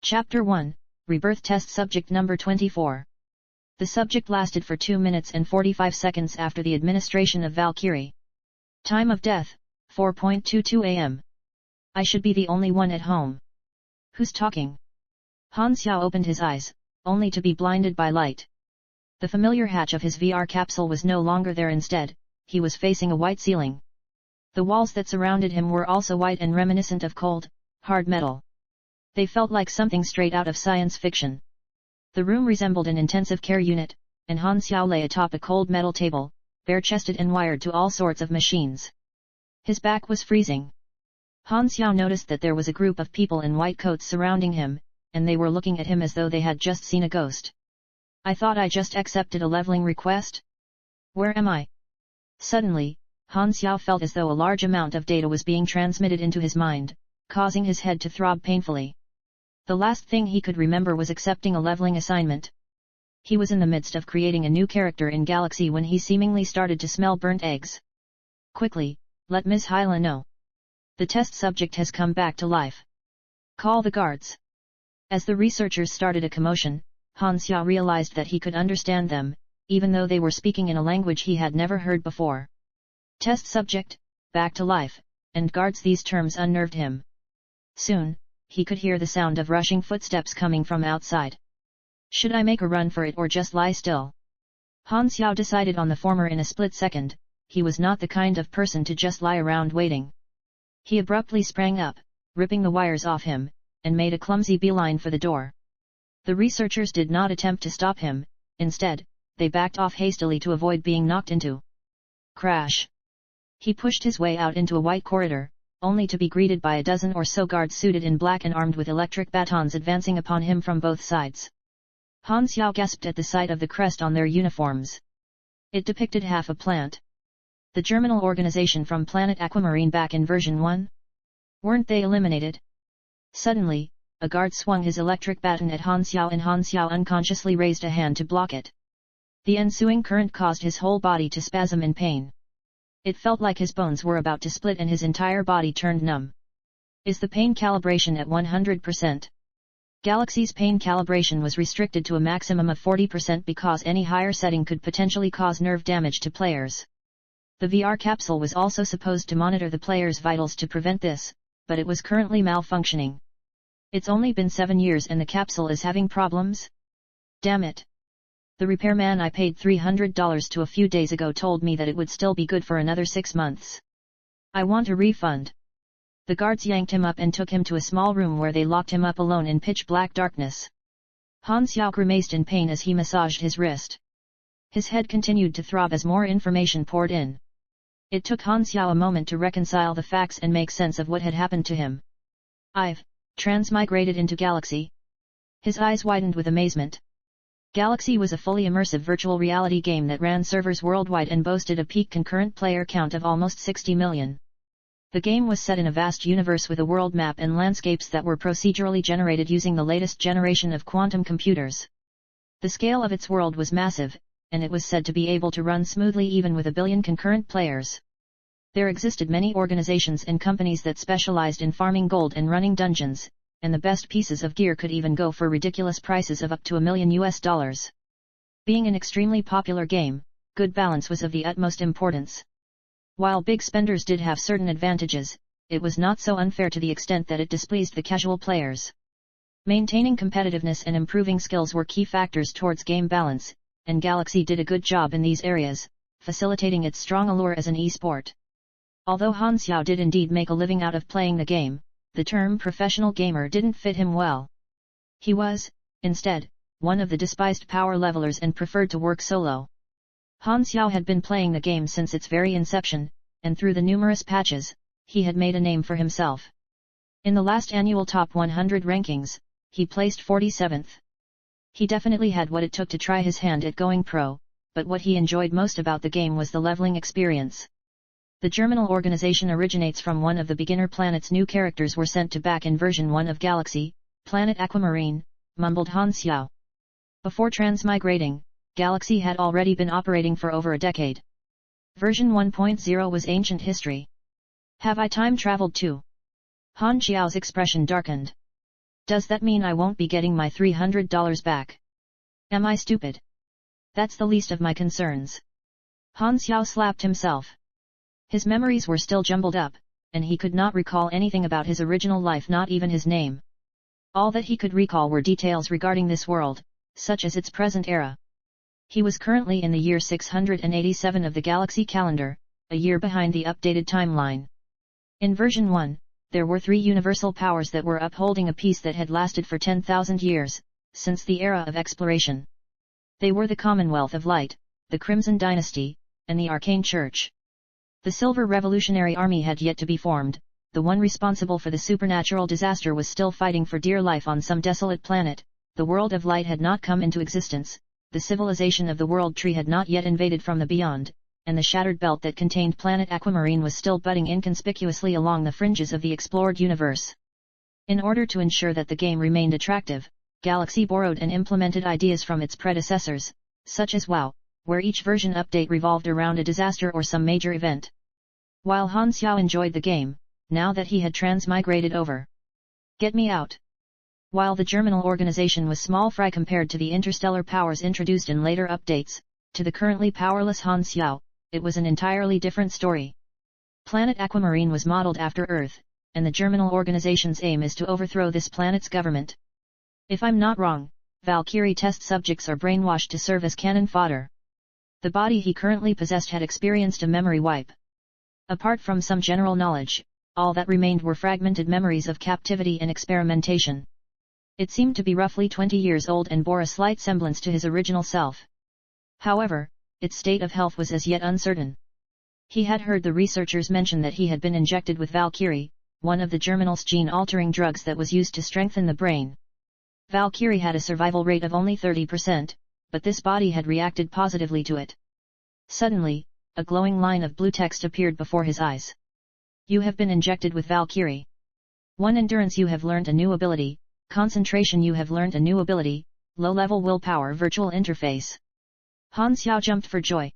Chapter 1, Rebirth Test Subject Number 24. The subject lasted for 2 minutes and 45 seconds after the administration of Valkyrie. Time of death, 4:22 am. I should be the only one at home. Who's talking? Xiao opened his eyes, only to be blinded by light. The familiar hatch of his VR capsule was no longer there. Instead, he was facing a white ceiling. The walls that surrounded him were also white and reminiscent of cold, hard metal. They felt like something straight out of science fiction. The room resembled an intensive care unit, and Xiao lay atop a cold metal table, bare-chested and wired to all sorts of machines. His back was freezing. Xiao noticed that there was a group of people in white coats surrounding him, and they were looking at him as though they had just seen a ghost. I thought I just accepted a leveling request? Where am I? Suddenly, Xiao felt as though a large amount of data was being transmitted into his mind, causing his head to throb painfully. The last thing he could remember was accepting a leveling assignment. He was in the midst of creating a new character in Galaxy when he seemingly started to smell burnt eggs. Quickly, let Ms. Hyla know. The test subject has come back to life. Call the guards. As the researchers started a commotion, Xiao realized that he could understand them, even though they were speaking in a language he had never heard before. Test subject, back to life, and guards. These terms unnerved him. Soon, he could hear the sound of rushing footsteps coming from outside. Should I make a run for it or just lie still? Xiao decided on the former in a split second. He was not the kind of person to just lie around waiting. He abruptly sprang up, ripping the wires off him, and made a clumsy beeline for the door. The researchers did not attempt to stop him. Instead, they backed off hastily to avoid being knocked into. Crash! He pushed his way out into a white corridor, only to be greeted by a dozen or so guards suited in black and armed with electric batons advancing upon him from both sides. Xiao gasped at the sight of the crest on their uniforms. It depicted half a plant. The Germinal organization from planet Aquamarine back in version 1? Weren't they eliminated? Suddenly, a guard swung his electric baton at Xiao and Xiao unconsciously raised a hand to block it. The ensuing current caused his whole body to spasm in pain. It felt like his bones were about to split and his entire body turned numb. Is the pain calibration at 100%? Galaxy's pain calibration was restricted to a maximum of 40% because any higher setting could potentially cause nerve damage to players. The VR capsule was also supposed to monitor the player's vitals to prevent this, but it was currently malfunctioning. It's only been 7 years and the capsule is having problems? Damn it! The repairman I paid $300 to a few days ago told me that it would still be good for another 6 months. I want a refund. The guards yanked him up and took him to a small room where they locked him up alone in pitch-black darkness. Xiao grimaced in pain as he massaged his wrist. His head continued to throb as more information poured in. It took Xiao a moment to reconcile the facts and make sense of what had happened to him. I've transmigrated into Galaxy. His eyes widened with amazement. Galaxy was a fully immersive virtual reality game that ran servers worldwide and boasted a peak concurrent player count of almost 60 million. The game was set in a vast universe with a world map and landscapes that were procedurally generated using the latest generation of quantum computers. The scale of its world was massive, and it was said to be able to run smoothly even with a billion concurrent players. There existed many organizations and companies that specialized in farming gold and running dungeons, and the best pieces of gear could even go for ridiculous prices of up to $1 million. Being an extremely popular game, good balance was of the utmost importance. While big spenders did have certain advantages, it was not so unfair to the extent that it displeased the casual players. Maintaining competitiveness and improving skills were key factors towards game balance, and Galaxy did a good job in these areas, facilitating its strong allure as an e-sport. Although Xiao did indeed make a living out of playing the game, the term professional gamer didn't fit him well. He was, instead, one of the despised power levelers and preferred to work solo. Xiao had been playing the game since its very inception, and through the numerous patches, he had made a name for himself. In the last annual Top 100 rankings, he placed 47th. He definitely had what it took to try his hand at going pro, but what he enjoyed most about the game was the leveling experience. The Germinal organization originates from one of the beginner planets. New characters were sent to back in version 1 of Galaxy, planet Aquamarine, mumbled Xiao. Before transmigrating, Galaxy had already been operating for over a decade. Version 1.0 was ancient history. Have I time traveled too? Xiao's expression darkened. Does that mean I won't be getting my $300 back? Am I stupid? That's the least of my concerns. Han Xiao slapped himself. His memories were still jumbled up, and he could not recall anything about his original life, not even his name. All that he could recall were details regarding this world, such as its present era. He was currently in the year 687 of the galaxy calendar, a year behind the updated timeline. In version 1, there were 3 universal powers that were upholding a peace that had lasted for 10,000 years, since the era of exploration. They were the Commonwealth of Light, the Crimson Dynasty, and the Arcane Church. The Silver Revolutionary Army had yet to be formed. The one responsible for the supernatural disaster was still fighting for dear life on some desolate planet. The world of light had not come into existence, the civilization of the World Tree had not yet invaded from the beyond, and the shattered belt that contained planet Aquamarine was still budding inconspicuously along the fringes of the explored universe. In order to ensure that the game remained attractive, Galaxy borrowed and implemented ideas from its predecessors, such as WoW, where each version update revolved around a disaster or some major event. While Han Xiao enjoyed the game, now that he had transmigrated over. Get me out! While the Germinal organization was small fry compared to the interstellar powers introduced in later updates, to the currently powerless Han Xiao, it was an entirely different story. Planet Aquamarine was modeled after Earth, and the Germinal organization's aim is to overthrow this planet's government. If I'm not wrong, Valkyrie test subjects are brainwashed to serve as cannon fodder. The body he currently possessed had experienced a memory wipe. Apart from some general knowledge, all that remained were fragmented memories of captivity and experimentation. It seemed to be roughly 20 years old and bore a slight semblance to his original self. However, its state of health was as yet uncertain. He had heard the researchers mention that he had been injected with Valkyrie, one of the Germinal's gene-altering drugs that was used to strengthen the brain. Valkyrie had a survival rate of only 30%, but this body had reacted positively to it. Suddenly, a glowing line of blue text appeared before his eyes. You have been injected with Valkyrie. 1 Endurance, you have learned a new ability. Concentration, you have learned a new ability. Low-level willpower virtual interface. Han Xiao jumped for joy.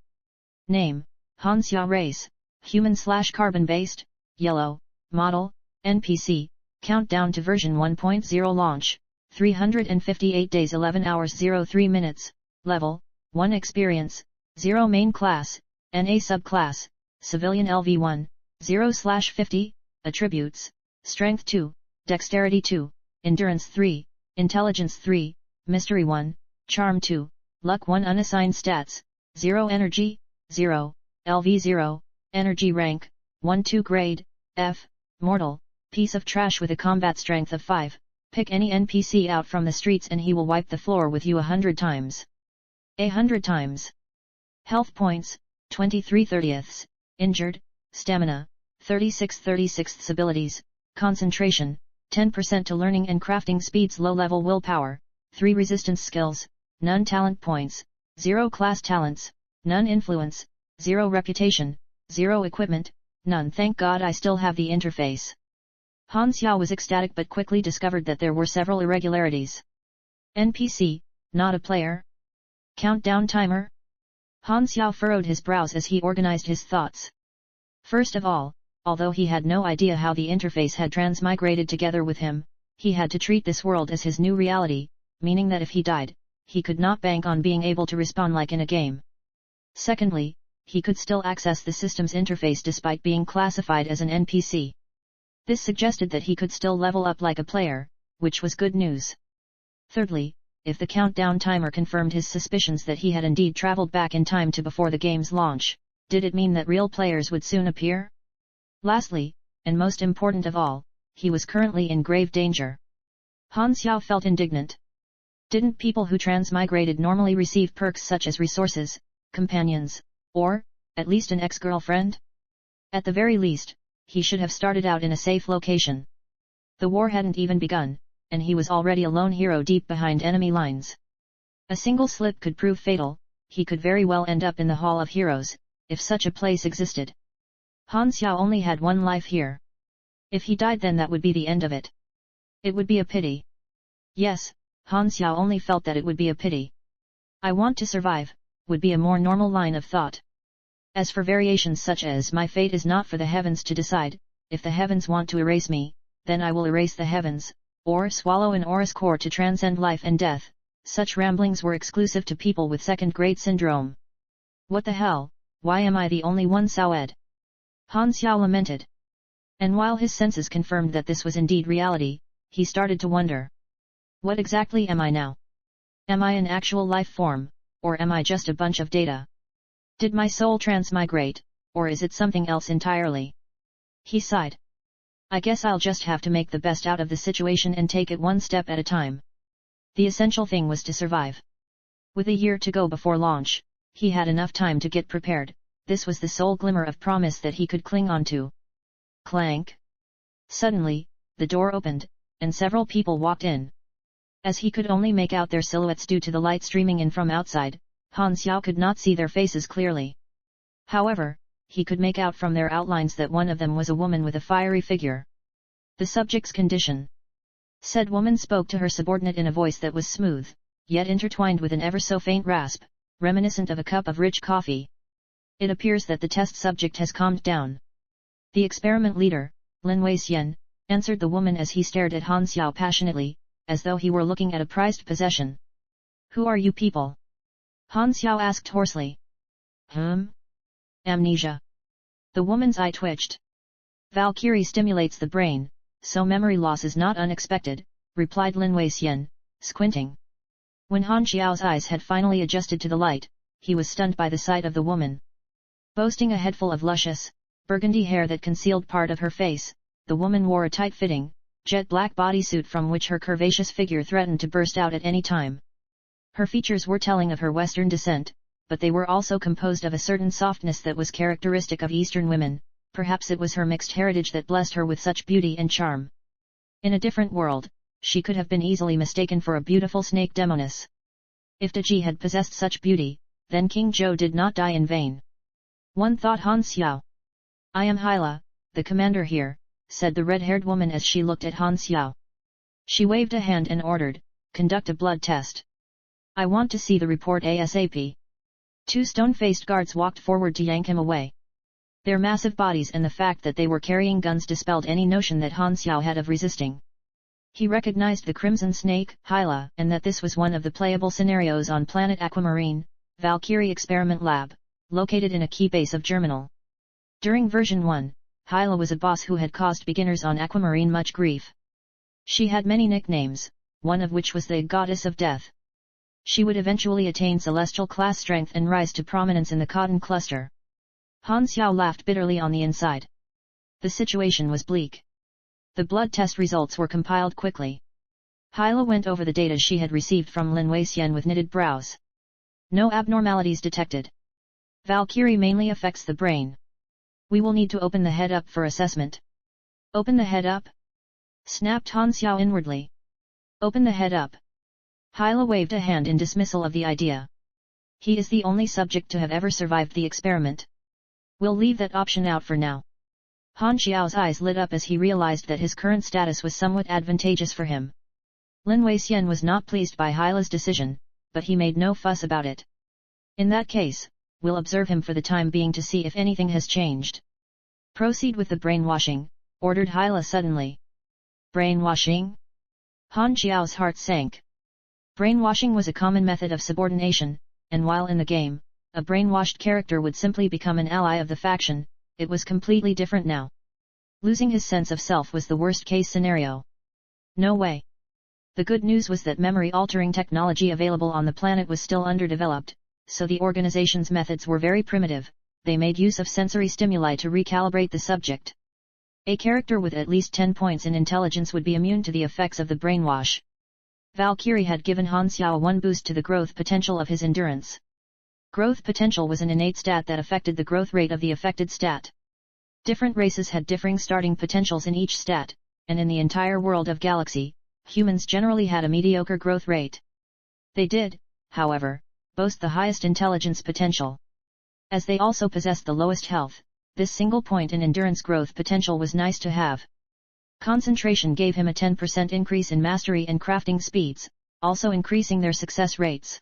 Name, Han Xiao. Race, human/carbon-based, yellow, model, NPC, countdown to version 1.0 launch, 358 days 11 hours 03 minutes, level, 1 experience, 0 main class, NA subclass, civilian LV1, 0/50, attributes, strength 2, dexterity 2, endurance 3, intelligence 3, mystery 1, charm 2, luck 1. Unassigned stats, 0 energy, 0, LV 0, energy rank, 1-2 grade, F, mortal, piece of trash with a combat strength of 5, pick any NPC out from the streets and he will wipe the floor with you 100 times. 100 times. Health points, 23/30, injured, stamina, 36/36 abilities, concentration, 10% to learning and crafting speeds, low-level willpower, 3 resistance skills, none talent points, 0 class talents, none influence, 0 reputation, 0 equipment, none. Thank God I still have the interface. Han Xiao was ecstatic but quickly discovered that there were several irregularities. NPC, not a player? Countdown timer? Han Xiao furrowed his brows as he organized his thoughts. First of all, although he had no idea how the interface had transmigrated together with him, he had to treat this world as his new reality, meaning that if he died, he could not bank on being able to respawn like in a game. Secondly, he could still access the system's interface despite being classified as an NPC. This suggested that he could still level up like a player, which was good news. Thirdly, if the countdown timer confirmed his suspicions that he had indeed traveled back in time to before the game's launch, did it mean that real players would soon appear? Lastly, and most important of all, he was currently in grave danger. Han Xiao felt indignant. Didn't people who transmigrated normally receive perks such as resources, companions, or, at least an ex-girlfriend? At the very least, he should have started out in a safe location. The war hadn't even begun, and he was already a lone hero deep behind enemy lines. A single slip could prove fatal. He could very well end up in the Hall of Heroes, if such a place existed. Han Xiao only had one life here. If he died, then that would be the end of it. It would be a pity. Yes, Han Xiao only felt that it would be a pity. I want to survive, would be a more normal line of thought. As for variations such as my fate is not for the heavens to decide, if the heavens want to erase me, then I will erase the heavens, or swallow an Oris core to transcend life and death. Such ramblings were exclusive to people with second-grade syndrome. What the hell, why am I the only one, Xiao? Han Xiao lamented. And while his senses confirmed that this was indeed reality, he started to wonder. What exactly am I now? Am I an actual life form, or am I just a bunch of data? Did my soul transmigrate, or is it something else entirely? He sighed. I guess I'll just have to make the best out of the situation and take it one step at a time. The essential thing was to survive. With a year to go before launch, he had enough time to get prepared. This was the sole glimmer of promise that he could cling on to. Clank. Suddenly, the door opened, and several people walked in. As he could only make out their silhouettes due to the light streaming in from outside, Han Xiao could not see their faces clearly. However, he could make out from their outlines that one of them was a woman with a fiery figure. The subject's condition. Said woman spoke to her subordinate in a voice that was smooth, yet intertwined with an ever-so-faint rasp, reminiscent of a cup of rich coffee. It appears that the test subject has calmed down. The experiment leader, Lin Weixian, answered the woman as he stared at Han Xiao passionately, as though he were looking at a prized possession. Who are you people? Han Xiao asked hoarsely. Amnesia. The woman's eye twitched. Valkyrie stimulates the brain, so memory loss is not unexpected, replied Lin Weixian, squinting. When Han Xiao's eyes had finally adjusted to the light, he was stunned by the sight of the woman. Boasting a head full of luscious, burgundy hair that concealed part of her face, the woman wore a tight-fitting, jet-black bodysuit from which her curvaceous figure threatened to burst out at any time. Her features were telling of her Western descent, but they were also composed of a certain softness that was characteristic of Eastern women. Perhaps it was her mixed heritage that blessed her with such beauty and charm. In a different world, she could have been easily mistaken for a beautiful snake demoness. If Ji had possessed such beauty, then King Zhou did not die in vain. One thought Han Xiao. I am Hyla, the commander here, said the red-haired woman as she looked at Han Xiao. She waved a hand and ordered, conduct a blood test. I want to see the report ASAP. Two stone-faced guards walked forward to yank him away. Their massive bodies and the fact that they were carrying guns dispelled any notion that Han Xiao had of resisting. He recognized the Crimson Snake, Hyla, and that this was one of the playable scenarios on planet Aquamarine, Valkyrie Experiment Lab, located in a key base of Germinal. During version 1, Hyla was a boss who had caused beginners on Aquamarine much grief. She had many nicknames, one of which was the Goddess of Death. She would eventually attain celestial class strength and rise to prominence in the Cotton Cluster. Han Xiao laughed bitterly on the inside. The situation was bleak. The blood test results were compiled quickly. Hyla went over the data she had received from Lin Weixian with knitted brows. No abnormalities detected. Valkyrie mainly affects the brain. We will need to open the head up for assessment. Open the head up? Snapped Han Xiao inwardly. Open the head up. Hyla waved a hand in dismissal of the idea. He is the only subject to have ever survived the experiment. We'll leave that option out for now. Han Xiao's eyes lit up as he realized that his current status was somewhat advantageous for him. Lin Weixian was not pleased by Hyla's decision, but he made no fuss about it. In that case, we'll observe him for the time being to see if anything has changed. Proceed with the brainwashing, ordered Hyla suddenly. Brainwashing? Han Xiao's heart sank. Brainwashing was a common method of subordination, and while in the game, a brainwashed character would simply become an ally of the faction, it was completely different now. Losing his sense of self was the worst-case scenario. No way. The good news was that memory-altering technology available on the planet was still underdeveloped, so the organization's methods were very primitive. They made use of sensory stimuli to recalibrate the subject. A character with at least 10 points in intelligence would be immune to the effects of the brainwash. Valkyrie had given Han Xiao one boost to the growth potential of his endurance. Growth potential was an innate stat that affected the growth rate of the affected stat. Different races had differing starting potentials in each stat, and in the entire world of Galaxy, humans generally had a mediocre growth rate. They did, however, boast the highest intelligence potential. As they also possessed the lowest health, this single point in endurance growth potential was nice to have. Concentration gave him a 10% increase in mastery and crafting speeds, also increasing their success rates.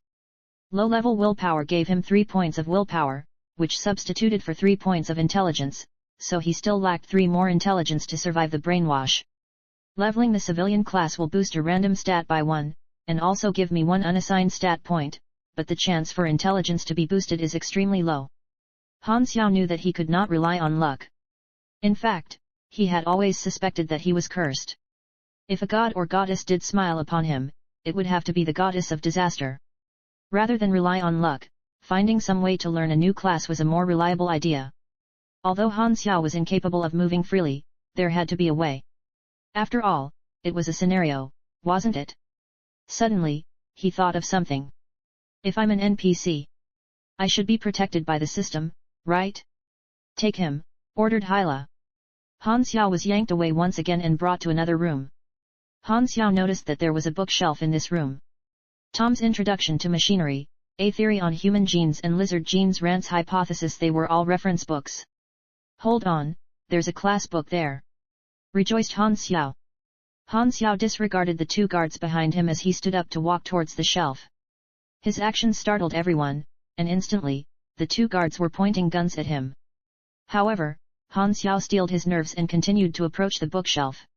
Low-level willpower gave him 3 points of willpower, which substituted for 3 points of intelligence, so he still lacked 3 more intelligence to survive the brainwash. Leveling the civilian class will boost a random stat by 1, and also give me 1 unassigned stat point, but the chance for intelligence to be boosted is extremely low. Han Xiao knew that he could not rely on luck. In fact, he had always suspected that he was cursed. If a god or goddess did smile upon him, it would have to be the goddess of disaster. Rather than rely on luck, finding some way to learn a new class was a more reliable idea. Although Han Xiao was incapable of moving freely, there had to be a way. After all, it was a scenario, wasn't it? Suddenly, he thought of something. If I'm an NPC, I should be protected by the system, right? Take him, ordered Hyla. Han Xiao was yanked away once again and brought to another room. Han Xiao noticed that there was a bookshelf in this room. Tom's Introduction to Machinery, A Theory on Human Genes and Lizard Genes, Rand's Hypothesis, they were all reference books. Hold on, there's a class book there. Rejoiced Han Xiao. Han Xiao disregarded the 2 guards behind him as he stood up to walk towards the shelf. His actions startled everyone, and instantly, the 2 guards were pointing guns at him. However, Han Xiao steeled his nerves and continued to approach the bookshelf.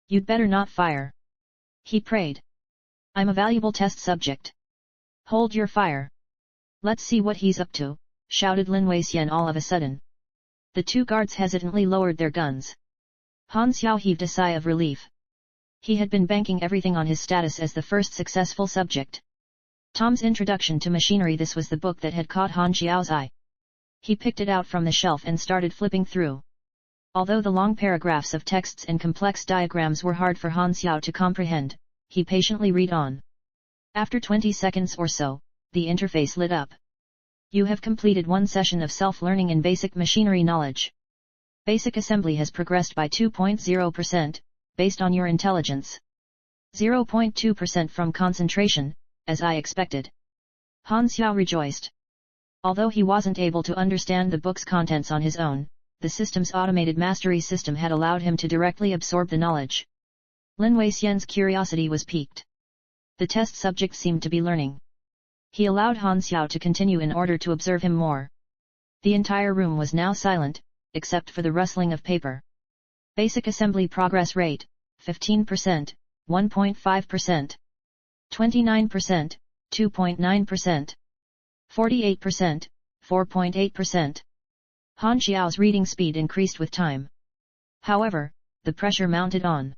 You'd better not fire. He prayed. I'm a valuable test subject. Hold your fire. Let's see what he's up to, shouted Lin Weixian all of a sudden. The 2 guards hesitantly lowered their guns. Han Xiao heaved a sigh of relief. He had been banking everything on his status as the first successful subject. Tom's Introduction to Machinery, this was the book that had caught Han Xiao's eye. He picked it out from the shelf and started flipping through. Although the long paragraphs of texts and complex diagrams were hard for Han Xiao to comprehend, he patiently read on. After 20 seconds or so, the interface lit up. You have completed 1 session of self-learning in basic machinery knowledge. Basic assembly has progressed by 2.0%, based on your intelligence. 0.2% from concentration, as I expected. Han Xiao rejoiced. Although he wasn't able to understand the book's contents on his own, the system's automated mastery system had allowed him to directly absorb the knowledge. Lin Weixian's curiosity was piqued. The test subject seemed to be learning. He allowed Han Xiao to continue in order to observe him more. The entire room was now silent, except for the rustling of paper. Basic assembly progress rate, 15%, 1.5%, 29%, 2.9%, 48%, 4.8%. Han Xiao's reading speed increased with time. However, the pressure mounted on.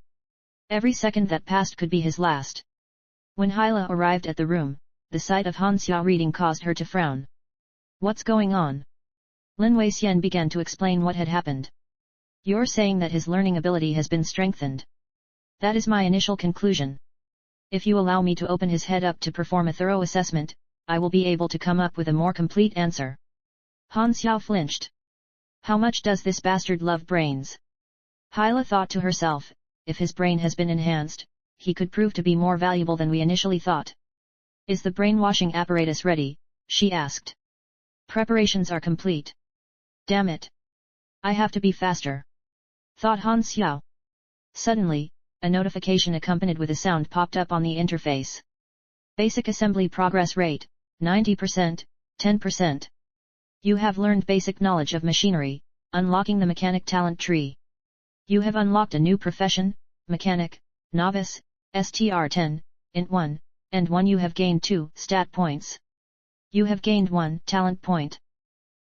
Every second that passed could be his last. When Hyla arrived at the room, the sight of Han Xiao reading caused her to frown. What's going on? Lin Weixian began to explain what had happened. You're saying that his learning ability has been strengthened. That is my initial conclusion. If you allow me to open his head up to perform a thorough assessment, I will be able to come up with a more complete answer. Han Xiao flinched. How much does this bastard love brains? Hyla thought to herself, if his brain has been enhanced, he could prove to be more valuable than we initially thought. Is the brainwashing apparatus ready? She asked. Preparations are complete. Damn it. I have to be faster, thought Han Xiao. Suddenly, a notification accompanied with a sound popped up on the interface. Basic assembly progress rate, 90%, 10%. You have learned basic knowledge of machinery, unlocking the mechanic talent tree. You have unlocked a new profession, mechanic, novice, STR10, int 1, and 1. You have gained 2 stat points. You have gained 1 talent point.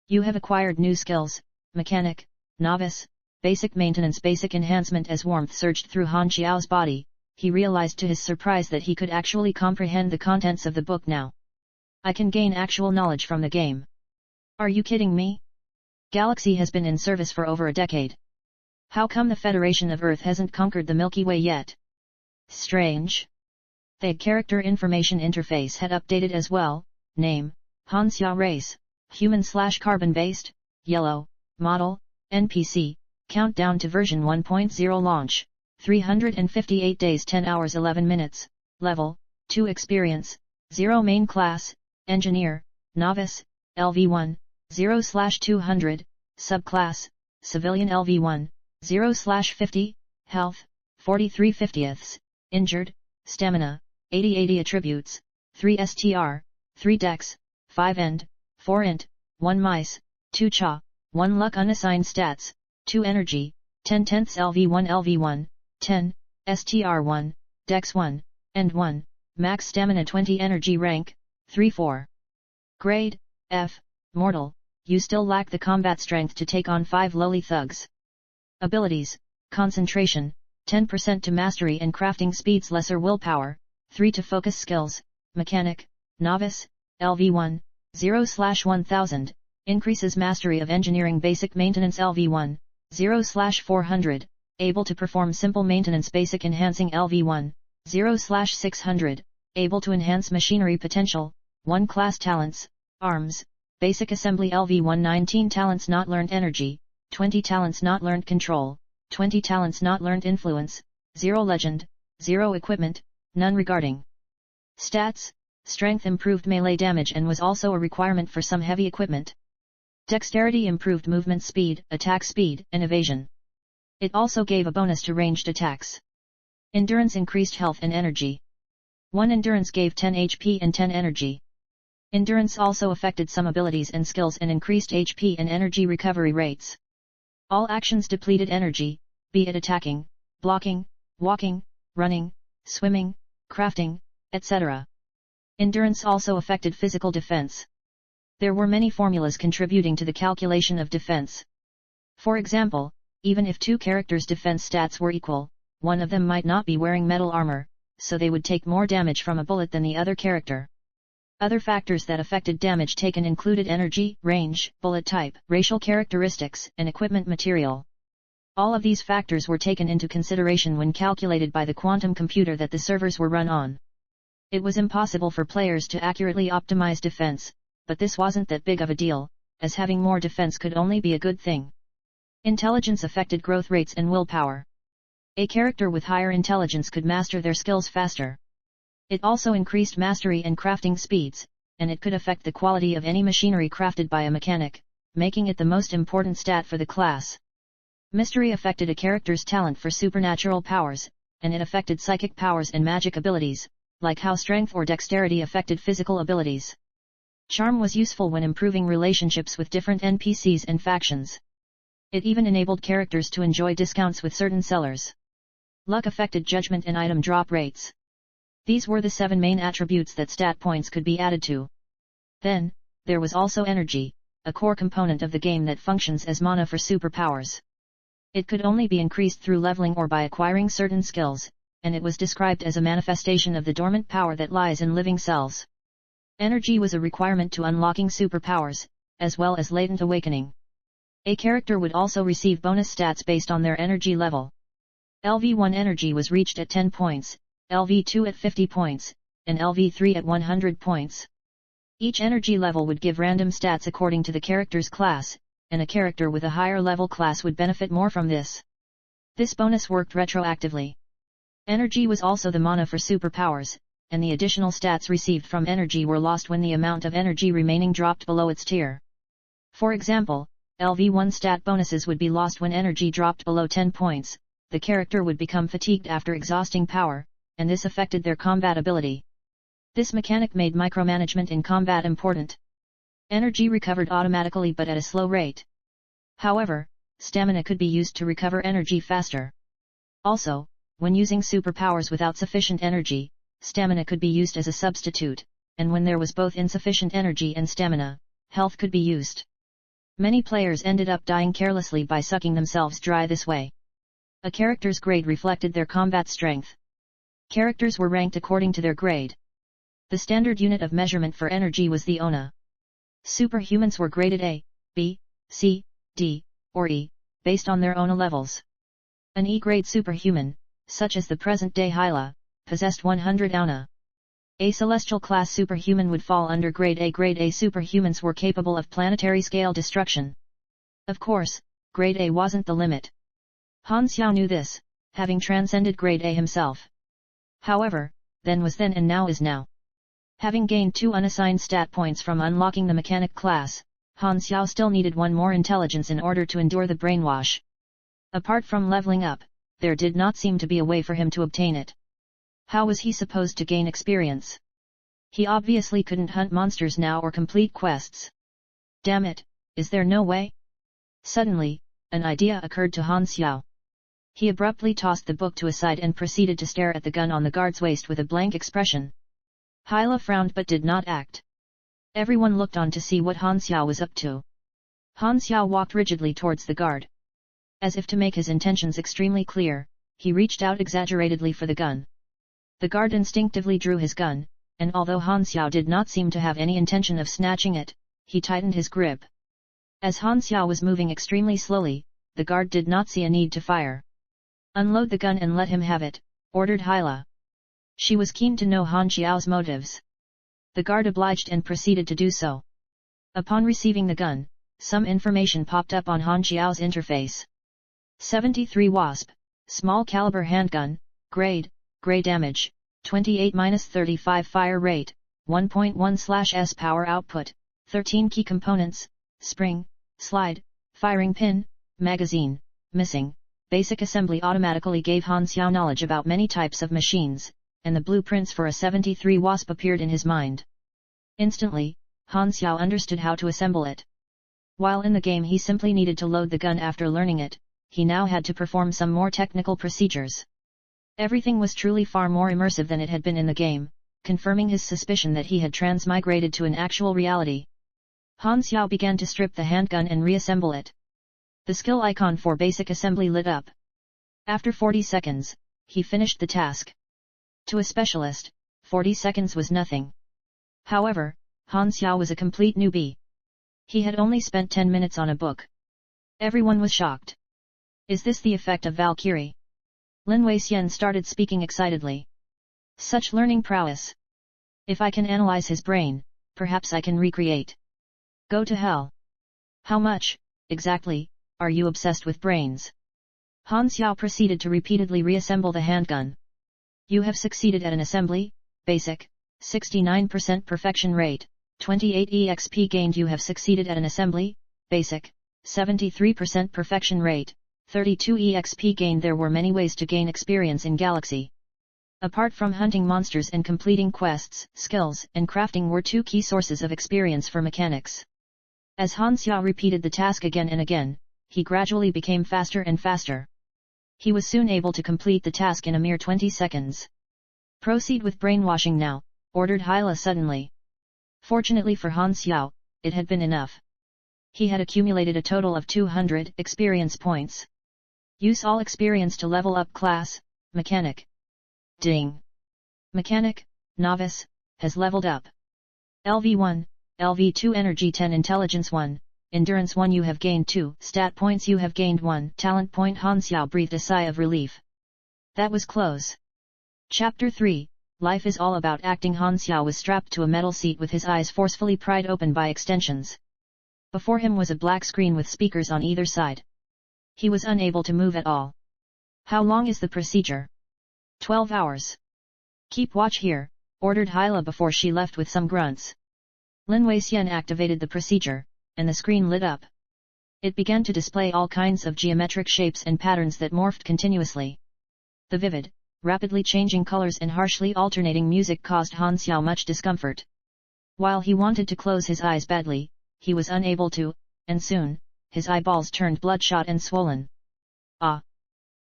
You have acquired new skills, mechanic, novice, basic maintenance, basic enhancement. As warmth surged through Han Xiao's body, he realized to his surprise that he could actually comprehend the contents of the book now. I can gain actual knowledge from the game. Are you kidding me? Galaxy has been in service for over a decade. How come the Federation of Earth hasn't conquered the Milky Way yet? Strange. The character information interface had updated as well. Name, Han Xiao. Race, human/carbon based, yellow, model, NPC, countdown to version 1.0 launch, 358 days 10 hours 11 minutes, level, 2 experience, 0 main class, engineer, novice, LV1, 0/200, subclass, civilian LV1, 0/50, health, 43/50, injured, stamina, 80/80 attributes, 3 STR, 3 dex, 5 end, 4 int, 1 mice, 2 cha, 1 luck. Unassigned stats, 2 energy, 10 tenths LV1 LV1, 10, STR1, Dex 1, and 1, Max Stamina 20 Energy Rank, 3-4. Grade, F, Mortal, you still lack the combat strength to take on 5 lowly thugs. Abilities, Concentration, 10% to Mastery and Crafting Speeds Lesser Willpower, 3 to Focus Skills, Mechanic, Novice, LV1, 0/1000, increases Mastery of Engineering Basic Maintenance LV1, 0/400, able to perform Simple Maintenance Basic Enhancing LV1, 0/600, able to enhance Machinery Potential, 1 Class Talents, Arms, Basic Assembly LV1 19 Talents Not Learned Energy, 20 Talents Not Learned Control, 20 Talents Not Learned Influence, 0 Legend, 0 Equipment, none regarding Stats, Strength improved melee damage and was also a requirement for some heavy equipment. Dexterity improved movement speed, attack speed, and evasion. It also gave a bonus to ranged attacks. Endurance increased health and energy. 1 Endurance gave 10 HP and 10 energy. Endurance also affected some abilities and skills and increased HP and energy recovery rates. All actions depleted energy, be it attacking, blocking, walking, running, swimming, crafting, etc. Endurance also affected physical defense. There were many formulas contributing to the calculation of defense. For example, even if 2 characters' defense stats were equal, one of them might not be wearing metal armor, so they would take more damage from a bullet than the other character. Other factors that affected damage taken included energy, range, bullet type, racial characteristics, and equipment material. All of these factors were taken into consideration when calculated by the quantum computer that the servers were run on. It was impossible for players to accurately optimize defense, but this wasn't that big of a deal, as having more defense could only be a good thing. Intelligence affected growth rates and willpower. A character with higher intelligence could master their skills faster. It also increased mastery and crafting speeds, and it could affect the quality of any machinery crafted by a mechanic, making it the most important stat for the class. Mystery affected a character's talent for supernatural powers, and it affected psychic powers and magic abilities, like how strength or dexterity affected physical abilities. Charm was useful when improving relationships with different NPCs and factions. It even enabled characters to enjoy discounts with certain sellers. Luck affected judgment and item drop rates. These were the 7 main attributes that stat points could be added to. Then, there was also energy, a core component of the game that functions as mana for superpowers. It could only be increased through leveling or by acquiring certain skills, and it was described as a manifestation of the dormant power that lies in living cells. Energy was a requirement to unlocking superpowers, as well as latent awakening. A character would also receive bonus stats based on their energy level. LV1 energy was reached at 10 points, LV2 at 50 points, and LV3 at 100 points. Each energy level would give random stats according to the character's class, and a character with a higher level class would benefit more from this. This bonus worked retroactively. Energy was also the mana for superpowers, and the additional stats received from energy were lost when the amount of energy remaining dropped below its tier. For example, LV1 stat bonuses would be lost when energy dropped below 10 points, the character would become fatigued after exhausting power, and this affected their combat ability. This mechanic made micromanagement in combat important. Energy recovered automatically but at a slow rate. However, stamina could be used to recover energy faster. Also, when using superpowers without sufficient energy, stamina could be used as a substitute, and when there was both insufficient energy and stamina, health could be used. Many players ended up dying carelessly by sucking themselves dry this way. A character's grade reflected their combat strength. Characters were ranked according to their grade. The standard unit of measurement for energy was the ONA. Superhumans were graded A, B, C, D, or E, based on their ONA levels. An E-grade superhuman, such as the present-day Hyla, possessed 100 ONA. A celestial class superhuman would fall under grade A. Grade A superhumans were capable of planetary scale destruction. Of course, grade A wasn't the limit. Han Xiao knew this, having transcended grade A himself. However, then was then and now is now. Having gained 2 unassigned stat points from unlocking the mechanic class, Han Xiao still needed 1 more intelligence in order to endure the brainwash. Apart from leveling up, there did not seem to be a way for him to obtain it. How was he supposed to gain experience? He obviously couldn't hunt monsters now or complete quests. Damn it, is there no way? Suddenly, an idea occurred to Han Xiao. He abruptly tossed the book to a side and proceeded to stare at the gun on the guard's waist with a blank expression. Hyla frowned but did not act. Everyone looked on to see what Han Xiao was up to. Han Xiao walked rigidly towards the guard. As if to make his intentions extremely clear, he reached out exaggeratedly for the gun. The guard instinctively drew his gun, and although Han Xiao did not seem to have any intention of snatching it, he tightened his grip. As Han Xiao was moving extremely slowly, the guard did not see a need to fire. "Unload the gun and let him have it," ordered Hyla. She was keen to know Han Xiao's motives. The guard obliged and proceeded to do so. Upon receiving the gun, some information popped up on Han Xiao's interface. 73 Wasp, small caliber handgun, grade, gray damage, 28-35 fire rate, 1.1/s power output, 13 key components, spring, slide, firing pin, magazine, missing. Basic assembly automatically gave Han Xiao knowledge about many types of machines, and the blueprints for a 73 Wasp appeared in his mind. Instantly, Han Xiao understood how to assemble it. While in the game he simply needed to load the gun after learning it, he now had to perform some more technical procedures. Everything was truly far more immersive than it had been in the game, confirming his suspicion that he had transmigrated to an actual reality. Han Xiao began to strip the handgun and reassemble it. The skill icon for basic assembly lit up. After 40 seconds, he finished the task. To a specialist, 40 seconds was nothing. However, Han Xiao was a complete newbie. He had only spent 10 minutes on a book. Everyone was shocked. "Is this the effect of Valkyrie?" Lin Weixian started speaking excitedly. "Such learning prowess! If I can analyze his brain, perhaps I can recreate." "Go to hell! How much, exactly, are you obsessed with brains?" Han Xiao proceeded to repeatedly reassemble the handgun. "You have succeeded at an assembly, basic, 69% perfection rate, 28 EXP gained. You have succeeded at an assembly, basic, 73% perfection rate, 32 EXP gained." There were many ways to gain experience in Galaxy. Apart from hunting monsters and completing quests, skills and crafting were two key sources of experience for mechanics. As Han Xiao repeated the task again and again, he gradually became faster and faster. He was soon able to complete the task in a mere 20 seconds. "Proceed with brainwashing now," ordered Hyla suddenly. Fortunately for Han Xiao, it had been enough. He had accumulated a total of 200 experience points. Use all experience to level up class, Mechanic. Ding! Mechanic, Novice, has leveled up. LV1, LV2 Energy 10 Intelligence 1, Endurance 1. You have gained 2 stat points. You have gained 1 talent point. Han Xiao breathed a sigh of relief. That was close. Chapter 3, Life is all about acting. Han Xiao was strapped to a metal seat with his eyes forcefully pried open by extensions. Before him was a black screen with speakers on either side. He was unable to move at all. "How long is the procedure?" 12 hours. "Keep watch here," ordered Hyla before she left with some grunts. Lin Weixian activated the procedure, and the screen lit up. It began to display all kinds of geometric shapes and patterns that morphed continuously. The vivid, rapidly changing colors and harshly alternating music caused Han Xiao much discomfort. While he wanted to close his eyes badly, he was unable to, and soon, his eyeballs turned bloodshot and swollen. "Ah!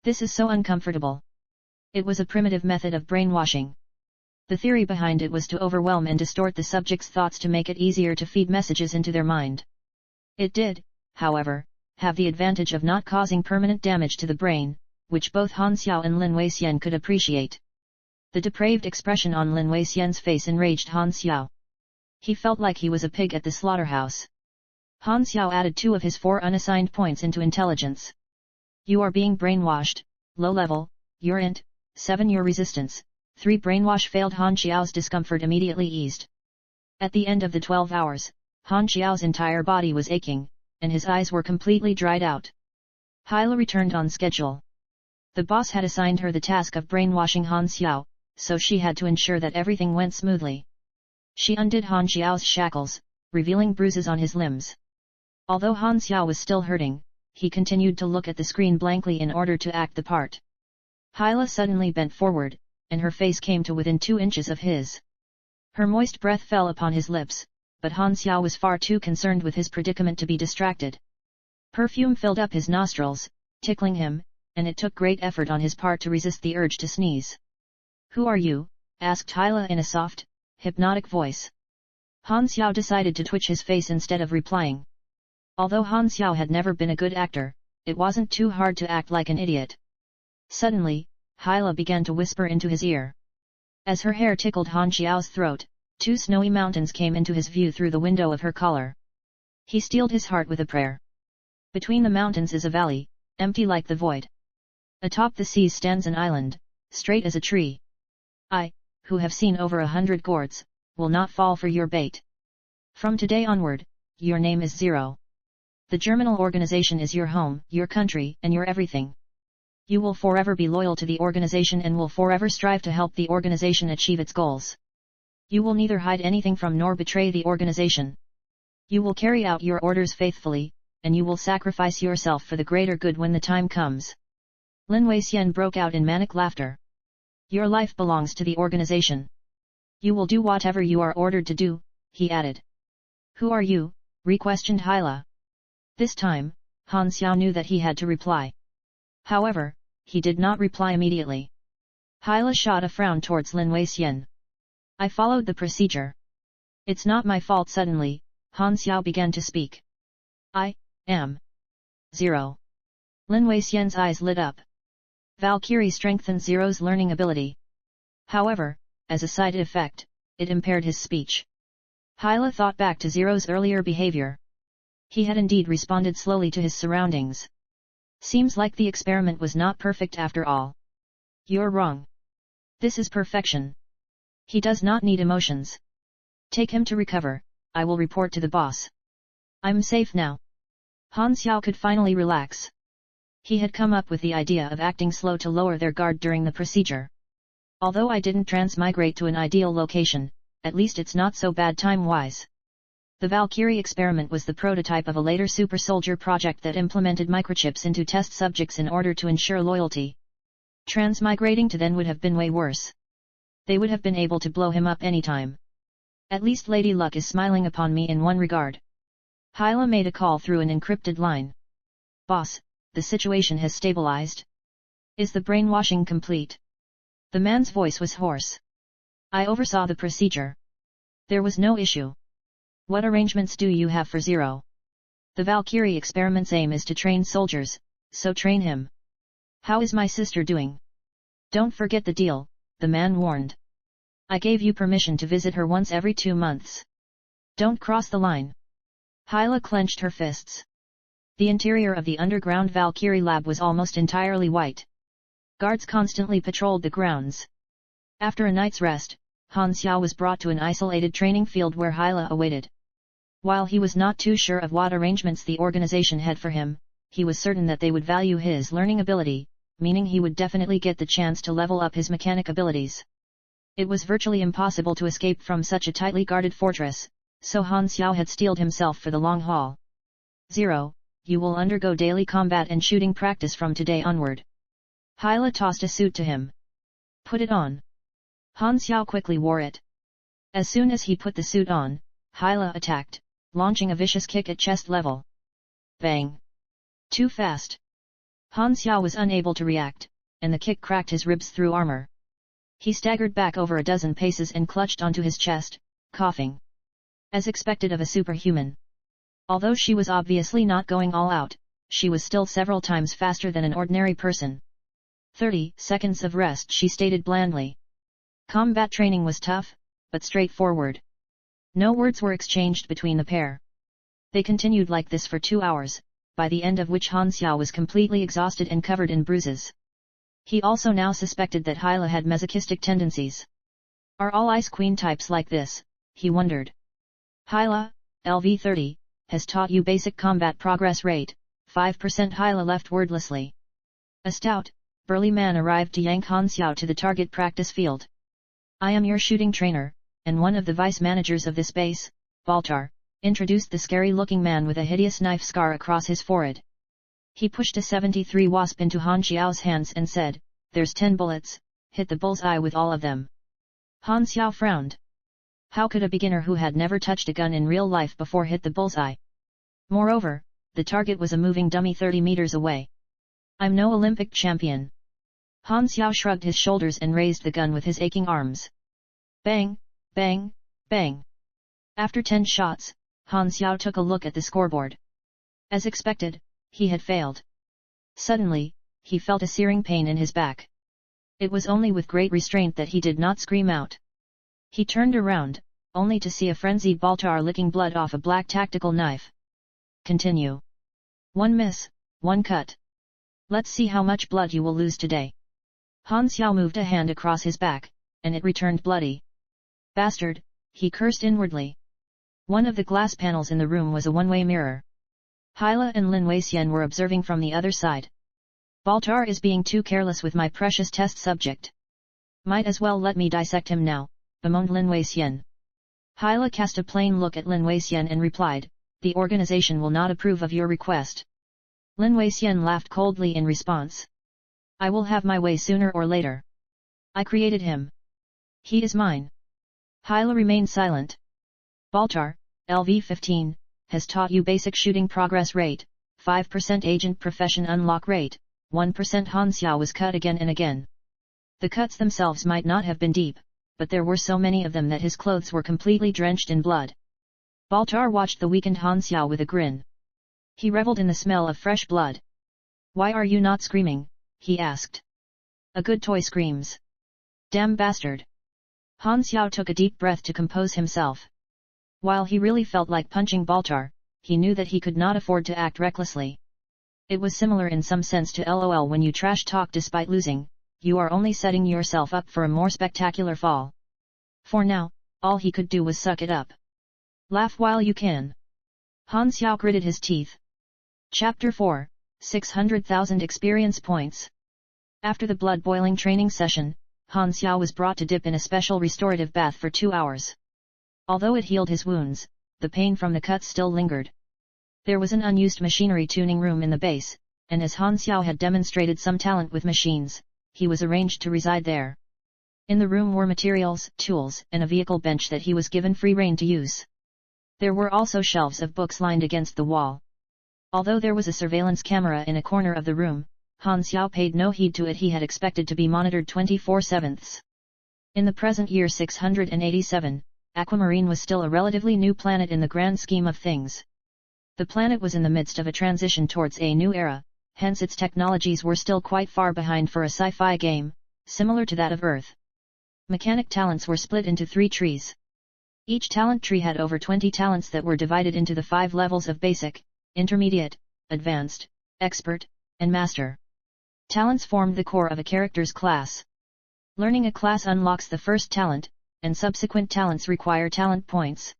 This is so uncomfortable." It was a primitive method of brainwashing. The theory behind it was to overwhelm and distort the subject's thoughts to make it easier to feed messages into their mind. It did, however, have the advantage of not causing permanent damage to the brain, which both Han Xiao and Lin Weixian could appreciate. The depraved expression on Lin Weixian's face enraged Han Xiao. He felt like he was a pig at the slaughterhouse. Han Xiao added 2 of his 4 unassigned points into intelligence. "You are being brainwashed, low level, your int, 7 your resistance, 3 brainwash failed." Han Xiao's discomfort immediately eased. At the end of the 12 hours, Han Xiao's entire body was aching, and his eyes were completely dried out. Hyla returned on schedule. The boss had assigned her the task of brainwashing Han Xiao, so she had to ensure that everything went smoothly. She undid Han Xiao's shackles, revealing bruises on his limbs. Although Han Xiao was still hurting, he continued to look at the screen blankly in order to act the part. Hyla suddenly bent forward, and her face came to within 2 inches of his. Her moist breath fell upon his lips, but Han Xiao was far too concerned with his predicament to be distracted. Perfume filled up his nostrils, tickling him, and it took great effort on his part to resist the urge to sneeze. "Who are you?" asked Hyla in a soft, hypnotic voice. Han Xiao decided to twitch his face instead of replying. Although Han Xiao had never been a good actor, it wasn't too hard to act like an idiot. Suddenly, Hyla began to whisper into his ear. As her hair tickled Han Xiao's throat, 2 snowy mountains came into his view through the window of her collar. He steeled his heart with a prayer. Between the mountains is a valley, empty like the void. Atop the seas stands an island, straight as a tree. I, who have seen over 100 gourds, will not fall for your bait. From today onward, your name is Zero. The Germinal organization is your home, your country, and your everything. You will forever be loyal to the organization and will forever strive to help the organization achieve its goals. You will neither hide anything from nor betray the organization. You will carry out your orders faithfully, and you will sacrifice yourself for the greater good when the time comes. Lin Weixian broke out in manic laughter. Your life belongs to the organization. You will do whatever you are ordered to do, he added. Who are you? Re-questioned Hyla. This time, Han Xiao knew that he had to reply. However, he did not reply immediately. Hyla shot a frown towards Lin Weixian. I followed the procedure. It's not my fault. Suddenly, Han Xiao began to speak. I am Zero. Lin Weixian's eyes lit up. Valkyrie strengthened Zero's learning ability. However, as a side effect, it impaired his speech. Hyla thought back to Zero's earlier behavior. He had indeed responded slowly to his surroundings. Seems like the experiment was not perfect after all. You're wrong. This is perfection. He does not need emotions. Take him to recover, I will report to the boss. I'm safe now. Han Xiao could finally relax. He had come up with the idea of acting slow to lower their guard during the procedure. Although I didn't transmigrate to an ideal location, at least it's not so bad time-wise. The Valkyrie experiment was the prototype of a later super soldier project that implemented microchips into test subjects in order to ensure loyalty. Transmigrating to then would have been way worse. They would have been able to blow him up anytime. At least Lady Luck is smiling upon me in one regard. Hyla made a call through an encrypted line. Boss, the situation has stabilized. Is the brainwashing complete? The man's voice was hoarse. I oversaw the procedure. There was no issue. What arrangements do you have for Zero? The Valkyrie experiment's aim is to train soldiers, so train him. How is my sister doing? Don't forget the deal, the man warned. I gave you permission to visit her once every 2 months. Don't cross the line. Hyla clenched her fists. The interior of the underground Valkyrie lab was almost entirely white. Guards constantly patrolled the grounds. After a night's rest, Han Xiao was brought to an isolated training field where Hyla awaited. While he was not too sure of what arrangements the organization had for him, he was certain that they would value his learning ability, meaning he would definitely get the chance to level up his mechanic abilities. It was virtually impossible to escape from such a tightly guarded fortress, so Han Xiao had steeled himself for the long haul. Zero, you will undergo daily combat and shooting practice from today onward. Hyla tossed a suit to him. Put it on. Han Xiao quickly wore it. As soon as he put the suit on, Hyla attacked, launching a vicious kick at chest level. Bang! Too fast. Han Xiao was unable to react, and the kick cracked his ribs through armor. He staggered back over a dozen paces and clutched onto his chest, coughing. As expected of a superhuman. Although she was obviously not going all out, she was still several times faster than an ordinary person. 30 seconds of rest, she stated blandly. Combat training was tough, but straightforward. No words were exchanged between the pair. They continued like this for 2 hours, by the end of which Han Xiao was completely exhausted and covered in bruises. He also now suspected that Hyla had masochistic tendencies. Are all Ice Queen types like this, he wondered. Hyla, LV30, has taught you basic combat progress rate, 5%. Hyla left wordlessly. A stout, burly man arrived to yank Han Xiao to the target practice field. I am your shooting trainer, and one of the vice managers of this base, Baltar, introduced the scary-looking man with a hideous knife scar across his forehead. He pushed a 73 Wasp into Han Xiao's hands and said, there's 10 bullets, hit the bullseye with all of them. Han Xiao frowned. How could a beginner who had never touched a gun in real life before hit the bullseye? Moreover, the target was a moving dummy 30 meters away. I'm no Olympic champion. Han Xiao shrugged his shoulders and raised the gun with his aching arms. Bang, bang, bang. After 10 shots, Han Xiao took a look at the scoreboard. As expected, he had failed. Suddenly, he felt a searing pain in his back. It was only with great restraint that he did not scream out. He turned around, only to see a frenzied Baltar licking blood off a black tactical knife. Continue. 1 miss, 1 cut. Let's see how much blood you will lose today. Han Xiao moved a hand across his back, and it returned bloody. Bastard, he cursed inwardly. One of the glass panels in the room was a one-way mirror. Hyla and Lin Weixian were observing from the other side. Baltar is being too careless with my precious test subject. Might as well let me dissect him now, bemoaned Lin Weixian. Hyla cast a plain look at Lin Weixian and replied, the organization will not approve of your request. Lin Weixian laughed coldly in response. I will have my way sooner or later. I created him. He is mine. Hyla remained silent. Baltar, LV-15, has taught you basic shooting progress rate, 5% agent profession unlock rate, 1%. Han Xiao was cut again and again. The cuts themselves might not have been deep, but there were so many of them that his clothes were completely drenched in blood. Baltar watched the weakened Han Xiao with a grin. He reveled in the smell of fresh blood. Why are you not screaming? He asked. A good toy screams. Damn bastard. Han Xiao took a deep breath to compose himself. While he really felt like punching Baltar, he knew that he could not afford to act recklessly. It was similar in some sense to LOL when you trash talk despite losing, you are only setting yourself up for a more spectacular fall. For now, all he could do was suck it up. Laugh while you can. Han Xiao gritted his teeth. Chapter 4, 600,000 experience points. After the blood-boiling training session, Han Xiao was brought to dip in a special restorative bath for 2 hours. Although it healed his wounds, the pain from the cuts still lingered. There was an unused machinery tuning room in the base, and as Han Xiao had demonstrated some talent with machines, he was arranged to reside there. In the room were materials, tools, and a vehicle bench that he was given free rein to use. There were also shelves of books lined against the wall. Although there was a surveillance camera in a corner of the room, Han Xiao paid no heed to it. He had expected to be monitored 24/7. In the present year 687, Aquamarine was still a relatively new planet in the grand scheme of things. The planet was in the midst of a transition towards a new era, hence its technologies were still quite far behind for a sci-fi game, similar to that of Earth. Mechanic talents were split into 3 trees. Each talent tree had over 20 talents that were divided into the 5 levels of basic, intermediate, advanced, expert, and master. Talents formed the core of a character's class. Learning a class unlocks the first talent, and subsequent talents require talent points.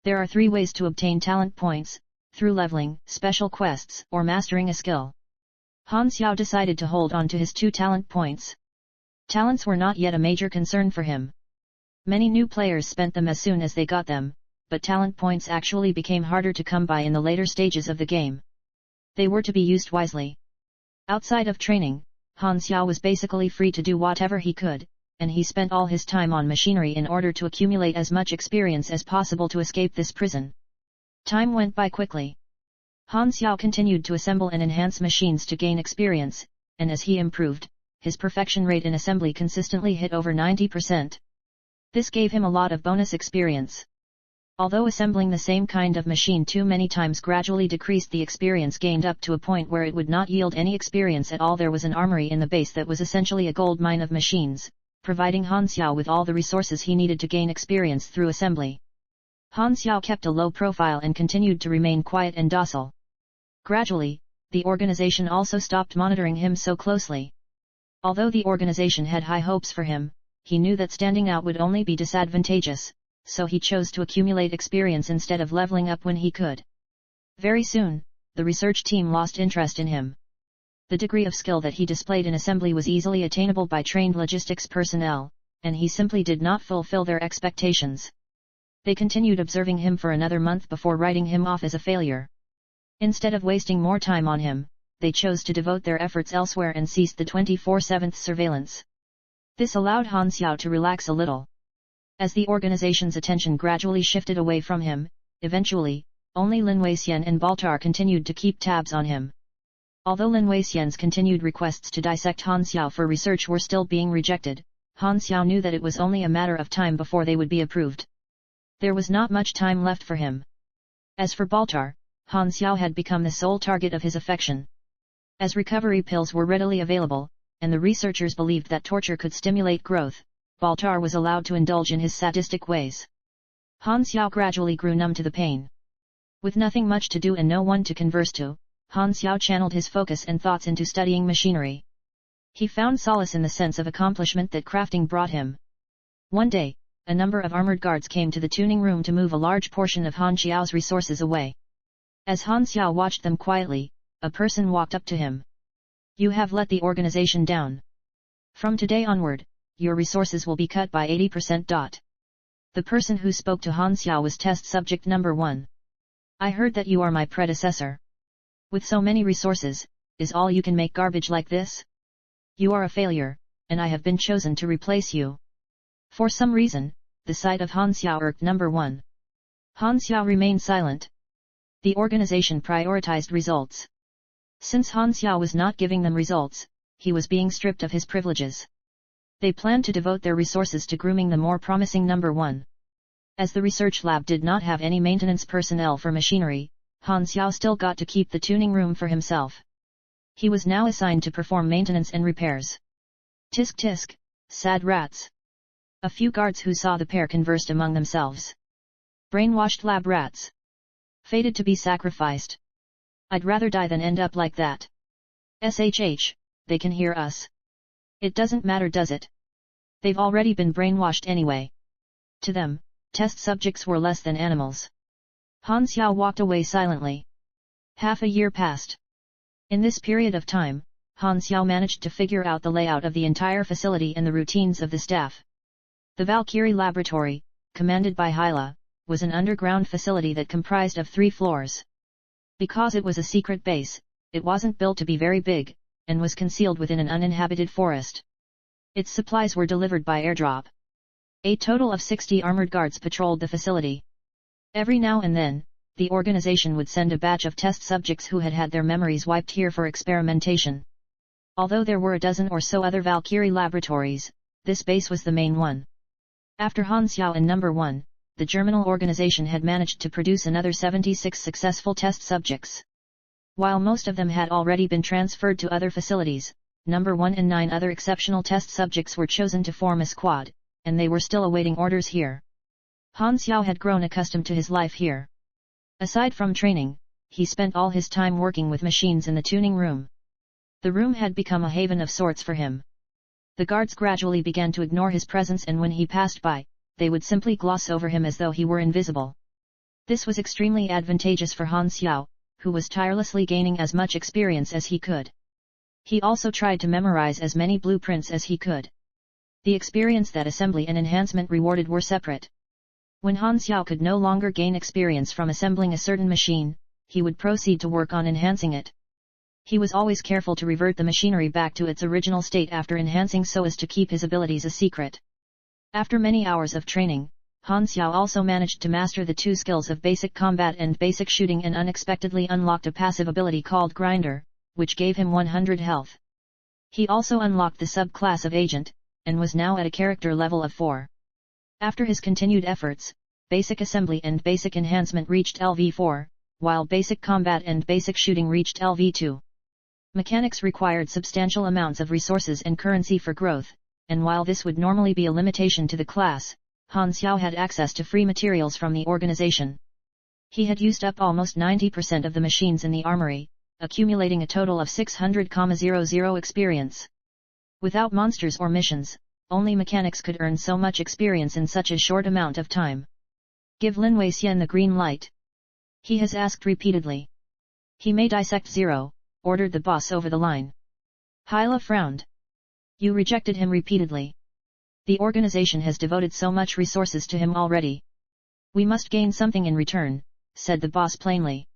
There are 3 ways to obtain talent points, through leveling, special quests, or mastering a skill. Han Xiao decided to hold on to his 2 talent points. Talents were not yet a major concern for him. Many new players spent them as soon as they got them, but talent points actually became harder to come by in the later stages of the game. They were to be used wisely. Outside of training, Han Xiao was basically free to do whatever he could, and he spent all his time on machinery in order to accumulate as much experience as possible to escape this prison. Time went by quickly. Han Xiao continued to assemble and enhance machines to gain experience, and as he improved, his perfection rate in assembly consistently hit over 90%. This gave him a lot of bonus experience. Although assembling the same kind of machine too many times gradually decreased the experience gained up to a point where it would not yield any experience at all, there was an armory in the base that was essentially a gold mine of machines, providing Han Xiao with all the resources he needed to gain experience through assembly. Han Xiao kept a low profile and continued to remain quiet and docile. Gradually, the organization also stopped monitoring him so closely. Although the organization had high hopes for him, he knew that standing out would only be disadvantageous, so he chose to accumulate experience instead of leveling up when he could. Very soon, the research team lost interest in him. The degree of skill that he displayed in assembly was easily attainable by trained logistics personnel, and he simply did not fulfill their expectations. They continued observing him for another month before writing him off as a failure. Instead of wasting more time on him, they chose to devote their efforts elsewhere and ceased the 24/7 surveillance. This allowed Han Xiao to relax a little. As the organization's attention gradually shifted away from him, eventually, only Lin Weixian and Baltar continued to keep tabs on him. Although Lin Weixian's continued requests to dissect Han Xiao for research were still being rejected, Han Xiao knew that it was only a matter of time before they would be approved. There was not much time left for him. As for Baltar, Han Xiao had become the sole target of his affection. As recovery pills were readily available, and the researchers believed that torture could stimulate growth, Baltar was allowed to indulge in his sadistic ways. Han Xiao gradually grew numb to the pain. With nothing much to do and no one to converse to, Han Xiao channeled his focus and thoughts into studying machinery. He found solace in the sense of accomplishment that crafting brought him. One day, a number of armored guards came to the tuning room to move a large portion of Han Xiao's resources away. As Han Xiao watched them quietly, a person walked up to him. "You have let the organization down. From today onward, your resources will be cut by 80%. The person who spoke to Han Xiao was test subject number 1. "I heard that you are my predecessor. With so many resources, is all you can make garbage like this? You are a failure, and I have been chosen to replace you." For some reason, the sight of Han Xiao irked number 1. Han Xiao remained silent. The organization prioritized results. Since Han Xiao was not giving them results, he was being stripped of his privileges. They planned to devote their resources to grooming the more promising number 1. As the research lab did not have any maintenance personnel for machinery, Han Xiao still got to keep the tuning room for himself. He was now assigned to perform maintenance and repairs. Tisk tisk, sad rats. A few guards who saw the pair conversed among themselves. Brainwashed lab rats. Fated to be sacrificed. I'd rather die than end up like that. SHH, they can hear us. It doesn't matter, does it? They've already been brainwashed anyway. To them, test subjects were less than animals. Han Xiao walked away silently. Half a year passed. In this period of time, Han Xiao managed to figure out the layout of the entire facility and the routines of the staff. The Valkyrie Laboratory, commanded by Hyla, was an underground facility that comprised of 3 floors. Because it was a secret base, it wasn't built to be very big, and was concealed within an uninhabited forest. Its supplies were delivered by airdrop. A total of 60 armored guards patrolled the facility. Every now and then, the organization would send a batch of test subjects who had had their memories wiped here for experimentation. Although there were a dozen or so other Valkyrie laboratories, this base was the main one. After Han Xiao and number 1, the Germinal organization had managed to produce another 76 successful test subjects. While most of them had already been transferred to other facilities, number 1 and 9 other exceptional test subjects were chosen to form a squad, and they were still awaiting orders here. Han Xiao had grown accustomed to his life here. Aside from training, he spent all his time working with machines in the tuning room. The room had become a haven of sorts for him. The guards gradually began to ignore his presence, and when he passed by, they would simply gloss over him as though he were invisible. This was extremely advantageous for Han Xiao, who was tirelessly gaining as much experience as he could. He also tried to memorize as many blueprints as he could. The experience that assembly and enhancement rewarded were separate. When Han Xiao could no longer gain experience from assembling a certain machine, he would proceed to work on enhancing it. He was always careful to revert the machinery back to its original state after enhancing so as to keep his abilities a secret. After many hours of training, Han Xiao also managed to master the 2 skills of basic combat and basic shooting, and unexpectedly unlocked a passive ability called Grinder, which gave him 100 health. He also unlocked the subclass of Agent, and was now at a character level of 4. After his continued efforts, basic assembly and basic enhancement reached LV4, while basic combat and basic shooting reached LV2. Mechanics required substantial amounts of resources and currency for growth, and while this would normally be a limitation to the class, Han Xiao had access to free materials from the organization. He had used up almost 90% of the machines in the armory, accumulating a total of 600,000 experience. Without monsters or missions, only mechanics could earn so much experience in such a short amount of time. Give Lin Weixian the green light. He has asked repeatedly. He may dissect 0, ordered the boss over the line. Hyla frowned. You rejected him repeatedly. The organization has devoted so much resources to him already. We must gain something in return, said the boss plainly.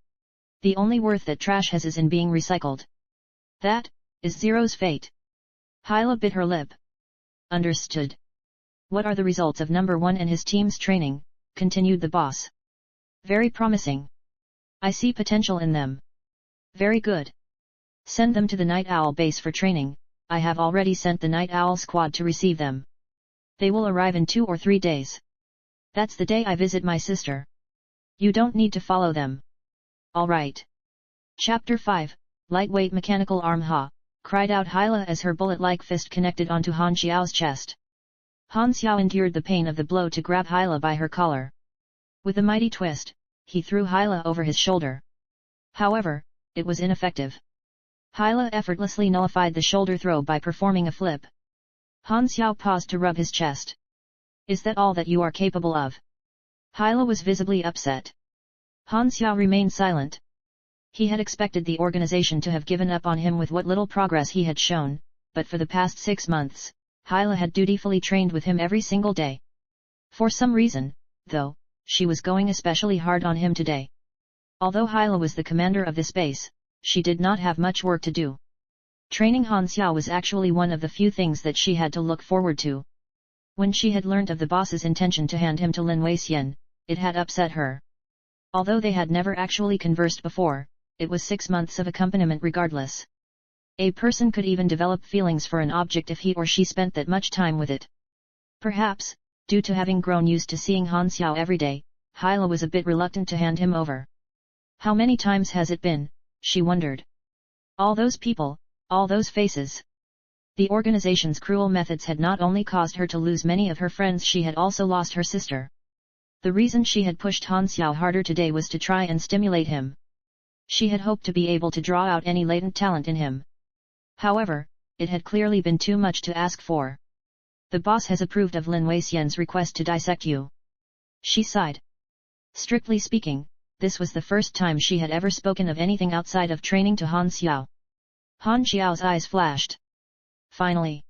The only worth that trash has is in being recycled. That is 0's fate. Hyla bit her lip. Understood. What are the results of number 1 and his team's training? Continued the boss. Very promising. I see potential in them. Very good. Send them to the Night Owl base for training. I have already sent the Night Owl squad to receive them. They will arrive in 2 or 3 days. That's the day I visit my sister. You don't need to follow them. All right. Chapter 5, Lightweight Mechanical Arm Ha, cried out Hyla as her bullet-like fist connected onto Han Xiao's chest. Han Xiao endured the pain of the blow to grab Hyla by her collar. With a mighty twist, he threw Hyla over his shoulder. However, it was ineffective. Hyla effortlessly nullified the shoulder throw by performing a flip. Han Xiao paused to rub his chest. Is that all that you are capable of? Hyla was visibly upset. Han Xiao remained silent. He had expected the organization to have given up on him with what little progress he had shown, but for the past 6 months, Hyla had dutifully trained with him every single day. For some reason, though, she was going especially hard on him today. Although Hyla was the commander of this base, she did not have much work to do. Training Han Xiao was actually one of the few things that she had to look forward to. When she had learnt of the boss's intention to hand him to Lin Weixian, it had upset her. Although they had never actually conversed before, it was 6 months of accompaniment regardless. A person could even develop feelings for an object if he or she spent that much time with it. Perhaps, due to having grown used to seeing Han Xiao every day, Hyla was a bit reluctant to hand him over. How many times has it been, she wondered. All those people, all those faces. The organization's cruel methods had not only caused her to lose many of her friends, she had also lost her sister. The reason she had pushed Han Xiao harder today was to try and stimulate him. She had hoped to be able to draw out any latent talent in him. However, it had clearly been too much to ask for. The boss has approved of Lin Weixian's request to dissect you. She sighed. Strictly speaking, this was the first time she had ever spoken of anything outside of training to Han Xiao. Han Xiao's eyes flashed. Finally.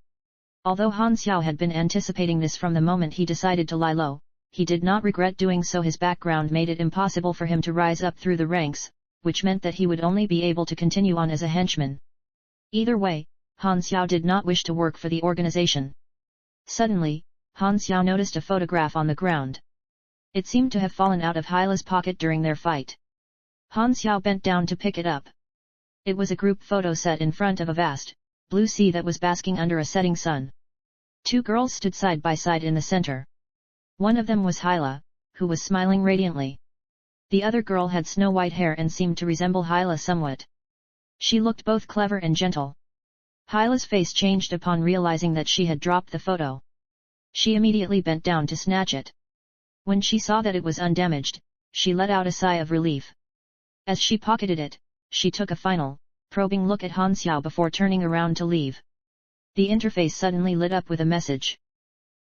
Although Han Xiao had been anticipating this from the moment he decided to lie low, he did not regret doing so. His background made it impossible for him to rise up through the ranks, which meant that he would only be able to continue on as a henchman. Either way, Han Xiao did not wish to work for the organization. Suddenly, Han Xiao noticed a photograph on the ground. It seemed to have fallen out of Hyla's pocket during their fight. Han Xiao bent down to pick it up. It was a group photo set in front of a vast, blue sea that was basking under a setting sun. 2 girls stood side by side in the center. One of them was Hyla, who was smiling radiantly. The other girl had snow-white hair and seemed to resemble Hyla somewhat. She looked both clever and gentle. Hyla's face changed upon realizing that she had dropped the photo. She immediately bent down to snatch it. When she saw that it was undamaged, she let out a sigh of relief. As she pocketed it, she took a final, probing look at Han Xiao before turning around to leave. The interface suddenly lit up with a message.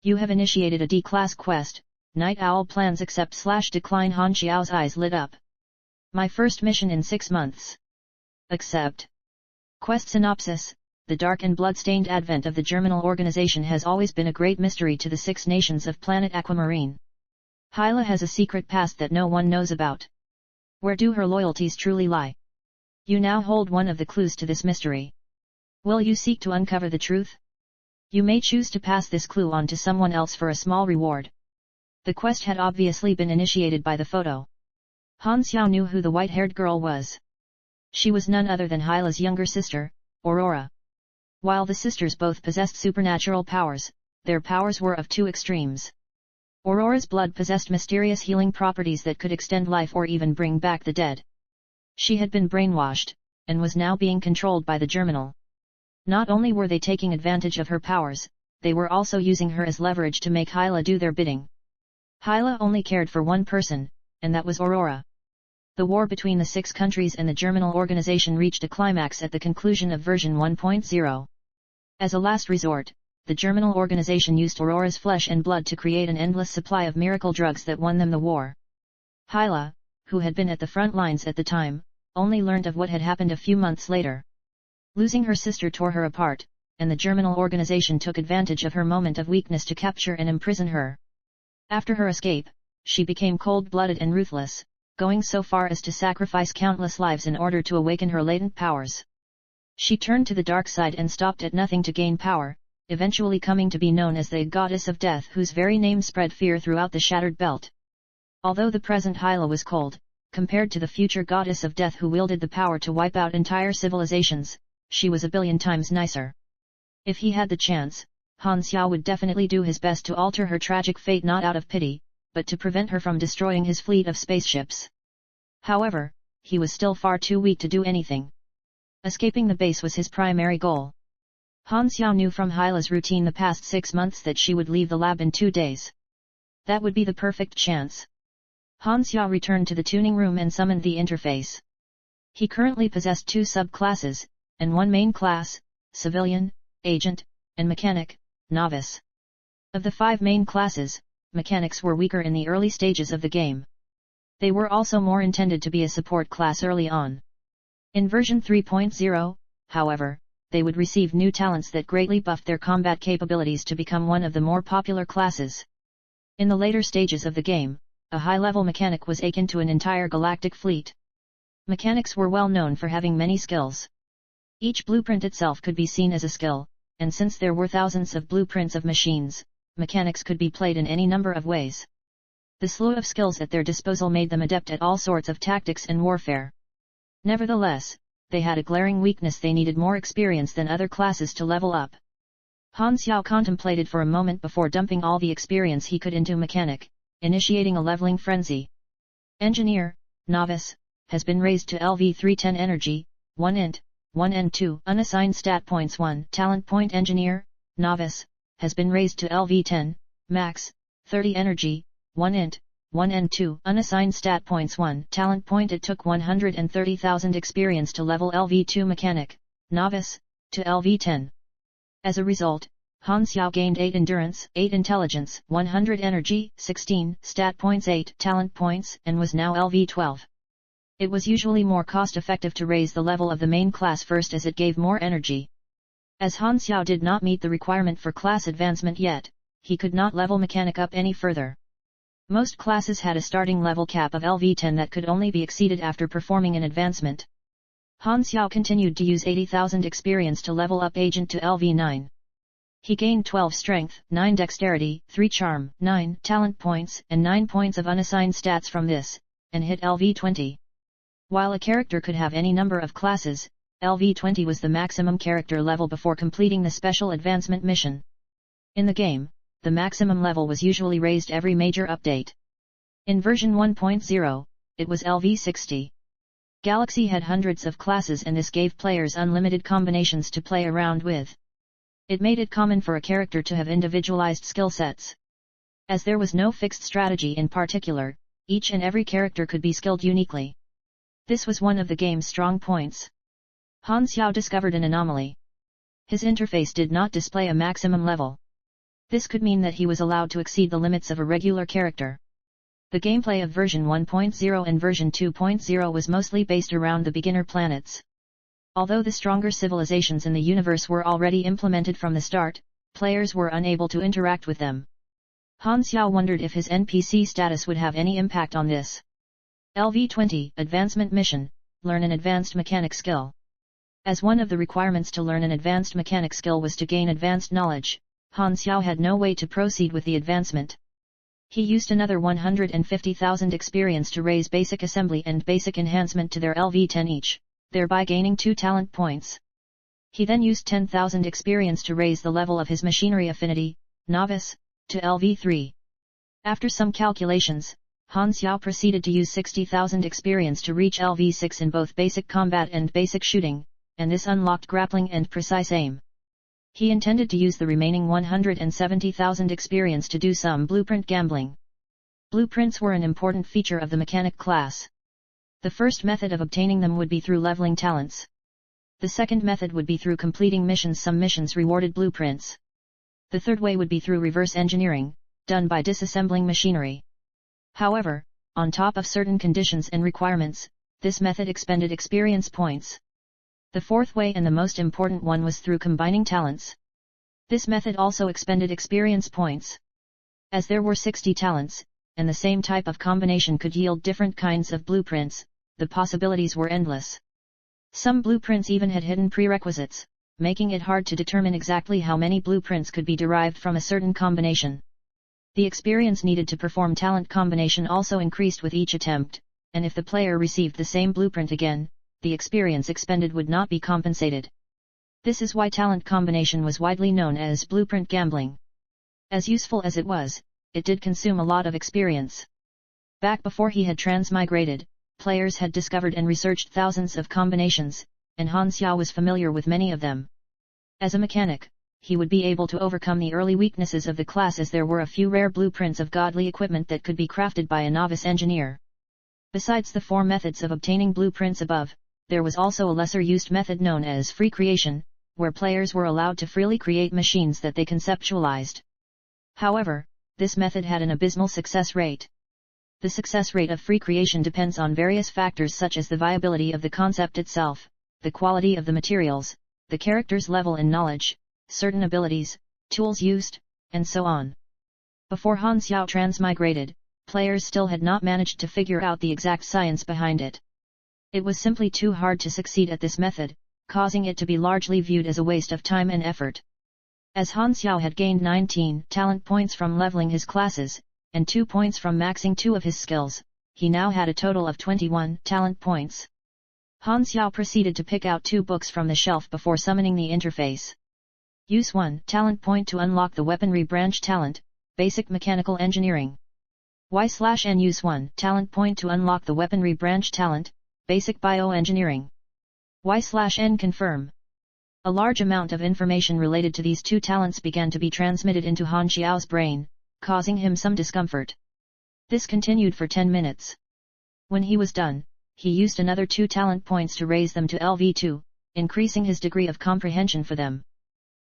You have initiated a D-class quest, Night Owl plans accept/decline. Han Xiao's eyes lit up. My first mission in 6 months. Accept. Quest synopsis. The dark and blood-stained advent of the Germinal organization has always been a great mystery to the 6 nations of planet Aquamarine. Hyla has a secret past that no one knows about. Where do her loyalties truly lie? You now hold one of the clues to this mystery. Will you seek to uncover the truth? You may choose to pass this clue on to someone else for a small reward. The quest had obviously been initiated by the photo. Han Xiao knew who the white-haired girl was. She was none other than Hyla's younger sister, Aurora. While the sisters both possessed supernatural powers, their powers were of 2 extremes. Aurora's blood possessed mysterious healing properties that could extend life or even bring back the dead. She had been brainwashed, and was now being controlled by the Germinal. Not only were they taking advantage of her powers, they were also using her as leverage to make Hyla do their bidding. Hyla only cared for one person, and that was Aurora. The war between the 6 countries and the Germinal organization reached a climax at the conclusion of version 1.0. As a last resort, the Germinal organization used Aurora's flesh and blood to create an endless supply of miracle drugs that won them the war. Hyla, who had been at the front lines at the time, only learned of what had happened a few months later. Losing her sister tore her apart, and the Germinal organization took advantage of her moment of weakness to capture and imprison her. After her escape, she became cold-blooded and ruthless, going so far as to sacrifice countless lives in order to awaken her latent powers. She turned to the dark side and stopped at nothing to gain power, eventually coming to be known as the Goddess of Death, whose very name spread fear throughout the Shattered Belt. Although the present Hyla was cold, Compared to the future goddess of death who wielded the power to wipe out entire civilizations, she was a billion times nicer. If he had the chance, Han Xiao would definitely do his best to alter her tragic fate, not out of pity, but to prevent her from destroying his fleet of spaceships. However, he was still far too weak to do anything. Escaping the base was his primary goal. Han Xiao knew from Hyla's routine the past 6 months that she would leave the lab in 2 days. That would be the perfect chance. Han Xiao returned to the tuning room and summoned the interface. He currently possessed 2 subclasses, and 1 main class, civilian, agent, and mechanic, novice. Of the 5 main classes, mechanics were weaker in the early stages of the game. They were also more intended to be a support class early on. In version 3.0, however, they would receive new talents that greatly buffed their combat capabilities to become one of the more popular classes. In the later stages of the game, a high-level mechanic was akin to an entire galactic fleet. Mechanics were well known for having many skills. Each blueprint itself could be seen as a skill, and since there were thousands of blueprints of machines, mechanics could be played in any number of ways. The slew of skills at their disposal made them adept at all sorts of tactics and warfare. Nevertheless, they had a glaring weakness: they needed more experience than other classes to level up. Han Xiao contemplated for a moment before dumping all the experience he could into mechanic, initiating a leveling frenzy. Engineer, novice, has been raised to LV310 energy, 1 int, 1 and 2 unassigned stat points. 1 talent point. Engineer, novice, has been raised to LV10, max, 30 energy, 1 int, 1 and 2 unassigned stat points. 1 talent point. It took 130,000 experience to level LV2 mechanic, novice, to LV10. As a result, Han Xiao gained 8 endurance, 8 intelligence, 100 energy, 16 stat points, 8 talent points, and was now LV12. It was usually more cost-effective to raise the level of the main class first, as it gave more energy. As Han Xiao did not meet the requirement for class advancement yet, he could not level mechanic up any further. Most classes had a starting level cap of LV10 that could only be exceeded after performing an advancement. Han Xiao continued to use 80,000 experience to level up agent to LV9. He gained 12 strength, 9 dexterity, 3 charm, 9 talent points, and 9 points of unassigned stats from this, and hit LV20. While a character could have any number of classes, LV20 was the maximum character level before completing the special advancement mission. In the game, the maximum level was usually raised every major update. In version 1.0, it was LV60. Galaxy had hundreds of classes, and this gave players unlimited combinations to play around with. It made it common for a character to have individualized skill sets. As there was no fixed strategy in particular, each and every character could be skilled uniquely. This was one of the game's strong points. Han Xiao discovered an anomaly. His interface did not display a maximum level. This could mean that he was allowed to exceed the limits of a regular character. The gameplay of version 1.0 and version 2.0 was mostly based around the beginner planets. Although the stronger civilizations in the universe were already implemented from the start, players were unable to interact with them. Han Xiao wondered if his NPC status would have any impact on this. LV20 Advancement Mission, learn an advanced mechanic skill. As one of the requirements to learn an advanced mechanic skill was to gain advanced knowledge, Han Xiao had no way to proceed with the advancement. He used another 150,000 experience to raise basic assembly and basic enhancement to their LV10 each, thereby gaining 2 talent points. He then used 10,000 experience to raise the level of his machinery affinity, novice, to LV3. After some calculations, Han Xiao proceeded to use 60,000 experience to reach LV6 in both basic combat and basic shooting, and this unlocked grappling and precise aim. He intended to use the remaining 170,000 experience to do some blueprint gambling. Blueprints were an important feature of the mechanic class. The first method of obtaining them would be through leveling talents. The second method would be through completing missions. Some missions rewarded blueprints. The third way would be through reverse engineering, done by disassembling machinery. However, on top of certain conditions and requirements, this method expended experience points. The fourth way, and the most important one, was through combining talents. This method also expended experience points. As there were 60 talents, and the same type of combination could yield different kinds of blueprints, the possibilities were endless. Some blueprints even had hidden prerequisites, making it hard to determine exactly how many blueprints could be derived from a certain combination. The experience needed to perform talent combination also increased with each attempt, and if the player received the same blueprint again, the experience expended would not be compensated. This is why talent combination was widely known as blueprint gambling. As useful as it was, it did consume a lot of experience. Back before he had transmigrated, players had discovered and researched thousands of combinations, and Han Xiao was familiar with many of them. As a mechanic, he would be able to overcome the early weaknesses of the class, as there were a few rare blueprints of godly equipment that could be crafted by a novice engineer. Besides the 4 methods of obtaining blueprints above, there was also a lesser used method known as free creation, where players were allowed to freely create machines that they conceptualized. However, this method had an abysmal success rate. The success rate of free creation depends on various factors such as the viability of the concept itself, the quality of the materials, the character's level in knowledge, certain abilities, tools used, and so on. Before Han Xiao transmigrated, players still had not managed to figure out the exact science behind it. It was simply too hard to succeed at this method, causing it to be largely viewed as a waste of time and effort. As Han Xiao had gained 19 talent points from leveling his classes, and 2 points from maxing 2 of his skills, he now had a total of 21 talent points. Han Xiao proceeded to pick out 2 books from the shelf before summoning the interface. Use 1 talent point to unlock the weaponry branch talent, basic mechanical engineering. Y/N use 1 talent point to unlock the weaponry branch talent, basic bioengineering. Y/N confirm. A large amount of information related to these 2 talents began to be transmitted into Han Xiao's brain, causing him some discomfort. This continued for 10 minutes. When he was done, he used another 2 talent points to raise them to LV2, increasing his degree of comprehension for them.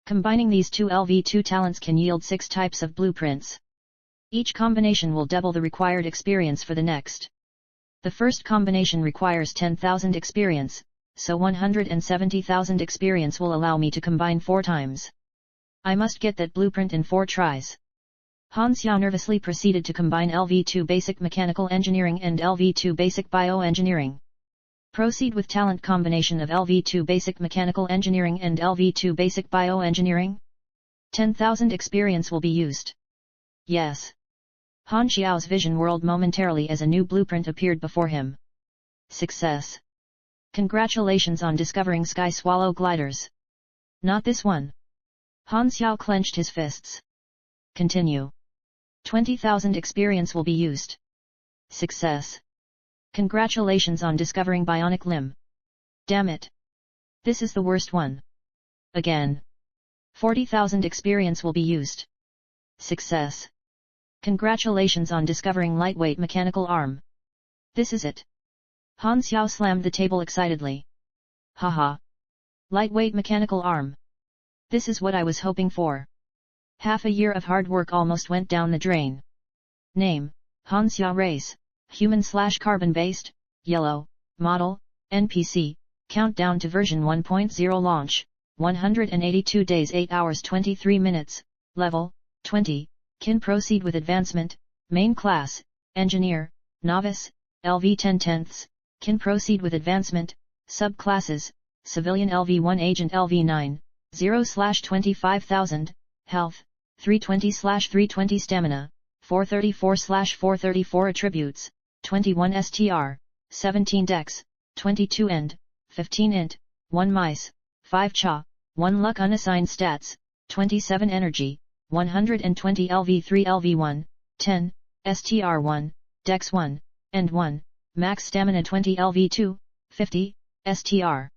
Combining these 2 LV2 talents can yield 6 types of blueprints. Each combination will double the required experience for the next. The first combination requires 10,000 experience, so 170,000 experience will allow me to combine 4 times. I must get that blueprint in 4 tries. Han Xiao nervously proceeded to combine LV2 Basic Mechanical Engineering and LV2 Basic Bioengineering. Proceed with talent combination of LV2 Basic Mechanical Engineering and LV2 Basic Bioengineering? 10,000 experience will be used. Yes. Han Xiao's vision whirled momentarily as a new blueprint appeared before him. Success. Congratulations on discovering Sky Swallow gliders. Not this one. Han Xiao clenched his fists. Continue. 20,000 experience will be used. Success. Congratulations on discovering bionic limb. Damn it. This is the worst one. Again. 40,000 experience will be used. Success. Congratulations on discovering lightweight mechanical arm. This is it. Han Xiao slammed the table excitedly. Haha. Lightweight mechanical arm. This is what I was hoping for. Half a year of hard work almost went down the drain. Name, Han Xiao race, human/carbon based, yellow, model, NPC, countdown to version 1.0 launch, 182 days 8 hours 23 minutes, level, 20, can proceed with advancement, main class, engineer, novice, LV 10/10, can proceed with advancement, subclasses, civilian LV1 agent LV9, 0/25,000, health, 320/320 stamina, 434/434 attributes, 21 STR, 17 dex, 22 end, 15 int, 1 mice, 5 cha, 1 luck unassigned stats, 27 energy, 120 LV3 LV1, 10, STR1, dex 1, and 1, max stamina 20 LV2, 50, STR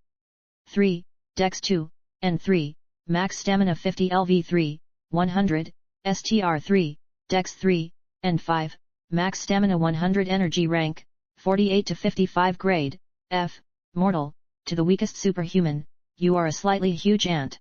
3, dex 2, and 3, max stamina 50 LV3, 100, STR3, dex 3, and 5, max stamina 100 energy rank, 48 to 55 grade, F, mortal, to the weakest superhuman, you are a slightly huge ant.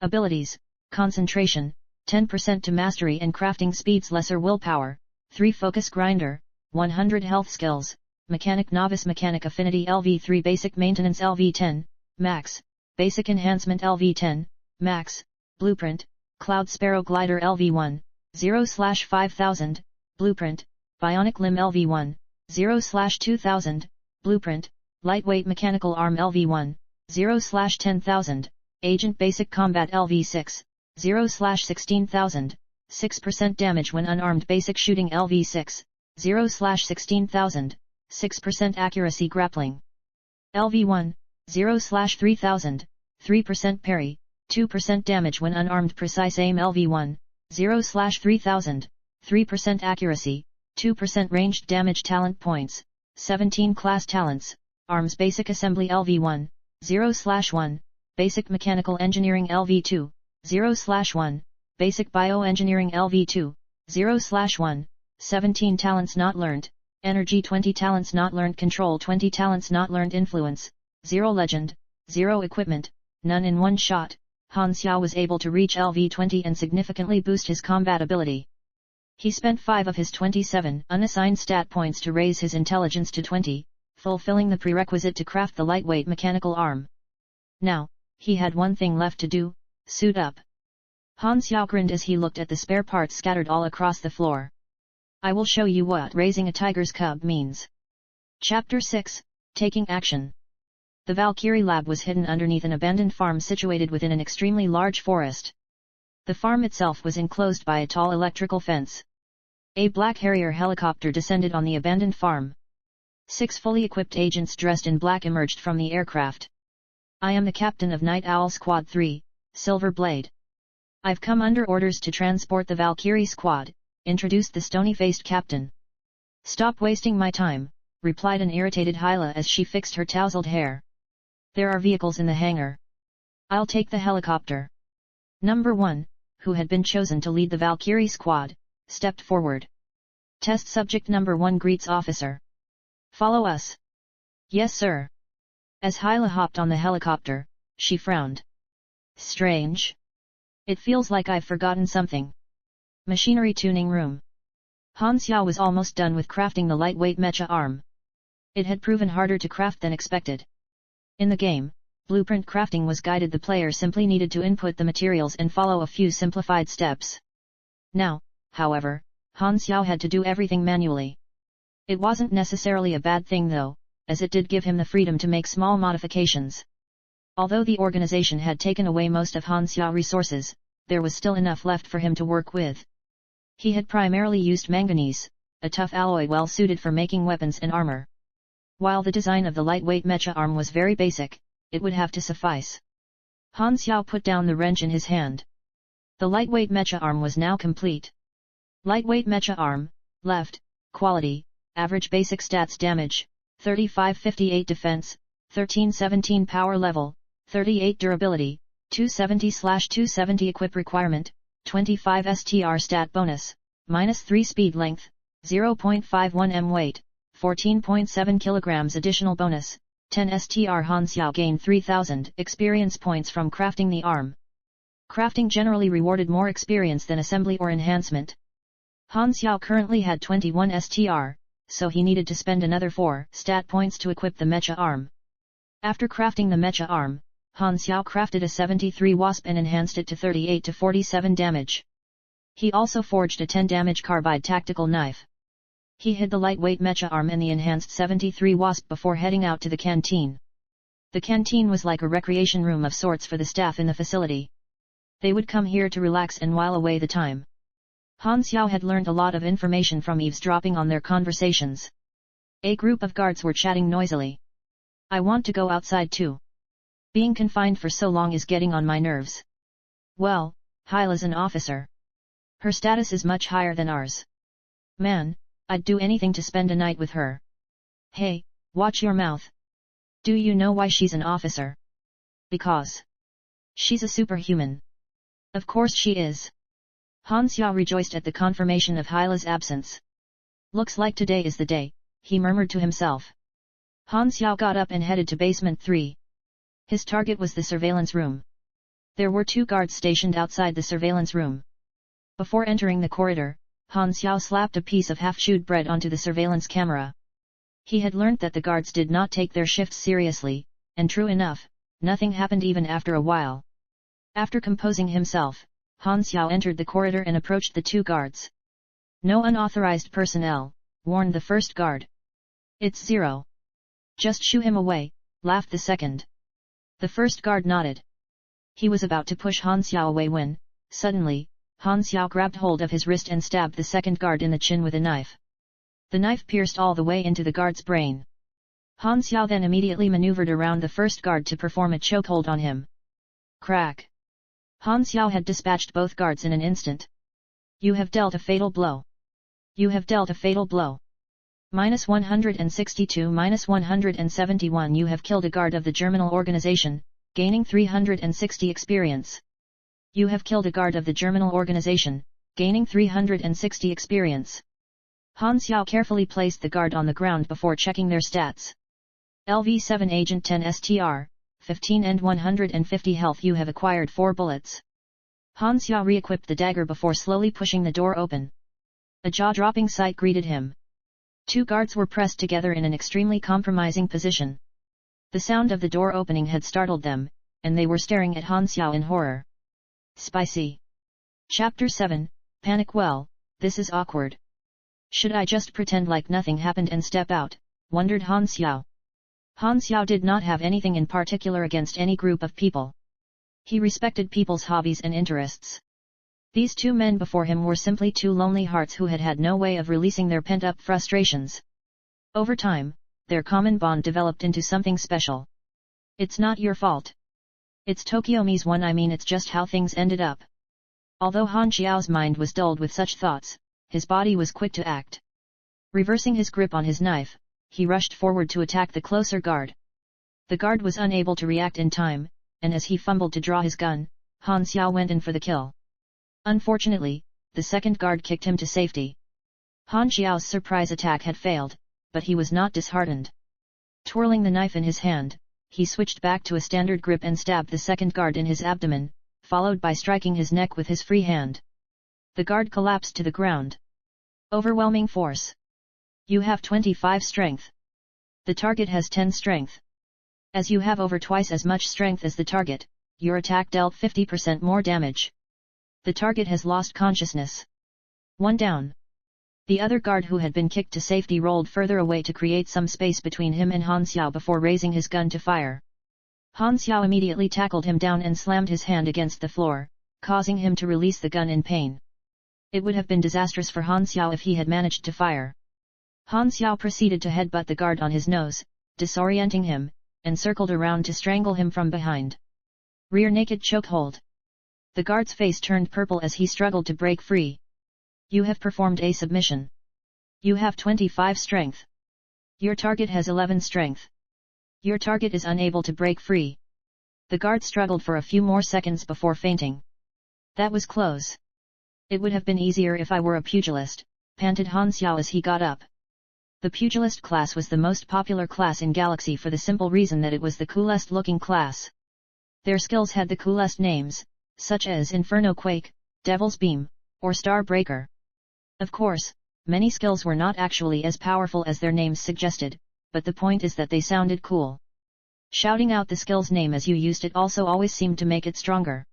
Abilities, concentration, 10% to mastery and crafting speeds lesser willpower, 3 focus grinder, 100 health skills, mechanic novice mechanic affinity LV3 basic maintenance LV10, max, basic enhancement LV10, max, blueprint, cloud sparrow glider LV1, 0/5000, blueprint, bionic limb LV1, 0/2000, blueprint, lightweight mechanical arm LV1, 0/10,000, agent basic combat LV6, 0/16,000, 6% damage when unarmed basic shooting LV6, 0/16,000, 6% accuracy grappling. LV1, 0/3000, 3% parry, 2% damage when unarmed precise aim. LV1, 0/3000, 3% accuracy, 2% ranged damage. Talent points, 17 class talents, arms basic assembly. LV1, 0/1, basic mechanical engineering. LV2, 0/1, basic bioengineering. LV2, 0/1, 17 talents not learned, energy 20 talents not learned, control 20 talents not learned, influence, 0 legend, 0 equipment, none. In one shot, Han Xiao was able to reach LV20 and significantly boost his combat ability. He spent 5 of his 27 unassigned stat points to raise his intelligence to 20, fulfilling the prerequisite to craft the lightweight mechanical arm. Now, he had one thing left to do: suit up. Han Xiao grinned as he looked at the spare parts scattered all across the floor. I will show you what raising a tiger's cub means. Chapter 6, Taking Action. The Valkyrie lab was hidden underneath an abandoned farm situated within an extremely large forest. The farm itself was enclosed by a tall electrical fence. A black Harrier helicopter descended on the abandoned farm. 6 fully equipped agents dressed in black emerged from the aircraft. I am the captain of Night Owl Squad 3, Silver Blade. I've come under orders to transport the Valkyrie squad, introduced the stony-faced captain. Stop wasting my time, replied an irritated Hyla as she fixed her tousled hair. There are vehicles in the hangar. I'll take the helicopter. Number 1, who had been chosen to lead the Valkyrie squad, stepped forward. Test subject number 1 greets officer. Follow us. Yes sir. As Hyla hopped on the helicopter, she frowned. Strange. It feels like I've forgotten something. Machinery tuning room. Han Xiao was almost done with crafting the lightweight mecha arm. It had proven harder to craft than expected. In the game, blueprint crafting was guided. The player simply needed to input the materials and follow a few simplified steps. Now, however, Han Xiao had to do everything manually. It wasn't necessarily a bad thing though, as it did give him the freedom to make small modifications. Although the organization had taken away most of Han Xiao resources, there was still enough left for him to work with. He had primarily used manganese, a tough alloy well suited for making weapons and armor. While the design of the lightweight mecha arm was very basic, it would have to suffice. Han Xiao put down the wrench in his hand. The lightweight mecha arm was now complete. Lightweight mecha arm, left, quality, average basic stats damage, 3558 defense, 1317 power level, 38 durability, 270/270 equip requirement, 25 STR stat bonus, -3 speed length, 0.51 m weight, 14.7 kilograms additional bonus, 10 STR. Han Xiao gained 3000 experience points from crafting the arm. Crafting generally rewarded more experience than assembly or enhancement. Han Xiao currently had 21 STR, so he needed to spend another 4 stat points to equip the mecha arm. After crafting the mecha arm, Han Xiao crafted a 73 wasp and enhanced it to 38 to 47 damage. He also forged a 10 damage carbide tactical knife. He hid the lightweight mecha arm and the enhanced 73 wasp before heading out to the canteen. The canteen was like a recreation room of sorts for the staff in the facility. They would come here to relax and while away the time. Han Xiao had learned a lot of information from eavesdropping on their conversations. A group of guards were chatting noisily. I want to go outside too. Being confined for so long is getting on my nerves. Well, Hyla's an officer. Her status is much higher than ours. Man, I'd do anything to spend a night with her. Hey, watch your mouth. Do you know why she's an officer? Because she's a superhuman. Of course she is. Han Xiao rejoiced at the confirmation of Hyla's absence. Looks like today is the day, he murmured to himself. Han Xiao got up and headed to basement 3. His target was the surveillance room. There were 2 guards stationed outside the surveillance room. Before entering the corridor, Han Xiao slapped a piece of half-chewed bread onto the surveillance camera. He had learnt that the guards did not take their shifts seriously, and true enough, nothing happened even after a while. After composing himself, Han Xiao entered the corridor and approached the 2 guards. No unauthorized personnel, warned the first guard. It's 0. Just shoo him away, laughed the second. The first guard nodded. He was about to push Han Xiao away when, suddenly, Han Xiao grabbed hold of his wrist and stabbed the second guard in the chin with a knife. The knife pierced all the way into the guard's brain. Han Xiao then immediately maneuvered around the first guard to perform a chokehold on him. Crack! Han Xiao had dispatched both guards in an instant. You have dealt a fatal blow. You have dealt a fatal blow. -162-171 You have killed a guard of the Germinal organization, gaining 360 experience. You have killed a guard of the Germinal organization, gaining 360 experience. Han Xiao carefully placed the guard on the ground before checking their stats. LV7 Agent 10 STR, 15 and 150 health. You have acquired 4 bullets. Han Xiao re-equipped the dagger before slowly pushing the door open. A jaw-dropping sight greeted him. 2 guards were pressed together in an extremely compromising position. The sound of the door opening had startled them, and they were staring at Han Xiao in horror. Spicy. Chapter 7, Panic. Well, this is awkward. Should I just pretend like nothing happened and step out, wondered Han Xiao. Han Xiao did not have anything in particular against any group of people. He respected people's hobbies and interests. These 2 men before him were simply 2 lonely hearts who had had no way of releasing their pent-up frustrations. Over time, their common bond developed into something special. It's not your fault. It's Tokyomi's one. I mean, it's just how things ended up. Although Han Xiao's mind was dulled with such thoughts, his body was quick to act. Reversing his grip on his knife, he rushed forward to attack the closer guard. The guard was unable to react in time, and as he fumbled to draw his gun, Han Xiao went in for the kill. Unfortunately, the second guard kicked him to safety. Han Xiao's surprise attack had failed, but he was not disheartened. Twirling the knife in his hand, he switched back to a standard grip and stabbed the second guard in his abdomen, followed by striking his neck with his free hand. The guard collapsed to the ground. Overwhelming force. You have 25 strength. The target has 10 strength. As you have over twice as much strength as the target, your attack dealt 50% more damage. The target has lost consciousness. 1 down. The other guard who had been kicked to safety rolled further away to create some space between him and Han Xiao before raising his gun to fire. Han Xiao immediately tackled him down and slammed his hand against the floor, causing him to release the gun in pain. It would have been disastrous for Han Xiao if he had managed to fire. Han Xiao proceeded to headbutt the guard on his nose, disorienting him, and circled around to strangle him from behind. Rear naked chokehold. The guard's face turned purple as he struggled to break free. You have performed a submission. You have 25 strength. Your target has 11 strength. Your target is unable to break free. The guard struggled for a few more seconds before fainting. That was close. It would have been easier if I were a pugilist, panted Han Xiao as he got up. The pugilist class was the most popular class in Galaxy for the simple reason that it was the coolest looking class. Their skills had the coolest names, such as Inferno Quake, Devil's Beam, or Star Breaker. Of course, many skills were not actually as powerful as their names suggested, but the point is that they sounded cool. Shouting out the skill's name as you used it also always seemed to make it stronger.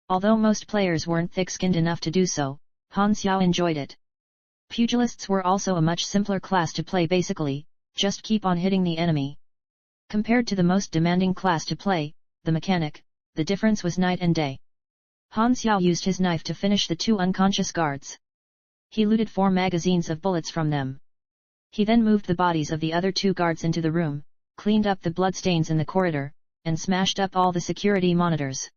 Although most players weren't thick-skinned enough to do so, Han Xiao enjoyed it. Pugilists were also a much simpler class to play. Basically, just keep on hitting the enemy. Compared to the most demanding class to play, the mechanic, the difference was night and day. Han Xiao used his knife to finish the 2 unconscious guards. He looted 4 magazines of bullets from them. He then moved the bodies of the other 2 guards into the room, cleaned up the bloodstains in the corridor, and smashed up all the security monitors.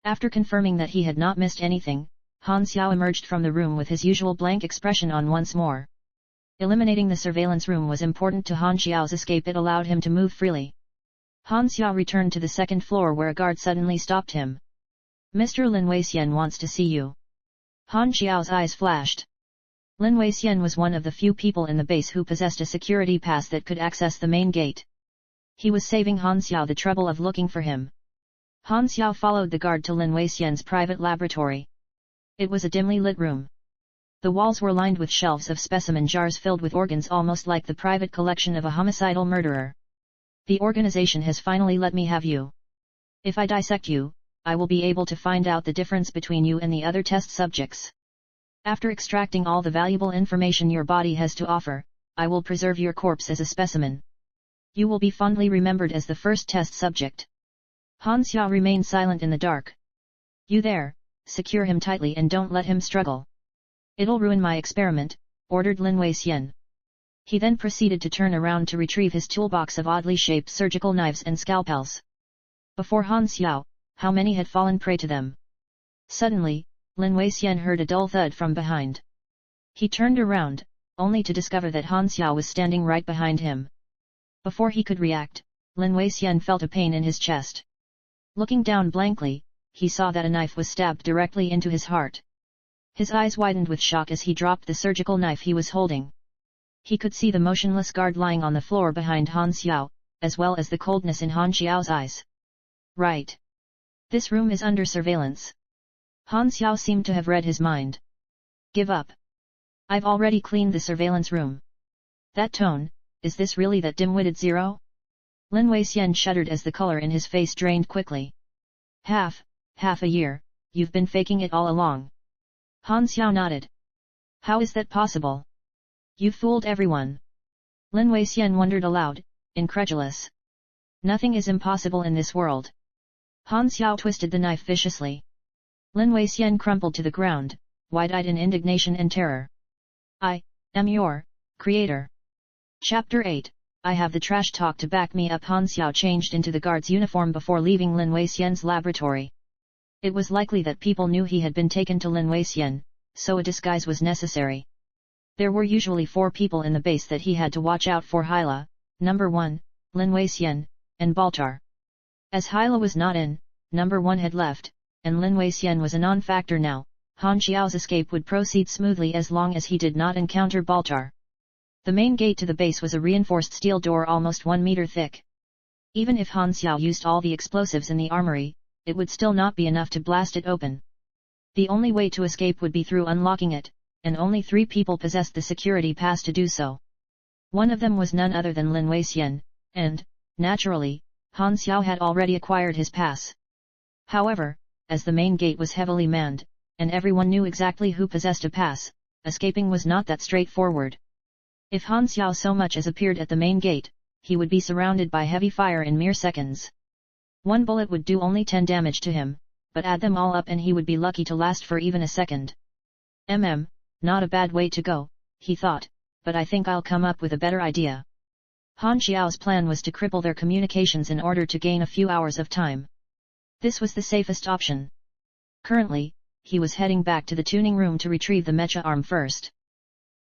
After confirming that he had not missed anything, Han Xiao emerged from the room with his usual blank expression on once more. Eliminating the surveillance room was important to Han Xiao's escape. It allowed him to move freely. Han Xiao returned to the 2nd floor where a guard suddenly stopped him. Mr. Lin Weixian wants to see you. Han Xiao's eyes flashed. Lin Weixian was one of the few people in the base who possessed a security pass that could access the main gate. He was saving Han Xiao the trouble of looking for him. Han Xiao followed the guard to Lin Weixian's private laboratory. It was a dimly lit room. The walls were lined with shelves of specimen jars filled with organs, almost like the private collection of a homicidal murderer. The organization has finally let me have you. If I dissect you, I will be able to find out the difference between you and the other test subjects. After extracting all the valuable information your body has to offer, I will preserve your corpse as a specimen. You will be fondly remembered as the first test subject. Han Xiao remained silent in the dark. You there, secure him tightly and don't let him struggle. It'll ruin my experiment, ordered Lin Weixian. He then proceeded to turn around to retrieve his toolbox of oddly shaped surgical knives and scalpels. Before Han Xiao, how many had fallen prey to them? Suddenly, Lin Weixian heard a dull thud from behind. He turned around, only to discover that Han Xiao was standing right behind him. Before he could react, Lin Weixian felt a pain in his chest. Looking down blankly, he saw that a knife was stabbed directly into his heart. His eyes widened with shock as he dropped the surgical knife he was holding. He could see the motionless guard lying on the floor behind Han Xiao, as well as the coldness in Han Xiao's eyes. Right. This room is under surveillance. Han Xiao seemed to have read his mind. Give up. I've already cleaned the surveillance room. That tone, is this really that dim-witted Zero? Lin Weixian shuddered as the color in his face drained quickly. Half a year, you've been faking it all along. Han Xiao nodded. How is that possible? You fooled everyone. Lin Weixian wondered aloud, incredulous. Nothing is impossible in this world. Han Xiao twisted the knife viciously. Lin Weixian crumpled to the ground, wide-eyed in indignation and terror. I am your creator. Chapter 8. I have the trash talk to back me up. Han Xiao changed into the guard's uniform before leaving Lin Weixian's laboratory. It was likely that people knew he had been taken to Lin Weixian, so a disguise was necessary. There were usually 4 people in the base that he had to watch out for: Hyla, number 1, Lin Weixian, and Baltar. As Hyla was not in, number 1 had left, and Lin Weixian was a non-factor now, Han Xiao's escape would proceed smoothly as long as he did not encounter Baltar. The main gate to the base was a reinforced steel door almost 1 meter thick. Even if Han Xiao used all the explosives in the armory, it would still not be enough to blast it open. The only way to escape would be through unlocking it, and only 3 people possessed the security pass to do so. One of them was none other than Lin Weixian, and, naturally, Han Xiao had already acquired his pass. However, as the main gate was heavily manned, and everyone knew exactly who possessed a pass, escaping was not that straightforward. If Han Xiao so much as appeared at the main gate, he would be surrounded by heavy fire in mere seconds. 1 bullet would do only 10 damage to him, but add them all up and he would be lucky to last for even a second. Not a bad way to go, he thought, but I think I'll come up with a better idea. Han Xiao's plan was to cripple their communications in order to gain a few hours of time. This was the safest option. Currently, he was heading back to the tuning room to retrieve the mecha arm first.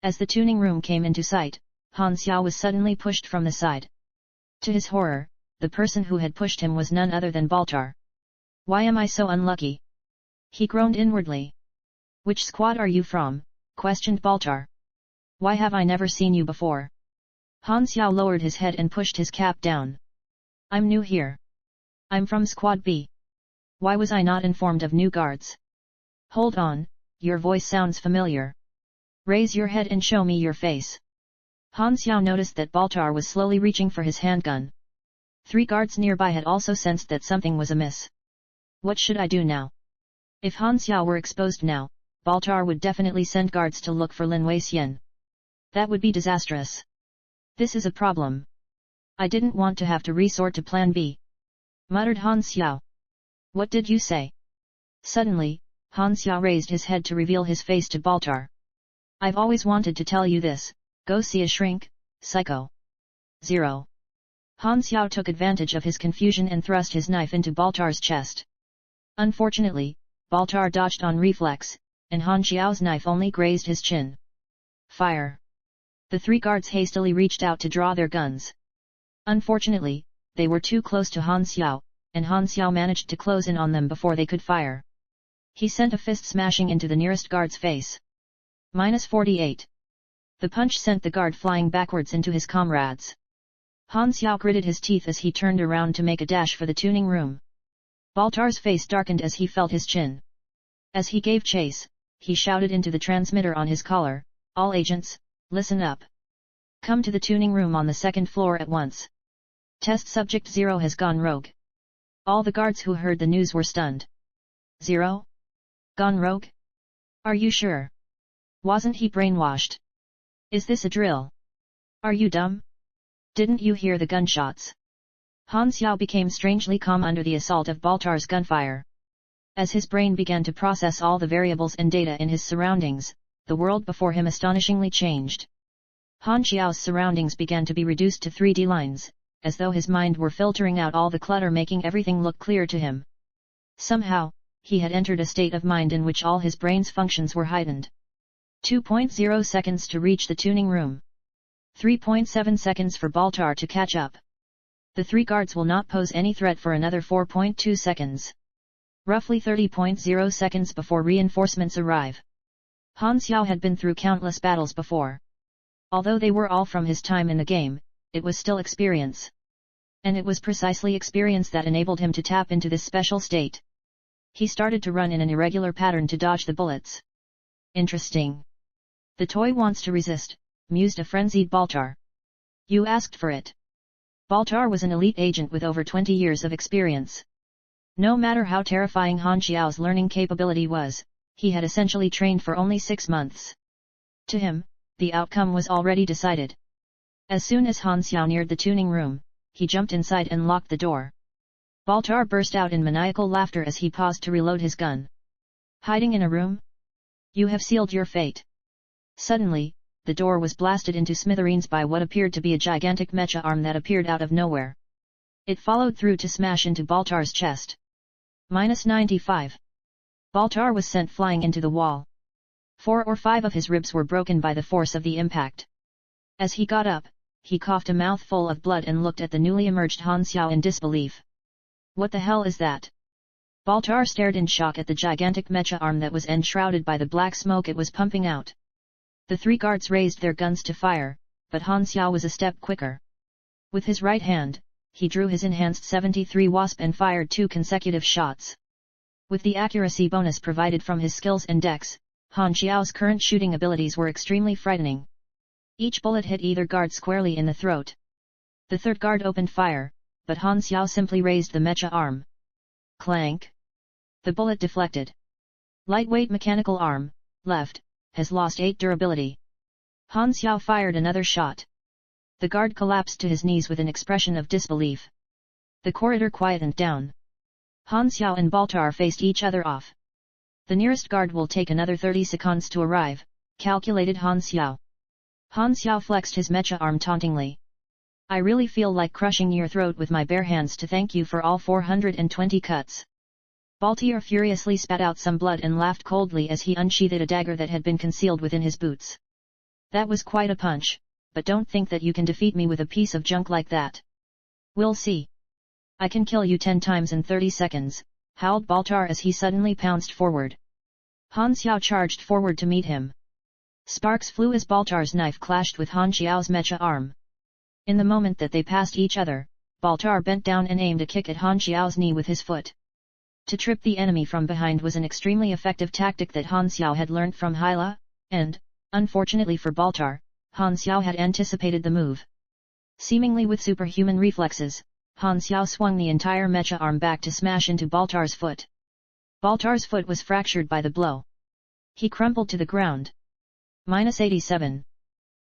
As the tuning room came into sight, Han Xiao was suddenly pushed from the side. To his horror, the person who had pushed him was none other than Baltar. Why am I so unlucky? He groaned inwardly. Which squad are you from? Questioned Baltar. Why have I never seen you before? Han Xiao lowered his head and pushed his cap down. I'm new here. I'm from Squad B. Why was I not informed of new guards? Hold on, your voice sounds familiar. Raise your head and show me your face. Han Xiao noticed that Baltar was slowly reaching for his handgun. 3 guards nearby had also sensed that something was amiss. What should I do now? If Han Xiao were exposed now, Baltar would definitely send guards to look for Lin Weixian. That would be disastrous. This is a problem. I didn't want to have to resort to Plan B. Muttered Han Xiao. What did you say? Suddenly, Han Xiao raised his head to reveal his face to Baltar. I've always wanted to tell you this, go see a shrink, psycho. 0. Han Xiao took advantage of his confusion and thrust his knife into Baltar's chest. Unfortunately, Baltar dodged on reflex, and Han Xiao's knife only grazed his chin. Fire! The 3 guards hastily reached out to draw their guns. Unfortunately, they were too close to Han Xiao, and Han Xiao managed to close in on them before they could fire. He sent a fist smashing into the nearest guard's face. -48. The punch sent the guard flying backwards into his comrades. Han Xiao gritted his teeth as he turned around to make a dash for the tuning room. Baltar's face darkened as he felt his chin. As he gave chase, he shouted into the transmitter on his collar, "All agents, listen up. Come to the tuning room on the 2nd floor at once. Test subject 0 has gone rogue." All the guards who heard the news were stunned. 0? Gone rogue? Are you sure? Wasn't he brainwashed? Is this a drill? Are you dumb? Didn't you hear the gunshots? Han Xiao became strangely calm under the assault of Baltar's gunfire. As his brain began to process all the variables and data in his surroundings, the world before him astonishingly changed. Han Xiao's surroundings began to be reduced to 3D lines, as though his mind were filtering out all the clutter, making everything look clear to him. Somehow, he had entered a state of mind in which all his brain's functions were heightened. 2.0 seconds to reach the tuning room. 3.7 seconds for Baltar to catch up. The 3 guards will not pose any threat for another 4.2 seconds. Roughly 30.0 seconds before reinforcements arrive. Han Xiao had been through countless battles before. Although they were all from his time in the game, it was still experience. And it was precisely experience that enabled him to tap into this special state. He started to run in an irregular pattern to dodge the bullets. Interesting. The toy wants to resist, mused a frenzied Baltar. You asked for it. Baltar was an elite agent with over 20 years of experience. No matter how terrifying Han Xiao's learning capability was, he had essentially trained for only 6 months. To him, the outcome was already decided. As soon as Han Xiao neared the tuning room, he jumped inside and locked the door. Baltar burst out in maniacal laughter as he paused to reload his gun. Hiding in a room? You have sealed your fate. Suddenly, the door was blasted into smithereens by what appeared to be a gigantic mecha arm that appeared out of nowhere. It followed through to smash into Baltar's chest. -95. Baltar was sent flying into the wall. 4 or 5 of his ribs were broken by the force of the impact. As he got up, he coughed a mouthful of blood and looked at the newly emerged Han Xiao in disbelief. What the hell is that? Baltar stared in shock at the gigantic mecha arm that was enshrouded by the black smoke it was pumping out. The 3 guards raised their guns to fire, but Han Xiao was a step quicker. With his right hand, he drew his enhanced 73 Wasp and fired 2 consecutive shots. With the accuracy bonus provided from his skills and dex, Han Xiao's current shooting abilities were extremely frightening. Each bullet hit either guard squarely in the throat. The 3rd guard opened fire, but Han Xiao simply raised the mecha arm. Clank! The bullet deflected. Lightweight mechanical arm, left, has lost 8 durability. Han Xiao fired another shot. The guard collapsed to his knees with an expression of disbelief. The corridor quietened down. Han Xiao and Baltar faced each other off. The nearest guard will take another 30 seconds to arrive, calculated Han Xiao. Han Xiao flexed his mecha arm tauntingly. I really feel like crushing your throat with my bare hands to thank you for all 420 cuts. Baltar furiously spat out some blood and laughed coldly as he unsheathed a dagger that had been concealed within his boots. That was quite a punch, but don't think that you can defeat me with a piece of junk like that. We'll see. I can kill you 10 times in 30 seconds, howled Baltar as he suddenly pounced forward. Han Xiao charged forward to meet him. Sparks flew as Baltar's knife clashed with Han Xiao's mecha arm. In the moment that they passed each other, Baltar bent down and aimed a kick at Han Xiao's knee with his foot. To trip the enemy from behind was an extremely effective tactic that Han Xiao had learned from Hyla, and, unfortunately for Baltar, Han Xiao had anticipated the move. Seemingly with superhuman reflexes, Han Xiao swung the entire mecha arm back to smash into Baltar's foot. Baltar's foot was fractured by the blow. He crumpled to the ground. -87.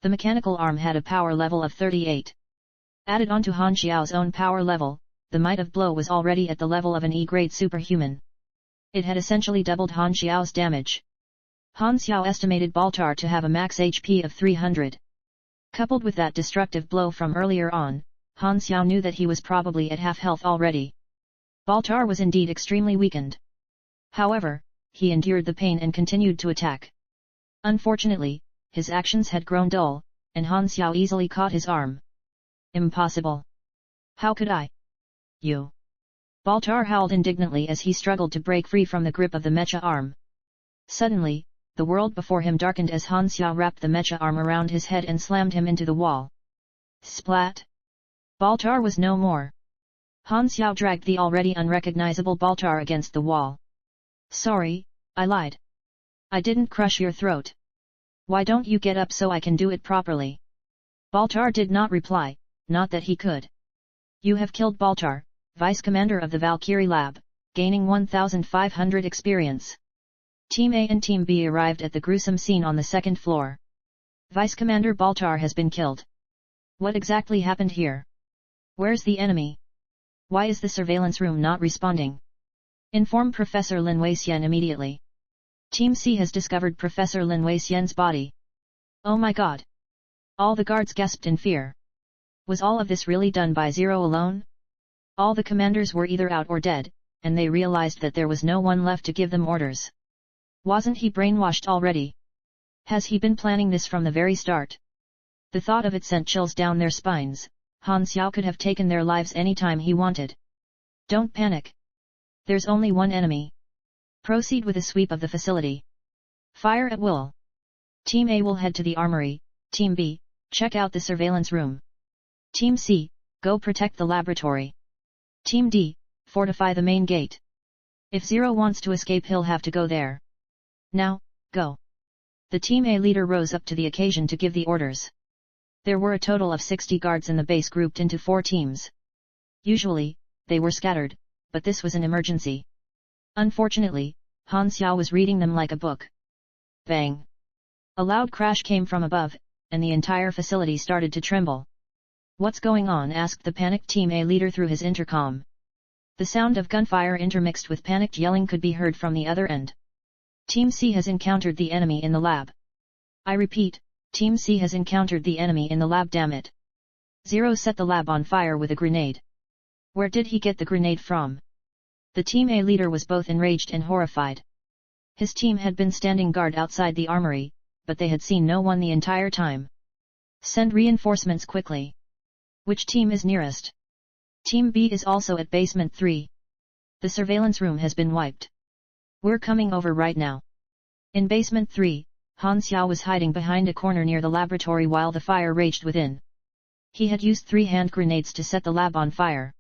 The mechanical arm had a power level of 38. Added on to Han Xiao's own power level, the might of blow was already at the level of an E-grade superhuman. It had essentially doubled Han Xiao's damage. Han Xiao estimated Baltar to have a max HP of 300. Coupled with that destructive blow from earlier on, Han Xiao knew that he was probably at half health already. Baltar was indeed extremely weakened. However, he endured the pain and continued to attack. Unfortunately, his actions had grown dull, and Han Xiao easily caught his arm. Impossible! How could I? You! Baltar howled indignantly as he struggled to break free from the grip of the mecha arm. Suddenly, the world before him darkened as Han Xiao wrapped the mecha arm around his head and slammed him into the wall. Splat! Baltar was no more. Han Xiao dragged the already unrecognizable Baltar against the wall. Sorry, I lied. I didn't crush your throat. Why don't you get up so I can do it properly? Baltar did not reply, not that he could. You have killed Baltar, Vice Commander of the Valkyrie Lab, gaining 1,500 experience. Team A and Team B arrived at the gruesome scene on the 2nd floor. Vice Commander Baltar has been killed. What exactly happened here? Where's the enemy? Why is the surveillance room not responding? Inform Professor Lin Weixian immediately. Team C has discovered Professor Lin Weixian's body. Oh my god! All the guards gasped in fear. Was all of this really done by Zero alone? All the commanders were either out or dead, and they realized that there was no one left to give them orders. Wasn't he brainwashed already? Has he been planning this from the very start? The thought of it sent chills down their spines. Han Xiao could have taken their lives any time he wanted. Don't panic. There's only one enemy. Proceed with a sweep of the facility. Fire at will. Team A will head to the armory, Team B, check out the surveillance room. Team C, go protect the laboratory. Team D, fortify the main gate. If Zero wants to escape, he'll have to go there. Now, go. The Team A leader rose up to the occasion to give the orders. There were a total of 60 guards in the base grouped into 4 teams. Usually, they were scattered, but this was an emergency. Unfortunately, Han Xiao was reading them like a book. Bang! A loud crash came from above, and the entire facility started to tremble. What's going on? Asked the panicked Team A leader through his intercom. The sound of gunfire intermixed with panicked yelling could be heard from the other end. Team C has encountered the enemy in the lab. I repeat, Team C has encountered the enemy in the lab, damn it. Zero set the lab on fire with a grenade. Where did he get the grenade from? The Team A leader was both enraged and horrified. His team had been standing guard outside the armory, but they had seen no one the entire time. Send reinforcements quickly. Which team is nearest? Team B is also at basement 3. The surveillance room has been wiped. We're coming over right now. In basement 3, Han Xiao was hiding behind a corner near the laboratory while the fire raged within. He had used 3 hand grenades to set the lab on fire.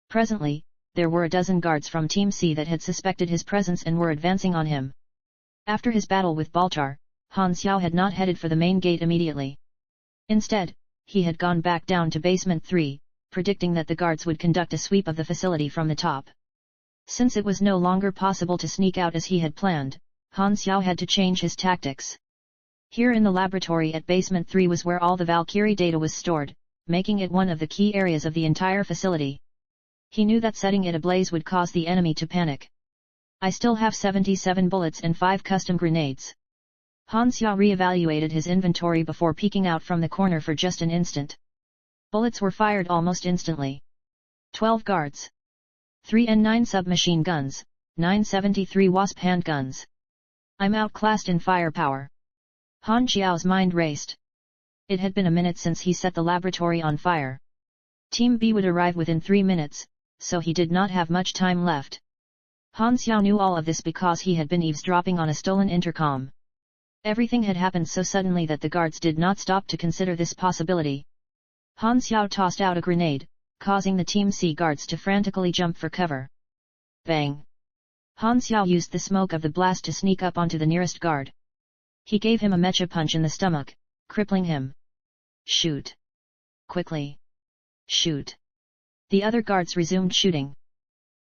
Presently, there were a dozen guards from Team C that had suspected his presence and were advancing on him. After his battle with Baltar, Han Xiao had not headed for the main gate immediately. Instead, he had gone back down to basement 3, predicting that the guards would conduct a sweep of the facility from the top. Since it was no longer possible to sneak out as he had planned, Han Xiao had to change his tactics. Here in the laboratory at basement 3 was where all the Valkyrie data was stored, making it one of the key areas of the entire facility. He knew that setting it ablaze would cause the enemy to panic. I still have 77 bullets and 5 custom grenades. Han Xiao re-evaluated his inventory before peeking out from the corner for just an instant. Bullets were fired almost instantly. 12 guards. 3 N9 submachine guns, 973 Wasp handguns. I'm outclassed in firepower. Han Xiao's mind raced. It had been a minute since he set the laboratory on fire. Team B would arrive within 3 minutes, so he did not have much time left. Han Xiao knew all of this because he had been eavesdropping on a stolen intercom. Everything had happened so suddenly that the guards did not stop to consider this possibility. Han Xiao tossed out a grenade, causing the Team C guards to frantically jump for cover. Bang! Han Xiao used the smoke of the blast to sneak up onto the nearest guard. He gave him a mecha punch in the stomach, crippling him. Shoot! Quickly! Shoot! The other guards resumed shooting.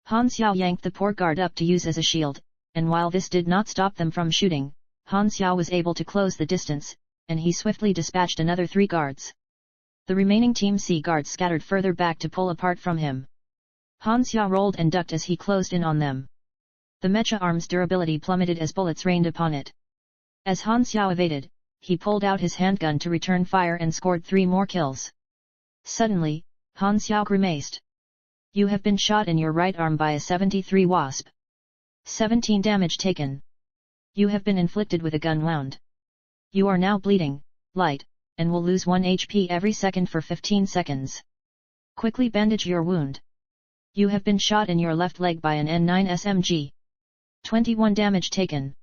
Han Xiao yanked the poor guard up to use as a shield, and while this did not stop them from shooting, Han Xiao was able to close the distance, and he swiftly dispatched another 3 guards. The remaining Team C guards scattered further back to pull apart from him. Han Xiao rolled and ducked as he closed in on them. The mecha arm's durability plummeted as bullets rained upon it. As Han Xiao evaded, he pulled out his handgun to return fire and scored 3 more kills. Suddenly, Han Xiao grimaced. You have been shot in your right arm by a 73 Wasp. 17 damage taken. You have been inflicted with a gun wound. You are now bleeding, light, and will lose 1 HP every second for 15 seconds. Quickly bandage your wound. You have been shot in your left leg by an N9 SMG. 21 damage taken.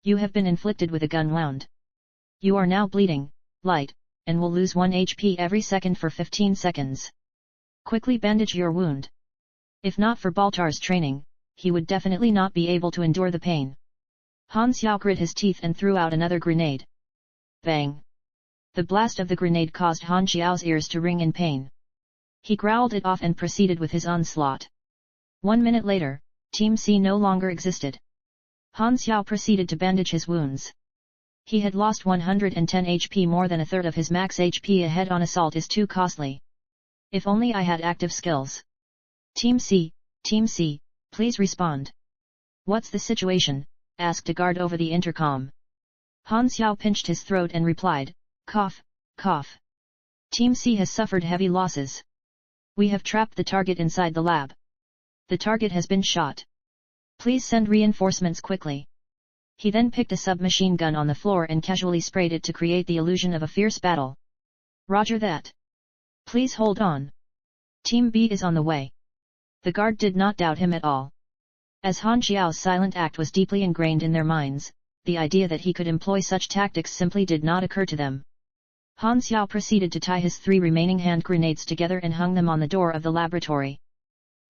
You have been inflicted with a gun wound. You are now bleeding, light, and will lose 1 HP every second for 15 seconds. Quickly bandage your wound. If not for Baltar's training, he would definitely not be able to endure the pain. Han Xiao grit his teeth and threw out another grenade. Bang! The blast of the grenade caused Han Xiao's ears to ring in pain. He growled it off and proceeded with his onslaught. 1 minute later, Team C no longer existed. Han Xiao proceeded to bandage his wounds. He had lost 110 HP, more than a third of his max HP. A head-on assault is too costly. If only I had active skills. Team C, please respond. What's the situation? Asked a guard over the intercom. Han Xiao pinched his throat and replied, cough, Cough. Team C has suffered heavy losses. We have trapped the target inside the lab. The target has been shot. Please send reinforcements quickly. He then picked a submachine gun on the floor and casually sprayed it to create the illusion of a fierce battle. Roger that. Please hold on. Team B is on the way. The guard did not doubt him at all. As Han Xiao's silent act was deeply ingrained in their minds, the idea that he could employ such tactics simply did not occur to them. Han Xiao proceeded to tie his 3 remaining hand grenades together and hung them on the door of the laboratory.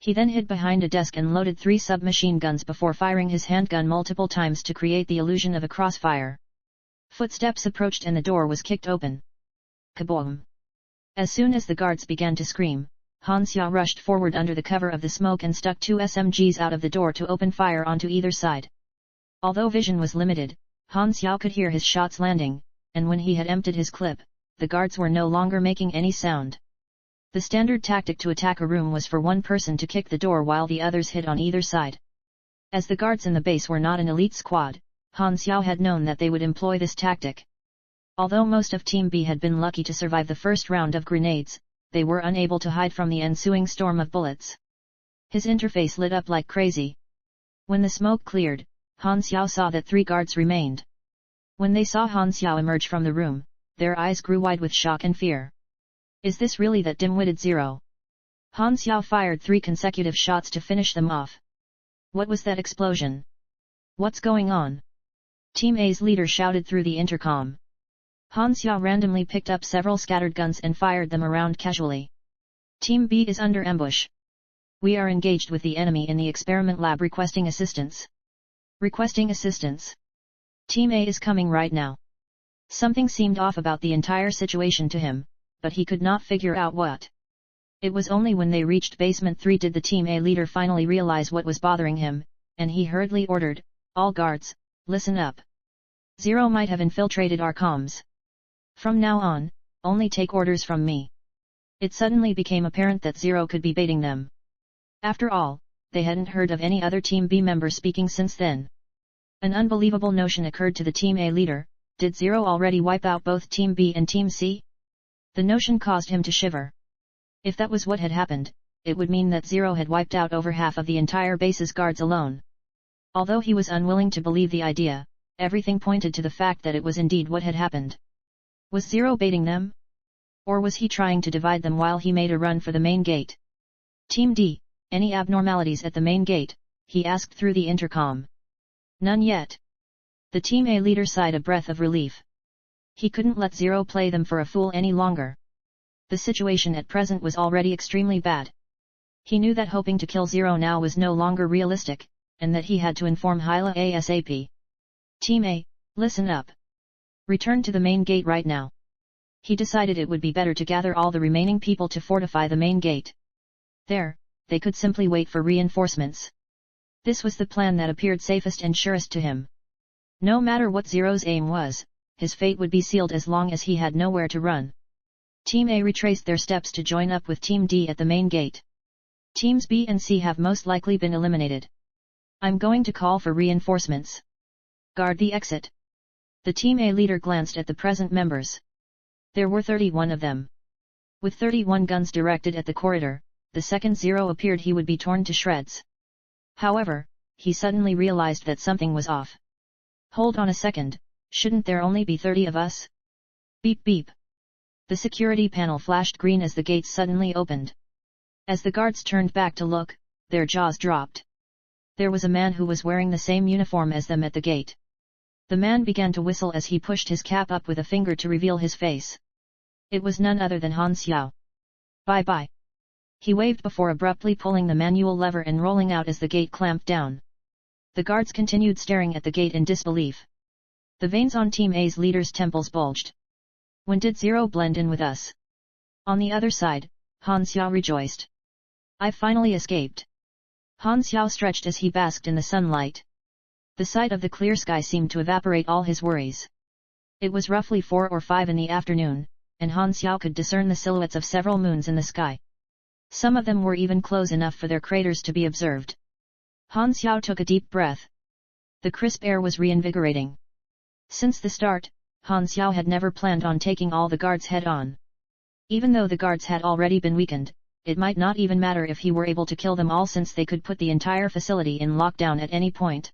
He then hid behind a desk and loaded 3 submachine guns before firing his handgun multiple times to create the illusion of a crossfire. Footsteps approached and the door was kicked open. Kaboom! As soon as the guards began to scream, Han Xiao rushed forward under the cover of the smoke and stuck 2 SMGs out of the door to open fire onto either side. Although vision was limited, Han Xiao could hear his shots landing, and when he had emptied his clip, the guards were no longer making any sound. The standard tactic to attack a room was for one person to kick the door while the others hid on either side. As the guards in the base were not an elite squad, Han Xiao had known that they would employ this tactic. Although most of Team B had been lucky to survive the first round of grenades, they were unable to hide from the ensuing storm of bullets. His interface lit up like crazy. When the smoke cleared, Han Xiao saw that 3 guards remained. When they saw Han Xiao emerge from the room, their eyes grew wide with shock and fear. Is this really that dim-witted Zero? Han Xiao fired 3 consecutive shots to finish them off. What was that explosion? What's going on? Team A's leader shouted through the intercom. Han Xiao randomly picked up several scattered guns and fired them around casually. Team B is under ambush. We are engaged with the enemy in the experiment lab requesting assistance. Requesting assistance. Team A is coming right now. Something seemed off about the entire situation to him, but he could not figure out what. It was only when they reached basement 3 did the Team A leader finally realize what was bothering him, and he hurriedly ordered, "All guards, listen up. Zero might have infiltrated our comms. From now on, only take orders from me." It suddenly became apparent that Zero could be baiting them. After all, they hadn't heard of any other Team B member speaking since then. An unbelievable notion occurred to the Team A leader: did Zero already wipe out both Team B and Team C? The notion caused him to shiver. If that was what had happened, it would mean that Zero had wiped out over half of the entire base's guards alone. Although he was unwilling to believe the idea, everything pointed to the fact that it was indeed what had happened. Was Zero baiting them? Or was he trying to divide them while he made a run for the main gate? Team D, any abnormalities at the main gate? He asked through the intercom. None yet. The Team A leader sighed a breath of relief. He couldn't let Zero play them for a fool any longer. The situation at present was already extremely bad. He knew that hoping to kill Zero now was no longer realistic, and that he had to inform Hyla ASAP. Team A, listen up. Return to the main gate right now. He decided it would be better to gather all the remaining people to fortify the main gate. There, they could simply wait for reinforcements. This was the plan that appeared safest and surest to him. No matter what Zero's aim was, his fate would be sealed as long as he had nowhere to run. Team A retraced their steps to join up with Team D at the main gate. Teams B and C have most likely been eliminated. I'm going to call for reinforcements. Guard the exit. The Team A leader glanced at the present members. There were 31 of them. With 31 guns directed at the corridor, the second Zero appeared he would be torn to shreds. However, he suddenly realized that something was off. Hold on a second, shouldn't there only be 30 of us? Beep beep. The security panel flashed green as the gates suddenly opened. As the guards turned back to look, their jaws dropped. There was a man who was wearing the same uniform as them at the gate. The man began to whistle as he pushed his cap up with a finger to reveal his face. It was none other than Han Xiao. Bye-bye. He waved before abruptly pulling the manual lever and rolling out as the gate clamped down. The guards continued staring at the gate in disbelief. The veins on Team A's leader's temples bulged. When did Zero blend in with us? On the other side, Han Xiao rejoiced. I finally escaped. Han Xiao stretched as he basked in the sunlight. The sight of the clear sky seemed to evaporate all his worries. It was roughly 4 or 5 in the afternoon, and Han Xiao could discern the silhouettes of several moons in the sky. Some of them were even close enough for their craters to be observed. Han Xiao took a deep breath. The crisp air was reinvigorating. Since the start, Han Xiao had never planned on taking all the guards head-on. Even though the guards had already been weakened, it might not even matter if he were able to kill them all, since they could put the entire facility in lockdown at any point.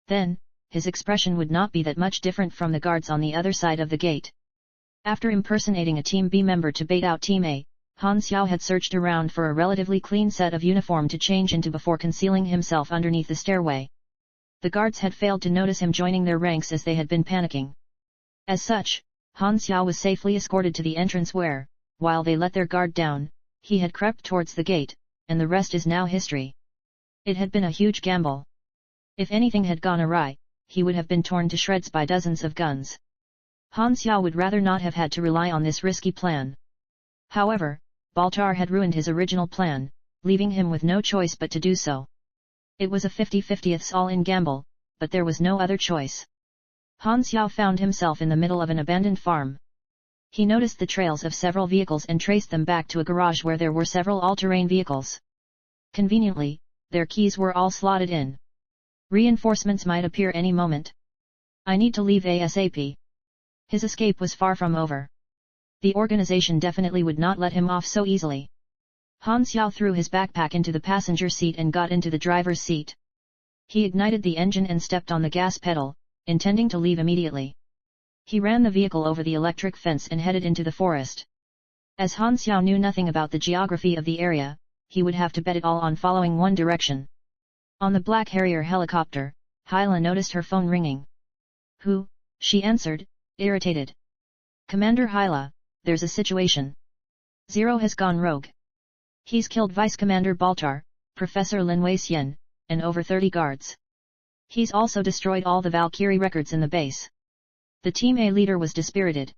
Then, his expression would not be that much different from the guards on the other side of the gate. After impersonating a Team B member to bait out Team A, Han Xiao had searched around for a relatively clean set of uniform to change into before concealing himself underneath the stairway. The guards had failed to notice him joining their ranks as they had been panicking. As such, Han Xiao was safely escorted to the entrance where, while they let their guard down, he had crept towards the gate, and the rest is now history. It had been a huge gamble. If anything had gone awry, he would have been torn to shreds by dozens of guns. Han Xiao would rather not have had to rely on this risky plan. However, Baltar had ruined his original plan, leaving him with no choice but to do so. It was a 50-50 all-in gamble, but there was no other choice. Han Xiao found himself in the middle of an abandoned farm. He noticed the trails of several vehicles and traced them back to a garage where there were several all-terrain vehicles. Conveniently, their keys were all slotted in. Reinforcements might appear any moment. I need to leave ASAP. His escape was far from over. The organization definitely would not let him off so easily. Han Xiao threw his backpack into the passenger seat and got into the driver's seat. He ignited the engine and stepped on the gas pedal, intending to leave immediately. He ran the vehicle over the electric fence and headed into the forest. As Han Xiao knew nothing about the geography of the area, he would have to bet it all on following one direction. On the Black Harrier helicopter, Hyla noticed her phone ringing. "Who?" she answered, irritated. "Commander Hyla, there's a situation. Zero has gone rogue. He's killed Vice Commander Baltar, Professor Lin Weixian, and over 30 guards. He's also destroyed all the Valkyrie records in the base." The Team A leader was dispirited.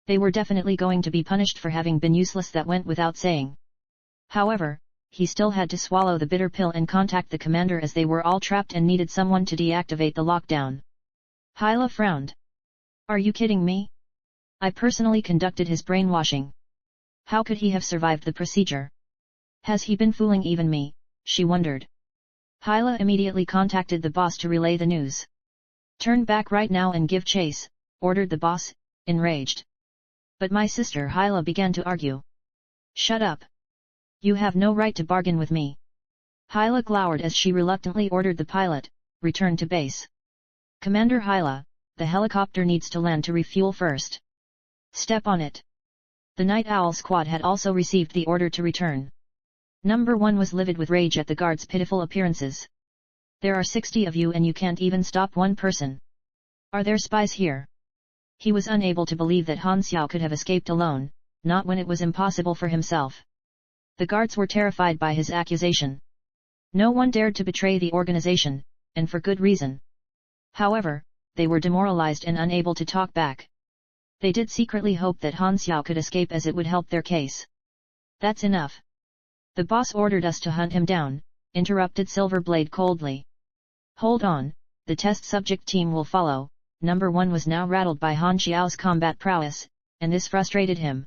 They were definitely going to be punished for having been useless, that went without saying. However, he still had to swallow the bitter pill and contact the commander, as they were all trapped and needed someone to deactivate the lockdown. Hyla frowned. "Are you kidding me? I personally conducted his brainwashing. How could he have survived the procedure? Has he been fooling even me?" she wondered. Hyla immediately contacted the boss to relay the news. "Turn back right now and give chase," ordered the boss, enraged. "But my sister," Hyla began to argue. "Shut up. You have no right to bargain with me." Hyla glowered as she reluctantly ordered the pilot, "Return to base." "Commander Hyla, the helicopter needs to land to refuel first." "Step on it." The Night Owl squad had also received the order to return. Number 1 was livid with rage at the guards' pitiful appearances. "There are 60 of you and you can't even stop one person. Are there spies here?" He was unable to believe that Han Xiao could have escaped alone, not when it was impossible for himself. The guards were terrified by his accusation. No one dared to betray the organization, and for good reason. However, they were demoralized and unable to talk back. They did secretly hope that Han Xiao could escape, as it would help their case. "That's enough. The boss ordered us to hunt him down," interrupted Silverblade coldly. "Hold on, the test subject team will follow." Number 1 was now rattled by Han Xiao's combat prowess, and this frustrated him.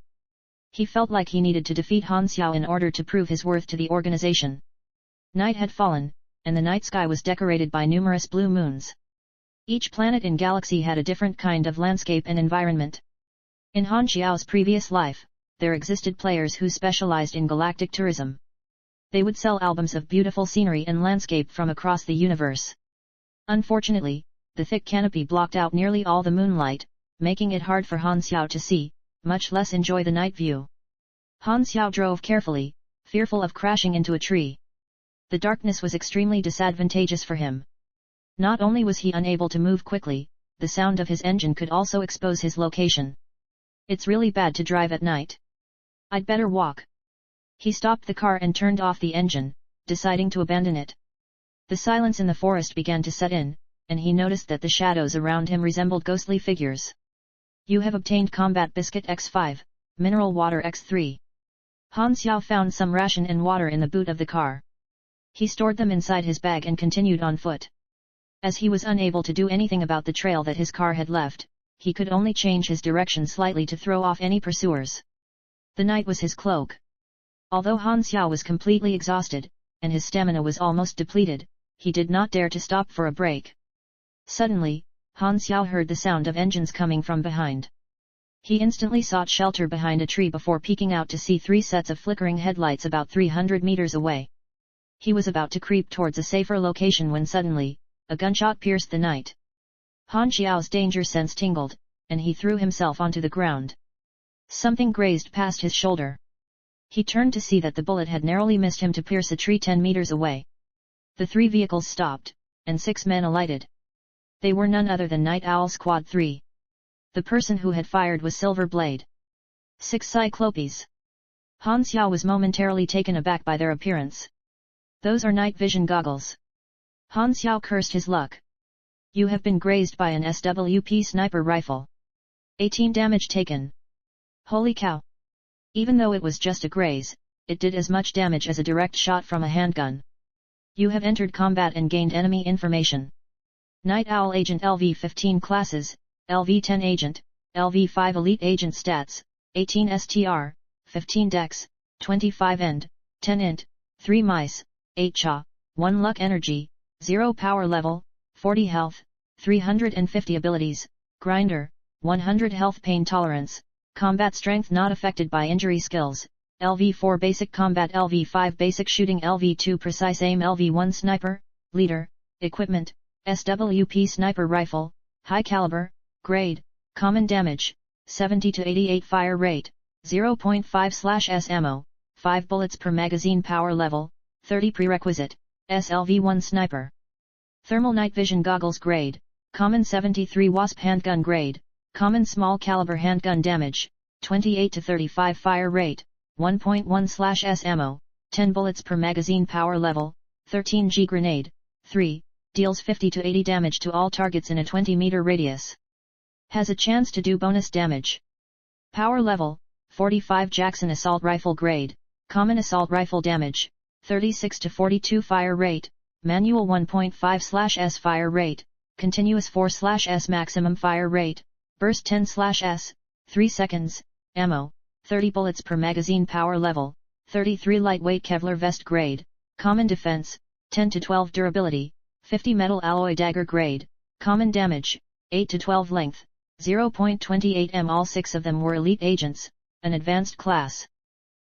He felt like he needed to defeat Han Xiao in order to prove his worth to the organization. Night had fallen, and the night sky was decorated by numerous blue moons. Each planet and galaxy had a different kind of landscape and environment. In Han Xiao's previous life, there existed players who specialized in galactic tourism. They would sell albums of beautiful scenery and landscape from across the universe. Unfortunately, the thick canopy blocked out nearly all the moonlight, making it hard for Han Xiao to see, much less enjoy the night view. Han Xiao drove carefully, fearful of crashing into a tree. The darkness was extremely disadvantageous for him. Not only was he unable to move quickly, the sound of his engine could also expose his location. "It's really bad to drive at night. I'd better walk." He stopped the car and turned off the engine, deciding to abandon it. The silence in the forest began to set in, and he noticed that the shadows around him resembled ghostly figures. "You have obtained Combat Biscuit X5, Mineral Water X3. Han Xiao found some ration and water in the boot of the car. He stored them inside his bag and continued on foot. As he was unable to do anything about the trail that his car had left, he could only change his direction slightly to throw off any pursuers. The night was his cloak. Although Han Xiao was completely exhausted, and his stamina was almost depleted, he did not dare to stop for a break. Suddenly, Han Xiao heard the sound of engines coming from behind. He instantly sought shelter behind a tree before peeking out to see 3 sets of flickering headlights about 300 meters away. He was about to creep towards a safer location when suddenly, a gunshot pierced the night. Han Xiao's danger sense tingled, and he threw himself onto the ground. Something grazed past his shoulder. He turned to see that the bullet had narrowly missed him to pierce a tree 10 meters away. The 3 vehicles stopped, and 6 men alighted. They were none other than Night Owl Squad 3. The person who had fired was Silver Blade. 6 Cyclopes. Han Xiao was momentarily taken aback by their appearance. Those are night vision goggles. Han Xiao cursed his luck. You have been grazed by an SWP sniper rifle. 18 damage taken. Holy cow! Even though it was just a graze, it did as much damage as a direct shot from a handgun. You have entered combat and gained enemy information. Night Owl Agent LV-15 classes, LV-10 Agent, LV-5 Elite Agent stats, 18 STR, 15 Dex, 25 End, 10 Int, 3 Mice, 8 Cha, 1 Luck Energy, 0 Power Level, 40 Health, 350 Abilities, Grinder, 100 Health Pain Tolerance, Combat Strength not affected by injury skills, LV-4 Basic Combat, LV-5 Basic Shooting, LV-2 Precise Aim, LV-1 Sniper, Leader, Equipment, SWP Sniper Rifle, High Caliber, Grade, Common Damage, 70 to 88 Fire Rate, 0.5/S Ammo, 5 bullets per magazine. Power Level, 30 Prerequisite, SLV-1 Sniper. Thermal Night Vision Goggles. Grade, Common 73 Wasp Handgun. Grade, Common Small Caliber Handgun. Damage, 28 to 35 Fire Rate, 1.1/S Ammo, 10 bullets per magazine. Power Level, 13 G Grenade, 3, deals 50 to 80 damage to all targets in a 20-meter radius. Has a chance to do bonus damage. Power Level, 45 Jackson Assault Rifle. Grade, Common Assault Rifle. Damage, 36 to 42 Fire Rate, Manual 1.5/S Fire Rate, Continuous 4/S Maximum Fire Rate, Burst 10/S, 3 seconds, Ammo, 30 bullets per magazine. Power Level, 33 Lightweight Kevlar Vest. Grade, Common Defense, 10 to 12 Durability, 50 Metal Alloy Dagger. Grade, Common Damage, 8 to 12 Length, 0.28 m. All 6 of them were Elite Agents, an advanced class.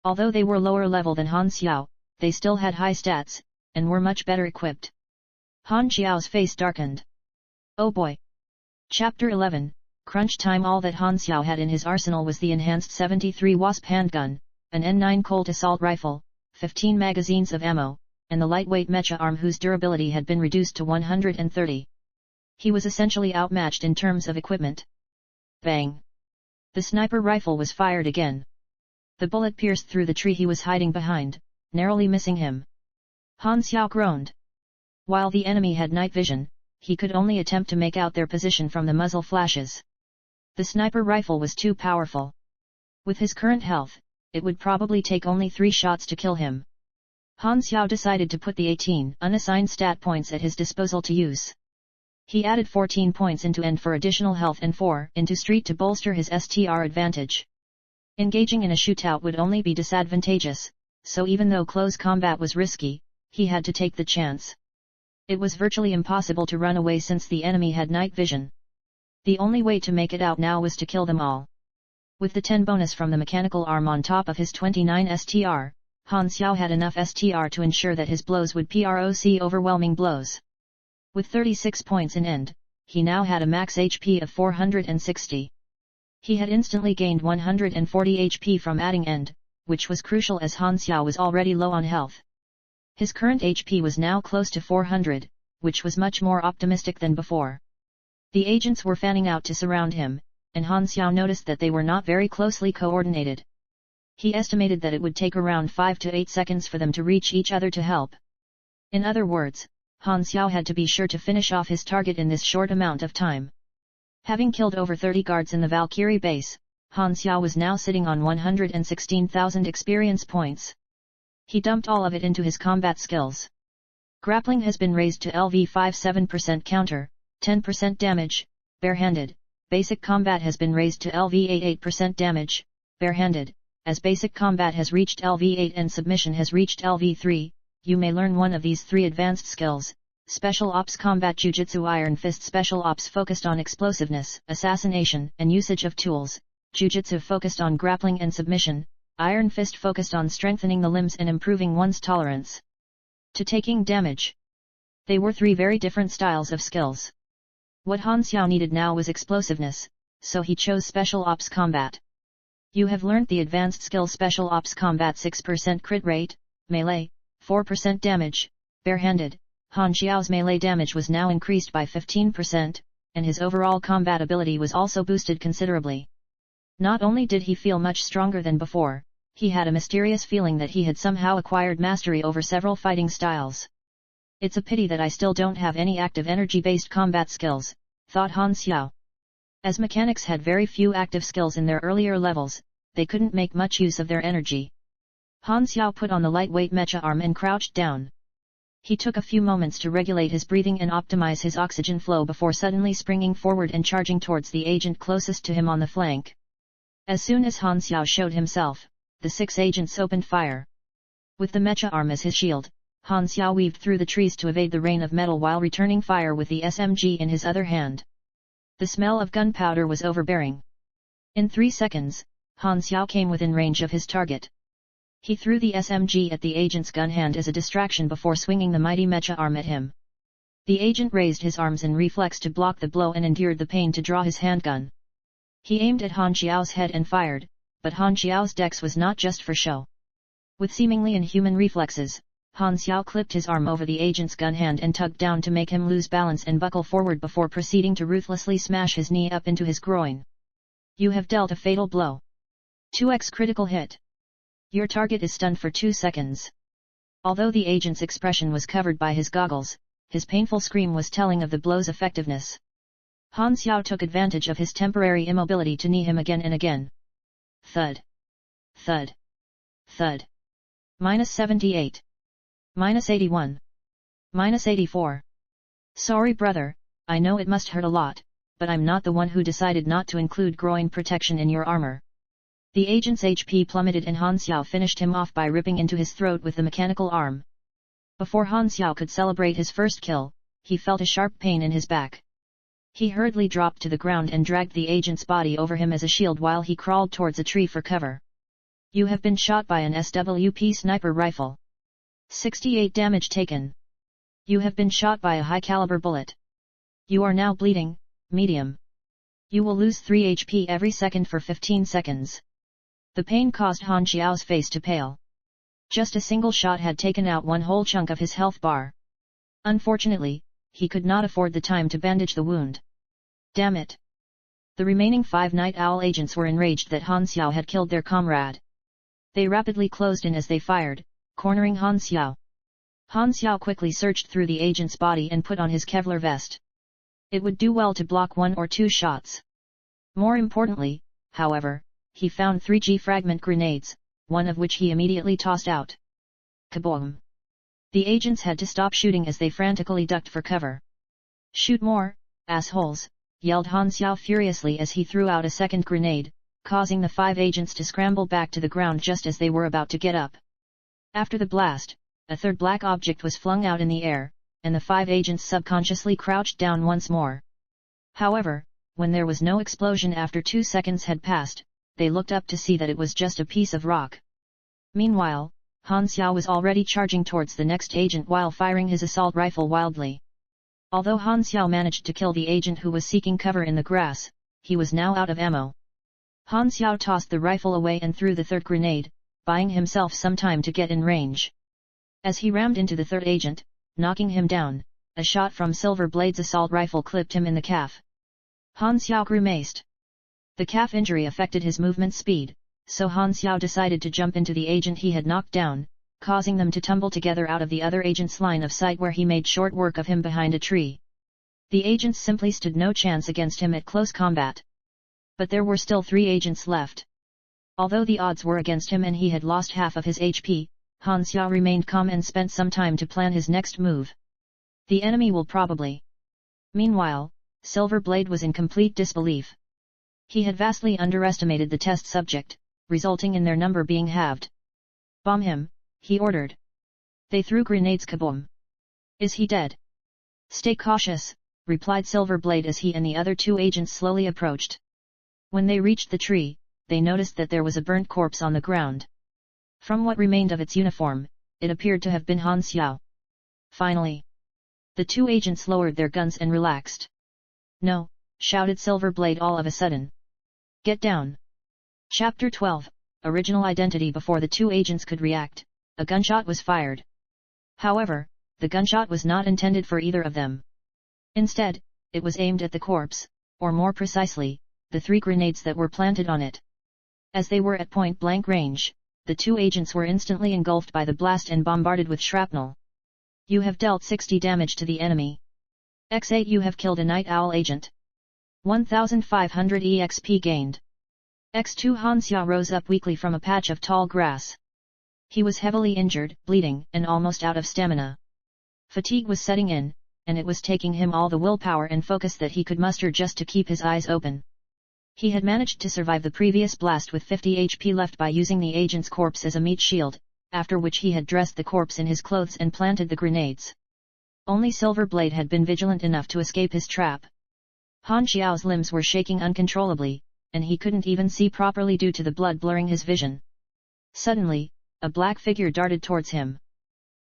Although they were lower level than Han Xiao, they still had high stats, and were much better equipped. Han Xiao's face darkened. Oh boy! Chapter 11, Crunch Time. All that Han Xiao had in his arsenal was the enhanced 73 Wasp handgun, an N9 Colt assault rifle, 15 magazines of ammo, and the lightweight mecha arm whose durability had been reduced to 130. He was essentially outmatched in terms of equipment. Bang! The sniper rifle was fired again. The bullet pierced through the tree he was hiding behind, narrowly missing him. Han Xiao groaned. While the enemy had night vision, he could only attempt to make out their position from the muzzle flashes. The sniper rifle was too powerful. With his current health, it would probably take only 3 shots to kill him. Han Xiao decided to put the 18 unassigned stat points at his disposal to use. He added 14 points into End for additional health and 4 into Street to bolster his STR advantage. Engaging in a shootout would only be disadvantageous, so even though close combat was risky, he had to take the chance. It was virtually impossible to run away since the enemy had night vision. The only way to make it out now was to kill them all. With the 10 bonus from the mechanical arm on top of his 29 STR, Han Xiao had enough STR to ensure that his blows would proc overwhelming blows. With 36 points in End, he now had a max HP of 460. He had instantly gained 140 HP from adding End, which was crucial as Han Xiao was already low on health. His current HP was now close to 400, which was much more optimistic than before. The agents were fanning out to surround him, and Han Xiao noticed that they were not very closely coordinated. He estimated that it would take around 5 to 8 seconds for them to reach each other to help. In other words, Han Xiao had to be sure to finish off his target in this short amount of time. Having killed over 30 guards in the Valkyrie base, Han Xiao was now sitting on 116,000 experience points. He dumped all of it into his combat skills. Grappling has been raised to LV-5 7% counter, 10% damage, barehanded. Basic combat has been raised to LV-8 8% damage, barehanded. As basic combat has reached LV-8 and submission has reached LV-3, you may learn one of these 3 advanced skills, Special Ops Combat Jujutsu Iron Fist Special Ops focused on explosiveness, assassination, and usage of tools, Jujutsu focused on grappling and submission, Iron Fist focused on strengthening the limbs and improving one's tolerance to taking damage. They were three very different styles of skills. What Han Xiao needed now was explosiveness, so he chose Special Ops Combat. You have learnt the advanced skill Special Ops Combat 6% crit rate, melee, 4% damage, barehanded. Han Xiao's melee damage was now increased by 15%, and his overall combat ability was also boosted considerably. Not only did he feel much stronger than before, he had a mysterious feeling that he had somehow acquired mastery over several fighting styles. It's a pity that I still don't have any active energy-based combat skills, thought Han Xiao. As mechanics had very few active skills in their earlier levels, they couldn't make much use of their energy. Han Xiao put on the lightweight mecha arm and crouched down. He took a few moments to regulate his breathing and optimize his oxygen flow before suddenly springing forward and charging towards the agent closest to him on the flank. As soon as Han Xiao showed himself, the 6 agents opened fire. With the mecha arm as his shield, Han Xiao weaved through the trees to evade the rain of metal while returning fire with the SMG in his other hand. The smell of gunpowder was overbearing. In 3 seconds, Han Xiao came within range of his target. He threw the SMG at the agent's gun hand as a distraction before swinging the mighty mecha arm at him. The agent raised his arms in reflex to block the blow and endured the pain to draw his handgun. He aimed at Han Xiao's head and fired, but Han Xiao's dex was not just for show. With seemingly inhuman reflexes, Han Xiao clipped his arm over the agent's gun hand and tugged down to make him lose balance and buckle forward before proceeding to ruthlessly smash his knee up into his groin. You have dealt a fatal blow. 2x critical hit. Your target is stunned for 2 seconds. Although the agent's expression was covered by his goggles, his painful scream was telling of the blow's effectiveness. Han Xiao took advantage of his temporary immobility to knee him again and again. Thud. Thud. Thud. -78. -81. -84. Sorry brother, I know it must hurt a lot, but I'm not the one who decided not to include groin protection in your armor. The agent's HP plummeted and Han Xiao finished him off by ripping into his throat with the mechanical arm. Before Han Xiao could celebrate his first kill, he felt a sharp pain in his back. He hurriedly dropped to the ground and dragged the agent's body over him as a shield while he crawled towards a tree for cover. You have been shot by an SWP sniper rifle. 68 damage taken. You have been shot by a high-caliber bullet. You are now bleeding, medium. You will lose 3 HP every second for 15 seconds. The pain caused Han Xiao's face to pale. Just a single shot had taken out one whole chunk of his health bar. Unfortunately, he could not afford the time to bandage the wound. Damn it! The remaining 5 Night Owl agents were enraged that Han Xiao had killed their comrade. They rapidly closed in as they fired, cornering Han Xiao. Han Xiao quickly searched through the agent's body and put on his Kevlar vest. It would do well to block 1 or 2 shots. More importantly, however, he found 3 G-fragment grenades, one of which he immediately tossed out. Kaboom! The agents had to stop shooting as they frantically ducked for cover. Shoot more, assholes! Yelled Han Xiao furiously as he threw out a second grenade, causing the 5 agents to scramble back to the ground just as they were about to get up. After the blast, a third black object was flung out in the air, and the 5 agents subconsciously crouched down once more. However, when there was no explosion after 2 seconds had passed, they looked up to see that it was just a piece of rock. Meanwhile, Han Xiao was already charging towards the next agent while firing his assault rifle wildly. Although Han Xiao managed to kill the agent who was seeking cover in the grass, he was now out of ammo. Han Xiao tossed the rifle away and threw the third grenade, buying himself some time to get in range. As he rammed into the third agent, knocking him down, a shot from Silver Blade's assault rifle clipped him in the calf. Han Xiao grimaced. The calf injury affected his movement speed, so Han Xiao decided to jump into the agent he had knocked down, causing them to tumble together out of the other agent's line of sight where he made short work of him behind a tree. The agents simply stood no chance against him at close combat. But there were still 3 agents left. Although the odds were against him and he had lost half of his HP, Han Xiao remained calm and spent some time to plan his next move. The enemy will probably. Meanwhile, Silver Blade was in complete disbelief. He had vastly underestimated the test subject, resulting in their number being halved. Bomb him, he ordered. They threw grenades. Kaboom! Is he dead? Stay cautious, replied Silverblade as he and the other two agents slowly approached. When they reached the tree, they noticed that there was a burnt corpse on the ground. From what remained of its uniform, it appeared to have been Han Xiao. Finally, the two agents lowered their guns and relaxed. No, shouted Silverblade all of a sudden. Get down. Chapter 12, Original Identity. Before the two agents could react, a gunshot was fired. However, the gunshot was not intended for either of them. Instead, it was aimed at the corpse, or more precisely, the 3 grenades that were planted on it. As they were at point-blank range, the two agents were instantly engulfed by the blast and bombarded with shrapnel. You have dealt 60 damage to the enemy. X8 You have killed a Night Owl agent. 1500 EXP gained. X2 Han Xiao rose up weakly from a patch of tall grass. He was heavily injured, bleeding, and almost out of stamina. Fatigue was setting in, and it was taking him all the willpower and focus that he could muster just to keep his eyes open. He had managed to survive the previous blast with 50 HP left by using the agent's corpse as a meat shield, after which he had dressed the corpse in his clothes and planted the grenades. Only Silverblade had been vigilant enough to escape his trap. Han Xiao's limbs were shaking uncontrollably, and he couldn't even see properly due to the blood blurring his vision. Suddenly, a black figure darted towards him.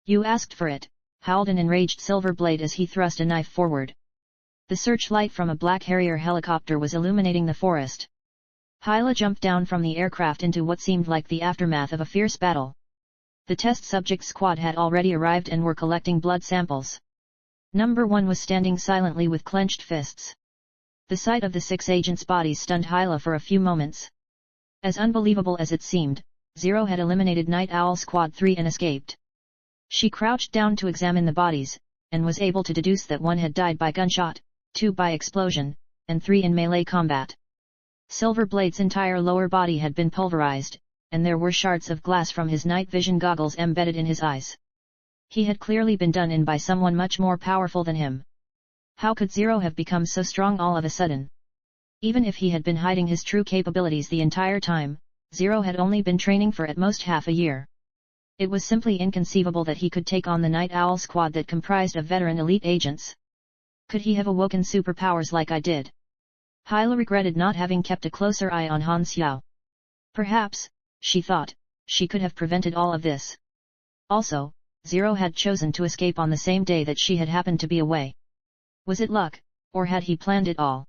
You asked for it, howled an enraged Silverblade as he thrust a knife forward. The searchlight from a Black Harrier helicopter was illuminating the forest. Hyla jumped down from the aircraft into what seemed like the aftermath of a fierce battle. The test subject squad had already arrived and were collecting blood samples. Number 1 was standing silently with clenched fists. The sight of the 6 agents' bodies stunned Hyla for a few moments. As unbelievable as it seemed, Zero had eliminated Night Owl Squad 3 and escaped. She crouched down to examine the bodies, and was able to deduce that 1 had died by gunshot, 2 by explosion, and 3 in melee combat. Silverblade's entire lower body had been pulverized, and there were shards of glass from his night vision goggles embedded in his eyes. He had clearly been done in by someone much more powerful than him. How could Zero have become so strong all of a sudden? Even if he had been hiding his true capabilities the entire time, Zero had only been training for at most half a year. It was simply inconceivable that he could take on the Night Owl Squad that comprised of veteran elite agents. Could he have awoken superpowers like I did? Hyla regretted not having kept a closer eye on Han Xiao. Perhaps, she thought, she could have prevented all of this. Also, Zero had chosen to escape on the same day that she had happened to be away. Was it luck, or had he planned it all?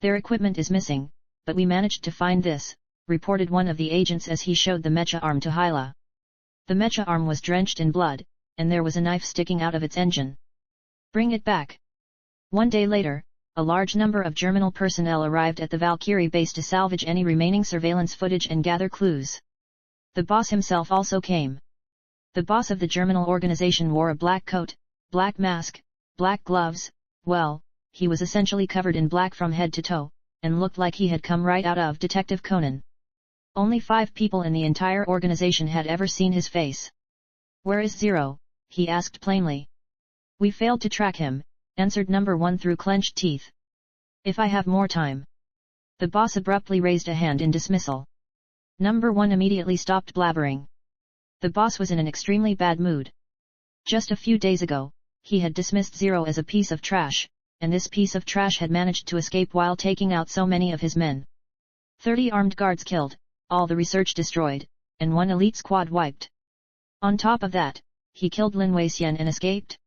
Their equipment is missing, but we managed to find this, reported one of the agents as he showed the mecha arm to Hyla. The mecha arm was drenched in blood, and there was a knife sticking out of its engine. Bring it back. 1 day later, a large number of Germinal personnel arrived at the Valkyrie base to salvage any remaining surveillance footage and gather clues. The boss himself also came. The boss of the Germinal organization wore a black coat, black mask, black gloves. Well, he was essentially covered in black from head to toe, and looked like he had come right out of Detective Conan. Only 5 people in the entire organization had ever seen his face. Where is Zero? He asked plainly. We failed to track him, answered number 1 through clenched teeth. If I have more time. The boss abruptly raised a hand in dismissal. Number 1 immediately stopped blabbering. The boss was in an extremely bad mood. Just a few days ago, he had dismissed Zero as a piece of trash, and this piece of trash had managed to escape while taking out so many of his men. 30 armed guards killed, all the research destroyed, and 1 elite squad wiped. On top of that, he killed Lin Weixian and escaped?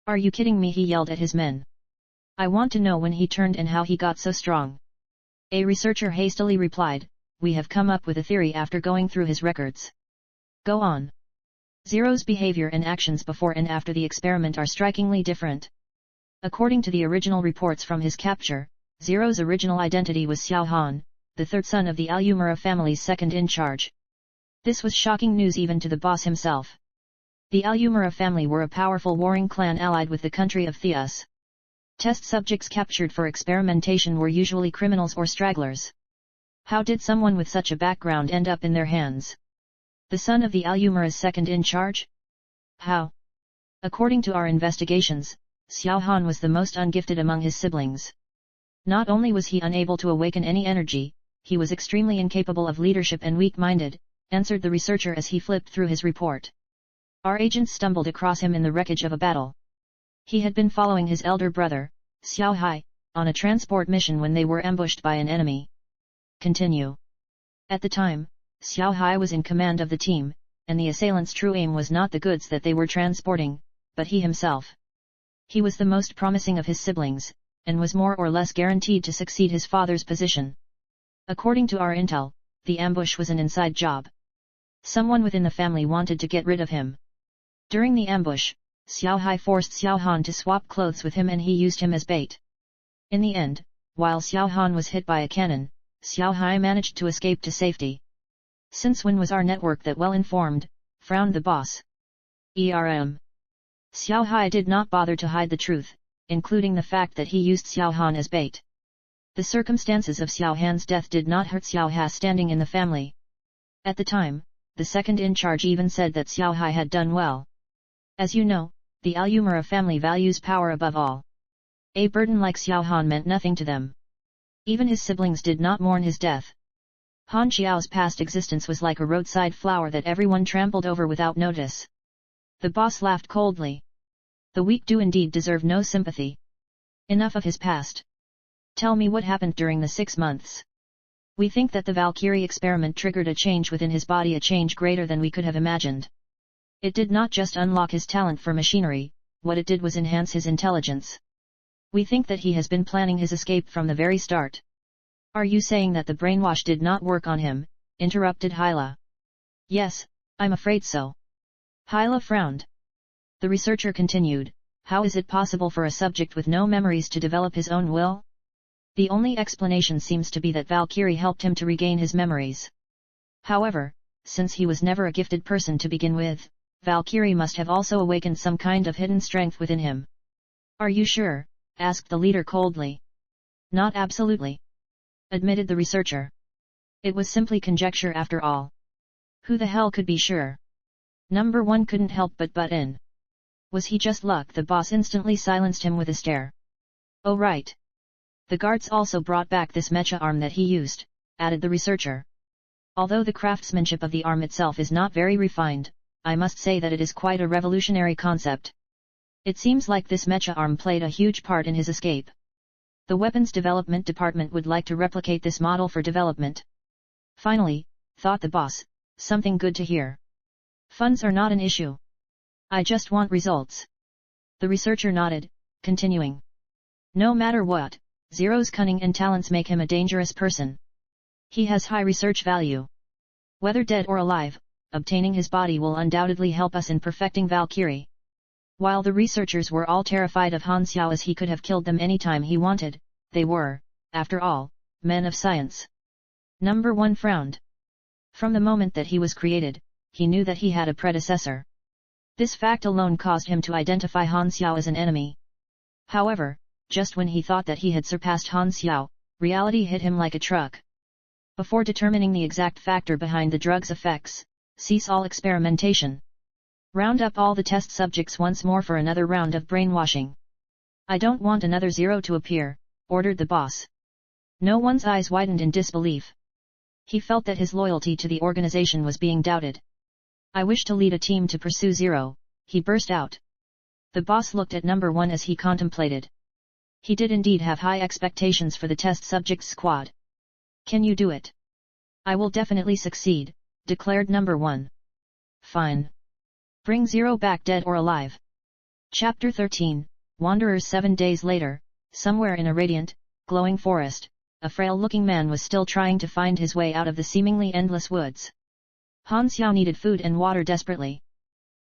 Are you kidding me? He yelled at his men. I want to know when he turned and how he got so strong. A researcher hastily replied, we have come up with a theory after going through his records. Go on. Zero's behavior and actions before and after the experiment are strikingly different. According to the original reports from his capture, Zero's original identity was Xiao Han, the 3rd son of the Alumura family's second in charge. This was shocking news even to the boss himself. The Alumura family were a powerful warring clan allied with the country of Theus. Test subjects captured for experimentation were usually criminals or stragglers. How did someone with such a background end up in their hands? The son of the Alumura's second in charge? How? According to our investigations, Xiao Han was the most ungifted among his siblings. Not only was he unable to awaken any energy, he was extremely incapable of leadership and weak-minded, answered the researcher as he flipped through his report. Our agents stumbled across him in the wreckage of a battle. He had been following his elder brother, Xiao, on a transport mission when they were ambushed by an enemy. Continue. At the time, Xiao was in command of the team, and the assailants' true aim was not the goods that they were transporting, but he himself. He was the most promising of his siblings, and was more or less guaranteed to succeed his father's position. According to our intel, the ambush was an inside job. Someone within the family wanted to get rid of him. During the ambush, Xiao forced Xiao Han to swap clothes with him and he used him as bait. In the end, while Xiao Han was hit by a cannon, Xiao managed to escape to safety. Since when was our network that well informed? Frowned the boss. Xiao did not bother to hide the truth, including the fact that he used Xiao Han as bait. The circumstances of Xiao Han's death did not hurt Xiao Ha's standing in the family. At the time, the second in charge even said that Xiao had done well. As you know, the Alumara family values power above all. A burden like Xiao Han meant nothing to them. Even his siblings did not mourn his death. Han Xiao's past existence was like a roadside flower that everyone trampled over without notice. The boss laughed coldly. The weak do indeed deserve no sympathy. Enough of his past. Tell me what happened during the 6 months. We think that the Valkyrie experiment triggered a change within his body, a change greater than we could have imagined. It did not just unlock his talent for machinery, what it did was enhance his intelligence. We think that he has been planning his escape from the very start. Are you saying that the brainwash did not work on him? Interrupted Hyla. Yes, I'm afraid so. Hyla frowned. The researcher continued, how is it possible for a subject with no memories to develop his own will? The only explanation seems to be that Valkyrie helped him to regain his memories. However, since he was never a gifted person to begin with, Valkyrie must have also awakened some kind of hidden strength within him. Are you sure? Asked the leader coldly. Not absolutely. Admitted the researcher. It was simply conjecture after all. Who the hell could be sure? Number 1 couldn't help but butt in. Was he just luck? The boss instantly silenced him with a stare. Oh right. The guards also brought back this mecha arm that he used, added the researcher. Although the craftsmanship of the arm itself is not very refined, I must say that it is quite a revolutionary concept. It seems like this mecha arm played a huge part in his escape. The weapons development department would like to replicate this model for development. Finally, thought the boss, something good to hear. Funds are not an issue. I just want results. The researcher nodded, continuing. No matter what, Zero's cunning and talents make him a dangerous person. He has high research value. Whether dead or alive, obtaining his body will undoubtedly help us in perfecting Valkyrie. While the researchers were all terrified of Han Xiao as he could have killed them anytime he wanted, they were, after all, men of science. Number 1 frowned. From the moment that he was created, he knew that he had a predecessor. This fact alone caused him to identify Han Xiao as an enemy. However, just when he thought that he had surpassed Han Xiao, reality hit him like a truck. Before determining the exact factor behind the drug's effects, cease all experimentation. Round up all the test subjects once more for another round of brainwashing. I don't want another Zero to appear, ordered the boss. No one's eyes widened in disbelief. He felt that his loyalty to the organization was being doubted. I wish to lead a team to pursue Zero, he burst out. The boss looked at number 1 as he contemplated. He did indeed have high expectations for the test subjects squad. Can you do it? I will definitely succeed, declared number 1. Fine. Bring Zero back dead or alive. Chapter 13, Wanderers. 7 days later, somewhere in a radiant, glowing forest, a frail-looking man was still trying to find his way out of the seemingly endless woods. Han Xiao needed food and water desperately.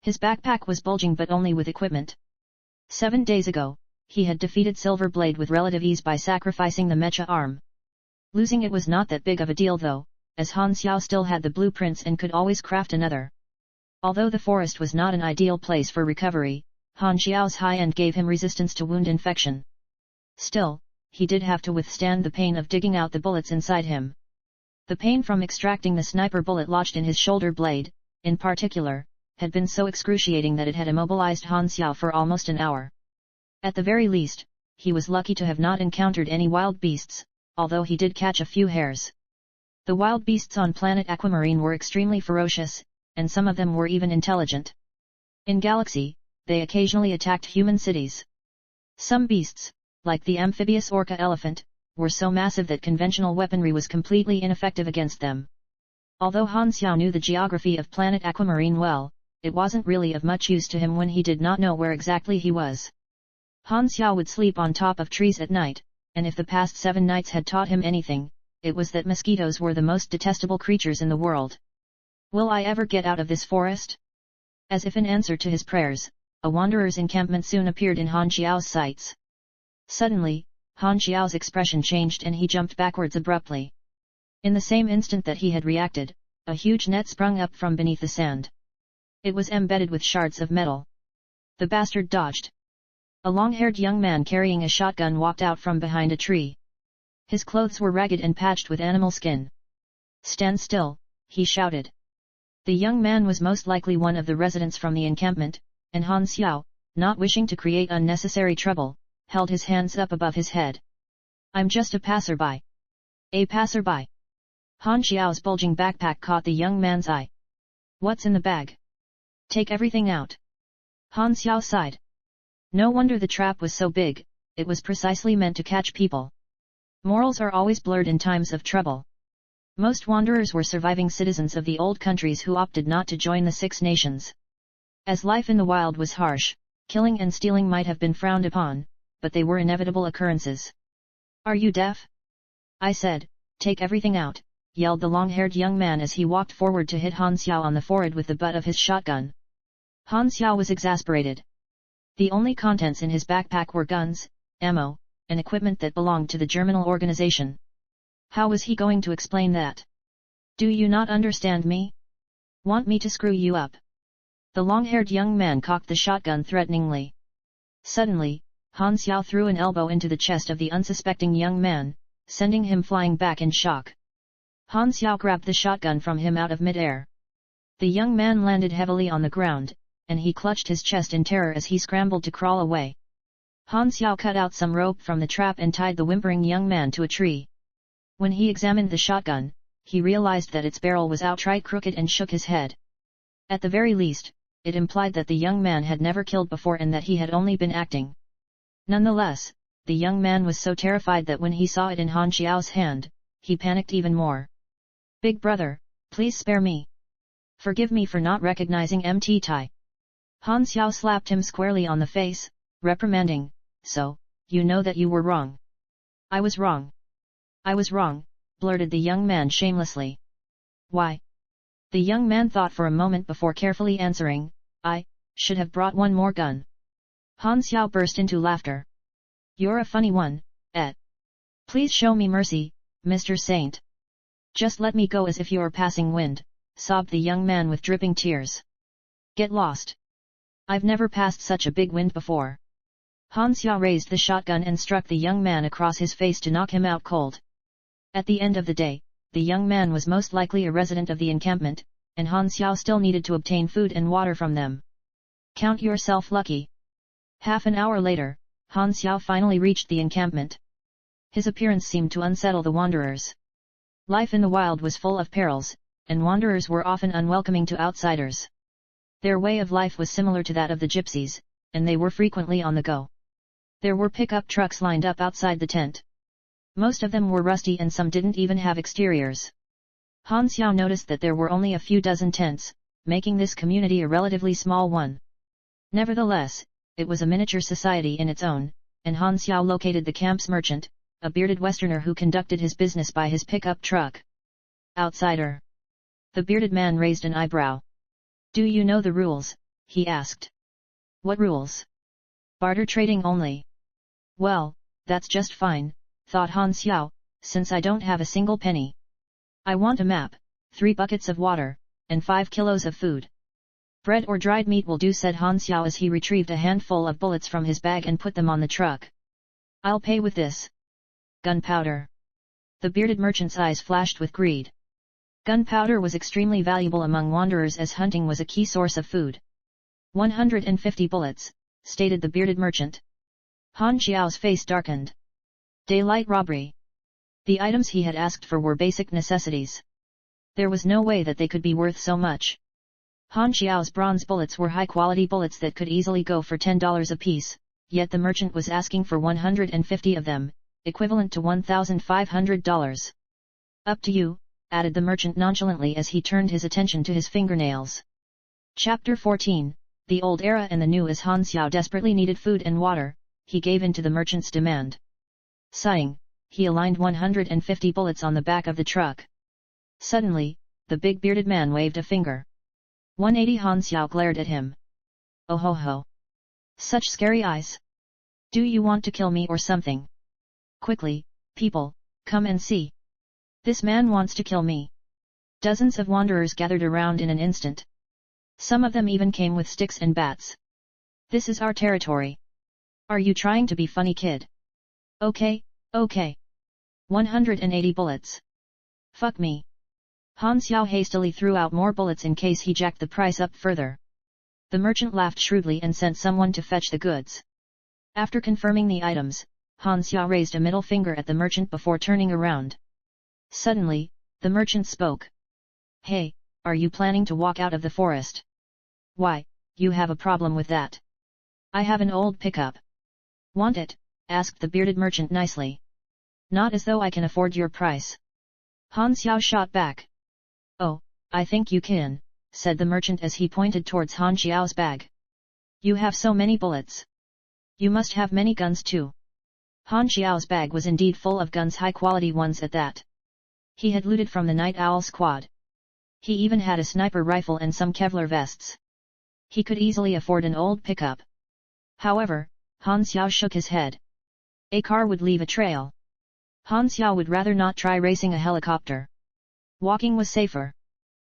His backpack was bulging but only with equipment. 7 days ago, he had defeated Silver Blade with relative ease by sacrificing the mecha arm. Losing it was not that big of a deal though, as Han Xiao still had the blueprints and could always craft another. Although the forest was not an ideal place for recovery, Han Xiao's high end gave him resistance to wound infection. Still, he did have to withstand the pain of digging out the bullets inside him. The pain from extracting the sniper bullet lodged in his shoulder blade, in particular, had been so excruciating that it had immobilized Han Xiao for almost an hour. At the very least, he was lucky to have not encountered any wild beasts, although he did catch a few hares. The wild beasts on planet Aquamarine were extremely ferocious, and some of them were even intelligent. In Galaxy, they occasionally attacked human cities. Some beasts, like the amphibious orca elephant, were so massive that conventional weaponry was completely ineffective against them. Although Han Xiao knew the geography of planet Aquamarine well, it wasn't really of much use to him when he did not know where exactly he was. Han Xiao would sleep on top of trees at night, and if the past 7 nights had taught him anything, it was that mosquitoes were the most detestable creatures in the world. Will I ever get out of this forest? As if in answer to his prayers, a wanderer's encampment soon appeared in Han Xiao's sights. Suddenly, Han Xiao's expression changed and he jumped backwards abruptly. In the same instant that he had reacted, a huge net sprung up from beneath the sand. It was embedded with shards of metal. The bastard dodged. A long-haired young man carrying a shotgun walked out from behind a tree. His clothes were ragged and patched with animal skin. "Stand still," he shouted. The young man was most likely one of the residents from the encampment, and Han Xiao, not wishing to create unnecessary trouble, held his hands up above his head. "I'm just a passerby." "A passerby?" Han Xiao's bulging backpack caught the young man's eye. "What's in the bag?" "Take everything out." Han Xiao sighed. No wonder the trap was so big, it was precisely meant to catch people. Morals are always blurred in times of trouble. Most wanderers were surviving citizens of the old countries who opted not to join the 6 nations. As life in the wild was harsh, killing and stealing might have been frowned upon, but they were inevitable occurrences. "Are you deaf?" "I said, take everything out," yelled the long-haired young man as he walked forward to hit Han Xiao on the forehead with the butt of his shotgun. Han Xiao was exasperated. The only contents in his backpack were guns, ammo, and equipment that belonged to the German organization. How was he going to explain that? "Do you not understand me? Want me to screw you up?" The long-haired young man cocked the shotgun threateningly. Suddenly, Han Xiao threw an elbow into the chest of the unsuspecting young man, sending him flying back in shock. Han Xiao grabbed the shotgun from him out of mid-air. The young man landed heavily on the ground, and he clutched his chest in terror as he scrambled to crawl away. Han Xiao cut out some rope from the trap and tied the whimpering young man to a tree. When he examined the shotgun, he realized that its barrel was outright crooked and shook his head. At the very least, it implied that the young man had never killed before and that he had only been acting. Nonetheless, the young man was so terrified that when he saw it in Han Xiao's hand, he panicked even more. "Big brother, please spare me. Forgive me for not recognizing Mt Tai." Han Xiao slapped him squarely on the face, reprimanding, "So, you know that you were wrong." "I was wrong. I was wrong," blurted the young man shamelessly. "Why?" The young man thought for a moment before carefully answering, "I should have brought one more gun." Han Xiao burst into laughter. "You're a funny one, eh? Please show me mercy, Mr. Saint. Just let me go as if you're passing wind," sobbed the young man with dripping tears. "Get lost. I've never passed such a big wind before." Han Xiao raised the shotgun and struck the young man across his face to knock him out cold. At the end of the day, the young man was most likely a resident of the encampment, and Han Xiao still needed to obtain food and water from them. Count yourself lucky. Half an hour later, Han Xiao finally reached the encampment. His appearance seemed to unsettle the wanderers. Life in the wild was full of perils, and wanderers were often unwelcoming to outsiders. Their way of life was similar to that of the gypsies, and they were frequently on the go. There were pickup trucks lined up outside the tent. Most of them were rusty and some didn't even have exteriors. Han Xiao noticed that there were only a few dozen tents, making this community a relatively small one. Nevertheless, it was a miniature society in its own, and Han Xiao located the camp's merchant, a bearded Westerner who conducted his business by his pickup truck. "Outsider." The bearded man raised an eyebrow. "Do you know the rules?" he asked. "What rules?" "Barter trading only." "Well, that's just fine," thought Han Xiao, "since I don't have a single penny. I want a map, 3 buckets of water, and 5 kilos of food." "Bread or dried meat will do," said Han Xiao as he retrieved a handful of bullets from his bag and put them on the truck. "I'll pay with this." "Gunpowder." The bearded merchant's eyes flashed with greed. Gunpowder was extremely valuable among wanderers as hunting was a key source of food. 150 bullets, stated the bearded merchant. Han Xiao's face darkened. Daylight robbery. The items he had asked for were basic necessities. There was no way that they could be worth so much. Han Xiao's bronze bullets were high-quality bullets that could easily go for $10 apiece, yet the merchant was asking for 150 of them, equivalent to $1,500. Up to you, added the merchant nonchalantly as he turned his attention to his fingernails. Chapter 14, The Old Era and the New. As Han Xiao desperately needed food and water, he gave in to the merchant's demand. Sighing, he aligned 150 bullets on the back of the truck. Suddenly, the big bearded man waved a finger. 180. Han Xiao glared at him. Oh ho ho! Such scary eyes! Do you want to kill me or something? Quickly, people, come and see! This man wants to kill me! Dozens of wanderers gathered around in an instant. Some of them even came with sticks and bats. This is our territory. Are you trying to be funny, kid? Okay, okay. 180 bullets. Fuck me. Han Xiao hastily threw out more bullets in case he jacked the price up further. The merchant laughed shrewdly and sent someone to fetch the goods. After confirming the items, Han Xiao raised a middle finger at the merchant before turning around. Suddenly, the merchant spoke. Hey, are you planning to walk out of the forest? Why, you have a problem with that. I have an old pickup. Want it? Asked the bearded merchant nicely. Not as though I can afford your price. Han Xiao shot back. Oh, I think you can, said the merchant as he pointed towards Han Xiao's bag. You have so many bullets. You must have many guns too. Han Xiao's bag was indeed full of guns, high-quality ones at that. He had looted from the Night Owl squad. He even had a sniper rifle and some Kevlar vests. He could easily afford an old pickup. However, Han Xiao shook his head. A car would leave a trail. Han Xiao would rather not try racing a helicopter. Walking was safer.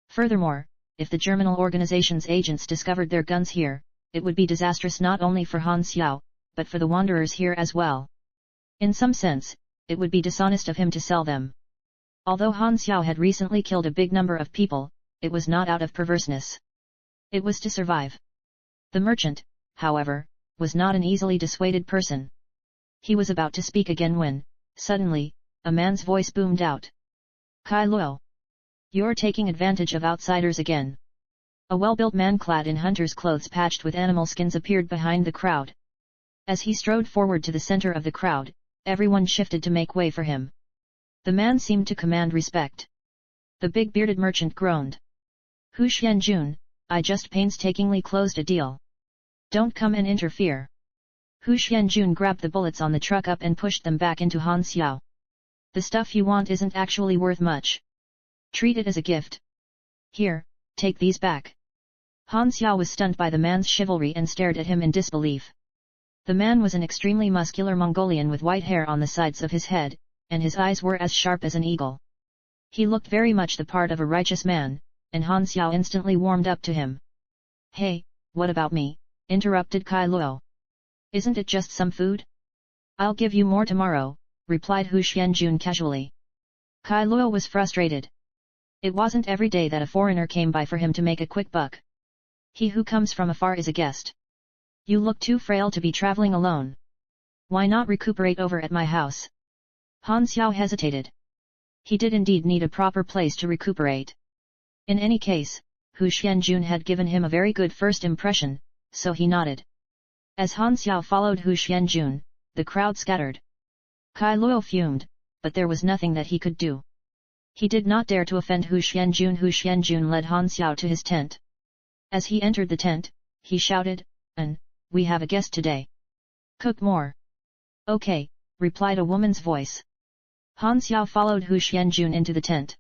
Furthermore, if the German organization's agents discovered their guns here, it would be disastrous not only for Han Xiao, but for the wanderers here as well. In some sense, it would be dishonest of him to sell them. Although Han Xiao had recently killed a big number of people, it was not out of perverseness. It was to survive. The merchant, however, was not an easily dissuaded person. He was about to speak again when, suddenly, a man's voice boomed out. Kai Luo! You're taking advantage of outsiders again. A well-built man clad in hunter's clothes patched with animal skins appeared behind the crowd. As he strode forward to the center of the crowd, everyone shifted to make way for him. The man seemed to command respect. The big bearded merchant groaned. Hu Xianjun, I just painstakingly closed a deal. Don't come and interfere. Hu Xianjun grabbed the bullets on the truck up and pushed them back into Han Xiao. The stuff you want isn't actually worth much. Treat it as a gift. Here, take these back. Han Xiao was stunned by the man's chivalry and stared at him in disbelief. The man was an extremely muscular Mongolian with white hair on the sides of his head, and his eyes were as sharp as an eagle. He looked very much the part of a righteous man, and Han Xiao instantly warmed up to him. Hey, what about me? Interrupted Kai Luo. Isn't it just some food? I'll give you more tomorrow, replied Hu Xianjun casually. Kai Luo was frustrated. It wasn't every day that a foreigner came by for him to make a quick buck. He who comes from afar is a guest. You look too frail to be traveling alone. Why not recuperate over at my house? Han Xiao hesitated. He did indeed need a proper place to recuperate. In any case, Hu Xianjun had given him a very good first impression, so he nodded. As Han Xiao followed Hu Xianjun, the crowd scattered. Kai Luo fumed, but there was nothing that he could do. He did not dare to offend Hu Xianjun. Hu Xianjun led Han Xiao to his tent. As he entered the tent, he shouted, we have a guest today. Cook more. Okay, replied a woman's voice. Han Xiao followed Hu Xianjun into the tent.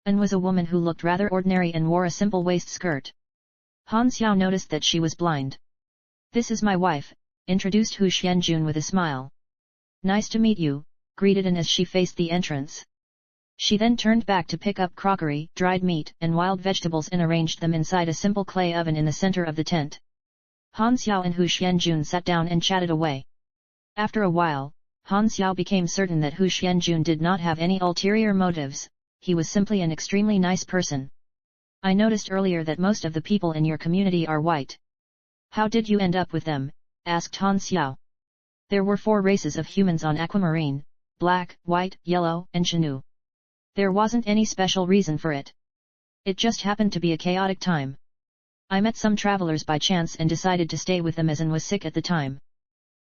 Was a woman who looked rather ordinary and wore a simple waist skirt. Han Xiao noticed that she was blind. This is my wife, introduced Hu Xianjun with a smile. Nice to meet you, greeted An as she faced the entrance. She then turned back to pick up crockery, dried meat, and wild vegetables and arranged them inside a simple clay oven in the center of the tent. Han Xiao and Hu Xianjun sat down and chatted away. After a while, Han Xiao became certain that Hu Xianjun did not have any ulterior motives, he was simply an extremely nice person. I noticed earlier that most of the people in your community are white. How did you end up with them? Asked Han Xiao. There were 4 races of humans on Aquamarine, black, white, yellow, and Chinu. There wasn't any special reason for it. It just happened to be a chaotic time. I met some travelers by chance and decided to stay with them as An was sick at the time.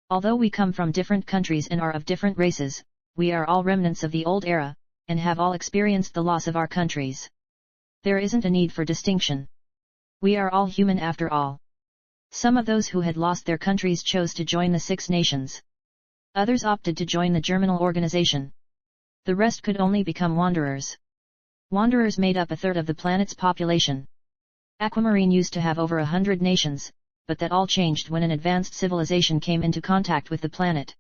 Although we come from different countries and are of different races, we are all remnants of the old era, and have all experienced the loss of our countries. There isn't a need for distinction. We are all human after all. Some of those who had lost their countries chose to join the Six Nations. Others opted to join the Germinal Organization. The rest could only become wanderers. Wanderers made up a third of the planet's population. Aquamarine used to have over 100 nations, but that all changed when an advanced civilization came into contact with the planet.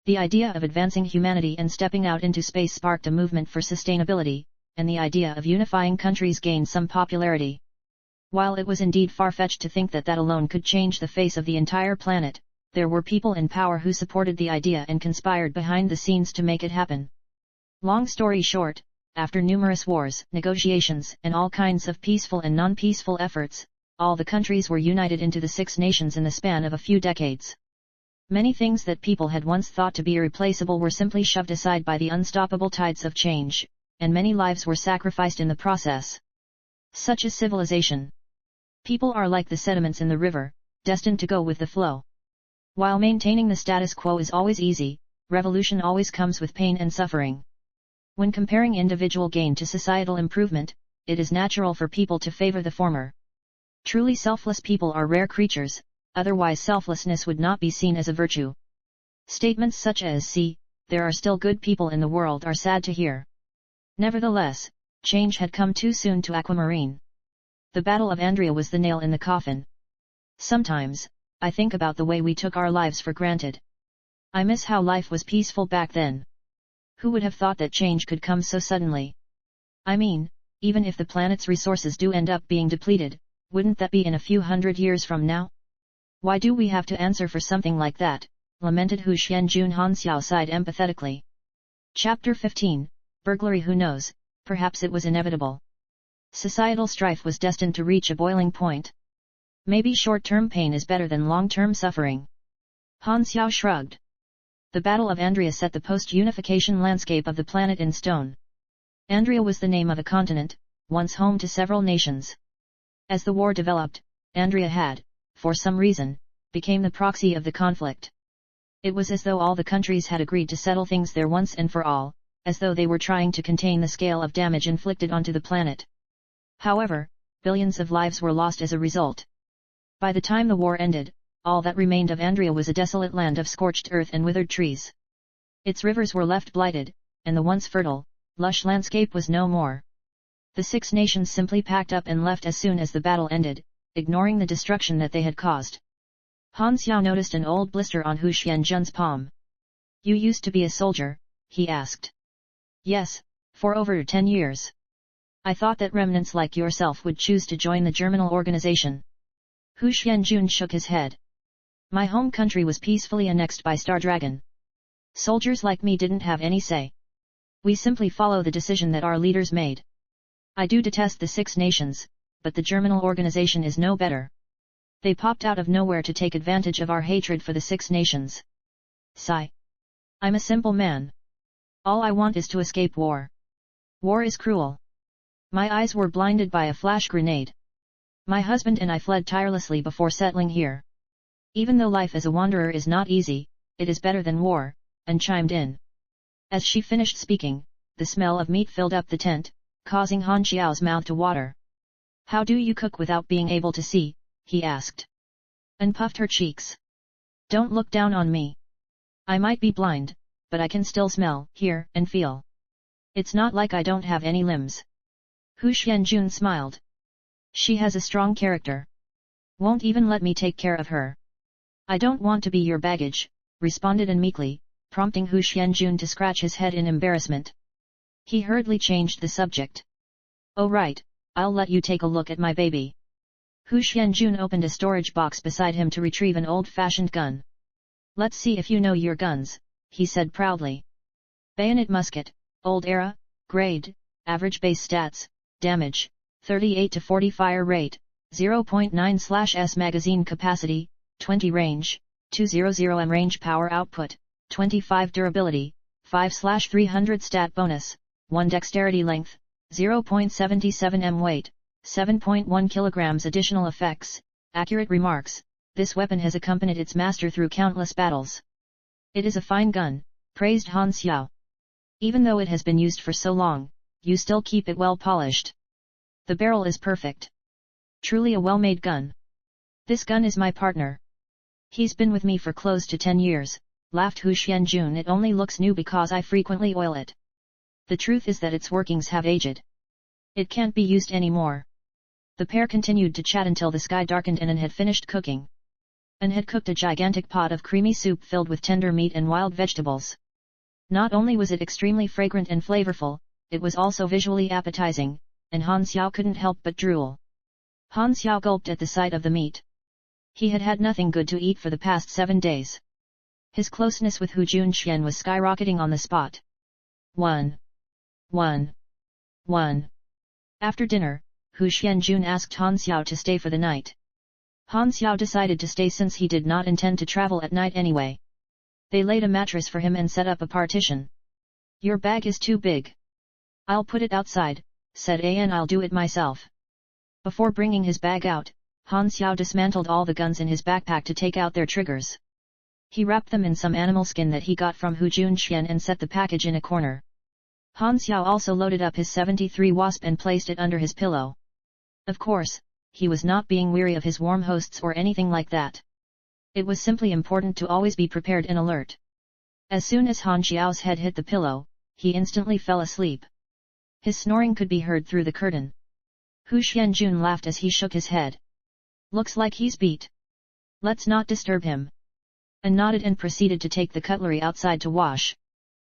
The idea of advancing humanity and stepping out into space sparked a movement for sustainability, and the idea of unifying countries gained some popularity. While it was indeed far-fetched to think that alone could change the face of the entire planet, there were people in power who supported the idea and conspired behind the scenes to make it happen. Long story short, after numerous wars, negotiations, and all kinds of peaceful and non-peaceful efforts, all the countries were united into the Six Nations in the span of a few decades. Many things that people had once thought to be irreplaceable were simply shoved aside by the unstoppable tides of change, and many lives were sacrificed in the process. Such is civilization. People are like the sediments in the river, destined to go with the flow. While maintaining the status quo is always easy, revolution always comes with pain and suffering. When comparing individual gain to societal improvement, it is natural for people to favor the former. Truly selfless people are rare creatures, otherwise selflessness would not be seen as a virtue. Statements such as "See, there are still good people in the world" are sad to hear. Nevertheless, change had come too soon to Aquamarine. The Battle of Andria was the nail in the coffin. Sometimes, I think about the way we took our lives for granted. I miss how life was peaceful back then. Who would have thought that change could come so suddenly? I mean, even if the planet's resources do end up being depleted, wouldn't that be in a few hundred years from now? Why do we have to answer for something like that? Lamented Hu Xianjun. Han Xiao sighed empathetically. Chapter 15, Burglary. Who knows, perhaps it was inevitable. Societal strife was destined to reach a boiling point. Maybe short-term pain is better than long-term suffering. Han Xiao shrugged. The Battle of Andria set the post-unification landscape of the planet in stone. Andria was the name of a continent, once home to several nations. As the war developed, Andria had, for some reason, became the proxy of the conflict. It was as though all the countries had agreed to settle things there once and for all, as though they were trying to contain the scale of damage inflicted onto the planet. However, billions of lives were lost as a result. By the time the war ended, all that remained of Andria was a desolate land of scorched earth and withered trees. Its rivers were left blighted, and the once fertile, lush landscape was no more. The Six Nations simply packed up and left as soon as the battle ended, ignoring the destruction that they had caused. Han Xiao noticed an old blister on Hu Xianjun's palm. "You used to be a soldier?" he asked. "Yes, for over 10 years. I thought that remnants like yourself would choose to join the Germinal Organization." Hu Xianjun shook his head. "My home country was peacefully annexed by Star Dragon. Soldiers like me didn't have any say. We simply follow the decision that our leaders made. I do detest the Six Nations, but the Germinal Organization is no better. They popped out of nowhere to take advantage of our hatred for the Six Nations. Sigh. I'm a simple man. All I want is to escape war. War is cruel. My eyes were blinded by a flash grenade. My husband and I fled tirelessly before settling here. Even though life as a wanderer is not easy, it is better than war," and chimed in. As she finished speaking, the smell of meat filled up the tent, causing Han Xiao's mouth to water. "How do you cook without being able to see?" he asked. And puffed her cheeks. "Don't look down on me. I might be blind, but I can still smell, hear, and feel. It's not like I don't have any limbs." Hu Xianjun smiled. "She has a strong character. Won't even let me take care of her." "I don't want to be your baggage," responded An meekly, prompting Hu Xianjun to scratch his head in embarrassment. He hurriedly changed the subject. "Oh right, I'll let you take a look at my baby." Hu Xianjun opened a storage box beside him to retrieve an old-fashioned gun. "Let's see if you know your guns," he said proudly. Bayonet musket, old era, grade, average base stats, damage, 38 to 40 fire rate, 0.9/s magazine capacity, 20 range, 200 range power output, 25 durability, 5/300 stat bonus, 1 dexterity length, 0.77 m weight, 7.1 kilograms additional effects, accurate remarks, this weapon has accompanied its master through countless battles. It is a fine gun, praised Han Xiao. Even though it has been used for so long, you still keep it well polished. The barrel is perfect. Truly a well-made gun. This gun is my partner. He's been with me for close to 10 years, laughed Hu Xianjun. It only looks new because I frequently oil it. The truth is that its workings have aged. It can't be used anymore. The pair continued to chat until the sky darkened and An had finished cooking. An had cooked a gigantic pot of creamy soup filled with tender meat and wild vegetables. Not only was it extremely fragrant and flavorful, it was also visually appetizing, and Han Xiao couldn't help but drool. Han Xiao gulped at the sight of the meat. He had had nothing good to eat for the past 7 days. His closeness with Hu Junqian was skyrocketing on the spot. 1. After dinner, Hu Xianjun asked Han Xiao to stay for the night. Han Xiao decided to stay since he did not intend to travel at night anyway. They laid a mattress for him and set up a partition. Your bag is too big. I'll put it outside, said An. I'll do it myself. Before bringing his bag out, Han Xiao dismantled all the guns in his backpack to take out their triggers. He wrapped them in some animal skin that he got from Hu Junqian and set the package in a corner. Han Xiao also loaded up his 73 wasp and placed it under his pillow. Of course, he was not being weary of his warm hosts or anything like that. It was simply important to always be prepared and alert. As soon as Han Xiao's head hit the pillow, he instantly fell asleep. His snoring could be heard through the curtain. Hu Xianjun laughed as he shook his head. Looks like he's beat. Let's not disturb him. An nodded and proceeded to take the cutlery outside to wash.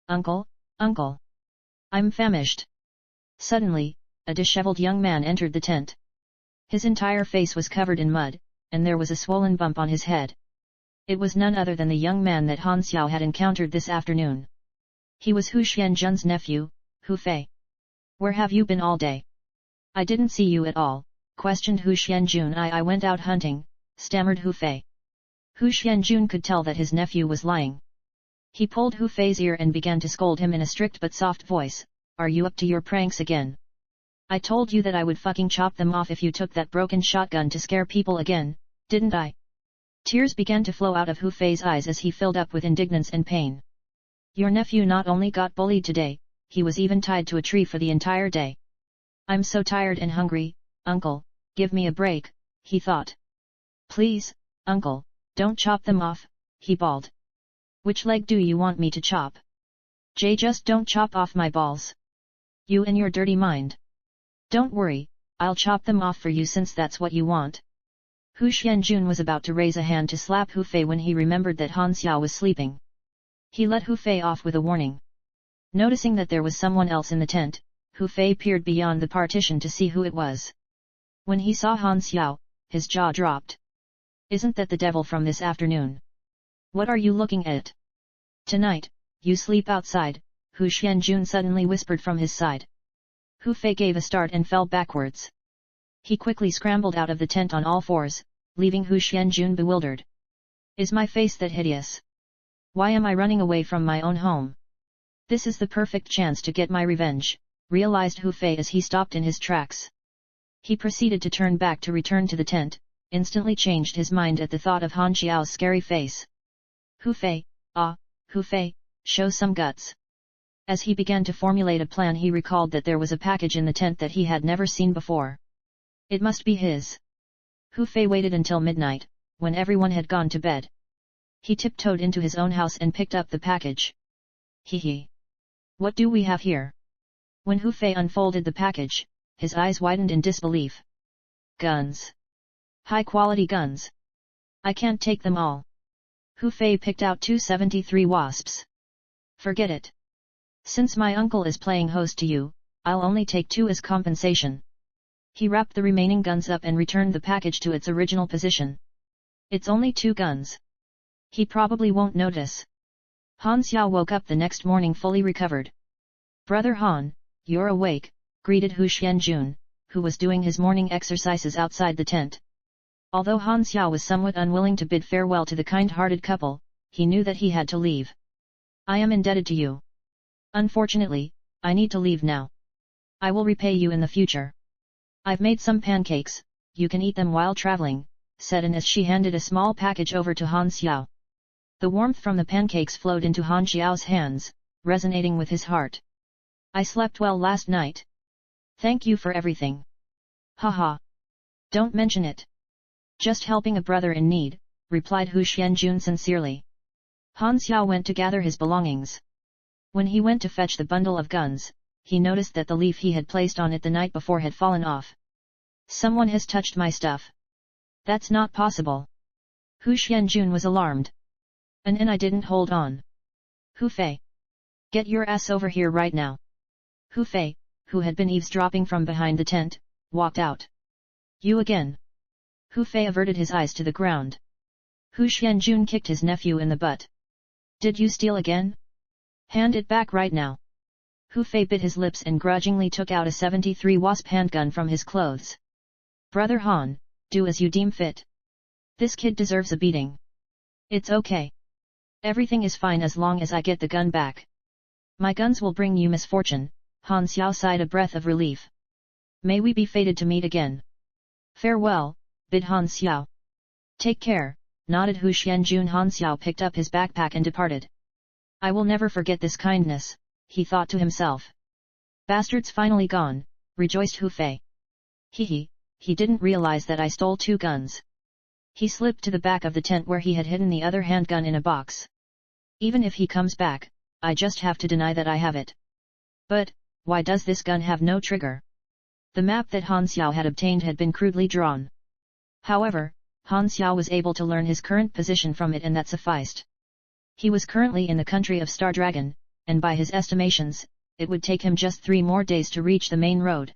Uncle, uncle. I'm famished. Suddenly, a disheveled young man entered the tent. His entire face was covered in mud, and there was a swollen bump on his head. It was none other than the young man that Han Xiao had encountered this afternoon. He was Hu Xianjun's nephew, Hu Fei. Where have you been all day? I didn't see you at all, questioned Hu Xianjun. I went out hunting, stammered Hu Fei. Hu Xianjun could tell that his nephew was lying. He pulled Hu Fei's ear and began to scold him in a strict but soft voice. Are you up to your pranks again? I told you that I would fucking chop them off if you took that broken shotgun to scare people again, didn't I? Tears began to flow out of Hu Fei's eyes as he filled up with indignance and pain. Your nephew not only got bullied today, he was even tied to a tree for the entire day. I'm so tired and hungry, uncle, give me a break, he thought. Please, uncle, don't chop them off, he bawled. Which leg do you want me to chop? Just don't chop off my balls. You and your dirty mind. Don't worry, I'll chop them off for you since that's what you want. Hu Xianjun was about to raise a hand to slap Hu Fei when he remembered that Han Xiao was sleeping. He let Hu Fei off with a warning. Noticing that there was someone else in the tent, Hu Fei peered beyond the partition to see who it was. When he saw Han Xiao, his jaw dropped. Isn't that the devil from this afternoon? What are you looking at? Tonight, you sleep outside, Hu Xianjun suddenly whispered from his side. Hu Fei gave a start and fell backwards. He quickly scrambled out of the tent on all fours, leaving Hu Xianjun bewildered. Is my face that hideous? Why am I running away from my own home? This is the perfect chance to get my revenge, realized Hu Fei as he stopped in his tracks. He proceeded to turn back to return to the tent, instantly changed his mind at the thought of Han Xiao's scary face. Hu Fei, Hu Fei, show some guts. As he began to formulate a plan, he recalled that there was a package in the tent that he had never seen before. It must be his. Hu Fei waited until midnight, when everyone had gone to bed. He tiptoed into his own house and picked up the package. Hee. What do we have here? When Hu Fei unfolded the package, his eyes widened in disbelief. Guns. High-quality guns. I can't take them all. Hu Fei picked out 273 wasps. Forget it. Since my uncle is playing host to you, I'll only take 2 as compensation. He wrapped the remaining guns up and returned the package to its original position. It's only 2 guns. He probably won't notice. Han Xiao woke up the next morning fully recovered. Brother Han, you're awake, greeted Hu Xianjun, who was doing his morning exercises outside the tent. Although Han Xiao was somewhat unwilling to bid farewell to the kind-hearted couple, he knew that he had to leave. I am indebted to you. Unfortunately, I need to leave now. I will repay you in the future. I've made some pancakes, you can eat them while traveling, said An as she handed a small package over to Han Xiao. The warmth from the pancakes flowed into Han Xiao's hands, resonating with his heart. I slept well last night. Thank you for everything. Haha. Don't mention it. Just helping a brother in need, replied Hu Xianjun sincerely. Han Xiao went to gather his belongings. When he went to fetch the bundle of guns, he noticed that the leaf he had placed on it the night before had fallen off. Someone has touched my stuff. That's not possible. Hu Xianjun was alarmed. And I didn't hold on. Hu Fei. Get your ass over here right now. Hu Fei, who had been eavesdropping from behind the tent, walked out. You again. Hu Fei averted his eyes to the ground. Hu Xianjun kicked his nephew in the butt. Did you steal again? Hand it back right now. Hu Fei bit his lips and grudgingly took out a 73 Wasp handgun from his clothes. Brother Han, do as you deem fit. This kid deserves a beating. It's okay. Everything is fine as long as I get the gun back. My guns will bring you misfortune, Han Xiao sighed a breath of relief. May we be fated to meet again. Farewell, bid Han Xiao. Take care, nodded Hu Xianjun. Han Xiao picked up his backpack and departed. I will never forget this kindness, he thought to himself. Bastards finally gone, rejoiced Hu Fei. He didn't realize that I stole 2 guns. He slipped to the back of the tent where he had hidden the other handgun in a box. Even if he comes back, I just have to deny that I have it. But, why does this gun have no trigger? The map that Han Xiao had obtained had been crudely drawn. However, Han Xiao was able to learn his current position from it and that sufficed. He was currently in the country of Star Dragon, and by his estimations, it would take him just 3 more days to reach the main road.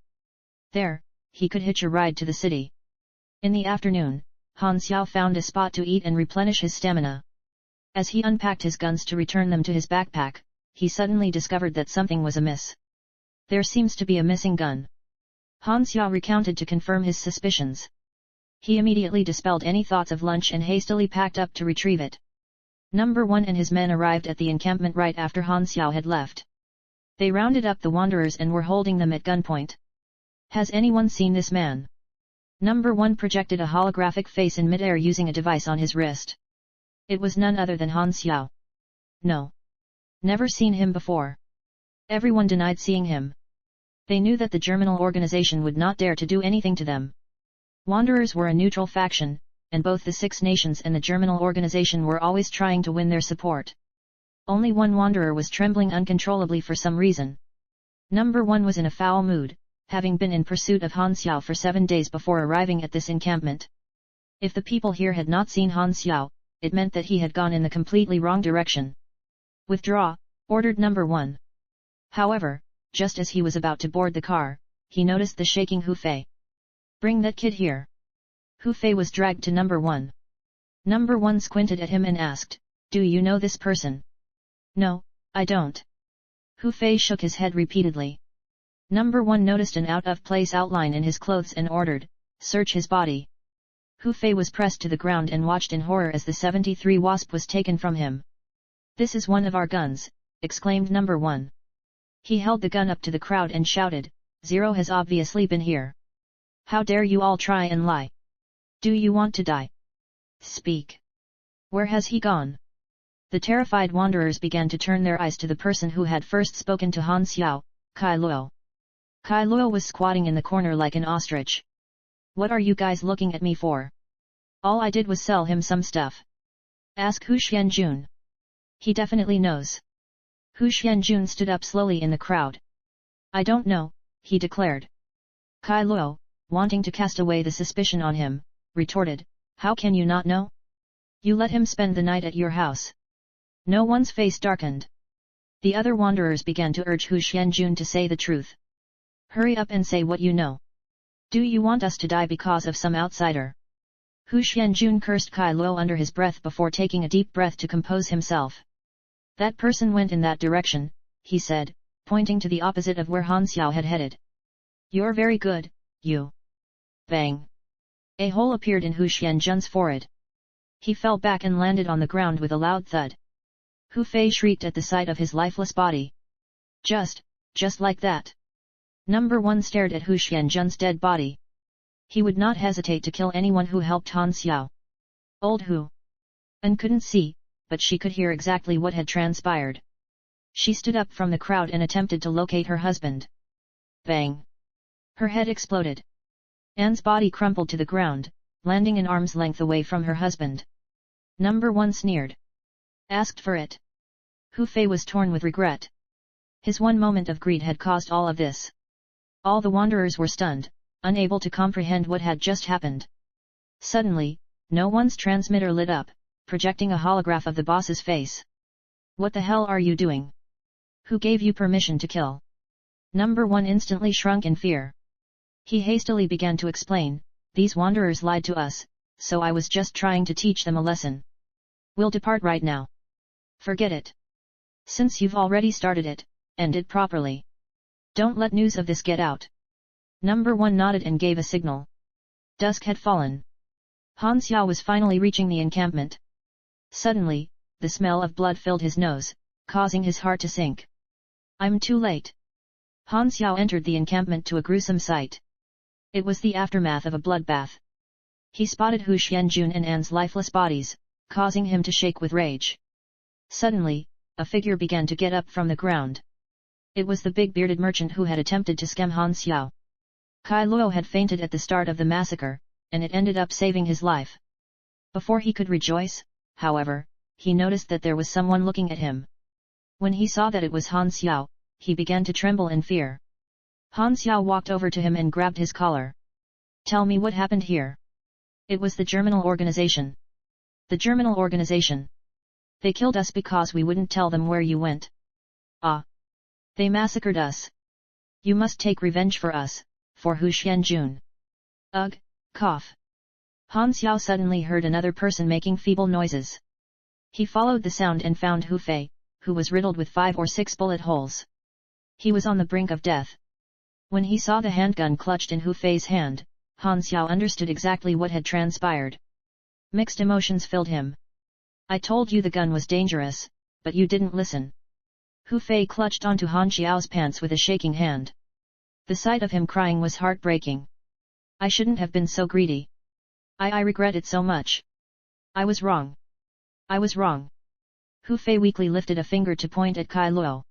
There, he could hitch a ride to the city. In the afternoon, Han Xiao found a spot to eat and replenish his stamina. As he unpacked his guns to return them to his backpack, he suddenly discovered that something was amiss. There seems to be a missing gun. Han Xiao recounted to confirm his suspicions. He immediately dispelled any thoughts of lunch and hastily packed up to retrieve it. Number 1 and his men arrived at the encampment right after Han Xiao had left. They rounded up the wanderers and were holding them at gunpoint. Has anyone seen this man? Number 1 projected a holographic face in midair using a device on his wrist. It was none other than Han Xiao. No. Never seen him before. Everyone denied seeing him. They knew that the Germinal organization would not dare to do anything to them. Wanderers were a neutral faction, and both the 6 nations and the Germinal organization were always trying to win their support. Only one wanderer was trembling uncontrollably for some reason. Number 1 was in a foul mood, having been in pursuit of Han Xiao for 7 days before arriving at this encampment. If the people here had not seen Han Xiao, it meant that he had gone in the completely wrong direction. Withdraw, ordered Number 1. However, just as he was about to board the car, he noticed the shaking Hu Fei. Bring that kid here. Hu Fei was dragged to Number 1. Number 1 squinted at him and asked, Do you know this person? No, I don't. Hu Fei shook his head repeatedly. Number 1 noticed an out-of-place outline in his clothes and ordered, Search his body. Hu Fei was pressed to the ground and watched in horror as the 73 Wasp was taken from him. This is one of our guns, exclaimed Number 1. He held the gun up to the crowd and shouted, Zero has obviously been here. How dare you all try and lie? Do you want to die? Speak. Where has he gone? The terrified wanderers began to turn their eyes to the person who had first spoken to Han Xiao, Kai Luo. Kai Luo was squatting in the corner like an ostrich. What are you guys looking at me for? All I did was sell him some stuff. Ask Hu Xianjun. He definitely knows. Hu Xianjun stood up slowly in the crowd. I don't know, he declared. Kai Luo, wanting to cast away the suspicion on him, retorted, How can you not know? You let him spend the night at your house. No one's face darkened. The other wanderers began to urge Hu Xianjun to say the truth. Hurry up and say what you know. Do you want us to die because of some outsider? Hu Xianjun cursed Kai Luo under his breath before taking a deep breath to compose himself. That person went in that direction, he said, pointing to the opposite of where Han Xiao had headed. You're very good, you. Bang. A hole appeared in Hu Xianjun's forehead. He fell back and landed on the ground with a loud thud. Hu Fei shrieked at the sight of his lifeless body. Just like that. Number 1 stared at Hu Xianjun's dead body. He would not hesitate to kill anyone who helped Han Xiao. Old Hu An couldn't see, but she could hear exactly what had transpired. She stood up from the crowd and attempted to locate her husband. Bang! Her head exploded. Anne's body crumpled to the ground, landing an arm's length away from her husband. Number 1 sneered. Asked for it. Hu Fei was torn with regret. His one moment of greed had caused all of this. All the wanderers were stunned, unable to comprehend what had just happened. Suddenly, no one's transmitter lit up, projecting a holograph of the boss's face. What the hell are you doing? Who gave you permission to kill? Number 1 instantly shrunk in fear. He hastily began to explain, these wanderers lied to us, so I was just trying to teach them a lesson. We'll depart right now. Forget it. Since you've already started it, end it properly. Don't let news of this get out. Number 1 nodded and gave a signal. Dusk had fallen. Han Xiao was finally reaching the encampment. Suddenly, the smell of blood filled his nose, causing his heart to sink. I'm too late. Han Xiao entered the encampment to a gruesome sight. It was the aftermath of a bloodbath. He spotted Hu Xianjun and Anne's lifeless bodies, causing him to shake with rage. Suddenly, a figure began to get up from the ground. It was the big bearded merchant who had attempted to scam Han Xiao. Kai Luo had fainted at the start of the massacre, and it ended up saving his life. Before he could rejoice, however, he noticed that there was someone looking at him. When he saw that it was Han Xiao, he began to tremble in fear. Han Xiao walked over to him and grabbed his collar. Tell me what happened here. It was the Germinal organization. The Germinal organization. They killed us because we wouldn't tell them where you went. Ah. They massacred us. You must take revenge for us, for Hu Xianjun. Ugh, cough. Han Xiao suddenly heard another person making feeble noises. He followed the sound and found Hu Fei, who was riddled with 5 or 6 bullet holes. He was on the brink of death. When he saw the handgun clutched in Hu Fei's hand, Han Xiao understood exactly what had transpired. Mixed emotions filled him. I told you the gun was dangerous, but you didn't listen. Hu Fei clutched onto Han Xiao's pants with a shaking hand. The sight of him crying was heartbreaking. I shouldn't have been so greedy. I regret it so much. I was wrong. I was wrong. Hu Fei weakly lifted a finger to point at Kai Luo.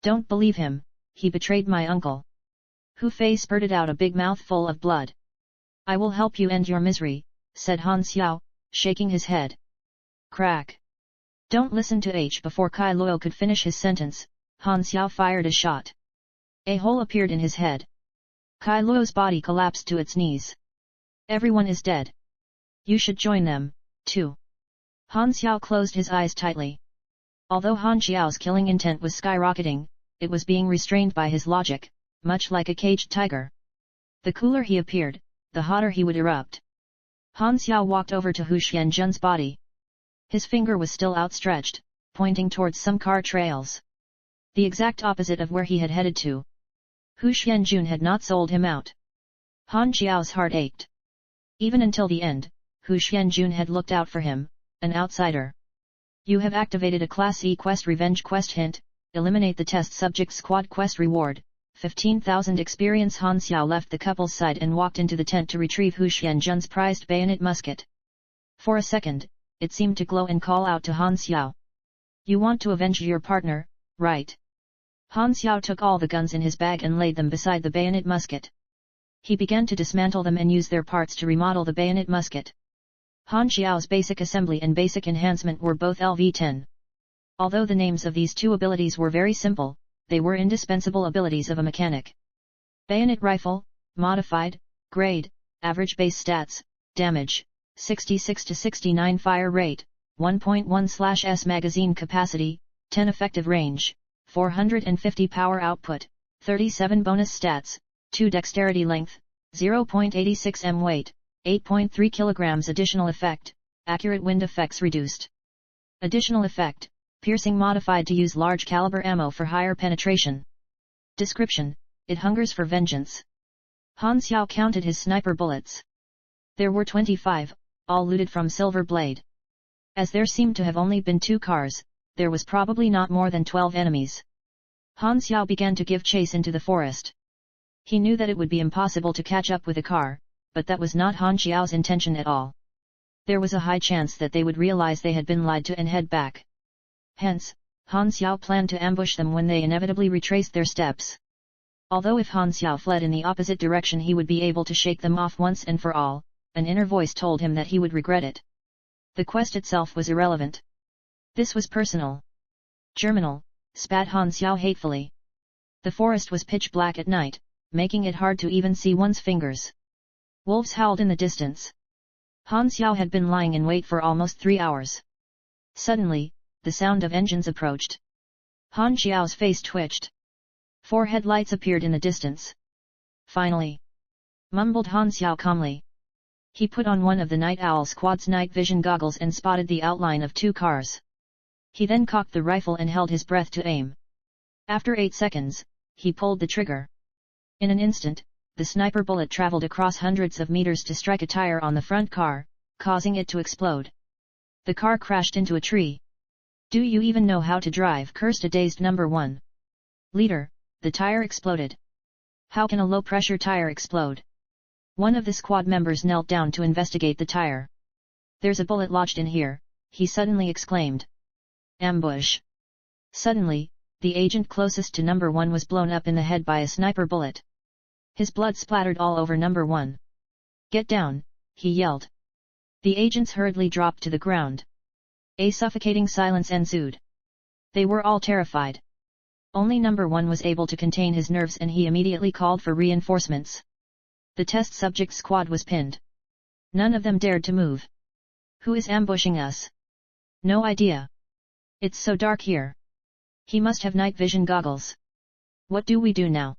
Don't believe him, he betrayed my uncle. Hu Fei spurted out a big mouthful of blood. I will help you end your misery, said Han Xiao, shaking his head. Crack. Don't listen to H. Before Kai Luo could finish his sentence, Han Xiao fired a shot. A hole appeared in his head. Kai Luo's body collapsed to its knees. Everyone is dead. You should join them, too. Han Xiao closed his eyes tightly. Although Han Xiao's killing intent was skyrocketing, it was being restrained by his logic, much like a caged tiger. The cooler he appeared, the hotter he would erupt. Han Xiao walked over to Hu Xianjun's body. His finger was still outstretched, pointing towards some car trails. The exact opposite of where he had headed to. Hu Xianjun had not sold him out. Han Xiao's heart ached. Even until the end, Hu Xianjun had looked out for him, an outsider. You have activated a Class E quest revenge quest hint, eliminate the test subject squad quest reward, 15,000 experience. Han Xiao left the couple's side and walked into the tent to retrieve Hu Xianjun's prized bayonet musket. For a second, it seemed to glow and call out to Han Xiao. You want to avenge your partner, right? Han Xiao took all the guns in his bag and laid them beside the bayonet musket. He began to dismantle them and use their parts to remodel the bayonet musket. Han Xiao's basic assembly and basic enhancement were both LV10. Although the names of these two abilities were very simple, they were indispensable abilities of a mechanic. Bayonet rifle, modified, grade, average base stats, damage, 66 to 69 fire rate, 1.1/s magazine capacity, 10 effective range, 450 power output, 37 bonus stats, 2 dexterity length, 0.86 m weight, 8.3 kilograms. Additional effect, accurate wind effects reduced. Additional effect, piercing modified to use large caliber ammo for higher penetration. Description, it hungers for vengeance. Han Xiao counted his sniper bullets. There were 25, all looted from Silver Blade. As there seemed to have only been 2 cars, there was probably not more than 12 enemies. Han Xiao began to give chase into the forest. He knew that it would be impossible to catch up with a car, but that was not Han Xiao's intention at all. There was a high chance that they would realize they had been lied to and head back. Hence, Han Xiao planned to ambush them when they inevitably retraced their steps. Although if Han Xiao fled in the opposite direction he would be able to shake them off once and for all, an inner voice told him that he would regret it. The quest itself was irrelevant. This was personal. Germinal, spat Han Xiao hatefully. The forest was pitch black at night, making it hard to even see one's fingers. Wolves howled in the distance. Han Xiao had been lying in wait for almost 3 hours. Suddenly, the sound of engines approached. Han Xiao's face twitched. 4 headlights appeared in the distance. Finally, mumbled Han Xiao calmly. He put on one of the Night Owl Squad's night vision goggles and spotted the outline of 2 cars. He then cocked the rifle and held his breath to aim. After 8 seconds, he pulled the trigger. In an instant, the sniper bullet traveled across hundreds of meters to strike a tire on the front car, causing it to explode. The car crashed into a tree. "Do you even know how to drive?" cursed a dazed number 1. "Leader, the tire exploded." "How can a low-pressure tire explode?" One of the squad members knelt down to investigate the tire. "There's a bullet lodged in here," he suddenly exclaimed. Ambush. Suddenly, the agent closest to number 1 was blown up in the head by a sniper bullet. His blood splattered all over number 1. "Get down," he yelled. The agents hurriedly dropped to the ground. A suffocating silence ensued. They were all terrified. Only number 1 was able to contain his nerves and he immediately called for reinforcements. The test subject squad was pinned. None of them dared to move. "Who is ambushing us?" "No idea. It's so dark here." "He must have night vision goggles." "What do we do now?"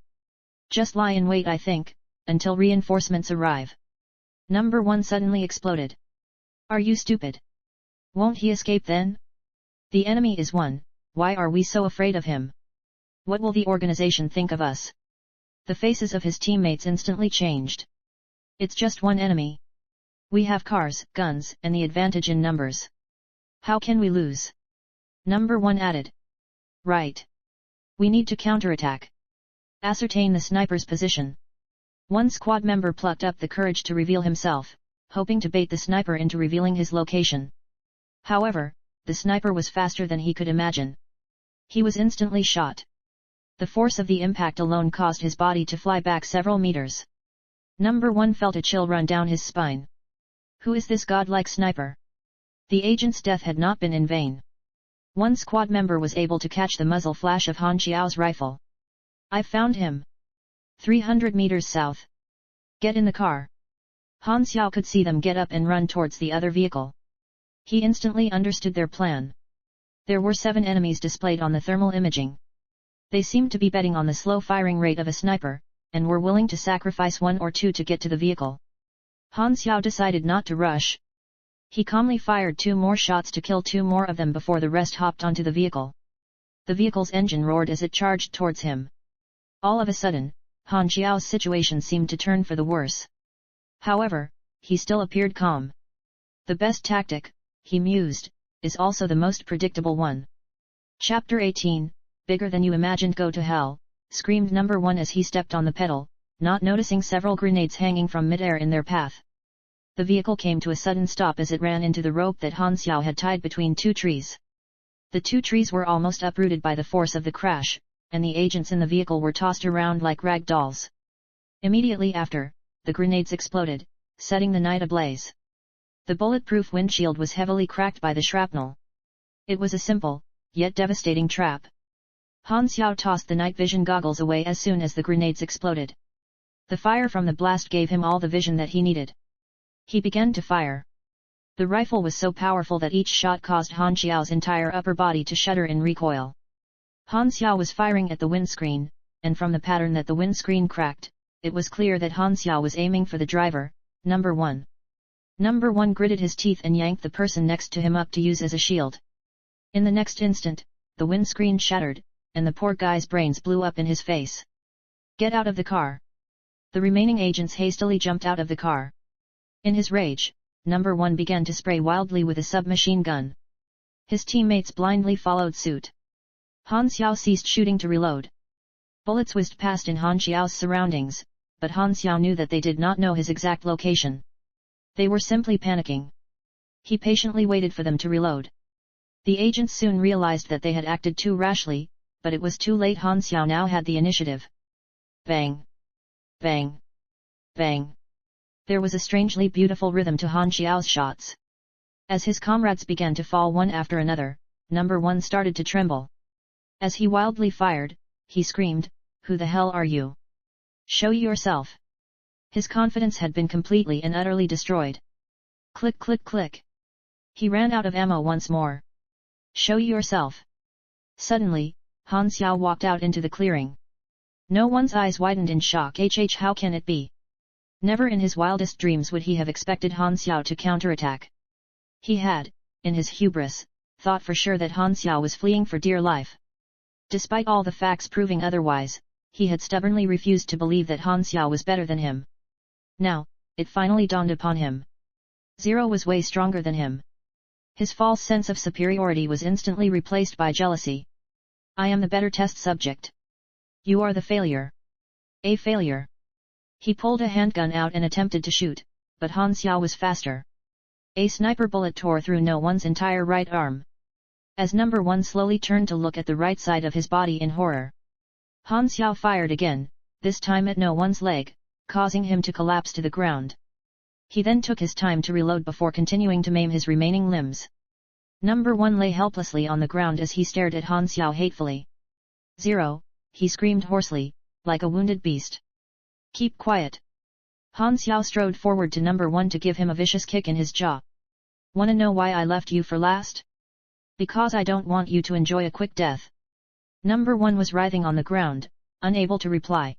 "Just lie in wait, I think, until reinforcements arrive." Number 1 suddenly exploded. "Are you stupid? Won't he escape then? The enemy is 1, why are we so afraid of him? What will the organization think of us?" The faces of his teammates instantly changed. "It's just 1 enemy. We have cars, guns, and the advantage in numbers. How can we lose?" Number 1 added. "Right. We need to counterattack. Ascertain the sniper's position." One squad member plucked up the courage to reveal himself, hoping to bait the sniper into revealing his location. However, the sniper was faster than he could imagine. He was instantly shot. The force of the impact alone caused his body to fly back several meters. Number 1 felt a chill run down his spine. Who is this godlike sniper? The agent's death had not been in vain. One squad member was able to catch the muzzle flash of Han Xiao's rifle. "I've found him. 300 meters south. Get in the car." Han Xiao could see them get up and run towards the other vehicle. He instantly understood their plan. There were 7 enemies displayed on the thermal imaging. They seemed to be betting on the slow firing rate of a sniper, and were willing to sacrifice 1 or 2 to get to the vehicle. Han Xiao decided not to rush. He calmly fired 2 more shots to kill 2 more of them before the rest hopped onto the vehicle. The vehicle's engine roared as it charged towards him. All of a sudden, Han Xiao's situation seemed to turn for the worse. However, he still appeared calm. The best tactic, he mused, is also the most predictable one. Chapter 18, Bigger Than You Imagined. "Go to hell," screamed number 1 as he stepped on the pedal, not noticing several grenades hanging from midair in their path. The vehicle came to a sudden stop as it ran into the rope that Han Xiao had tied between 2 trees. The 2 trees were almost uprooted by the force of the crash, and the agents in the vehicle were tossed around like rag dolls. Immediately after, the grenades exploded, setting the night ablaze. The bulletproof windshield was heavily cracked by the shrapnel. It was a simple, yet devastating trap. Han Xiao tossed the night vision goggles away as soon as the grenades exploded. The fire from the blast gave him all the vision that he needed. He began to fire. The rifle was so powerful that each shot caused Han Xiao's entire upper body to shudder in recoil. Han Xiao was firing at the windscreen, and from the pattern that the windscreen cracked, it was clear that Han Xiao was aiming for the driver, number 1. Number 1 gritted his teeth and yanked the person next to him up to use as a shield. In the next instant, the windscreen shattered, and the poor guy's brains blew up in his face. "Get out of the car!" The remaining agents hastily jumped out of the car. In his rage, number 1 began to spray wildly with a submachine gun. His teammates blindly followed suit. Han Xiao ceased shooting to reload. Bullets whizzed past in Han Xiao's surroundings, but Han Xiao knew that they did not know his exact location. They were simply panicking. He patiently waited for them to reload. The agents soon realized that they had acted too rashly, but it was too late. Han Xiao now had the initiative. Bang! Bang! Bang! There was a strangely beautiful rhythm to Han Xiao's shots. As his comrades began to fall one after another, number one started to tremble. As he wildly fired, he screamed, "Who the hell are you? Show yourself!" His confidence had been completely and utterly destroyed. Click click click. He ran out of ammo once more. Show yourself! Suddenly, Han Xiao walked out into the clearing. No one's eyes widened in shock. How can it be? Never in his wildest dreams would he have expected Han Xiao to counterattack. He had, in his hubris, thought for sure that Han Xiao was fleeing for dear life. Despite all the facts proving otherwise, he had stubbornly refused to believe that Han Xiao was better than him. Now, it finally dawned upon him. Zero was way stronger than him. His false sense of superiority was instantly replaced by jealousy. I am the better test subject. You are the failure. A failure. He pulled a handgun out and attempted to shoot, but Han Xiao was faster. A sniper bullet tore through no one's entire right arm. As number one slowly turned to look at the right side of his body in horror, Han Xiao fired again, this time at no one's leg, causing him to collapse to the ground. He then took his time to reload before continuing to maim his remaining limbs. Number one lay helplessly on the ground as he stared at Han Xiao hatefully. Zero, he screamed hoarsely, like a wounded beast. Keep quiet. Han Xiao strode forward to number one to give him a vicious kick in his jaw. Wanna know why I left you for last? Because I don't want you to enjoy a quick death. Number one was writhing on the ground, unable to reply.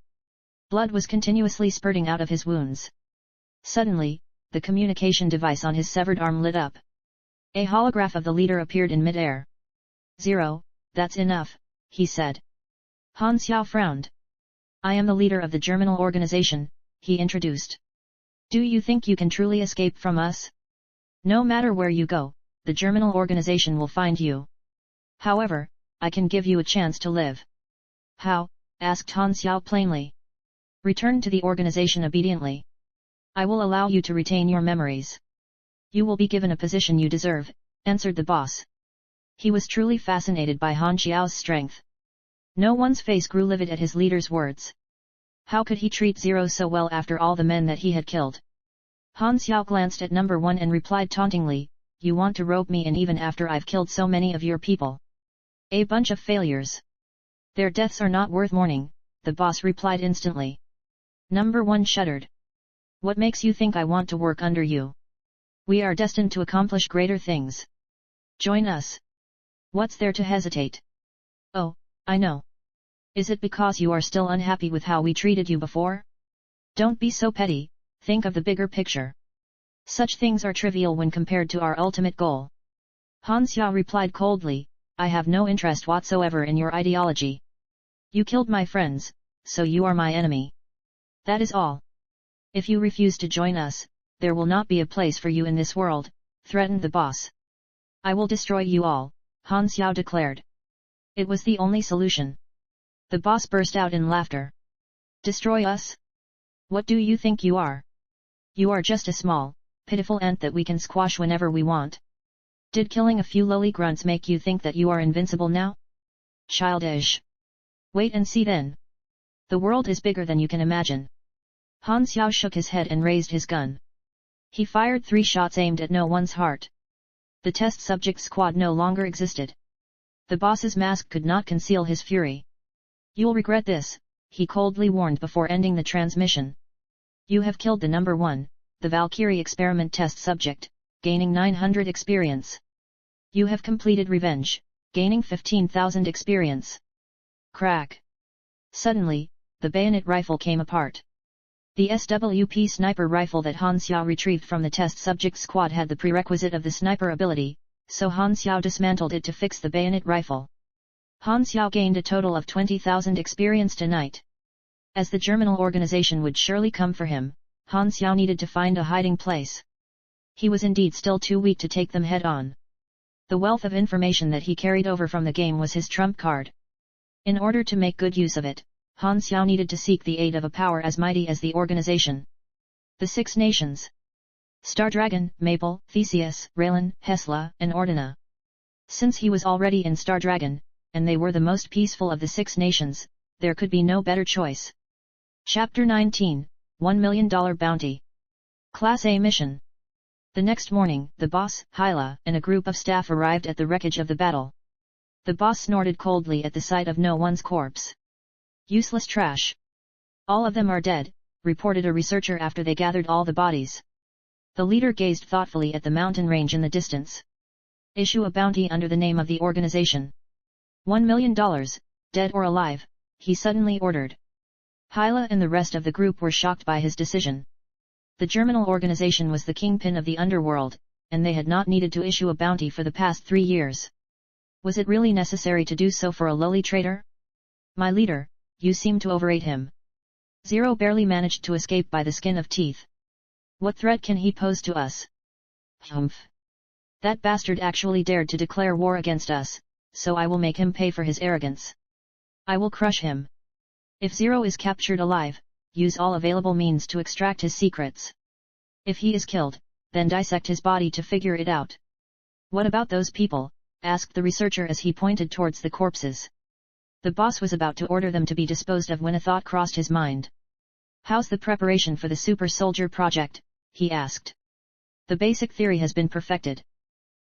Blood was continuously spurting out of his wounds. Suddenly, the communication device on his severed arm lit up. A holograph of the leader appeared in mid-air. Zero, that's enough, he said. Han Xiao frowned. I am the leader of the Germinal organization, he introduced. Do you think you can truly escape from us? No matter where you go, the Germinal organization will find you. However, I can give you a chance to live. How? Asked Han Xiao plainly. Return to the organization obediently. I will allow you to retain your memories. You will be given a position you deserve, answered the boss. He was truly fascinated by Han Xiao's strength. No one's face grew livid at his leader's words. How could he treat Zero so well after all the men that he had killed? Han Xiao glanced at number one and replied tauntingly, you want to rope me in even after I've killed so many of your people? A bunch of failures. Their deaths are not worth mourning, the boss replied instantly. Number one shuddered. What makes you think I want to work under you? We are destined to accomplish greater things. Join us. What's there to hesitate? Oh, I know. Is it because you are still unhappy with how we treated you before? Don't be so petty, think of the bigger picture. Such things are trivial when compared to our ultimate goal. Han Xiao replied coldly, I have no interest whatsoever in your ideology. You killed my friends, so you are my enemy. That is all. If you refuse to join us, there will not be a place for you in this world, threatened the boss. I will destroy you all, Han Xiao declared. It was the only solution. The boss burst out in laughter. Destroy us? What do you think you are? You are just a small, pitiful ant that we can squash whenever we want. Did killing a few lowly grunts make you think that you are invincible now? Childish. Wait and see then. The world is bigger than you can imagine. Han Xiao shook his head and raised his gun. He fired 3 shots aimed at no one's heart. The test subject squad no longer existed. The boss's mask could not conceal his fury. You'll regret this, he coldly warned before ending the transmission. You have killed the number one, the Valkyrie experiment test subject, gaining 900 experience. You have completed revenge, gaining 15,000 experience. Crack. Suddenly, the bayonet rifle came apart. The SWP sniper rifle that Han Xiao retrieved from the test subject squad had the prerequisite of the sniper ability, so Han Xiao dismantled it to fix the bayonet rifle. Han Xiao gained a total of 20,000 experience tonight. As the Germinal organization would surely come for him, Han Xiao needed to find a hiding place. He was indeed still too weak to take them head-on. The wealth of information that he carried over from the game was his trump card. In order to make good use of it, Han Xiao needed to seek the aid of a power as mighty as the organization. The 6 nations. Star Dragon, Maple, Theseus, Raylan, Hesla, and Ordina. Since he was already in Star Dragon, and they were the most peaceful of the 6 nations, there could be no better choice. Chapter 19, $1 Million Bounty. Class A Mission. The next morning, the boss, Hyla, and a group of staff arrived at the wreckage of the battle. The boss snorted coldly at the sight of no one's corpse. Useless trash. All of them are dead, reported a researcher after they gathered all the bodies. The leader gazed thoughtfully at the mountain range in the distance. Issue a bounty under the name of the organization. $1 million, dead or alive, he suddenly ordered. Hyla and the rest of the group were shocked by his decision. The Germinal organization was the kingpin of the underworld, and they had not needed to issue a bounty for the past 3 years. Was it really necessary to do so for a lowly traitor? My leader, you seem to overrate him. Zero barely managed to escape by the skin of teeth. What threat can he pose to us? Humph. That bastard actually dared to declare war against us, so I will make him pay for his arrogance. I will crush him. If Zero is captured alive, use all available means to extract his secrets. If he is killed, then dissect his body to figure it out. What about those people? Asked the researcher as he pointed towards the corpses. The boss was about to order them to be disposed of when a thought crossed his mind. How's the preparation for the super soldier project? He asked. The basic theory has been perfected.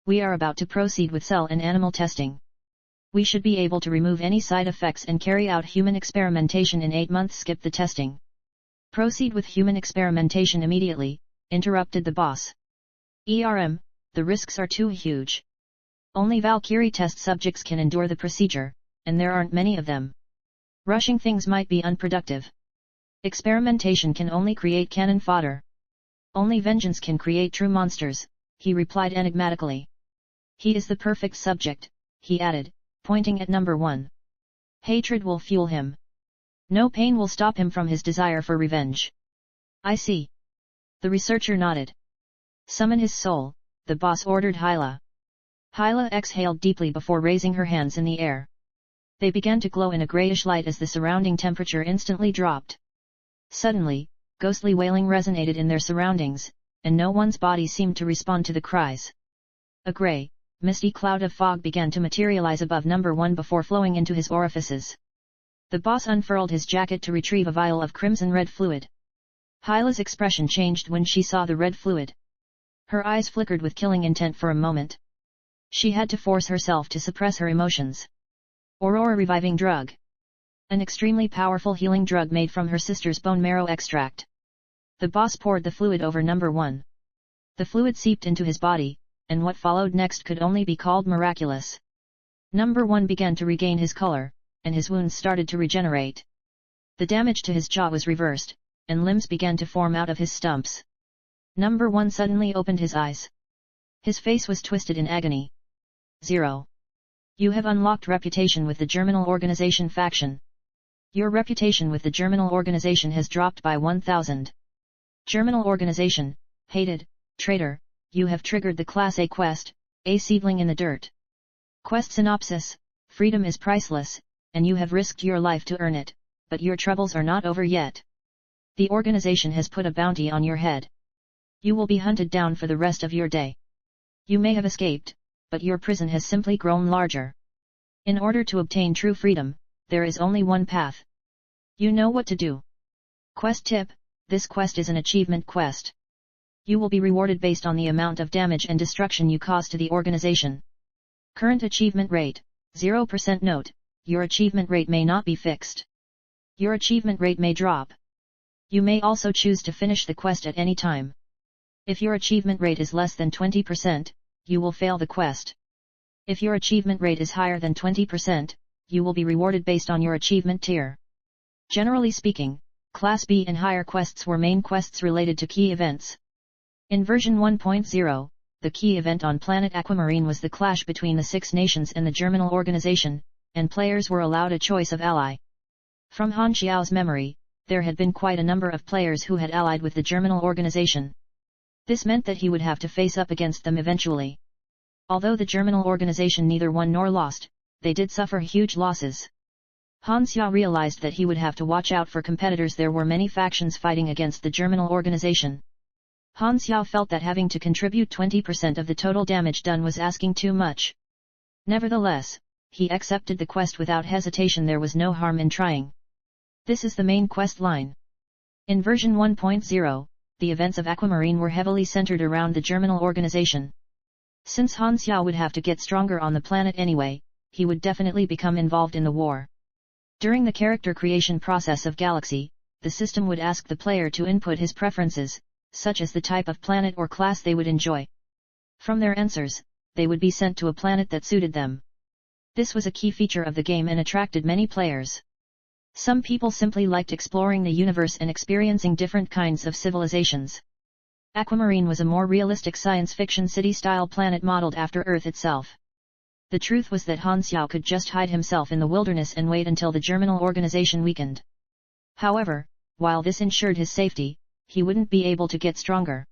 We are about to proceed with cell and animal testing. We should be able to remove any side effects and carry out human experimentation in 8 months. Skip the testing. Proceed with human experimentation immediately, interrupted the boss. The risks are too huge. Only Valkyrie test subjects can endure the procedure, and there aren't many of them. Rushing things might be unproductive. Experimentation can only create cannon fodder. Only vengeance can create true monsters, he replied enigmatically. He is the perfect subject, he added, pointing at number 1. Hatred will fuel him. No pain will stop him from his desire for revenge. I see. The researcher nodded. Summon his soul, the boss ordered Hyla. Hyla exhaled deeply before raising her hands in the air. They began to glow in a grayish light as the surrounding temperature instantly dropped. Suddenly, ghostly wailing resonated in their surroundings, and no one's body seemed to respond to the cries. A grey, misty cloud of fog began to materialize above number 1 before flowing into his orifices. The boss unfurled his jacket to retrieve a vial of crimson-red fluid. Hyla's expression changed when she saw the red fluid. Her eyes flickered with killing intent for a moment. She had to force herself to suppress her emotions. Aurora reviving drug. An extremely powerful healing drug made from her sister's bone marrow extract. The boss poured the fluid over number 1. The fluid seeped into his body, and what followed next could only be called miraculous. Number 1 began to regain his color, and his wounds started to regenerate. The damage to his jaw was reversed, and limbs began to form out of his stumps. Number 1 suddenly opened his eyes. His face was twisted in agony. 0. You have unlocked reputation with the Germinal Organization faction. Your reputation with the Germinal Organization has dropped by 1,000. Germinal Organization, hated, traitor, you have triggered the Class A quest, A Seedling in the Dirt. Quest synopsis: freedom is priceless, and you have risked your life to earn it, but your troubles are not over yet. The organization has put a bounty on your head. You will be hunted down for the rest of your day. You may have escaped, but your prison has simply grown larger. In order to obtain true freedom, there is only one path. You know what to do. Quest tip: this quest is an achievement quest. You will be rewarded based on the amount of damage and destruction you cause to the organization. Current achievement rate, 0%. Note: your achievement rate may not be fixed. Your achievement rate may drop. You may also choose to finish the quest at any time. If your achievement rate is less than 20%, you will fail the quest. If your achievement rate is higher than 20%, you will be rewarded based on your achievement tier. Generally speaking, Class B and higher quests were main quests related to key events. In version 1.0, the key event on planet Aquamarine was the clash between the 6 nations and the Germinal Organization, and players were allowed a choice of ally. From Han Xiao's memory, there had been quite a number of players who had allied with the Germinal Organization. This meant that he would have to face up against them eventually. Although the Germinal Organization neither won nor lost, they did suffer huge losses. Han Xiao realized that he would have to watch out for competitors. There were many factions fighting against the Germinal organization. Han Xiao felt that having to contribute 20% of the total damage done was asking too much. Nevertheless, he accepted the quest without hesitation. There was no harm in trying. This is the main quest line. In version 1.0, the events of Aquamarine were heavily centered around the Germinal organization. Since Han Xiao would have to get stronger on the planet anyway, he would definitely become involved in the war. During the character creation process of Galaxy, the system would ask the player to input his preferences, such as the type of planet or class they would enjoy. From their answers, they would be sent to a planet that suited them. This was a key feature of the game and attracted many players. Some people simply liked exploring the universe and experiencing different kinds of civilizations. Aquamarine was a more realistic science fiction city-style planet modeled after Earth itself. The truth was that Han Xiao could just hide himself in the wilderness and wait until the Germinal organization weakened. However, while this ensured his safety, he wouldn't be able to get stronger.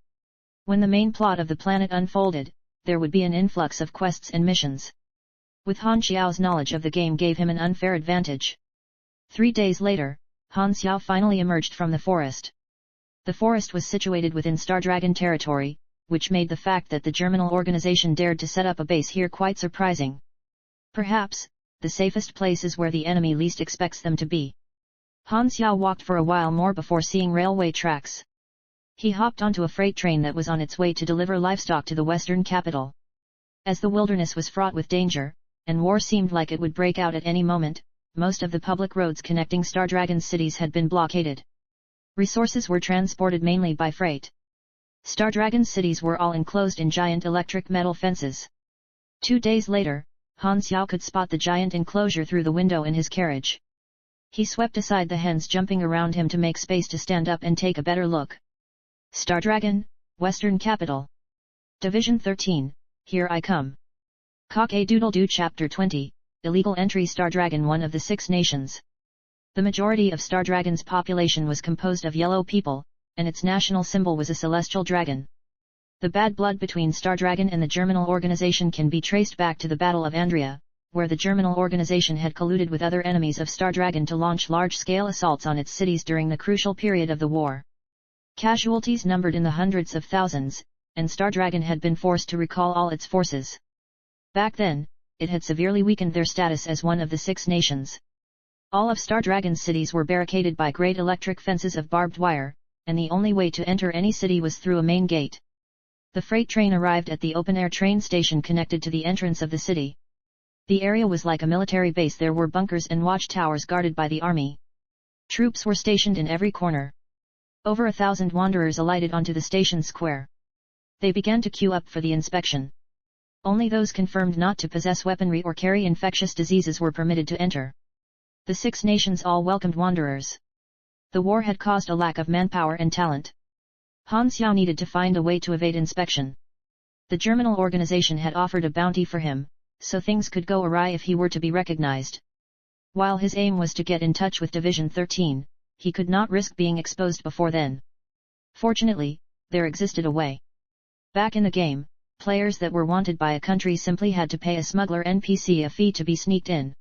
When the main plot of the planet unfolded, there would be an influx of quests and missions. With Han Xiao's knowledge of the game gave him an unfair advantage. 3 days later, Han Xiao finally emerged from the forest. The forest was situated within Star Dragon territory, which made the fact that the Germinal organization dared to set up a base here quite surprising. Perhaps, the safest place is where the enemy least expects them to be. Han Xiao walked for a while more before seeing railway tracks. He hopped onto a freight train that was on its way to deliver livestock to the western capital. As the wilderness was fraught with danger, and war seemed like it would break out at any moment, most of the public roads connecting Star Dragon's cities had been blockaded. Resources were transported mainly by freight. Star Dragon's cities were all enclosed in giant electric metal fences. 2 days later, Han Xiao could spot the giant enclosure through the window in his carriage. He swept aside the hens jumping around him to make space to stand up and take a better look. Star Dragon, Western Capital. Division 13, Here I Come. Cock-a-doodle-doo Chapter 20, Illegal Entry. Star Dragon, one of the 6 nations. The majority of Star Dragon's population was composed of yellow people, and its national symbol was a celestial dragon. The bad blood between Star Dragon and the Germinal organization can be traced back to the Battle of Andria, where the Germinal organization had colluded with other enemies of Star Dragon to launch large-scale assaults on its cities during the crucial period of the war. Casualties numbered in the hundreds of thousands, and Star Dragon had been forced to recall all its forces. Back then, it had severely weakened their status as one of the 6 nations. All of Star Dragon's cities were barricaded by great electric fences of barbed wire, and the only way to enter any city was through a main gate. The freight train arrived at the open-air train station connected to the entrance of the city. The area was like a military base. There were bunkers and watchtowers guarded by the army. Troops were stationed in every corner. Over 1,000 wanderers alighted onto the station square. They began to queue up for the inspection. Only those confirmed not to possess weaponry or carry infectious diseases were permitted to enter. The 6 nations all welcomed wanderers. The war had caused a lack of manpower and talent. Han Xiao needed to find a way to evade inspection. The Germinal organization had offered a bounty for him, so things could go awry if he were to be recognized. While his aim was to get in touch with Division 13, he could not risk being exposed before then. Fortunately, there existed a way. Back in the game, players that were wanted by a country simply had to pay a smuggler NPC a fee to be sneaked in.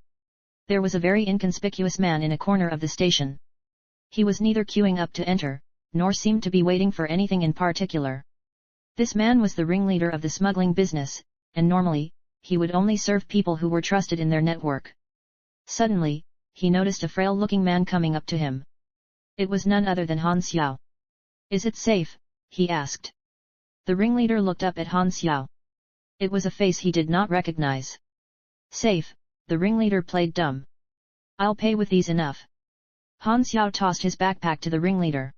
There was a very inconspicuous man in a corner of the station. He was neither queuing up to enter, nor seemed to be waiting for anything in particular. This man was the ringleader of the smuggling business, and normally, he would only serve people who were trusted in their network. Suddenly, he noticed a frail-looking man coming up to him. It was none other than Han Xiao. "Is it safe?" he asked. The ringleader looked up at Han Xiao. It was a face he did not recognize. "Safe," the ringleader played dumb. "I'll pay with these enough." Han Xiao tossed his backpack to the ringleader.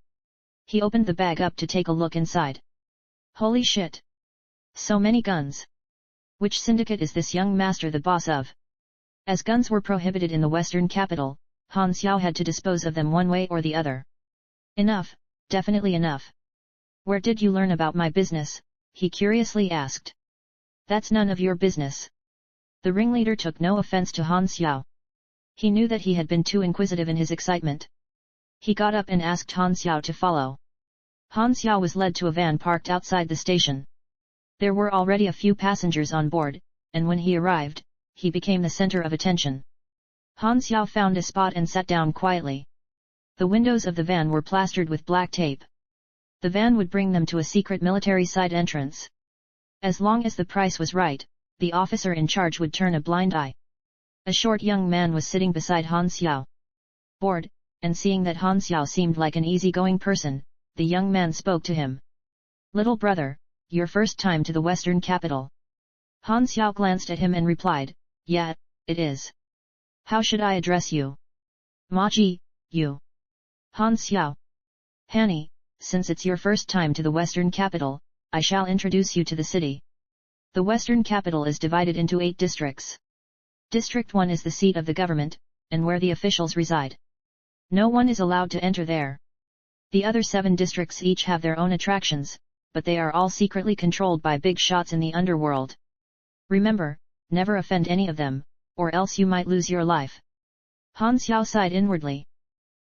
He opened the bag up to take a look inside. Holy shit! So many guns! Which syndicate is this young master the boss of? As guns were prohibited in the western capital, Han Xiao had to dispose of them one way or the other. "Enough, definitely enough. Where did you learn about my business?" he curiously asked. "That's none of your business." The ringleader took no offense to Han Xiao. He knew that he had been too inquisitive in his excitement. He got up and asked Han Xiao to follow. Han Xiao was led to a van parked outside the station. There were already a few passengers on board, and when he arrived, he became the center of attention. Han Xiao found a spot and sat down quietly. The windows of the van were plastered with black tape. The van would bring them to a secret military side entrance. As long as the price was right, the officer in charge would turn a blind eye. A short young man was sitting beside Han Xiao. Bored, and seeing that Han Xiao seemed like an easygoing person, the young man spoke to him. "Little brother, your first time to the western capital?" Han Xiao glanced at him and replied, "Yeah, it is. How should I address you?" "Ma Ji, you." Han Xiao. "Hanny, since it's your first time to the western capital, I shall introduce you to the city. The western capital is divided into 8 districts. District 1 is the seat of the government, and where the officials reside. No one is allowed to enter there. The other 7 districts each have their own attractions, but they are all secretly controlled by big shots in the underworld. Remember, never offend any of them, or else you might lose your life." Han Xiao sighed inwardly.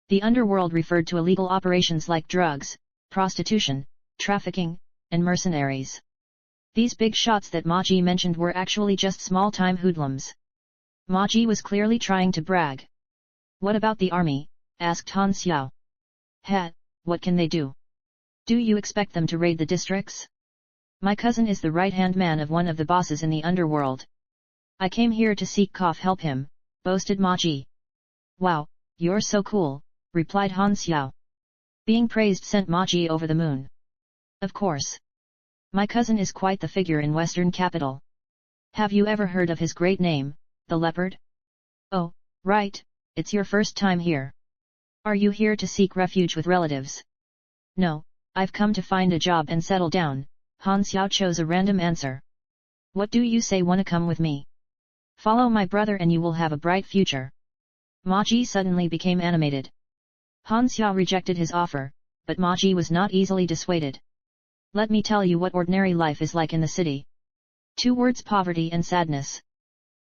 The underworld referred to illegal operations like drugs, prostitution, trafficking, and mercenaries. These big shots that Ma Ji mentioned were actually just small-time hoodlums. Ma Ji was clearly trying to brag. "What about the army?" asked Han Xiao. What can they do? Do you expect them to raid the districts? My cousin is the right-hand man of one of the bosses in the underworld. I came here to seek help him," boasted Ma Ji. "Wow, you're so cool," replied Han Xiao. Being praised sent Ma Ji over the moon. "Of course. My cousin is quite the figure in Western capital. Have you ever heard of his great name, the leopard?" "Oh, right, it's your first time here. Are you here to seek refuge with relatives?" "No, I've come to find a job and settle down." Han Xiao chose a random answer. "What do you say, wanna come with me? Follow my brother and you will have a bright future." Ma Ji suddenly became animated. Han Xiao rejected his offer, but Ma Ji was not easily dissuaded. "Let me tell you what ordinary life is like in the city. 2 words: poverty and sadness.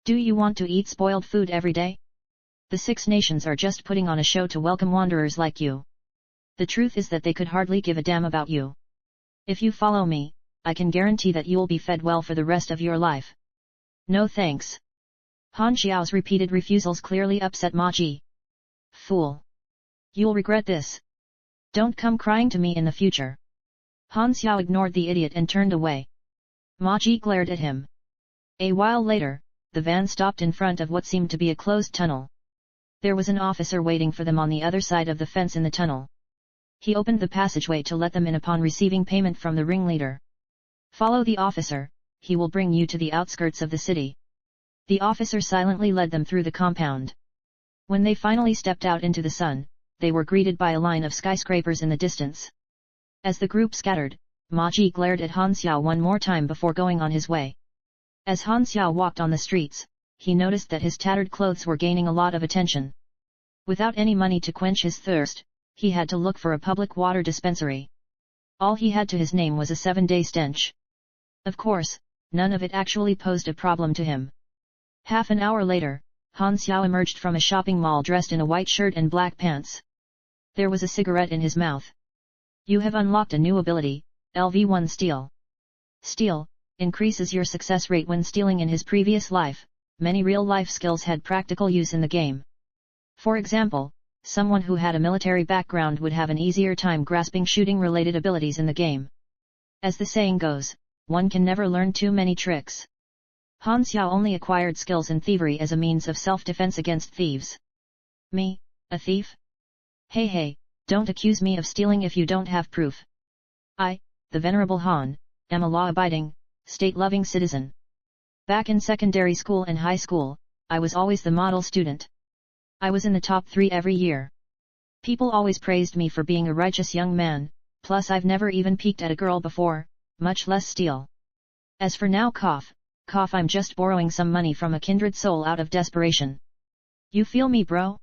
Do you want to eat spoiled food every day? The 6 nations are just putting on a show to welcome wanderers like you. The truth is that they could hardly give a damn about you. If you follow me, I can guarantee that you'll be fed well for the rest of your life." "No thanks." Han Xiao's repeated refusals clearly upset Ma Ji. "Fool! You'll regret this. Don't come crying to me in the future." Han Xiao ignored the idiot and turned away. Ma Ji glared at him. A while later, the van stopped in front of what seemed to be a closed tunnel. There was an officer waiting for them on the other side of the fence in the tunnel. He opened the passageway to let them in upon receiving payment from the ringleader. "Follow the officer, he will bring you to the outskirts of the city." The officer silently led them through the compound. When they finally stepped out into the sun, they were greeted by a line of skyscrapers in the distance. As the group scattered, Ma Ji glared at Han Xiao one more time before going on his way. As Han Xiao walked on the streets, he noticed that his tattered clothes were gaining a lot of attention. Without any money to quench his thirst, he had to look for a public water dispensary. All he had to his name was a 7-day stench. Of course, none of it actually posed a problem to him. Half an hour later, Han Xiao emerged from a shopping mall dressed in a white shirt and black pants. There was a cigarette in his mouth. "You have unlocked a new ability, LV1 Steal. Steal increases your success rate when stealing. In his previous life, many real-life skills had practical use in the game. For example, someone who had a military background would have an easier time grasping shooting-related abilities in the game. As the saying goes, one can never learn too many tricks. Han Xiao only acquired skills in thievery as a means of self-defense against thieves. Me, a thief? Hey, don't accuse me of stealing if you don't have proof. I, the Venerable Han, am a law-abiding, state-loving citizen. Back in secondary school and high school, I was always the model student. I was in the top 3 every year. People always praised me for being a righteous young man, plus I've never even peeked at a girl before, much less steal. As for now, cough, I'm just borrowing some money from a kindred soul out of desperation. You feel me, bro?"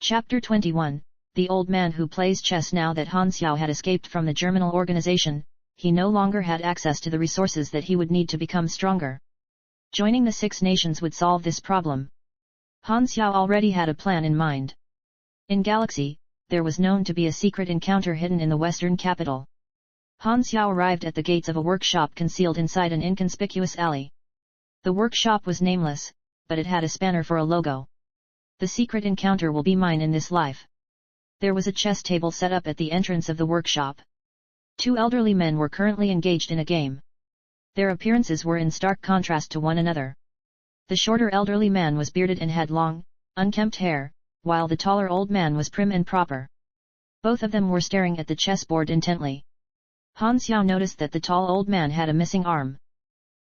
Chapter 21, The Old Man Who Plays Chess. Now that Han Xiao had escaped from the germinal organization, he no longer had access to the resources that he would need to become stronger. Joining the 6 nations would solve this problem. Han Xiao already had a plan in mind. In Galaxy, there was known to be a secret encounter hidden in the western capital. Han Xiao arrived at the gates of a workshop concealed inside an inconspicuous alley. The workshop was nameless, but it had a spanner for a logo. The secret encounter will be mine in this life. There was a chess table set up at the entrance of the workshop. Two elderly men were currently engaged in a game. Their appearances were in stark contrast to one another. The shorter elderly man was bearded and had long, unkempt hair, while the taller old man was prim and proper. Both of them were staring at the chessboard intently. Han Xiao noticed that the tall old man had a missing arm.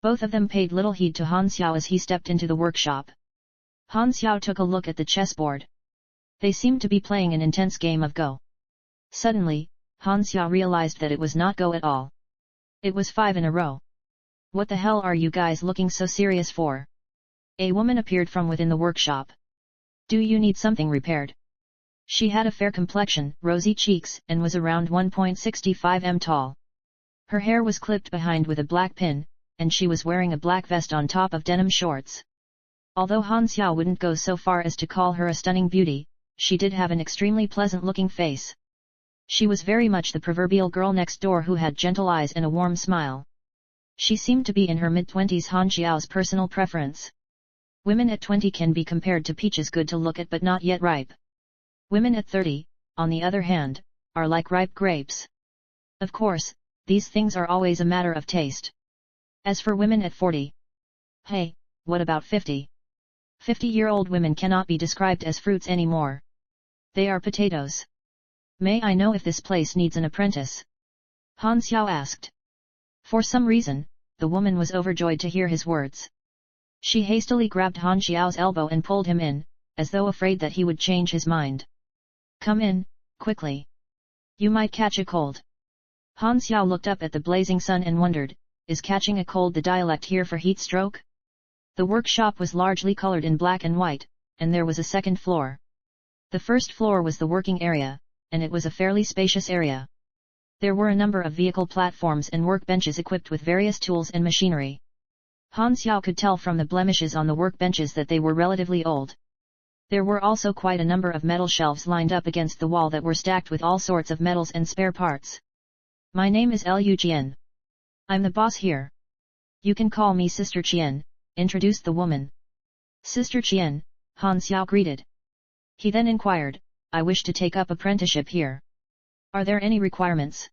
Both of them paid little heed to Han Xiao as he stepped into the workshop. Han Xiao took a look at the chessboard. They seemed to be playing an intense game of Go. Suddenly, Han Xiao realized that it was not Go at all. It was 5 in a row. What the hell are you guys looking so serious for? A woman appeared from within the workshop. Do you need something repaired? She had a fair complexion, rosy cheeks, and was around 1.65 m tall. Her hair was clipped behind with a black pin, and she was wearing a black vest on top of denim shorts. Although Han Xiao wouldn't go so far as to call her a stunning beauty, she did have an extremely pleasant-looking face. She was very much the proverbial girl next door who had gentle eyes and a warm smile. She seemed to be in her mid-20s, Han Xiao's personal preference. Women at 20 can be compared to peaches, good to look at but not yet ripe. Women at 30, on the other hand, are like ripe grapes. Of course, these things are always a matter of taste. As for women at 40, hey, what about 50? 50-year-old women cannot be described as fruits anymore. They are potatoes. May I know if this place needs an apprentice? Han Xiao asked. For some reason, the woman was overjoyed to hear his words. She hastily grabbed Han Xiao's elbow and pulled him in, as though afraid that he would change his mind. Come in, quickly. You might catch a cold. Han Xiao looked up at the blazing sun and wondered, is catching a cold the dialect here for heat stroke? The workshop was largely colored in black and white, and there was a second floor. The first floor was the working area, and it was a fairly spacious area. There were a number of vehicle platforms and workbenches equipped with various tools and machinery. Han Xiao could tell from the blemishes on the workbenches that they were relatively old. There were also quite a number of metal shelves lined up against the wall that were stacked with all sorts of metals and spare parts. My name is Liu Jian. I'm the boss here. You can call me Sister Qian, introduced the woman. Sister Qian, Han Xiao greeted. He then inquired, I wish to take up apprenticeship here. Are there any requirements?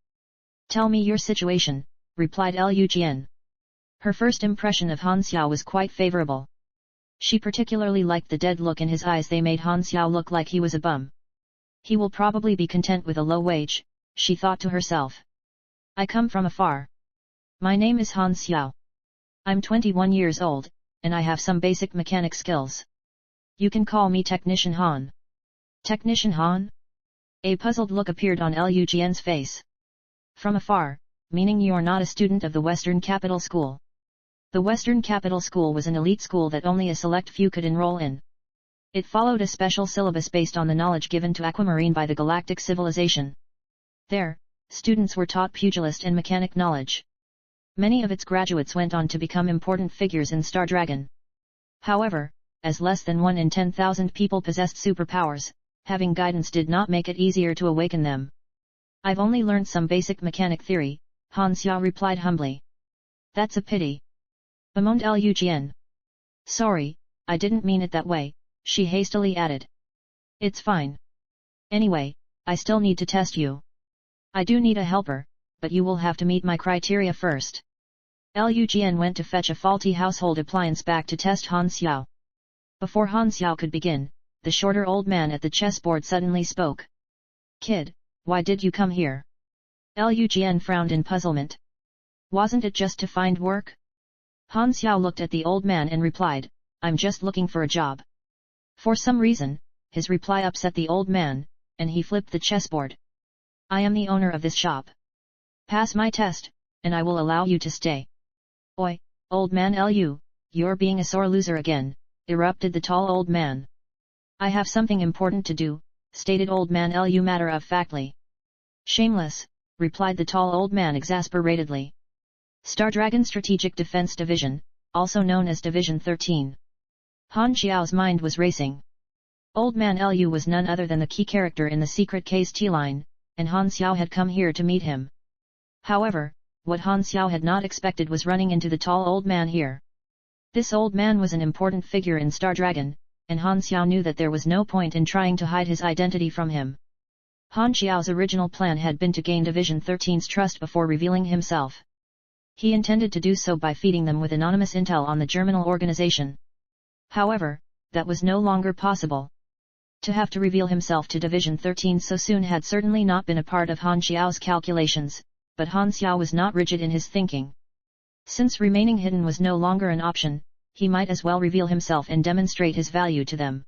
Tell me your situation, replied Liu Jian. Her first impression of Han Xiao was quite favorable. She particularly liked the dead look in his eyes. They made Han Xiao look like he was a bum. He will probably be content with a low wage, she thought to herself. I come from afar. My name is Han Xiao. I'm 21 years old, and I have some basic mechanic skills. You can call me Technician Han. Technician Han? A puzzled look appeared on Liu Jian's face. From afar, meaning you're not a student of the Western Capital School. The Western Capital School was an elite school that only a select few could enroll in. It followed a special syllabus based on the knowledge given to Aquamarine by the galactic civilization. There, students were taught pugilist and mechanic knowledge. Many of its graduates went on to become important figures in Star Dragon. However, as less than 1 in 10,000 people possessed superpowers, having guidance did not make it easier to awaken them. I've only learned some basic mechanic theory, Han Xiao replied humbly. That's a pity. Bemoaned Liu Jian. Sorry, I didn't mean it that way, she hastily added. It's fine. Anyway, I still need to test you. I do need a helper, but you will have to meet my criteria first. Liu Jian went to fetch a faulty household appliance back to test Han Xiao. Before Han Xiao could begin, the shorter old man at the chessboard suddenly spoke. Kid, why did you come here? Liu Jian frowned in puzzlement. Wasn't it just to find work? Han Xiao looked at the old man and replied, I'm just looking for a job. For some reason, his reply upset the old man, and he flipped the chessboard. I am the owner of this shop. Pass my test, and I will allow you to stay. Oi, old man Liu, you're being a sore loser again, erupted the tall old man. I have something important to do, stated old man Liu matter-of-factly. Shameless, replied the tall old man exasperatedly. Star Dragon Strategic Defense Division, also known as Division 13. Han Xiao's mind was racing. Old man Liu was none other than the key character in the secret case T-line, and Han Xiao had come here to meet him. However, what Han Xiao had not expected was running into the tall old man here. This old man was an important figure in Star Dragon, and Han Xiao knew that there was no point in trying to hide his identity from him. Han Xiao's original plan had been to gain Division 13's trust before revealing himself. He intended to do so by feeding them with anonymous intel on the Germinal organization. However, that was no longer possible. To have to reveal himself to Division 13 so soon had certainly not been a part of Han Xiao's calculations, but Han Xiao was not rigid in his thinking. Since remaining hidden was no longer an option, he might as well reveal himself and demonstrate his value to them.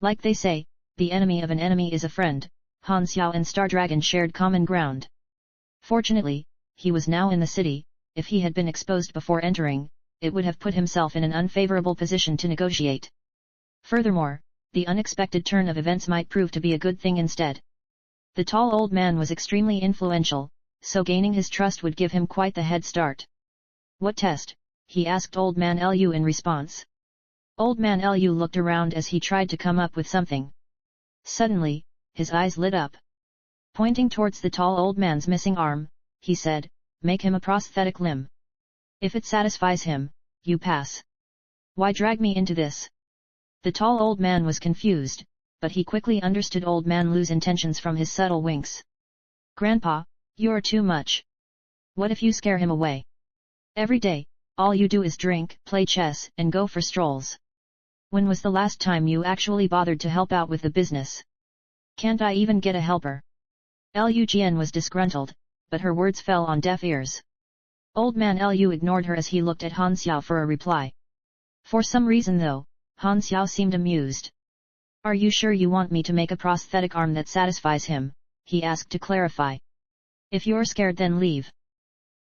Like they say, the enemy of an enemy is a friend. Han Xiao and Star Dragon shared common ground. Fortunately, he was now in the city. If he had been exposed before entering, it would have put himself in an unfavorable position to negotiate. Furthermore, the unexpected turn of events might prove to be a good thing instead. The tall old man was extremely influential, so gaining his trust would give him quite the head start. "What test?" he asked Old Man Lu in response. Old Man Lu looked around as he tried to come up with something. Suddenly, his eyes lit up. Pointing towards the tall old man's missing arm, he said, "Make him a prosthetic limb. If it satisfies him, you pass. Why drag me into this?" The tall old man was confused, but he quickly understood Old Man Lu's intentions from his subtle winks. "Grandpa, you're too much. What if you scare him away? Every day, all you do is drink, play chess, and go for strolls. When was the last time you actually bothered to help out with the business? Can't I even get a helper?" Lu Jian was disgruntled, but her words fell on deaf ears. Old Man Lu ignored her as he looked at Han Xiao for a reply. For some reason though, Han Xiao seemed amused. "Are you sure you want me to make a prosthetic arm that satisfies him?" he asked to clarify. "If you're scared then leave."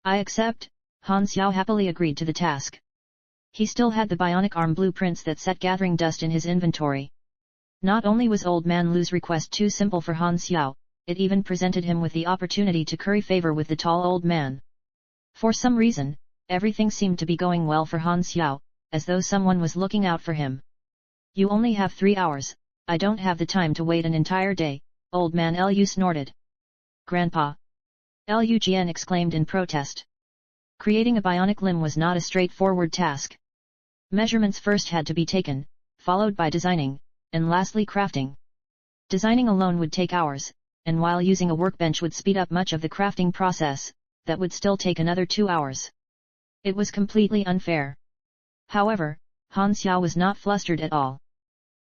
"I accept." Han Xiao happily agreed to the task. He still had the bionic arm blueprints that set gathering dust in his inventory. Not only was Old Man Lu's request too simple for Han Xiao, it even presented him with the opportunity to curry favor with the tall old man. For some reason, everything seemed to be going well for Han Xiao, as though someone was looking out for him. "You only have 3 hours, I don't have the time to wait an entire day," Old Man Lu snorted. "Grandpa!" Lu Jian exclaimed in protest. Creating a bionic limb was not a straightforward task. Measurements first had to be taken, followed by designing, and lastly crafting. Designing alone would take hours, and while using a workbench would speed up much of the crafting process, that would still take another 2 hours. It was completely unfair. However, Han Xiao was not flustered at all.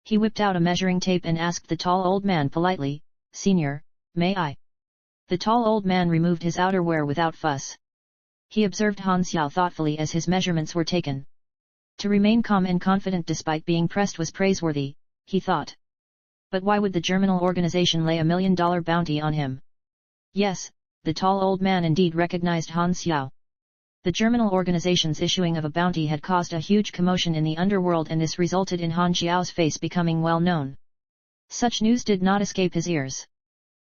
He whipped out a measuring tape and asked the tall old man politely, "Senior, may I?" The tall old man removed his outerwear without fuss. He observed Han Xiao thoughtfully as his measurements were taken. To remain calm and confident despite being pressed was praiseworthy, he thought. But why would the Germinal organization lay $1 million bounty on him? Yes, the tall old man indeed recognized Han Xiao. The Germinal organization's issuing of a bounty had caused a huge commotion in the underworld, and this resulted in Han Xiao's face becoming well known. Such news did not escape his ears.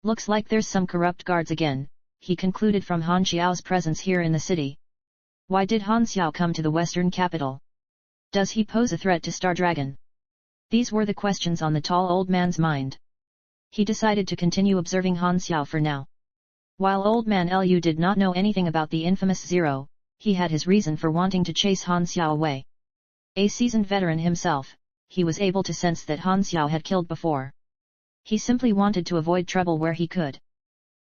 "Looks like there's some corrupt guards again," he concluded from Han Xiao's presence here in the city. Why did Han Xiao come to the western capital? Does he pose a threat to Star Dragon? These were the questions on the tall old man's mind. He decided to continue observing Han Xiao for now. While Old Man Lu did not know anything about the infamous Zero, he had his reason for wanting to chase Han Xiao away. A seasoned veteran himself, he was able to sense that Han Xiao had killed before. He simply wanted to avoid trouble where he could.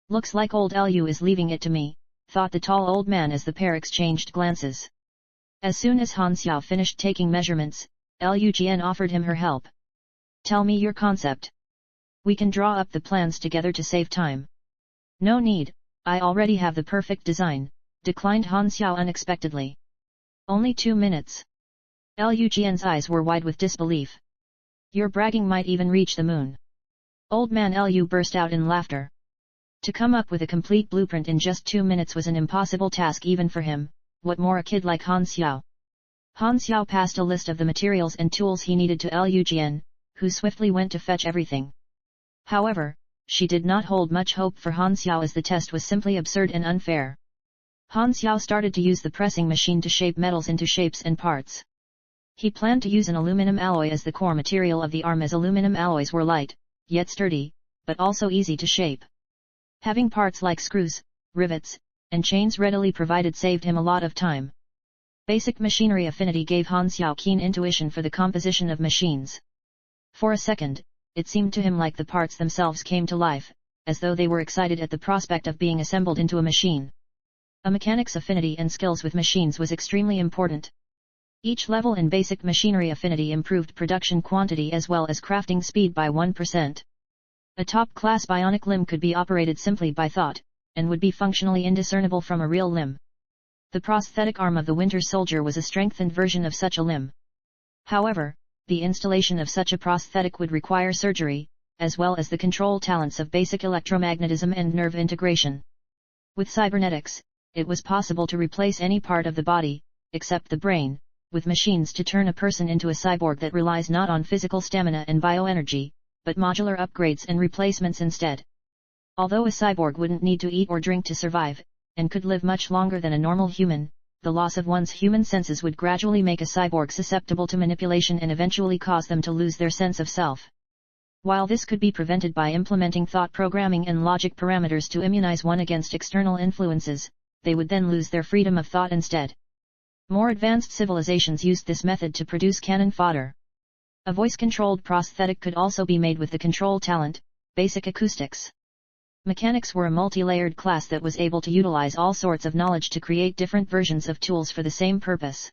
"Looks like old Lu is leaving it to me," thought the tall old man as the pair exchanged glances. As soon as Han Xiao finished taking measurements, Lu Jian offered him her help. "Tell me your concept. We can draw up the plans together to save time." "No need, I already have the perfect design," declined Han Xiao unexpectedly. "Only 2 minutes." Lu Jian's eyes were wide with disbelief. "Your bragging might even reach the moon." Old Man Lu burst out in laughter. To come up with a complete blueprint in just 2 minutes was an impossible task even for him, what more a kid like Han Xiao. Han Xiao passed a list of the materials and tools he needed to Lu Jian, who swiftly went to fetch everything. However, she did not hold much hope for Han Xiao as the test was simply absurd and unfair. Han Xiao started to use the pressing machine to shape metals into shapes and parts. He planned to use an aluminum alloy as the core material of the arm, as aluminum alloys were light, yet sturdy, but also easy to shape. Having parts like screws, rivets, and chains readily provided saved him a lot of time. Basic machinery affinity gave Han Xiao keen intuition for the composition of machines. For a second, it seemed to him like the parts themselves came to life, as though they were excited at the prospect of being assembled into a machine. A mechanic's affinity and skills with machines was extremely important. Each level in basic machinery affinity improved production quantity as well as crafting speed by 1%. A top-class bionic limb could be operated simply by thought, and would be functionally indiscernible from a real limb. The prosthetic arm of the Winter Soldier was a strengthened version of such a limb. However, the installation of such a prosthetic would require surgery, as well as the control talents of basic electromagnetism and nerve integration. With cybernetics, it was possible to replace any part of the body, except the brain, with machines to turn a person into a cyborg that relies not on physical stamina and bioenergy, but modular upgrades and replacements instead. Although a cyborg wouldn't need to eat or drink to survive, and could live much longer than a normal human, the loss of one's human senses would gradually make a cyborg susceptible to manipulation and eventually cause them to lose their sense of self. While this could be prevented by implementing thought programming and logic parameters to immunize one against external influences, they would then lose their freedom of thought instead. More advanced civilizations used this method to produce cannon fodder. A voice-controlled prosthetic could also be made with the control talent, basic acoustics. Mechanics were a multi-layered class that was able to utilize all sorts of knowledge to create different versions of tools for the same purpose.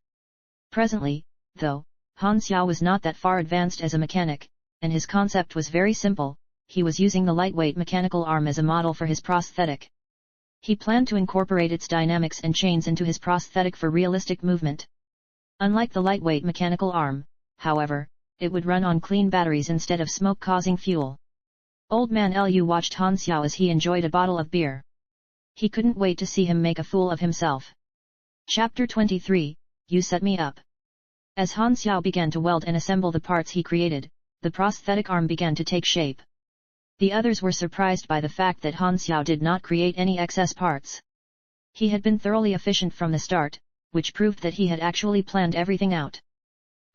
Presently, though, Han Xiao was not that far advanced as a mechanic, and his concept was very simple. He was using the lightweight mechanical arm as a model for his prosthetic. He planned to incorporate its dynamics and chains into his prosthetic for realistic movement. Unlike the lightweight mechanical arm, however, it would run on clean batteries instead of smoke-causing fuel. Old Man Lu watched Han Xiao as he enjoyed a bottle of beer. He couldn't wait to see him make a fool of himself. Chapter 23, You Set Me Up. As Han Xiao began to weld and assemble the parts he created, the prosthetic arm began to take shape. The others were surprised by the fact that Han Xiao did not create any excess parts. He had been thoroughly efficient from the start, which proved that he had actually planned everything out.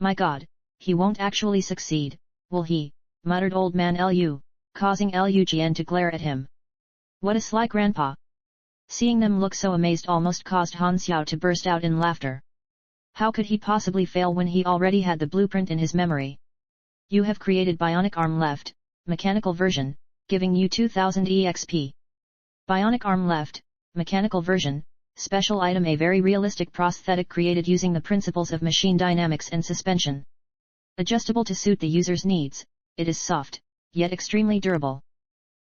My God, he won't actually succeed, will he? Muttered Old Man Lu, causing Lu Jian to glare at him. What a sly grandpa! Seeing them look so amazed almost caused Han Xiao to burst out in laughter. How could he possibly fail when he already had the blueprint in his memory? You have created bionic arm left, mechanical version, giving you 2000 EXP. Bionic arm left, mechanical version, special item, a very realistic prosthetic created using the principles of machine dynamics and suspension. Adjustable to suit the user's needs, it is soft, yet extremely durable.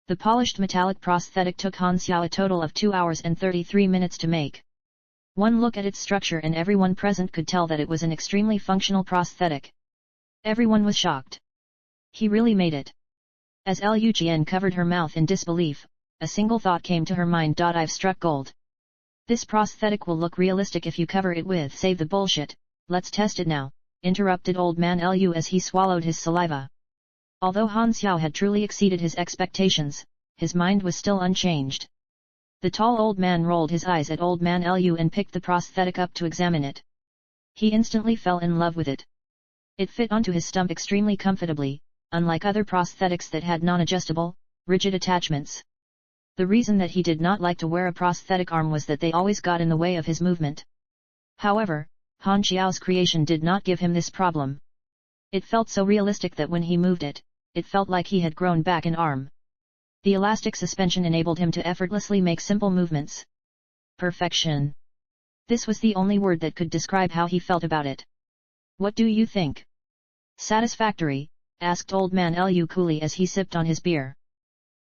The polished metallic prosthetic took Han Xiao a total of 2 hours and 33 minutes to make. One look at its structure and everyone present could tell that it was an extremely functional prosthetic. Everyone was shocked. He really made it. As Lu Jian covered her mouth in disbelief, a single thought came to her mind. I've struck gold. This prosthetic will look realistic if you cover it with save the bullshit, let's test it now, interrupted Old Man Lu as he swallowed his saliva. Although Han Xiao had truly exceeded his expectations, his mind was still unchanged. The tall old man rolled his eyes at Old Man Lu and picked the prosthetic up to examine it. He instantly fell in love with it. It fit onto his stump extremely comfortably, unlike other prosthetics that had non-adjustable, rigid attachments. The reason that he did not like to wear a prosthetic arm was that they always got in the way of his movement. However, Han Xiao's creation did not give him this problem. It felt so realistic that when he moved it, it felt like he had grown back an arm. The elastic suspension enabled him to effortlessly make simple movements. Perfection. This was the only word that could describe how he felt about it. What do you think? Satisfactory, asked Old Man Lu coolly as he sipped on his beer.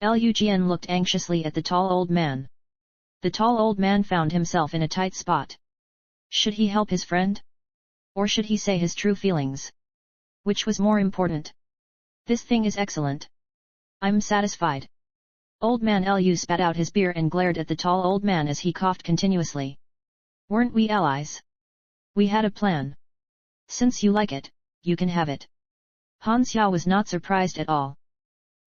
Lu Jian looked anxiously at the tall old man. The tall old man found himself in a tight spot. Should he help his friend? Or should he say his true feelings? Which was more important? This thing is excellent. I'm satisfied. Old Man Lu spat out his beer and glared at the tall old man as he coughed continuously. Weren't we allies? We had a plan. Since you like it, you can have it. Han Xiao was not surprised at all.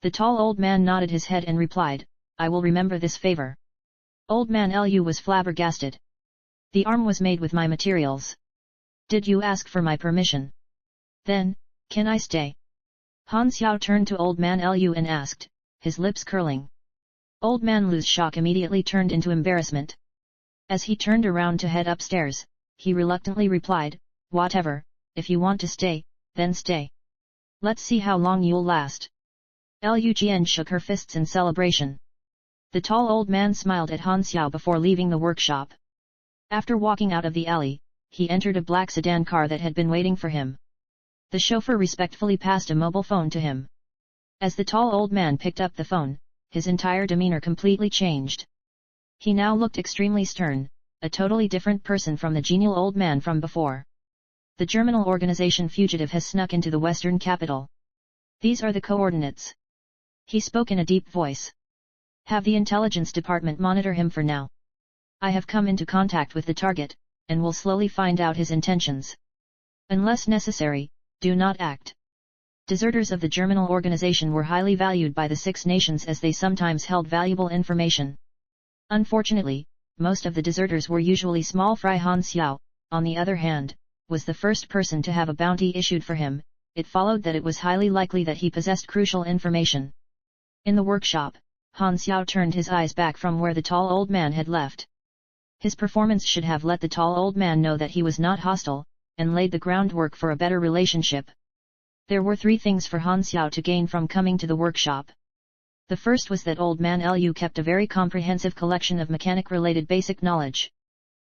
The tall old man nodded his head and replied, I will remember this favor. Old Man Lu was flabbergasted. The arm was made with my materials. Did you ask for my permission? Then, can I stay? Han Xiao turned to Old Man Lu and asked, his lips curling. Old Man Lu's shock immediately turned into embarrassment. As he turned around to head upstairs, he reluctantly replied, whatever, if you want to stay, then stay. Let's see how long you'll last. Liu Jian shook her fists in celebration. The tall old man smiled at Han Xiao before leaving the workshop. After walking out of the alley, he entered a black sedan car that had been waiting for him. The chauffeur respectfully passed a mobile phone to him. As the tall old man picked up the phone, his entire demeanor completely changed. He now looked extremely stern, a totally different person from the genial old man from before. The German organization fugitive has snuck into the western capital. These are the coordinates. He spoke in a deep voice. Have the intelligence department monitor him for now. I have come into contact with the target, and will slowly find out his intentions. Unless necessary, do not act. Deserters of the German organization were highly valued by the Six Nations as they sometimes held valuable information. Unfortunately, most of the deserters were usually small fry. Han Xiao, on the other hand, was the first person to have a bounty issued for him. It followed that it was highly likely that he possessed crucial information. In the workshop, Han Xiao turned his eyes back from where the tall old man had left. His performance should have let the tall old man know that he was not hostile, and laid the groundwork for a better relationship. There were 3 things for Han Xiao to gain from coming to the workshop. The first was that old man Liu kept a very comprehensive collection of mechanic-related basic knowledge.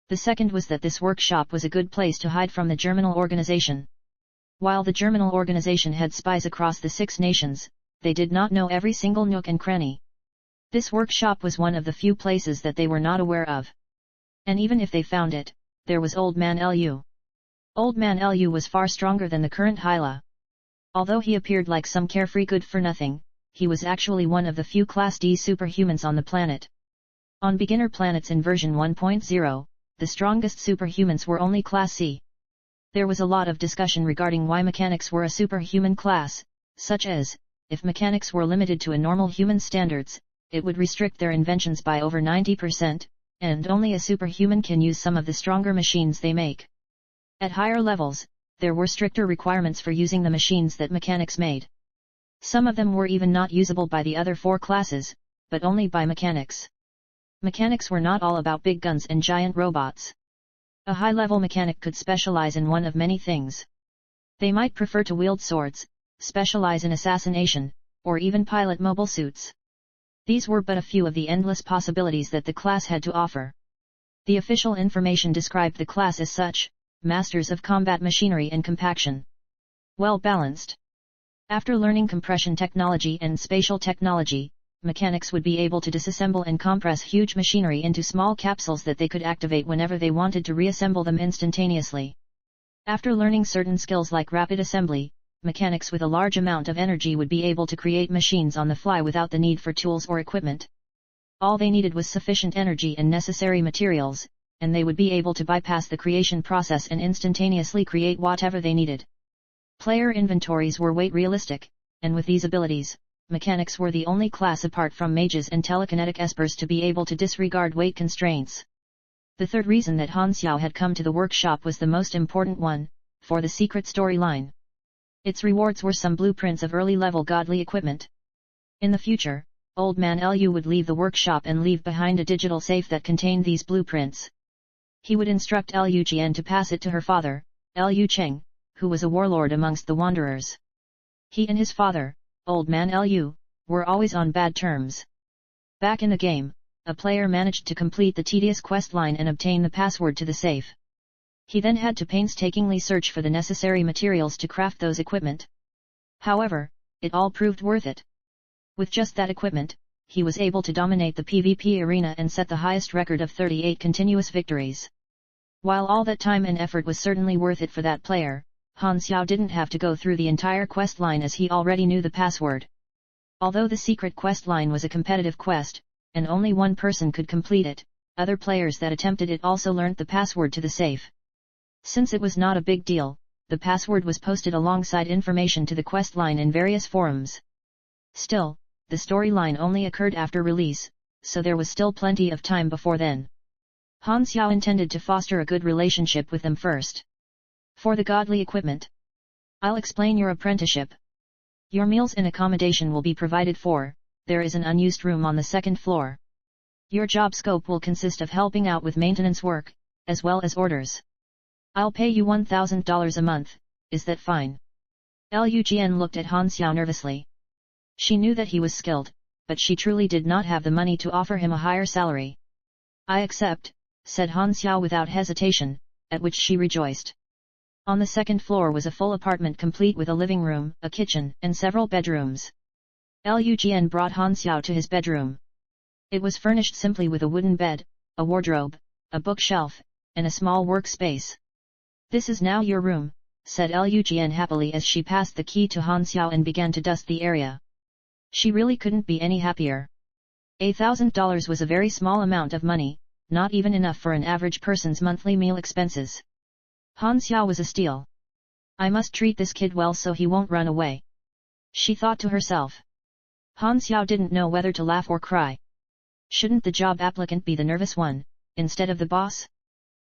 The second was that this workshop was a good place to hide from the German organization. While the German organization had spies across the 6 nations, they did not know every single nook and cranny. This workshop was one of the few places that they were not aware of. And even if they found it, there was old man Liu. Old man Liu was far stronger than the current Hyla. Although he appeared like some carefree good-for-nothing, he was actually one of the few Class D superhumans on the planet. On beginner planets in version 1.0, the strongest superhumans were only Class C. There was a lot of discussion regarding why mechanics were a superhuman class, such as, if mechanics were limited to a normal human standards, it would restrict their inventions by over 90%, and only a superhuman can use some of the stronger machines they make. At higher levels, there were stricter requirements for using the machines that mechanics made. Some of them were even not usable by the other 4 classes, but only by mechanics. Mechanics were not all about big guns and giant robots. A high-level mechanic could specialize in one of many things. They might prefer to wield swords, specialize in assassination, or even pilot mobile suits. These were but a few of the endless possibilities that the class had to offer. The official information described the class as such: masters of combat machinery and compaction. Well balanced. After learning compression technology and spatial technology, mechanics would be able to disassemble and compress huge machinery into small capsules that they could activate whenever they wanted to reassemble them instantaneously. After learning certain skills like rapid assembly, mechanics with a large amount of energy would be able to create machines on the fly without the need for tools or equipment. All they needed was sufficient energy and necessary materials, and they would be able to bypass the creation process and instantaneously create whatever they needed. Player inventories were weight realistic, and with these abilities, mechanics were the only class apart from mages and telekinetic espers to be able to disregard weight constraints. The third reason that Han Xiao had come to the workshop was the most important one: for the secret storyline. Its rewards were some blueprints of early-level godly equipment. In the future, old man Liu would leave the workshop and leave behind a digital safe that contained these blueprints. He would instruct Liu Jian to pass it to her father, Liu Cheng, who was a warlord amongst the Wanderers. He and his father, old man Liu, were always on bad terms. Back in the game, a player managed to complete the tedious quest line and obtain the password to the safe. He then had to painstakingly search for the necessary materials to craft those equipment. However, it all proved worth it. With just that equipment, he was able to dominate the PvP arena and set the highest record of 38 continuous victories. While all that time and effort was certainly worth it for that player, Han Xiao didn't have to go through the entire quest line as he already knew the password. Although the secret quest line was a competitive quest, and only one person could complete it, other players that attempted it also learnt the password to the safe. Since it was not a big deal, the password was posted alongside information to the quest line in various forums. Still, the storyline only occurred after release, so there was still plenty of time before then. Han Xiao intended to foster a good relationship with them first. For the godly equipment, I'll explain your apprenticeship. Your meals and accommodation will be provided for. There is an unused room on the 2nd floor. Your job scope will consist of helping out with maintenance work, as well as orders. I'll pay you $1,000 a month, is that fine? Liu Jian looked at Han Xiao nervously. She knew that he was skilled, but she truly did not have the money to offer him a higher salary. I accept, said Han Xiao without hesitation, at which she rejoiced. On the second floor was a full apartment complete with a living room, a kitchen, and several bedrooms. Liu Jian brought Han Xiao to his bedroom. It was furnished simply with a wooden bed, a wardrobe, a bookshelf, and a small workspace. This is now your room, said Liu Jian happily as she passed the key to Han Xiao and began to dust the area. She really couldn't be any happier. $1,000 was a very small amount of money, not even enough for an average person's monthly meal expenses. Han Xiao was a steal. I must treat this kid well so he won't run away, she thought to herself. Han Xiao didn't know whether to laugh or cry. Shouldn't the job applicant be the nervous one, instead of the boss?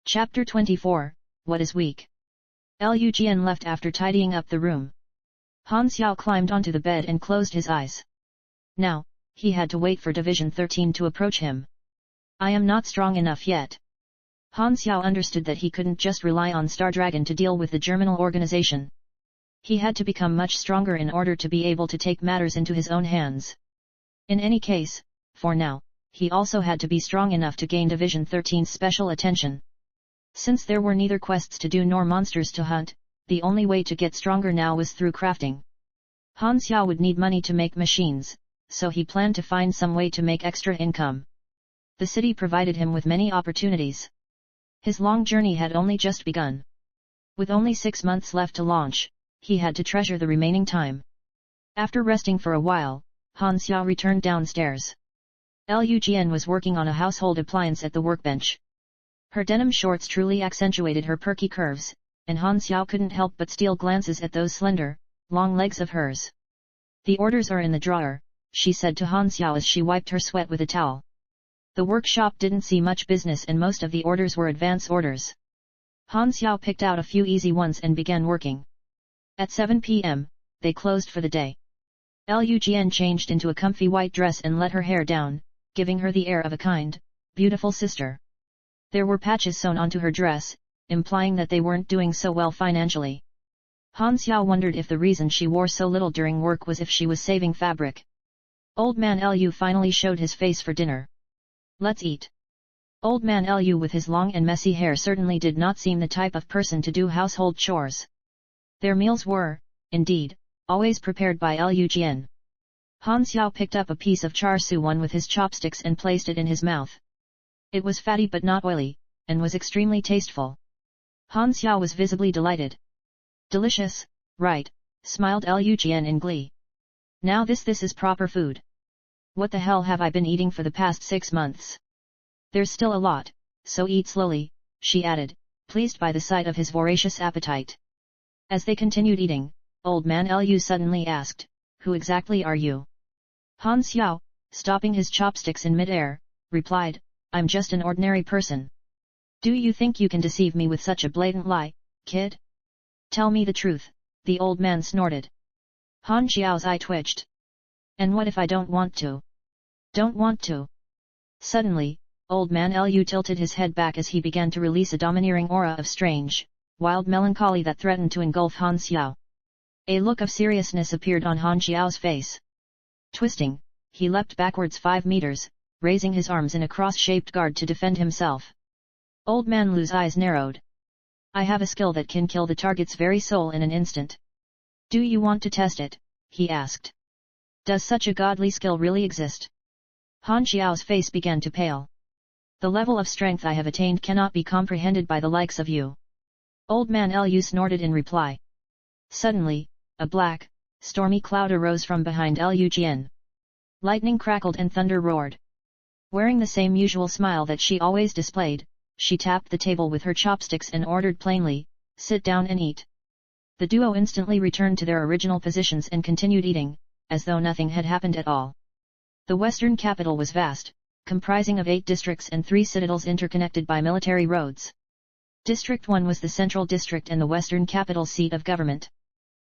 Chapter 24, What is weak? Liu Jian left after tidying up the room. Han Xiao climbed onto the bed and closed his eyes. Now, he had to wait for Division 13 to approach him. I am not strong enough yet. Han Xiao understood that he couldn't just rely on Star Dragon to deal with the Germinal organization. He had to become much stronger in order to be able to take matters into his own hands. In any case, for now, he also had to be strong enough to gain Division 13's special attention. Since there were neither quests to do nor monsters to hunt, the only way to get stronger now was through crafting. Han Xiao would need money to make machines, so he planned to find some way to make extra income. The city provided him with many opportunities. His long journey had only just begun. With only 6 months left to launch, he had to treasure the remaining time. After resting for a while, Han Xiao returned downstairs. Liu Jian was working on a household appliance at the workbench. Her denim shorts truly accentuated her perky curves, and Han Xiao couldn't help but steal glances at those slender, long legs of hers. The orders are in the drawer, she said to Han Xiao as she wiped her sweat with a towel. The workshop didn't see much business and most of the orders were advance orders. Han Xiao picked out a few easy ones and began working. At 7 p.m., they closed for the day. Liu Jian changed into a comfy white dress and let her hair down, giving her the air of a kind, beautiful sister. There were patches sewn onto her dress, implying that they weren't doing so well financially. Han Xiao wondered if the reason she wore so little during work was if she was saving fabric. Old Man Liu finally showed his face for dinner. Let's eat. Old Man Liu with his long and messy hair certainly did not seem the type of person to do household chores. Their meals were, indeed, always prepared by Liu Jian. Han Xiao picked up a piece of char siu one with his chopsticks and placed it in his mouth. It was fatty but not oily, and was extremely tasteful. Han Xiao was visibly delighted. Delicious, right, smiled Liu Jian in glee. Now this is proper food. What the hell have I been eating for the past 6 months? There's still a lot, so eat slowly, she added, pleased by the sight of his voracious appetite. As they continued eating, Old Man Liu suddenly asked, Who exactly are you? Han Xiao, stopping his chopsticks in mid-air, replied, I'm just an ordinary person. Do you think you can deceive me with such a blatant lie, kid? Tell me the truth, the old man snorted. Han Xiao's eye twitched. And what if I don't want to? Don't want to? Suddenly, Old Man Liu tilted his head back as he began to release a domineering aura of strange, wild melancholy that threatened to engulf Han Xiao. A look of seriousness appeared on Han Xiao's face. Twisting, he leapt backwards 5 meters, raising his arms in a cross-shaped guard to defend himself. Old Man Liu's eyes narrowed. I have a skill that can kill the target's very soul in an instant. Do you want to test it? He asked. Does such a godly skill really exist? Han Xiao's face began to pale. The level of strength I have attained cannot be comprehended by the likes of you. Old Man Liu snorted in reply. Suddenly, a black, stormy cloud arose from behind Liu Jian. Lightning crackled and thunder roared. Wearing the same usual smile that she always displayed, she tapped the table with her chopsticks and ordered plainly, sit down and eat. The duo instantly returned to their original positions and continued eating, as though nothing had happened at all. The western capital was vast, comprising of 8 districts and 3 citadels interconnected by military roads. District 1 was the central district and the western capital seat of government.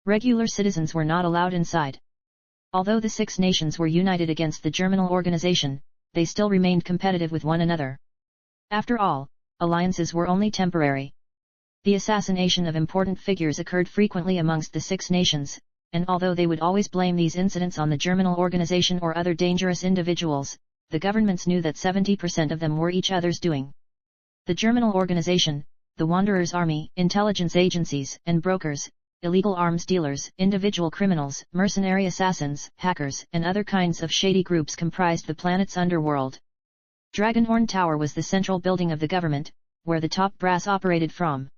Regular citizens were not allowed inside. Although the 6 nations were united against the Germinal organization, they still remained competitive with one another. After all, alliances were only temporary. The assassination of important figures occurred frequently amongst the Six Nations, and although they would always blame these incidents on the Germinal organization or other dangerous individuals, the governments knew that 70% of them were each other's doing. The Germinal organization, the Wanderers' army, intelligence agencies, and brokers, illegal arms dealers, individual criminals, mercenary assassins, hackers, and other kinds of shady groups comprised the planet's underworld. Dragonhorn Tower was the central building of the government, where the top brass operated from.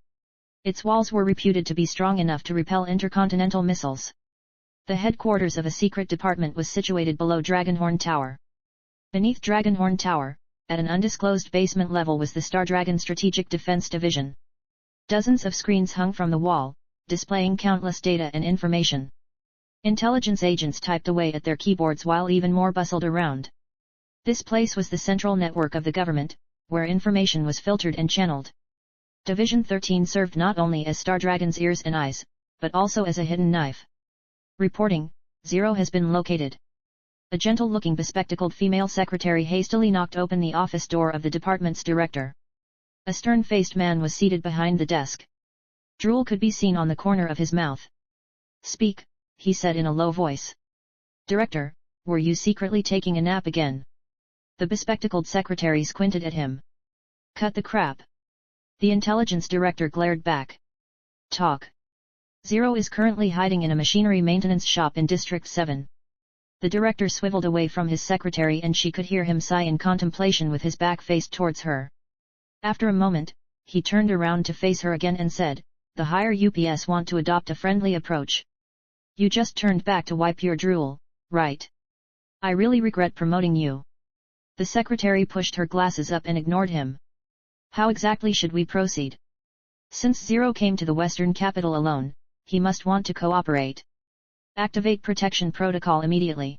Its walls were reputed to be strong enough to repel intercontinental missiles. The headquarters of a secret department was situated below Dragonhorn Tower. Beneath Dragonhorn Tower, at an undisclosed basement level, was the Stardragon Strategic Defense Division. Dozens of screens hung from the wall, displaying countless data and information. Intelligence agents typed away at their keyboards while even more bustled around. This place was the central network of the government, where information was filtered and channeled. Division 13 served not only as Stardragon's ears and eyes, but also as a hidden knife. Reporting, 0 has been located. A gentle-looking bespectacled female secretary hastily knocked open the office door of the department's director. A stern-faced man was seated behind the desk. Drool could be seen on the corner of his mouth. "Speak," he said in a low voice. "Director, were you secretly taking a nap again?" The bespectacled secretary squinted at him. "Cut the crap." The intelligence director glared back. "Talk." 0 is currently hiding in a machinery maintenance shop in District 7. The director swiveled away from his secretary and she could hear him sigh in contemplation with his back faced towards her. After a moment, he turned around to face her again and said, "The higher UPS want to adopt a friendly approach. You just turned back to wipe your drool, right? I really regret promoting you." The secretary pushed her glasses up and ignored him. "How exactly should we proceed?" Since 0 came to the Western capital alone, he must want to cooperate. "Activate protection protocol immediately.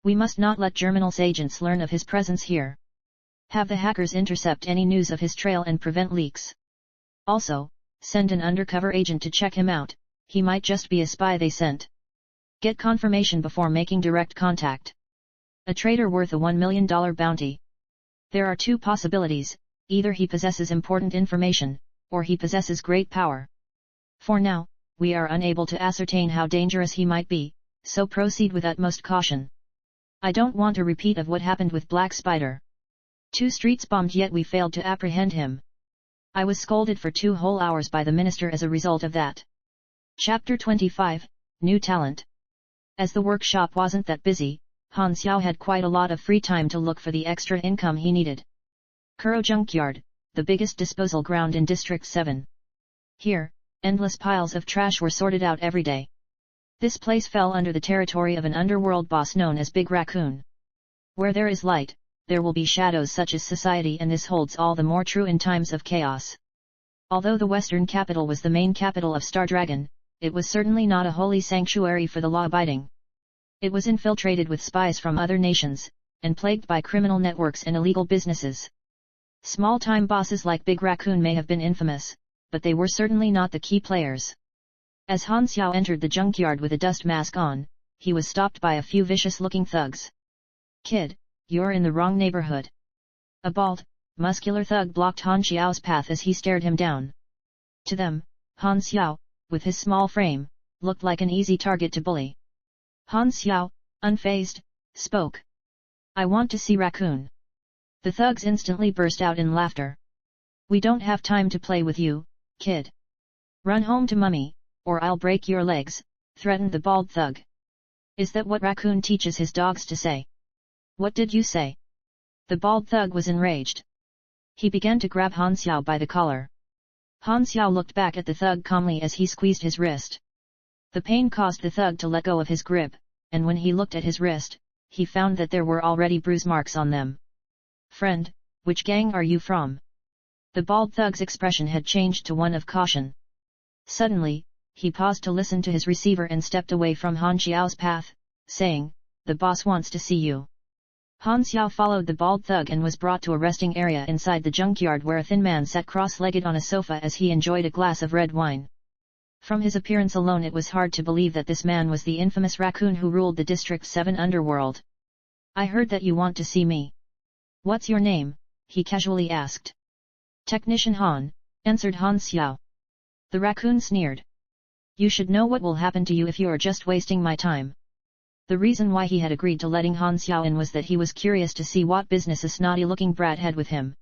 We must not let Germinal's agents learn of his presence here. Have the hackers intercept any news of his trail and prevent leaks. Also, send an undercover agent to check him out, he might just be a spy they sent. Get confirmation before making direct contact. A traitor worth a $1 million bounty. There are two possibilities, either he possesses important information, or he possesses great power. For now, we are unable to ascertain how dangerous he might be, so proceed with utmost caution. I don't want a repeat of what happened with Black Spider. 2 streets bombed yet we failed to apprehend him. I was scolded for 2 whole hours by the minister as a result of that." Chapter 25, New Talent. As the workshop wasn't that busy, Han Xiao had quite a lot of free time to look for the extra income he needed. Kuro Junkyard, the biggest disposal ground in District 7. Here, endless piles of trash were sorted out every day. This place fell under the territory of an underworld boss known as Big Raccoon. Where there is light, there will be shadows, such as society, and this holds all the more true in times of chaos. Although the Western capital was the main capital of Stardragon, it was certainly not a holy sanctuary for the law-abiding. It was infiltrated with spies from other nations, and plagued by criminal networks and illegal businesses. Small-time bosses like Big Raccoon may have been infamous, but they were certainly not the key players. As Han Xiao entered the junkyard with a dust mask on, he was stopped by a few vicious-looking thugs. "Kid, you're in the wrong neighborhood." A bald, muscular thug blocked Han Xiao's path as he stared him down. To them, Han Xiao, with his small frame, looked like an easy target to bully. Han Xiao, unfazed, spoke. "I want to see Raccoon." The thugs instantly burst out in laughter. "We don't have time to play with you, kid. Run home to mummy, or I'll break your legs," threatened the bald thug. "Is that what Raccoon teaches his dogs to say?" "What did you say?" The bald thug was enraged. He began to grab Han Xiao by the collar. Han Xiao looked back at the thug calmly as he squeezed his wrist. The pain caused the thug to let go of his grip, and when he looked at his wrist, he found that there were already bruise marks on them. "Friend, which gang are you from?" The bald thug's expression had changed to one of caution. Suddenly, he paused to listen to his receiver and stepped away from Han Xiao's path, saying, "The boss wants to see you." Han Xiao followed the bald thug and was brought to a resting area inside the junkyard where a thin man sat cross-legged on a sofa as he enjoyed a glass of red wine. From his appearance alone it was hard to believe that this man was the infamous Raccoon who ruled the District 7 underworld. "I heard that you want to see me. What's your name?" he casually asked. "Technician Han," answered Han Xiao. The raccoon sneered. You should know what will happen to you if you are just wasting my time. The reason why he had agreed to letting Han Xiao in was that he was curious to see what business a snotty-looking brat had with him.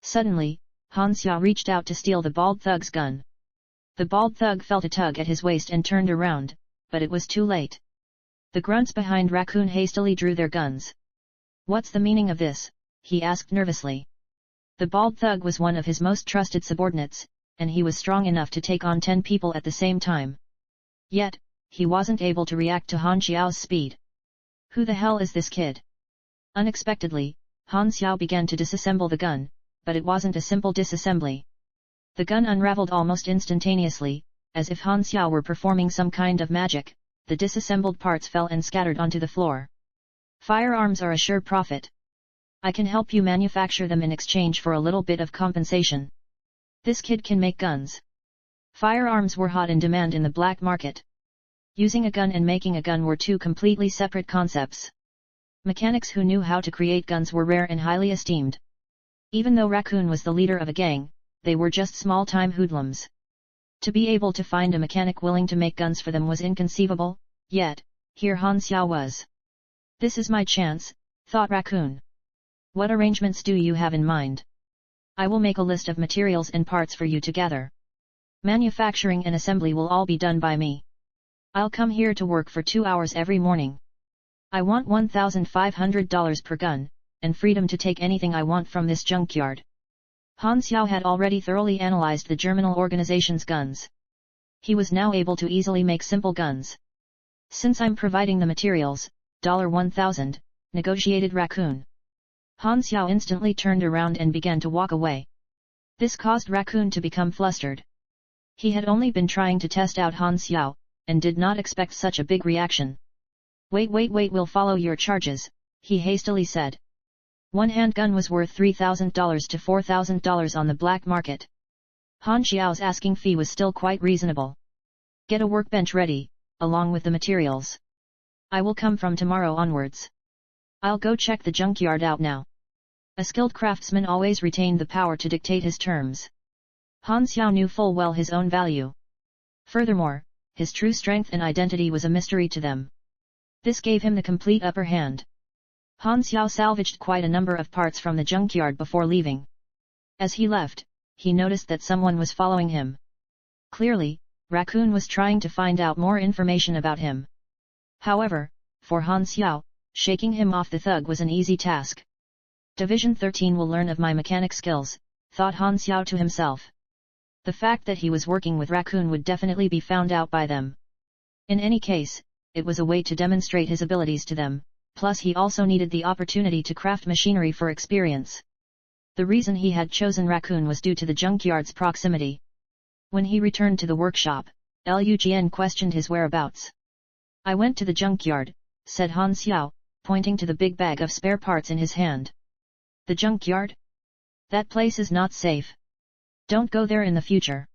Suddenly, Han Xiao reached out to steal the bald thug's gun. The bald thug felt a tug at his waist and turned around, but it was too late. The grunts behind Raccoon hastily drew their guns. What's the meaning of this? He asked nervously. The bald thug was one of his most trusted subordinates, and he was strong enough to take on 10 people at the same time. Yet, he wasn't able to react to Han Xiao's speed. Who the hell is this kid? Unexpectedly, Han Xiao began to disassemble the gun, but it wasn't a simple disassembly. The gun unraveled almost instantaneously, as if Han Xiao were performing some kind of magic. The disassembled parts fell and scattered onto the floor. Firearms are a sure profit. I can help you manufacture them in exchange for a little bit of compensation. This kid can make guns. Firearms were hot in demand in the black market. Using a gun and making a gun were two completely separate concepts. Mechanics who knew how to create guns were rare and highly esteemed. Even though Raccoon was the leader of a gang, they were just small-time hoodlums. To be able to find a mechanic willing to make guns for them was inconceivable, yet, here Han Xiao was. This is my chance, thought Raccoon. What arrangements do you have in mind? I will make a list of materials and parts for you to gather. Manufacturing and assembly will all be done by me. I'll come here to work for 2 hours every morning. I want $1,500 per gun, and freedom to take anything I want from this junkyard. Han Xiao had already thoroughly analyzed the German organization's guns. He was now able to easily make simple guns. Since I'm providing the materials, $1,000, negotiated Raccoon. Han Xiao instantly turned around and began to walk away. This caused Raccoon to become flustered. He had only been trying to test out Han Xiao, and did not expect such a big reaction. Wait, we'll follow your charges, he hastily said. One handgun was worth $3,000 to $4,000 on the black market. Han Xiao's asking fee was still quite reasonable. Get a workbench ready, along with the materials. I will come from tomorrow onwards. I'll go check the junkyard out now. A skilled craftsman always retained the power to dictate his terms. Han Xiao knew full well his own value. Furthermore, his true strength and identity was a mystery to them. This gave him the complete upper hand. Han Xiao salvaged quite a number of parts from the junkyard before leaving. As he left, he noticed that someone was following him. Clearly, Raccoon was trying to find out more information about him. However, for Han Xiao, shaking him off the thug was an easy task. Division 13 will learn of my mechanic skills, thought Han Xiao to himself. The fact that he was working with Raccoon would definitely be found out by them. In any case, it was a way to demonstrate his abilities to them, plus he also needed the opportunity to craft machinery for experience. The reason he had chosen Raccoon was due to the junkyard's proximity. When he returned to the workshop, Liu Jian questioned his whereabouts. I went to the junkyard, said Han Xiao, pointing to the big bag of spare parts in his hand. The junkyard? That place is not safe. Don't go there in the future.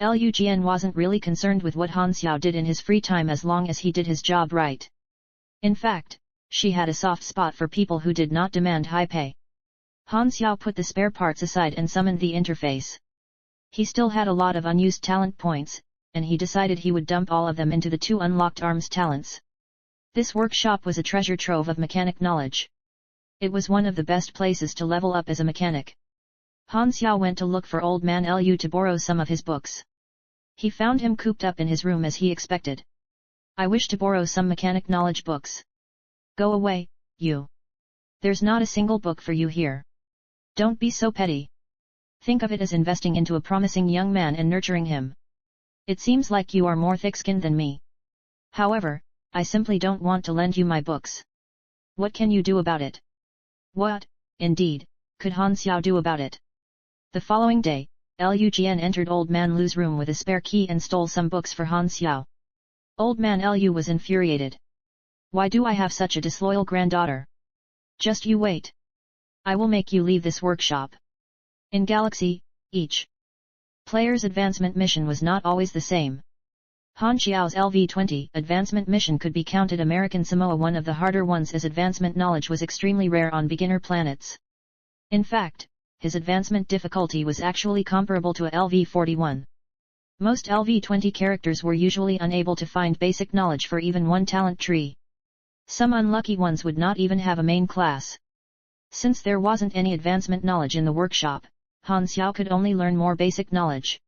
Liu Jian wasn't really concerned with what Han Xiao did in his free time as long as he did his job right. In fact, she had a soft spot for people who did not demand high pay. Han Xiao put the spare parts aside and summoned the interface. He still had a lot of unused talent points, and he decided he would dump all of them into the 2 unlocked arms talents. This workshop was a treasure trove of mechanic knowledge. It was one of the best places to level up as a mechanic. Han Xiao went to look for old man Liu to borrow some of his books. He found him cooped up in his room as he expected. I wish to borrow some mechanic knowledge books. Go away, you. There's not a single book for you here. Don't be so petty. Think of it as investing into a promising young man and nurturing him. It seems like you are more thick-skinned than me. However, I simply don't want to lend you my books. What can you do about it? What, indeed, could Han Xiao do about it? The following day, Liu Jian entered Old Man Liu's room with a spare key and stole some books for Han Xiao. Old Man Liu was infuriated. Why do I have such a disloyal granddaughter? Just you wait. I will make you leave this workshop. In Galaxy, each player's advancement mission was not always the same. Han Xiao's LV-20 advancement mission could be counted American Samoa one of the harder ones as advancement knowledge was extremely rare on beginner planets. In fact, his advancement difficulty was actually comparable to a LV-41. Most LV20 characters were usually unable to find basic knowledge for even one talent tree. Some unlucky ones would not even have a main class. Since there wasn't any advancement knowledge in the workshop, Han Xiao could only learn more basic knowledge.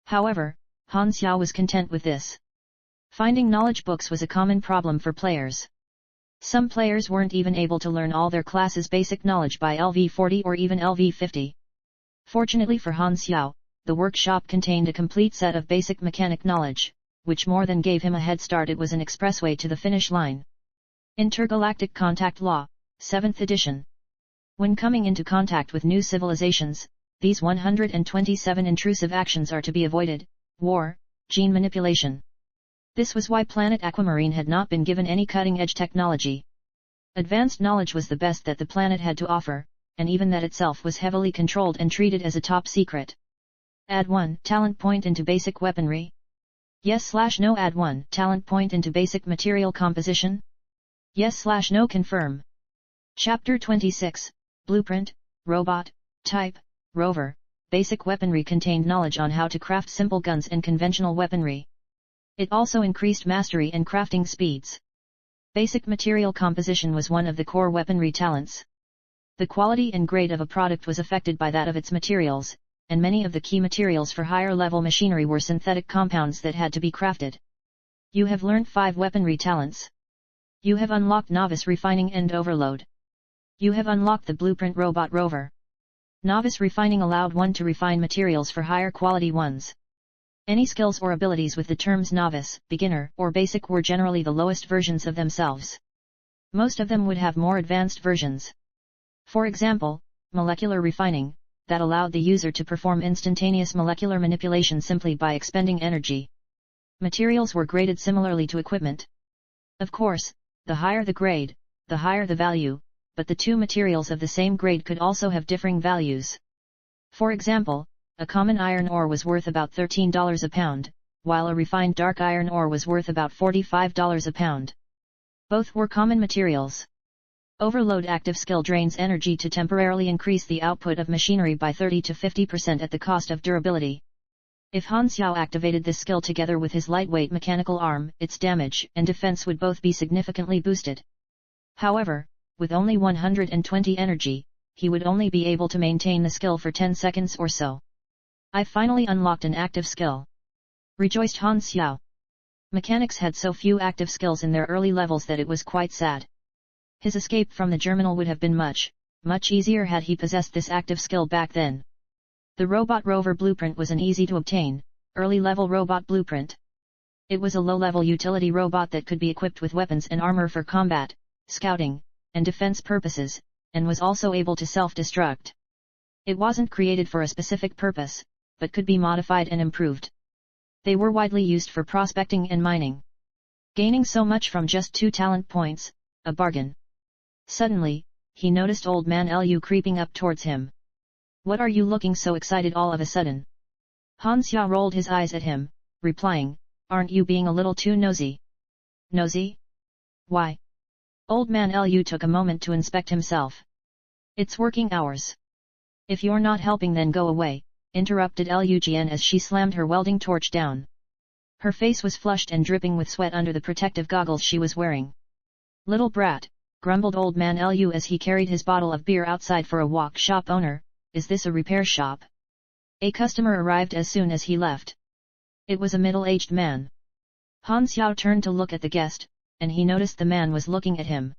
However, Han Xiao was content with this. Finding knowledge books was a common problem for players. Some players weren't even able to learn all their classes' basic knowledge by LV40 or even LV50. Fortunately for Han Xiao, the workshop contained a complete set of basic mechanic knowledge, which more than gave him a head start. It was an expressway to the finish line. Intergalactic Contact Law, 7th edition. When coming into contact with new civilizations, these 127 intrusive actions are to be avoided: war, gene manipulation. This was why planet Aquamarine had not been given any cutting-edge technology. Advanced knowledge was the best that the planet had to offer, and even that itself was heavily controlled and treated as a top secret. Add 1 talent point into basic weaponry. Yes/no. Add 1 talent point into basic material composition. Yes/no. Confirm. Chapter 26, Blueprint, Robot, Type, Rover. Basic weaponry contained knowledge on how to craft simple guns and conventional weaponry. It also increased mastery and crafting speeds. Basic material composition was one of the core weaponry talents. The quality and grade of a product was affected by that of its materials, and many of the key materials for higher-level machinery were synthetic compounds that had to be crafted. You have learned 5 weaponry talents. You have unlocked Novice Refining and Overload. You have unlocked the Blueprint Robot Rover. Novice Refining allowed one to refine materials for higher quality ones. Any skills or abilities with the terms novice, beginner, or basic were generally the lowest versions of themselves. Most of them would have more advanced versions. For example, molecular refining, that allowed the user to perform instantaneous molecular manipulation simply by expending energy. Materials were graded similarly to equipment. Of course, the higher the grade, the higher the value, but the two materials of the same grade could also have differing values. For example, a common iron ore was worth about $13 a pound, while a refined dark iron ore was worth about $45 a pound. Both were common materials. Overload active skill drains energy to temporarily increase the output of machinery by 30 to 50% at the cost of durability. If Han Xiao activated this skill together with his lightweight mechanical arm, its damage and defense would both be significantly boosted. However, with only 120 energy, he would only be able to maintain the skill for 10 seconds or so. I finally unlocked an active skill. Rejoiced Han Xiao. Mechanics had so few active skills in their early levels that it was quite sad. His escape from the Germinal would have been much easier had he possessed this active skill back then. The Robot Rover Blueprint was an easy-to-obtain, early-level robot blueprint. It was a low-level utility robot that could be equipped with weapons and armor for combat, scouting, and defense purposes, and was also able to self-destruct. It wasn't created for a specific purpose, but could be modified and improved. They were widely used for prospecting and mining. Gaining so much from just 2 talent points, a bargain. Suddenly, he noticed Old Man Lu creeping up towards him. What are you looking so excited all of a sudden? Han Xiao rolled his eyes at him, replying, aren't you being a little too nosy? Nosy? Why? Old Man Lu took a moment to inspect himself. It's working hours. If you're not helping then go away, interrupted Lu Jian as she slammed her welding torch down. Her face was flushed and dripping with sweat under the protective goggles she was wearing. Little brat, grumbled Old Man Lu as he carried his bottle of beer outside for a walk. Shop owner, is this a repair shop? A customer arrived as soon as he left. It was a middle-aged man. Han Xiao turned to look at the guest, and he noticed the man was looking at him.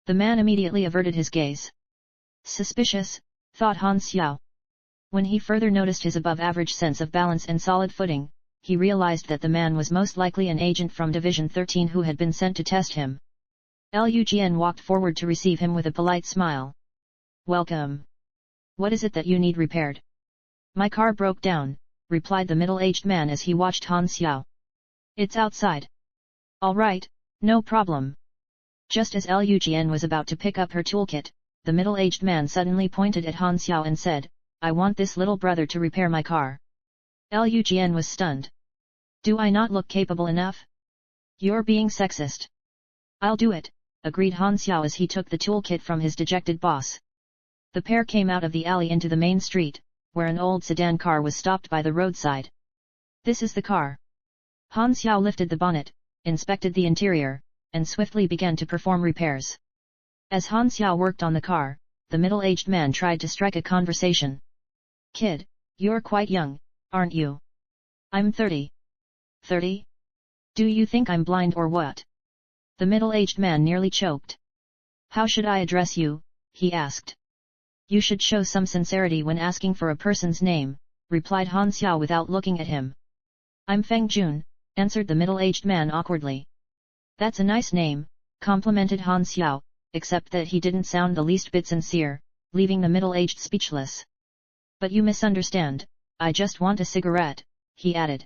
The man immediately averted his gaze. Suspicious, thought Han Xiao. When he further noticed his above-average sense of balance and solid footing, he realized that the man was most likely an agent from Division 13 who had been sent to test him. Lu Jian walked forward to receive him with a polite smile. Welcome. What is it that you need repaired? My car broke down, replied the middle-aged man as he watched Han Xiao. It's outside. All right, no problem. Just as Lu Jian was about to pick up her toolkit, the middle-aged man suddenly pointed at Han Xiao and said, I want this little brother to repair my car. Lu Jian was stunned. Do I not look capable enough? You're being sexist. I'll do it, agreed Han Xiao as he took the toolkit from his dejected boss. The pair came out of the alley into the main street, where an old sedan car was stopped by the roadside. This is the car. Han Xiao lifted the bonnet, inspected the interior, and swiftly began to perform repairs. As Han Xiao worked on the car, the middle-aged man tried to strike a conversation. Kid, you're quite young, aren't you? I'm 30. 30? Do you think I'm blind or what? The middle-aged man nearly choked. How should I address you? He asked. You should show some sincerity when asking for a person's name, replied Han Xiao without looking at him. I'm Feng Jun, answered the middle-aged man awkwardly. That's a nice name, complimented Han Xiao, except that he didn't sound the least bit sincere, leaving the middle-aged speechless. But you misunderstand, I just want a cigarette, he added.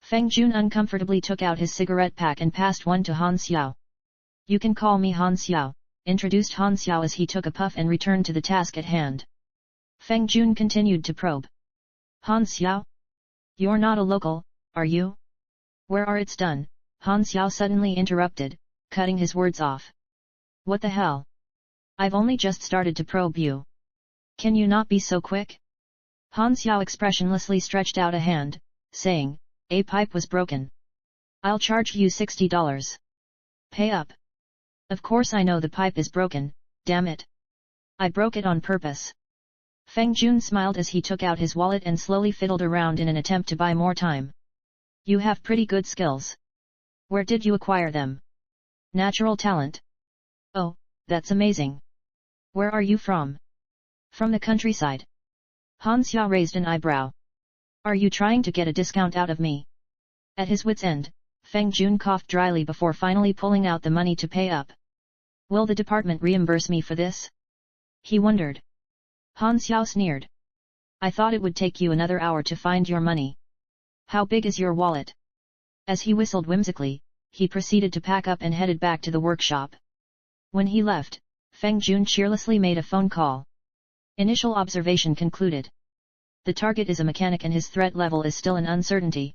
Feng Jun uncomfortably took out his cigarette pack and passed one to Han Xiao. You can call me Han Xiao, introduced Han Xiao as he took a puff and returned to the task at hand. Feng Jun continued to probe. Han Xiao? You're not a local, are you? Where are it's done? Han Xiao suddenly interrupted, cutting his words off. What the hell? I've only just started to probe you. Can you not be so quick? Han Xiao expressionlessly stretched out a hand, saying, a pipe was broken. I'll charge you $60. Pay up. Of course I know the pipe is broken, damn it. I broke it on purpose. Feng Jun smiled as he took out his wallet and slowly fiddled around in an attempt to buy more time. You have pretty good skills. Where did you acquire them? Natural talent. Oh, that's amazing. Where are you from? From the countryside. Han Xiao raised an eyebrow. Are you trying to get a discount out of me? At his wit's end, Feng Jun coughed dryly before finally pulling out the money to pay up. Will the department reimburse me for this? He wondered. Han Xiao sneered. I thought it would take you another hour to find your money. How big is your wallet? As he whistled whimsically, he proceeded to pack up and headed back to the workshop. When he left, Feng Jun cheerlessly made a phone call. Initial observation concluded. The target is a mechanic and his threat level is still an uncertainty.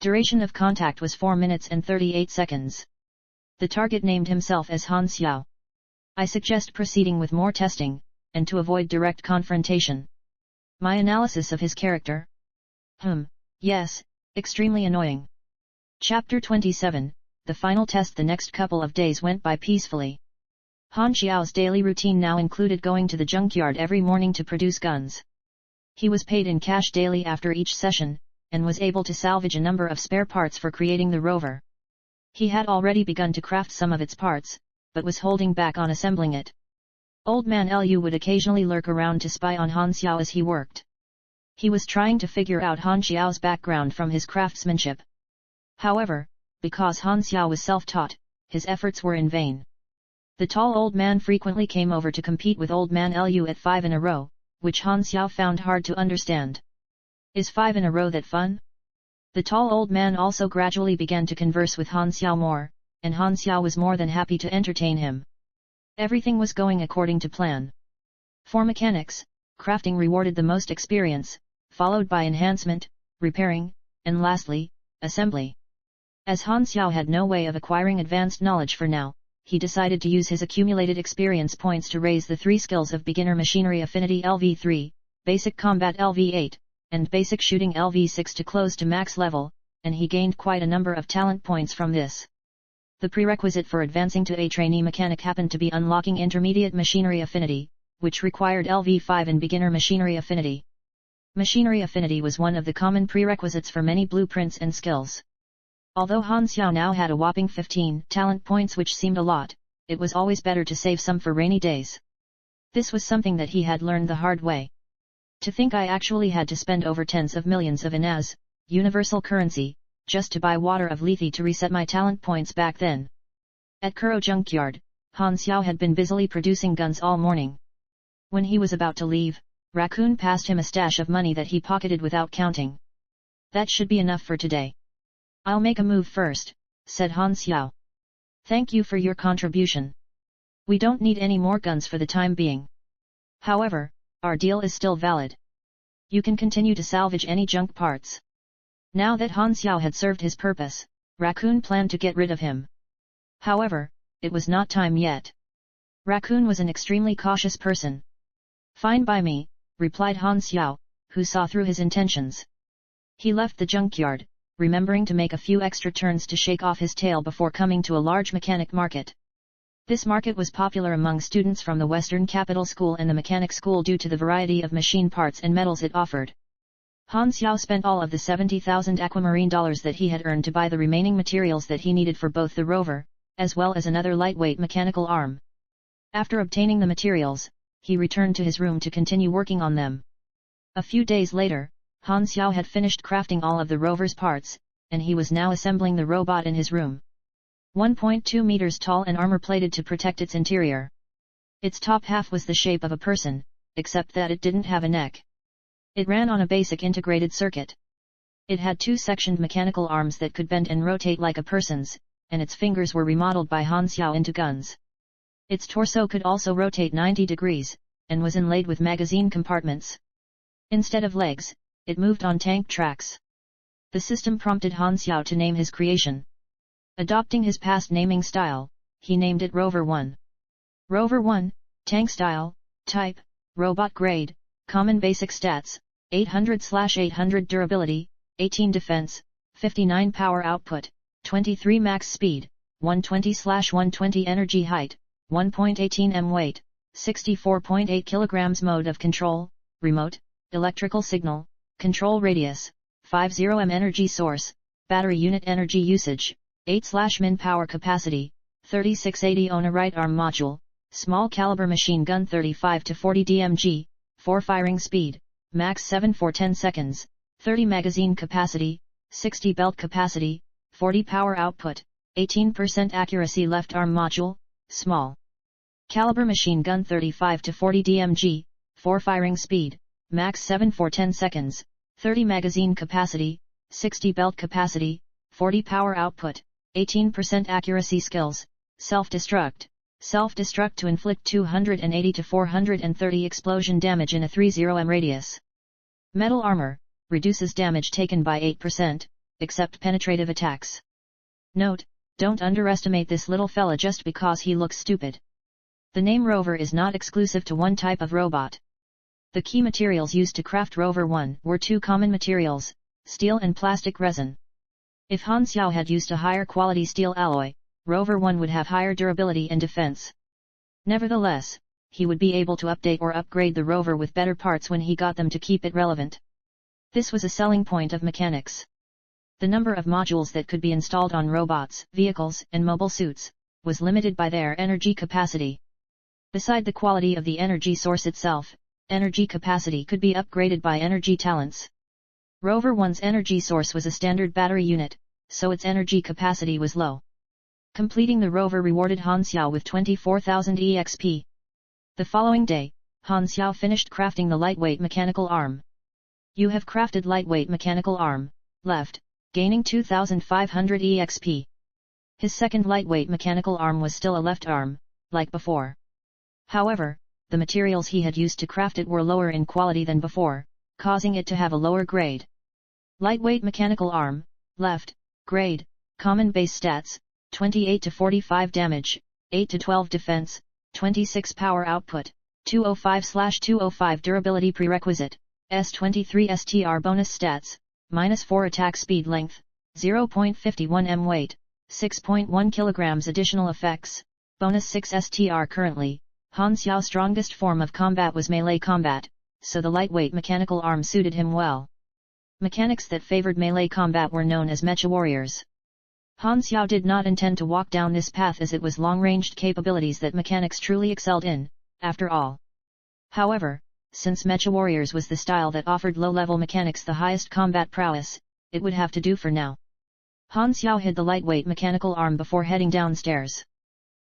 Duration of contact was 4 minutes and 38 seconds. The target named himself as Han Xiao. I suggest proceeding with more testing, and to avoid direct confrontation. My analysis of his character? Yes, extremely annoying. Chapter 27, the final test. The next couple of days went by peacefully. Han Xiao's daily routine now included going to the junkyard every morning to produce guns. He was paid in cash daily after each session, and was able to salvage a number of spare parts for creating the rover. He had already begun to craft some of its parts, but was holding back on assembling it. Old Man Lu would occasionally lurk around to spy on Han Xiao as he worked. He was trying to figure out Han Xiao's background from his craftsmanship. However, because Han Xiao was self-taught, his efforts were in vain. The tall old man frequently came over to compete with Old Man Lu at 5 in a row, which Han Xiao found hard to understand. Is 5 in a row that fun? The tall old man also gradually began to converse with Han Xiao more, and Han Xiao was more than happy to entertain him. Everything was going according to plan. For mechanics, crafting rewarded the most experience, followed by enhancement, repairing, and lastly, assembly. As Han Xiao had no way of acquiring advanced knowledge for now, he decided to use his accumulated experience points to raise the 3 skills of Beginner Machinery Affinity LV3, Basic Combat LV8, and Basic Shooting LV6 to close to max level, and he gained quite a number of talent points from this. The prerequisite for advancing to a trainee mechanic happened to be unlocking Intermediate Machinery Affinity, which required LV5 in Beginner Machinery Affinity. Machinery Affinity was one of the common prerequisites for many blueprints and skills. Although Han Xiao now had a whopping 15 talent points, which seemed a lot, it was always better to save some for rainy days. This was something that he had learned the hard way. To think I actually had to spend over tens of millions of INAs, universal currency, just to buy water of lethe to reset my talent points back then. At Kuro Junkyard, Han Xiao had been busily producing guns all morning. When he was about to leave, Raccoon passed him a stash of money that he pocketed without counting. That should be enough for today. I'll make a move first, said Han Xiao. Thank you for your contribution. We don't need any more guns for the time being. However, our deal is still valid. You can continue to salvage any junk parts. Now that Han Xiao had served his purpose, Raccoon planned to get rid of him. However, it was not time yet. Raccoon was an extremely cautious person. Fine by me, replied Han Xiao, who saw through his intentions. He left the junkyard, remembering to make a few extra turns to shake off his tail before coming to a large mechanic market. This market was popular among students from the Western Capital School and the Mechanic School due to the variety of machine parts and metals it offered. Han Xiao spent all of the 70,000 aquamarine dollars that he had earned to buy the remaining materials that he needed for both the rover, as well as another lightweight mechanical arm. After obtaining the materials, he returned to his room to continue working on them. A few days later, Han Xiao had finished crafting all of the rover's parts, and he was now assembling the robot in his room. 1.2 meters tall and armor-plated to protect its interior. Its top half was the shape of a person, except that it didn't have a neck. It ran on a basic integrated circuit. It had two sectioned mechanical arms that could bend and rotate like a person's, and its fingers were remodeled by Han Xiao into guns. Its torso could also rotate 90 degrees, and was inlaid with magazine compartments. Instead of legs, it moved on tank tracks. The system prompted Han Xiao to name his creation. Adopting his past naming style, he named it Rover 1. Rover 1, tank style, type, robot grade, common basic stats, 800/800 durability, 18 defense, 59 power output, 23 max speed, 120/120 energy height, 1.18 m weight, 64.8 kilograms mode of control, remote, electrical signal, control radius, 50 m energy source, battery unit energy usage, 8/min power capacity, 3680 on a right arm module, small caliber machine gun 35 to 40 dmg, 4 firing speed, max 7 for 10 seconds, 30 magazine capacity, 60 belt capacity, 40 power output, 18% accuracy left arm module, small caliber machine gun 35 to 40 dmg, 4 firing speed, max 7 for 10 seconds, 30 magazine capacity, 60 belt capacity, 40 power output, 18% accuracy skills, self-destruct to inflict 280 to 430 explosion damage in a 30 m radius. Metal armor, reduces damage taken by 8%, except penetrative attacks. Note, don't underestimate this little fella just because he looks stupid. The name Rover is not exclusive to one type of robot. The key materials used to craft Rover 1 were two common materials, steel and plastic resin. If Han Xiao had used a higher quality steel alloy, Rover 1 would have higher durability and defense. Nevertheless, he would be able to update or upgrade the rover with better parts when he got them to keep it relevant. This was a selling point of mechanics. The number of modules that could be installed on robots, vehicles, and mobile suits was limited by their energy capacity. Beside the quality of the energy source itself, energy capacity could be upgraded by energy talents. Rover 1's energy source was a standard battery unit, so its energy capacity was low. Completing the rover rewarded Han Xiao with 24,000 EXP. The following day, Han Xiao finished crafting the lightweight mechanical arm. You have crafted lightweight mechanical arm, left, gaining 2,500 EXP. His second lightweight mechanical arm was still a left arm, like before. However, the materials he had used to craft it were lower in quality than before, causing it to have a lower grade. Lightweight mechanical arm, left, grade, common base stats, 28 to 45 damage, 8 to 12 defense, 26 power output, 205/205 durability prerequisite, S23 STR bonus stats, -4 attack speed length, 0.51 m weight, 6.1 kilograms additional effects, bonus 6 STR. Currently, Han Xiao's strongest form of combat was melee combat, so the lightweight mechanical arm suited him well. Mechanics that favored melee combat were known as mecha warriors. Han Xiao did not intend to walk down this path as it was long-ranged capabilities that mechanics truly excelled in, after all. However, since mecha warriors was the style that offered low-level mechanics the highest combat prowess, it would have to do for now. Han Xiao hid the lightweight mechanical arm before heading downstairs.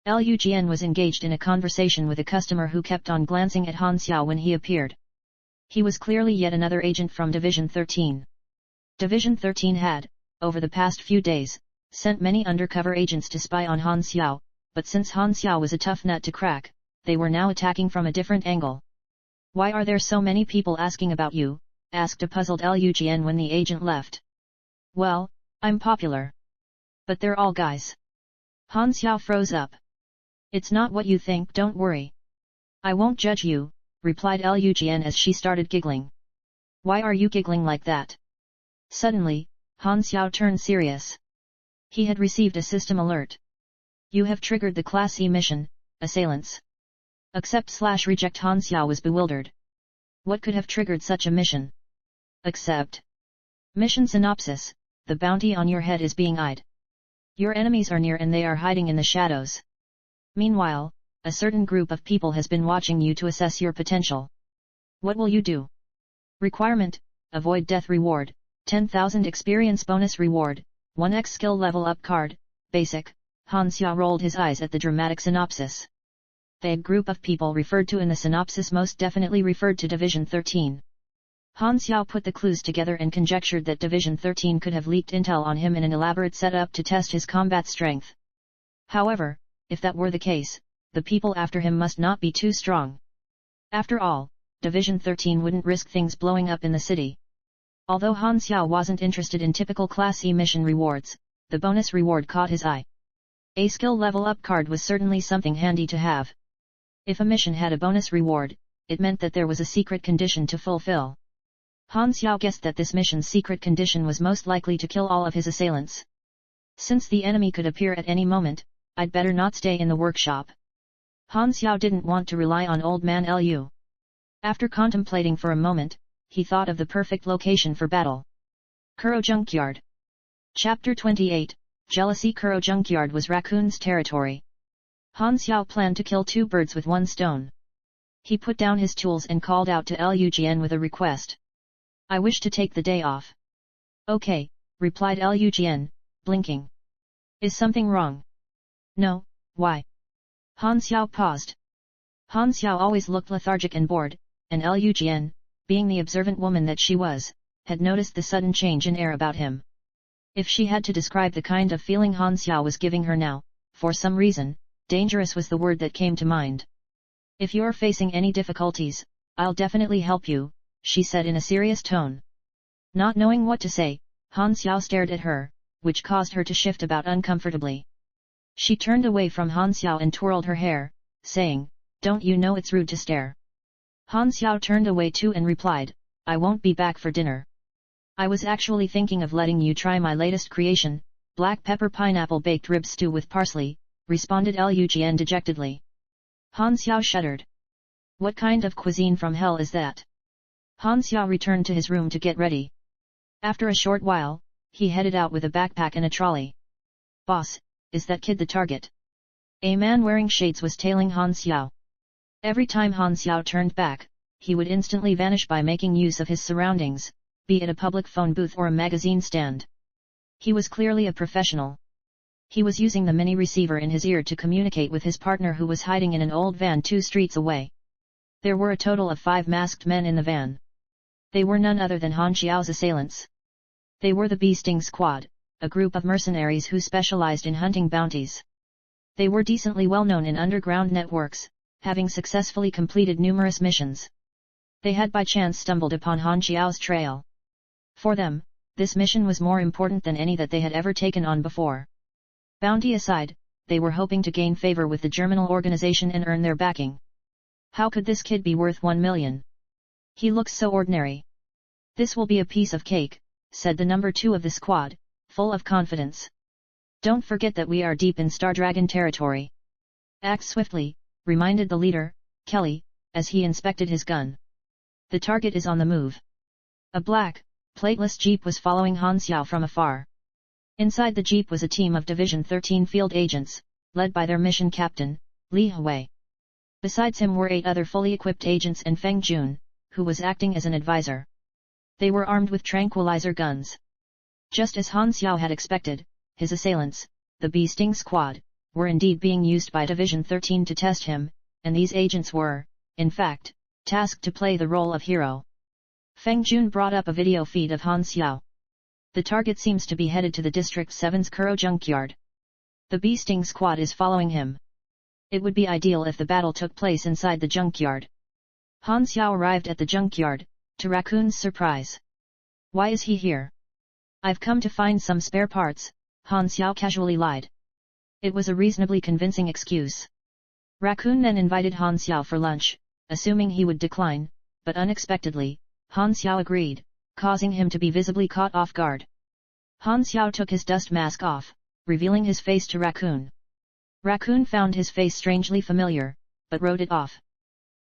Lu Jian was engaged in a conversation with a customer who kept on glancing at Han Xiao when he appeared. He was clearly yet another agent from Division 13. Division 13 had, over the past few days, sent many undercover agents to spy on Han Xiao, but since Han Xiao was a tough nut to crack, they were now attacking from a different angle. "Why are there so many people asking about you?" asked a puzzled Lu Jian when the agent left. "Well, I'm popular. But they're all guys." Han Xiao froze up. "It's not what you think, don't worry. I won't judge you," replied Lu Jian as she started giggling. "Why are you giggling like that?" Suddenly, Han Xiao turned serious. He had received a system alert. You have triggered the Class E mission, Assailants. Accept/reject. Han Xiao was bewildered. What could have triggered such a mission? Accept. Mission synopsis: the bounty on your head is being eyed. Your enemies are near and they are hiding in the shadows. Meanwhile, a certain group of people has been watching you to assess your potential. What will you do? Requirement: avoid death. Reward: 10,000 experience. Bonus reward: 1x skill level up card, basic. Han Xiao rolled his eyes at the dramatic synopsis. The group of people referred to in the synopsis most definitely referred to Division 13. Han Xiao put the clues together and conjectured that Division 13 could have leaked intel on him in an elaborate setup to test his combat strength. However, if that were the case, the people after him must not be too strong. After all, Division 13 wouldn't risk things blowing up in the city. Although Han Xiao wasn't interested in typical Class E mission rewards, the bonus reward caught his eye. A skill level up card was certainly something handy to have. If a mission had a bonus reward, it meant that there was a secret condition to fulfill. Han Xiao guessed that this mission's secret condition was most likely to kill all of his assailants. Since the enemy could appear at any moment, I'd better not stay in the workshop. Han Xiao didn't want to rely on Old Man Liu. After contemplating for a moment, he thought of the perfect location for battle. Kuro Junkyard. Chapter 28, Jealousy. Kuro Junkyard was Raccoon's territory. Han Xiao planned to kill two birds with one stone. He put down his tools and called out to Liu Jian with a request. I wish to take the day off. Okay, replied Liu Jian, blinking. Is something wrong? No, why? Han Xiao paused. Han Xiao always looked lethargic and bored, and Liu Jian, being the observant woman that she was, had noticed the sudden change in air about him. If she had to describe the kind of feeling Han Xiao was giving her now, for some reason, dangerous was the word that came to mind. If you're facing any difficulties, I'll definitely help you, she said in a serious tone. Not knowing what to say, Han Xiao stared at her, which caused her to shift about uncomfortably. She turned away from Han Xiao and twirled her hair, saying, Don't you know it's rude to stare? Han Xiao turned away too and replied, I won't be back for dinner. I was actually thinking of letting you try my latest creation, black pepper pineapple baked rib stew with parsley, responded Liu Jian dejectedly. Han Xiao shuddered. What kind of cuisine from hell is that? Han Xiao returned to his room to get ready. After a short while, he headed out with a backpack and a trolley. Boss, is that kid the target? A man wearing shades was tailing Han Xiao. Every time Han Xiao turned back, he would instantly vanish by making use of his surroundings, be it a public phone booth or a magazine stand. He was clearly a professional. He was using the mini receiver in his ear to communicate with his partner who was hiding in an old van 2 streets away. There were a total of 5 masked men in the van. They were none other than Han Xiao's assailants. They were the Bee Sting Squad, a group of mercenaries who specialized in hunting bounties. They were decently well known in underground networks, having successfully completed numerous missions. They had by chance stumbled upon Han Xiao's trail. For them, this mission was more important than any that they had ever taken on before. Bounty aside, they were hoping to gain favor with the Germinal organization and earn their backing. How could this kid be worth 1 million? He looks so ordinary. This will be a piece of cake, said the number 2 of the squad, full of confidence. Don't forget that we are deep in Star Dragon territory. Act swiftly, reminded the leader, Kelly, as he inspected his gun. The target is on the move. A black, plateless jeep was following Han Xiao from afar. Inside the jeep was a team of Division 13 field agents, led by their mission captain, Li Hui. Besides him were 8 other fully equipped agents and Feng Jun, who was acting as an advisor. They were armed with tranquilizer guns. Just as Han Xiao had expected, his assailants, the Bee Sting Squad, were indeed being used by Division 13 to test him, and these agents were, in fact, tasked to play the role of hero. Feng Jun brought up a video feed of Han Xiao. The target seems to be headed to the District 7's Kuro Junkyard. The Bee Sting Squad is following him. It would be ideal if the battle took place inside the junkyard. Han Xiao arrived at the junkyard, to Raccoon's surprise. Why is he here? I've come to find some spare parts, Han Xiao casually lied. It was a reasonably convincing excuse. Raccoon then invited Han Xiao for lunch, assuming he would decline, but unexpectedly, Han Xiao agreed, causing him to be visibly caught off guard. Han Xiao took his dust mask off, revealing his face to Raccoon. Raccoon found his face strangely familiar, but wrote it off.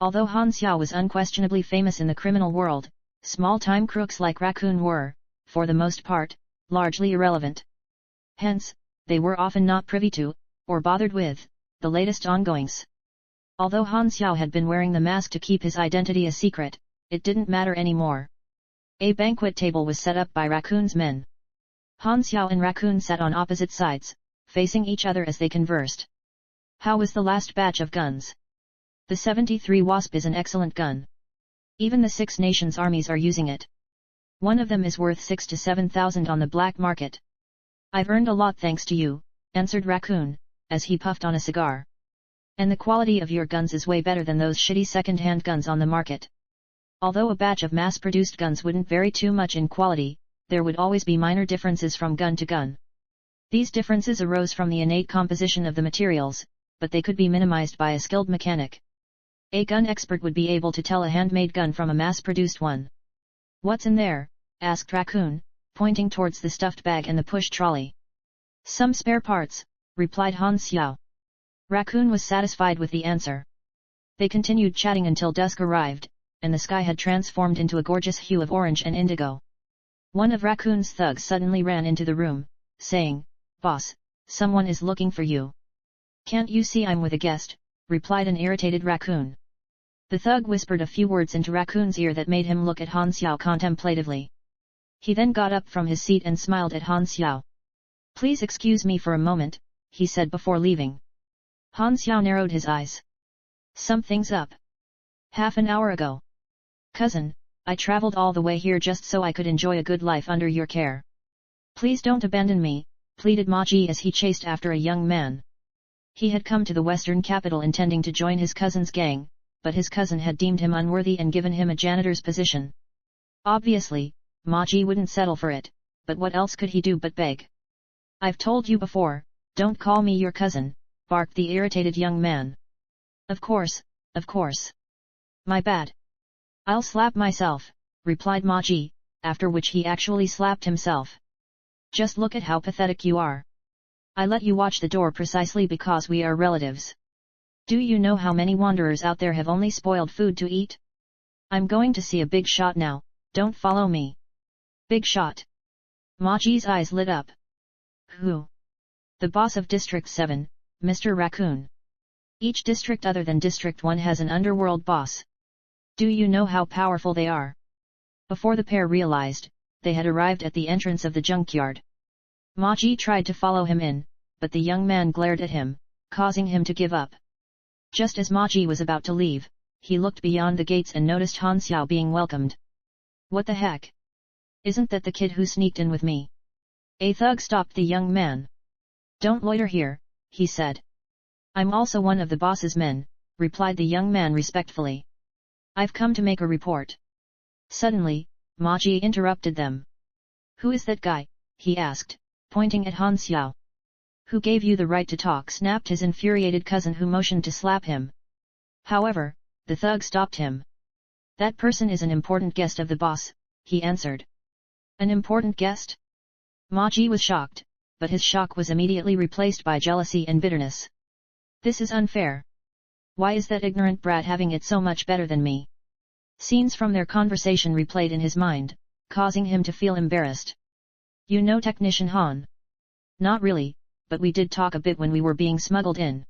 Although Han Xiao was unquestionably famous in the criminal world, small-time crooks like Raccoon were, for the most part, largely irrelevant. Hence, they were often not privy to, or bothered with, the latest ongoings. Although Han Xiao had been wearing the mask to keep his identity a secret, it didn't matter anymore. A banquet table was set up by Raccoon's men. Han Xiao and Raccoon sat on opposite sides, facing each other as they conversed. How was the last batch of guns? The 73 Wasp is an excellent gun. Even the 6 nations' armies are using it. One of them is worth 6 to 7,000 on the black market. I've earned a lot thanks to you, answered Raccoon, as he puffed on a cigar. And the quality of your guns is way better than those shitty second-hand guns on the market. Although a batch of mass-produced guns wouldn't vary too much in quality, there would always be minor differences from gun to gun. These differences arose from the innate composition of the materials, but they could be minimized by a skilled mechanic. A gun expert would be able to tell a handmade gun from a mass-produced one. What's in there? Asked Raccoon, pointing towards the stuffed bag and the push trolley. Some spare parts, replied Han Xiao. Raccoon was satisfied with the answer. They continued chatting until dusk arrived, and the sky had transformed into a gorgeous hue of orange and indigo. One of Raccoon's thugs suddenly ran into the room, saying, "Boss, someone is looking for you." "Can't you see I'm with a guest?" replied an irritated Raccoon. The thug whispered a few words into Raccoon's ear that made him look at Han Xiao contemplatively. He then got up from his seat and smiled at Han Xiao. "Please excuse me for a moment," he said before leaving. Han Xiao narrowed his eyes. "Something's up. Half an hour ago. Cousin, I traveled all the way here just so I could enjoy a good life under your care. Please don't abandon me," pleaded Ma Ji as he chased after a young man. He had come to the western capital intending to join his cousin's gang, but his cousin had deemed him unworthy and given him a janitor's position. Obviously, Ma Ji wouldn't settle for it, but what else could he do but beg? "I've told you before, don't call me your cousin," barked the irritated young man. Of course. My bad. I'll slap myself," replied Ma Ji, after which he actually slapped himself. "Just look at how pathetic you are. I let you watch the door precisely because we are relatives. Do you know how many wanderers out there have only spoiled food to eat? I'm going to see a big shot now, don't follow me." "Big shot?" Ma Ji's eyes lit up. "Who?" "The boss of District 7, Mr. Raccoon. Each district other than District 1 has an underworld boss. Do you know how powerful they are?" Before the pair realized, they had arrived at the entrance of the junkyard. Ma Ji tried to follow him in, but the young man glared at him, causing him to give up. Just as Ma Ji was about to leave, he looked beyond the gates and noticed Han Xiao being welcomed. "What the heck? Isn't that the kid who sneaked in with me?" A thug stopped the young man. "Don't loiter here," he said. "I'm also one of the boss's men," replied the young man respectfully. "I've come to make a report." Suddenly, Ma Ji interrupted them. "Who is that guy?" he asked, pointing at Han Xiao. "Who gave you the right to talk?" snapped his infuriated cousin, who motioned to slap him. However, the thug stopped him. "That person is an important guest of the boss," he answered. "An important guest?" Ma Ji was shocked, but his shock was immediately replaced by jealousy and bitterness. "This is unfair. Why is that ignorant brat having it so much better than me?" Scenes from their conversation replayed in his mind, causing him to feel embarrassed. "You know Technician Han?" "Not really, but we did talk a bit when we were being smuggled in."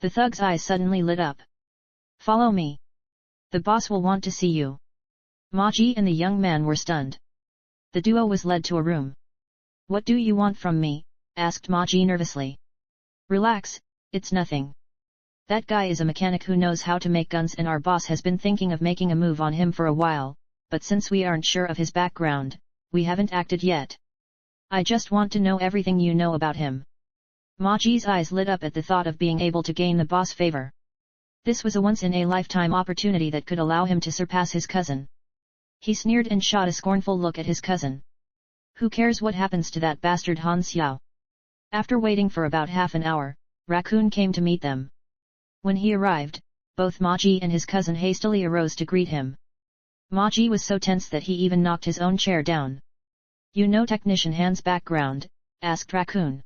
The thug's eyes suddenly lit up. "Follow me. The boss will want to see you." Ma Ji and the young man were stunned. The duo was led to a room. "What do you want from me?" asked Ma Ji nervously. "Relax, it's nothing. That guy is a mechanic who knows how to make guns, and our boss has been thinking of making a move on him for a while, but since we aren't sure of his background, we haven't acted yet. I just want to know everything you know about him." Ma Ji's eyes lit up at the thought of being able to gain the boss' favor. This was a once-in-a-lifetime opportunity that could allow him to surpass his cousin. He sneered and shot a scornful look at his cousin. "Who cares what happens to that bastard Han Xiao?" After waiting for about half an hour, Raccoon came to meet them. When he arrived, both Ma Ji and his cousin hastily arose to greet him. Ma Ji was so tense that he even knocked his own chair down. You know Technician Han's background? Asked Raccoon.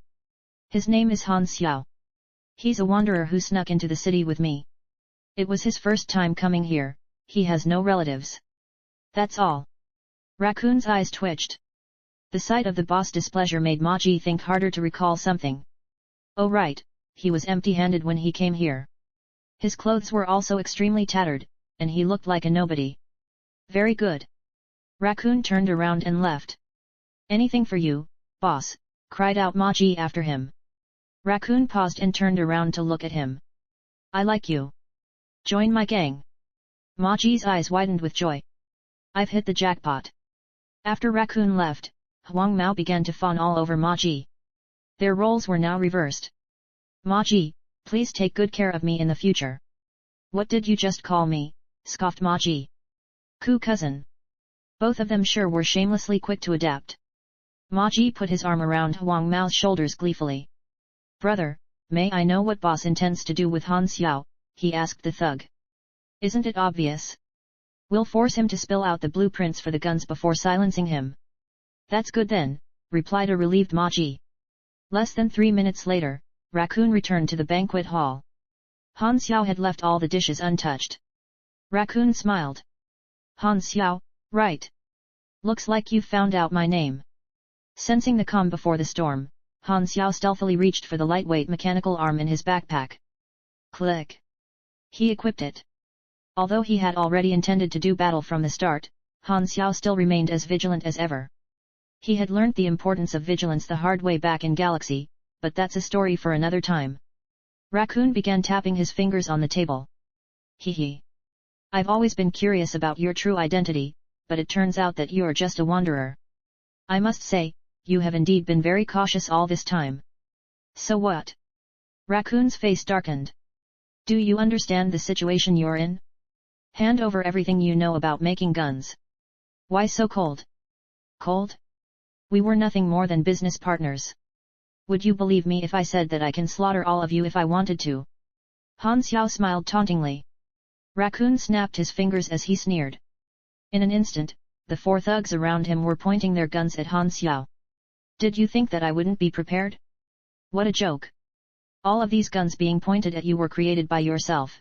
His name is Han Xiao. He's a wanderer who snuck into the city with me. It was his first time coming here, he has no relatives. That's all. Raccoon's eyes twitched. The sight of the boss' displeasure made Ma Ji think harder to recall something. Oh right, he was empty-handed when he came here. His clothes were also extremely tattered, and he looked like a nobody. Very good. Raccoon turned around and left. Anything for you, boss, cried out Ma Ji after him. Raccoon paused and turned around to look at him. I like you. Join my gang. Ma Ji's eyes widened with joy. I've hit the jackpot. After Raccoon left, Huang Mao began to fawn all over Ma Ji. Their roles were now reversed. Ma Ji, please take good care of me in the future. What did you just call me? Scoffed Ma Ji. Ku cousin. Both of them sure were shamelessly quick to adapt. Ma Ji put his arm around Huang Mao's shoulders gleefully. Brother, may I know what boss intends to do with Han Xiao? He asked the thug. Isn't it obvious? We'll force him to spill out the blueprints for the guns before silencing him. That's good then, replied a relieved Ma Ji. Less than 3 minutes later, Raccoon returned to the banquet hall. Han Xiao had left all the dishes untouched. Raccoon smiled. Han Xiao, right. Looks like you've found out my name. Sensing the calm before the storm, Han Xiao stealthily reached for the lightweight mechanical arm in his backpack. Click. He equipped it. Although he had already intended to do battle from the start, Han Xiao still remained as vigilant as ever. He had learnt the importance of vigilance the hard way back in Galaxy, but that's a story for another time. Raccoon began tapping his fingers on the table. Hee. I've always been curious about your true identity, but it turns out that you're just a wanderer. I must say, you have indeed been very cautious all this time. So what? Raccoon's face darkened. Do you understand the situation you're in? Hand over everything you know about making guns. Why so cold? Cold? We were nothing more than business partners. Would you believe me if I said that I can slaughter all of you if I wanted to? Han Xiao smiled tauntingly. Raccoon snapped his fingers as he sneered. In an instant, the 4 thugs around him were pointing their guns at Han Xiao. Did you think that I wouldn't be prepared? What a joke. All of these guns being pointed at you were created by yourself.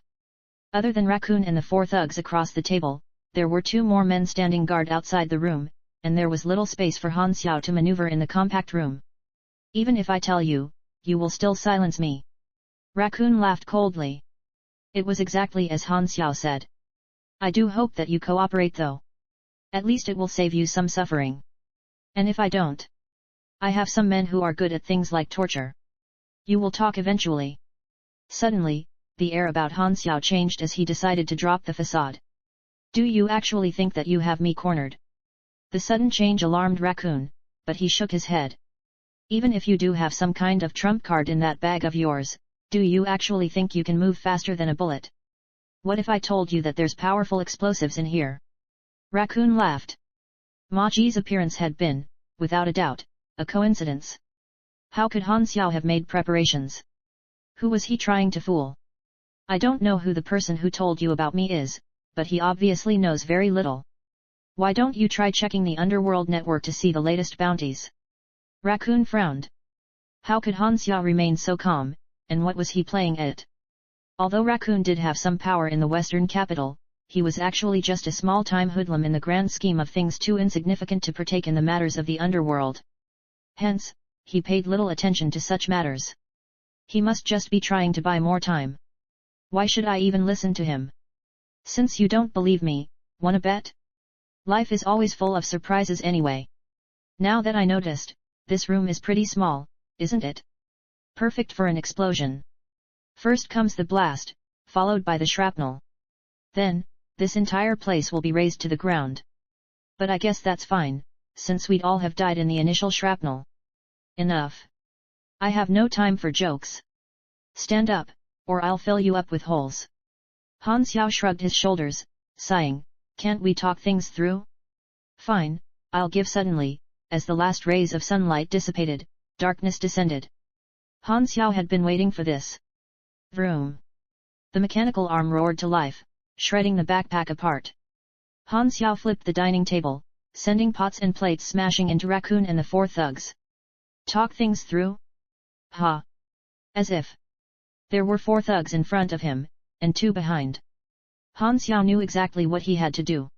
Other than Raccoon and the 4 thugs across the table, there were 2 more men standing guard outside the room, and there was little space for Han Xiao to maneuver in the compact room. Even if I tell you, you will still silence me. Raccoon laughed coldly. It was exactly as Han Xiao said. I do hope that you cooperate though. At least it will save you some suffering. And if I don't? I have some men who are good at things like torture. You will talk eventually. Suddenly, the air about Han Xiao changed as he decided to drop the facade. Do you actually think that you have me cornered? The sudden change alarmed Raccoon, but he shook his head. Even if you do have some kind of trump card in that bag of yours, do you actually think you can move faster than a bullet? What if I told you that there's powerful explosives in here? Raccoon laughed. Ma Ji's appearance had been, without a doubt, a coincidence. How could Han Xiao have made preparations? Who was he trying to fool? I don't know who the person who told you about me is, but he obviously knows very little. Why don't you try checking the underworld network to see the latest bounties? Raccoon frowned. How could Han Xiao remain so calm, and what was he playing at? Although Raccoon did have some power in the western capital, he was actually just a small-time hoodlum in the grand scheme of things too insignificant to partake in the matters of the underworld. Hence, he paid little attention to such matters. He must just be trying to buy more time. Why should I even listen to him? Since you don't believe me, wanna bet? Life is always full of surprises anyway. Now that I noticed, this room is pretty small, isn't it? Perfect for an explosion. First comes the blast, followed by the shrapnel. Then, this entire place will be razed to the ground. But I guess that's fine, since we'd all have died in the initial shrapnel. Enough. I have no time for jokes. Stand up, or I'll fill you up with holes. Han Xiao shrugged his shoulders, sighing, can't we talk things through? Fine, I'll give. Suddenly, as the last rays of sunlight dissipated, darkness descended. Han Xiao had been waiting for this. Vroom. The mechanical arm roared to life, shredding the backpack apart. Han Xiao flipped the dining table, sending pots and plates smashing into Raccoon and the 4 thugs. Talk things through? Ha! As if there were 4 thugs in front of him, and 2 behind. Han Xiao knew exactly what he had to do.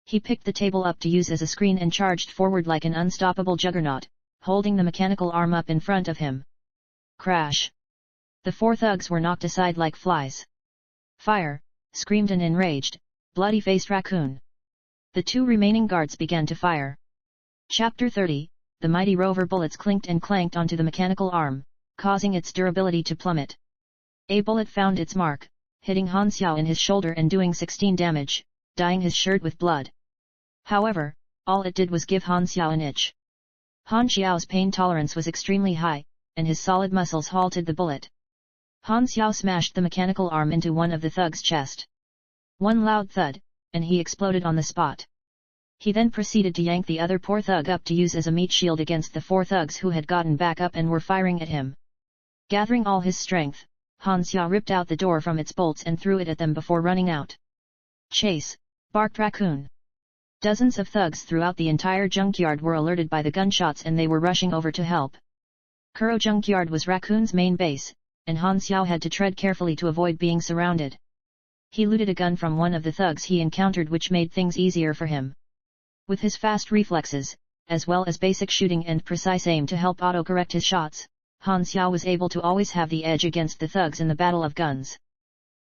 He picked the table up to use as a screen and charged forward like an unstoppable juggernaut, holding the mechanical arm up in front of him. Crash! The 4 thugs were knocked aside like flies. Fire! Screamed an enraged, bloody-faced Raccoon. The 2 remaining guards began to fire. Chapter 30, the mighty rover bullets clinked and clanked onto the mechanical arm, causing its durability to plummet. A bullet found its mark, hitting Han Xiao in his shoulder and doing 16 damage, dyeing his shirt with blood. However, all it did was give Han Xiao an itch. Han Xiao's pain tolerance was extremely high, and his solid muscles halted the bullet. Han Xiao smashed the mechanical arm into one of the thug's chest. One loud thud, and he exploded on the spot. He then proceeded to yank the other poor thug up to use as a meat shield against the 4 thugs who had gotten back up and were firing at him. Gathering all his strength, Han Xiao ripped out the door from its bolts and threw it at them before running out. Chase! Barked Raccoon. Dozens of thugs throughout the entire junkyard were alerted by the gunshots and they were rushing over to help. Kuro Junkyard was Raccoon's main base, and Han Xiao had to tread carefully to avoid being surrounded. He looted a gun from one of the thugs he encountered, which made things easier for him. With his fast reflexes, as well as basic shooting and precise aim to help auto-correct his shots, Han Xiao was able to always have the edge against the thugs in the battle of guns.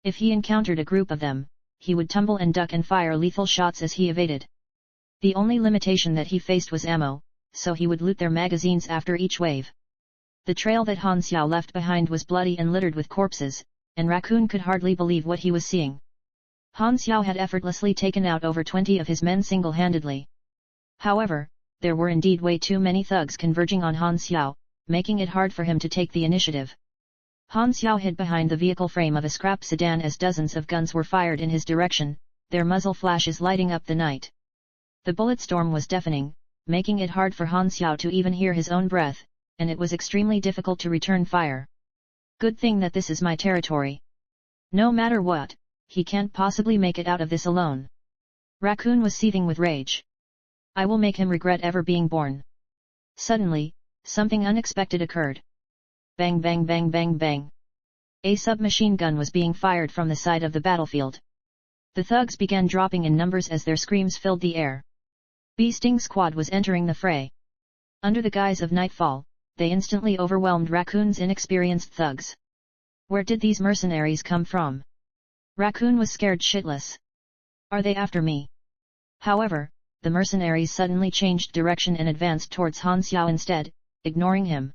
If he encountered a group of them, he would tumble and duck and fire lethal shots as he evaded. The only limitation that he faced was ammo, so he would loot their magazines after each wave. The trail that Han Xiao left behind was bloody and littered with corpses, and Raccoon could hardly believe what he was seeing. Han Xiao had effortlessly taken out over 20 of his men single-handedly. However, there were indeed way too many thugs converging on Han Xiao, making it hard for him to take the initiative. Han Xiao hid behind the vehicle frame of a scrap sedan as dozens of guns were fired in his direction, their muzzle flashes lighting up the night. The bullet storm was deafening, making it hard for Han Xiao to even hear his own breath, and it was extremely difficult to return fire. Good thing that this is my territory. No matter what, he can't possibly make it out of this alone. Raccoon was seething with rage. I will make him regret ever being born. Suddenly, something unexpected occurred. Bang bang bang bang bang. A submachine gun was being fired from the side of the battlefield. The thugs began dropping in numbers as their screams filled the air. Beasting Squad was entering the fray. Under the guise of nightfall, they instantly overwhelmed Raccoon's inexperienced thugs. Where did these mercenaries come from? Raccoon was scared shitless. Are they after me? However, the mercenaries suddenly changed direction and advanced towards Han Xiao instead, ignoring him.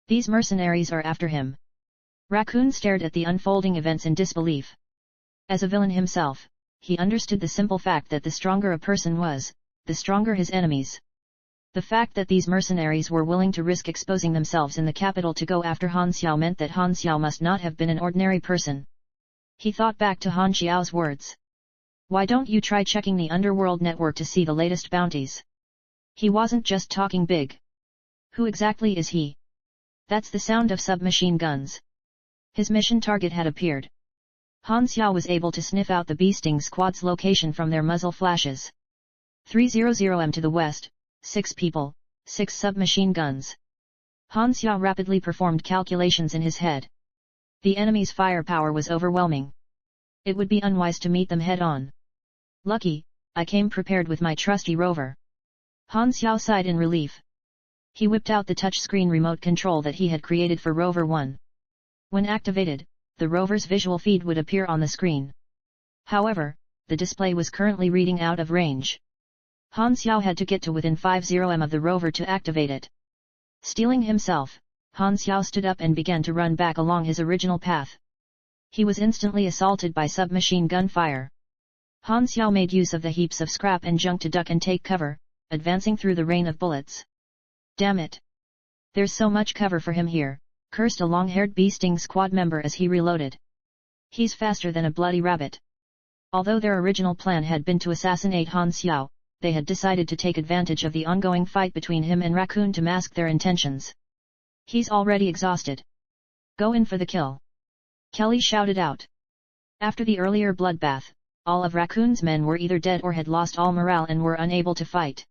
These mercenaries are after him. Raccoon stared at the unfolding events in disbelief. As a villain himself, he understood the simple fact that the stronger a person was, the stronger his enemies. The fact that these mercenaries were willing to risk exposing themselves in the capital to go after Han Xiao meant that Han Xiao must not have been an ordinary person. He thought back to Han Xiao's words. Why don't you try checking the underworld network to see the latest bounties? He wasn't just talking big. Who exactly is he? That's the sound of submachine guns. His mission target had appeared. Han Xiao was able to sniff out the Beasting Squad's location from their muzzle flashes. 300m to the west, 6 people, 6 submachine guns. Han Xiao rapidly performed calculations in his head. The enemy's firepower was overwhelming. It would be unwise to meet them head-on. Lucky, I came prepared with my trusty rover. Han Xiao sighed in relief. He whipped out the touchscreen remote control that he had created for Rover 1. When activated, the rover's visual feed would appear on the screen. However, the display was currently reading out of range. Han Xiao had to get to within 50m of the rover to activate it. Steeling himself, Han Xiao stood up and began to run back along his original path. He was instantly assaulted by submachine gun fire. Han Xiao made use of the heaps of scrap and junk to duck and take cover, advancing through the rain of bullets. Damn it! There's so much cover for him here, cursed a long-haired Beasting Squad member as he reloaded. He's faster than a bloody rabbit. Although their original plan had been to assassinate Han Xiao, they had decided to take advantage of the ongoing fight between him and Raccoon to mask their intentions. He's already exhausted. Go in for the kill. Kelly shouted out. After the earlier bloodbath, all of Raccoon's men were either dead or had lost all morale and were unable to fight.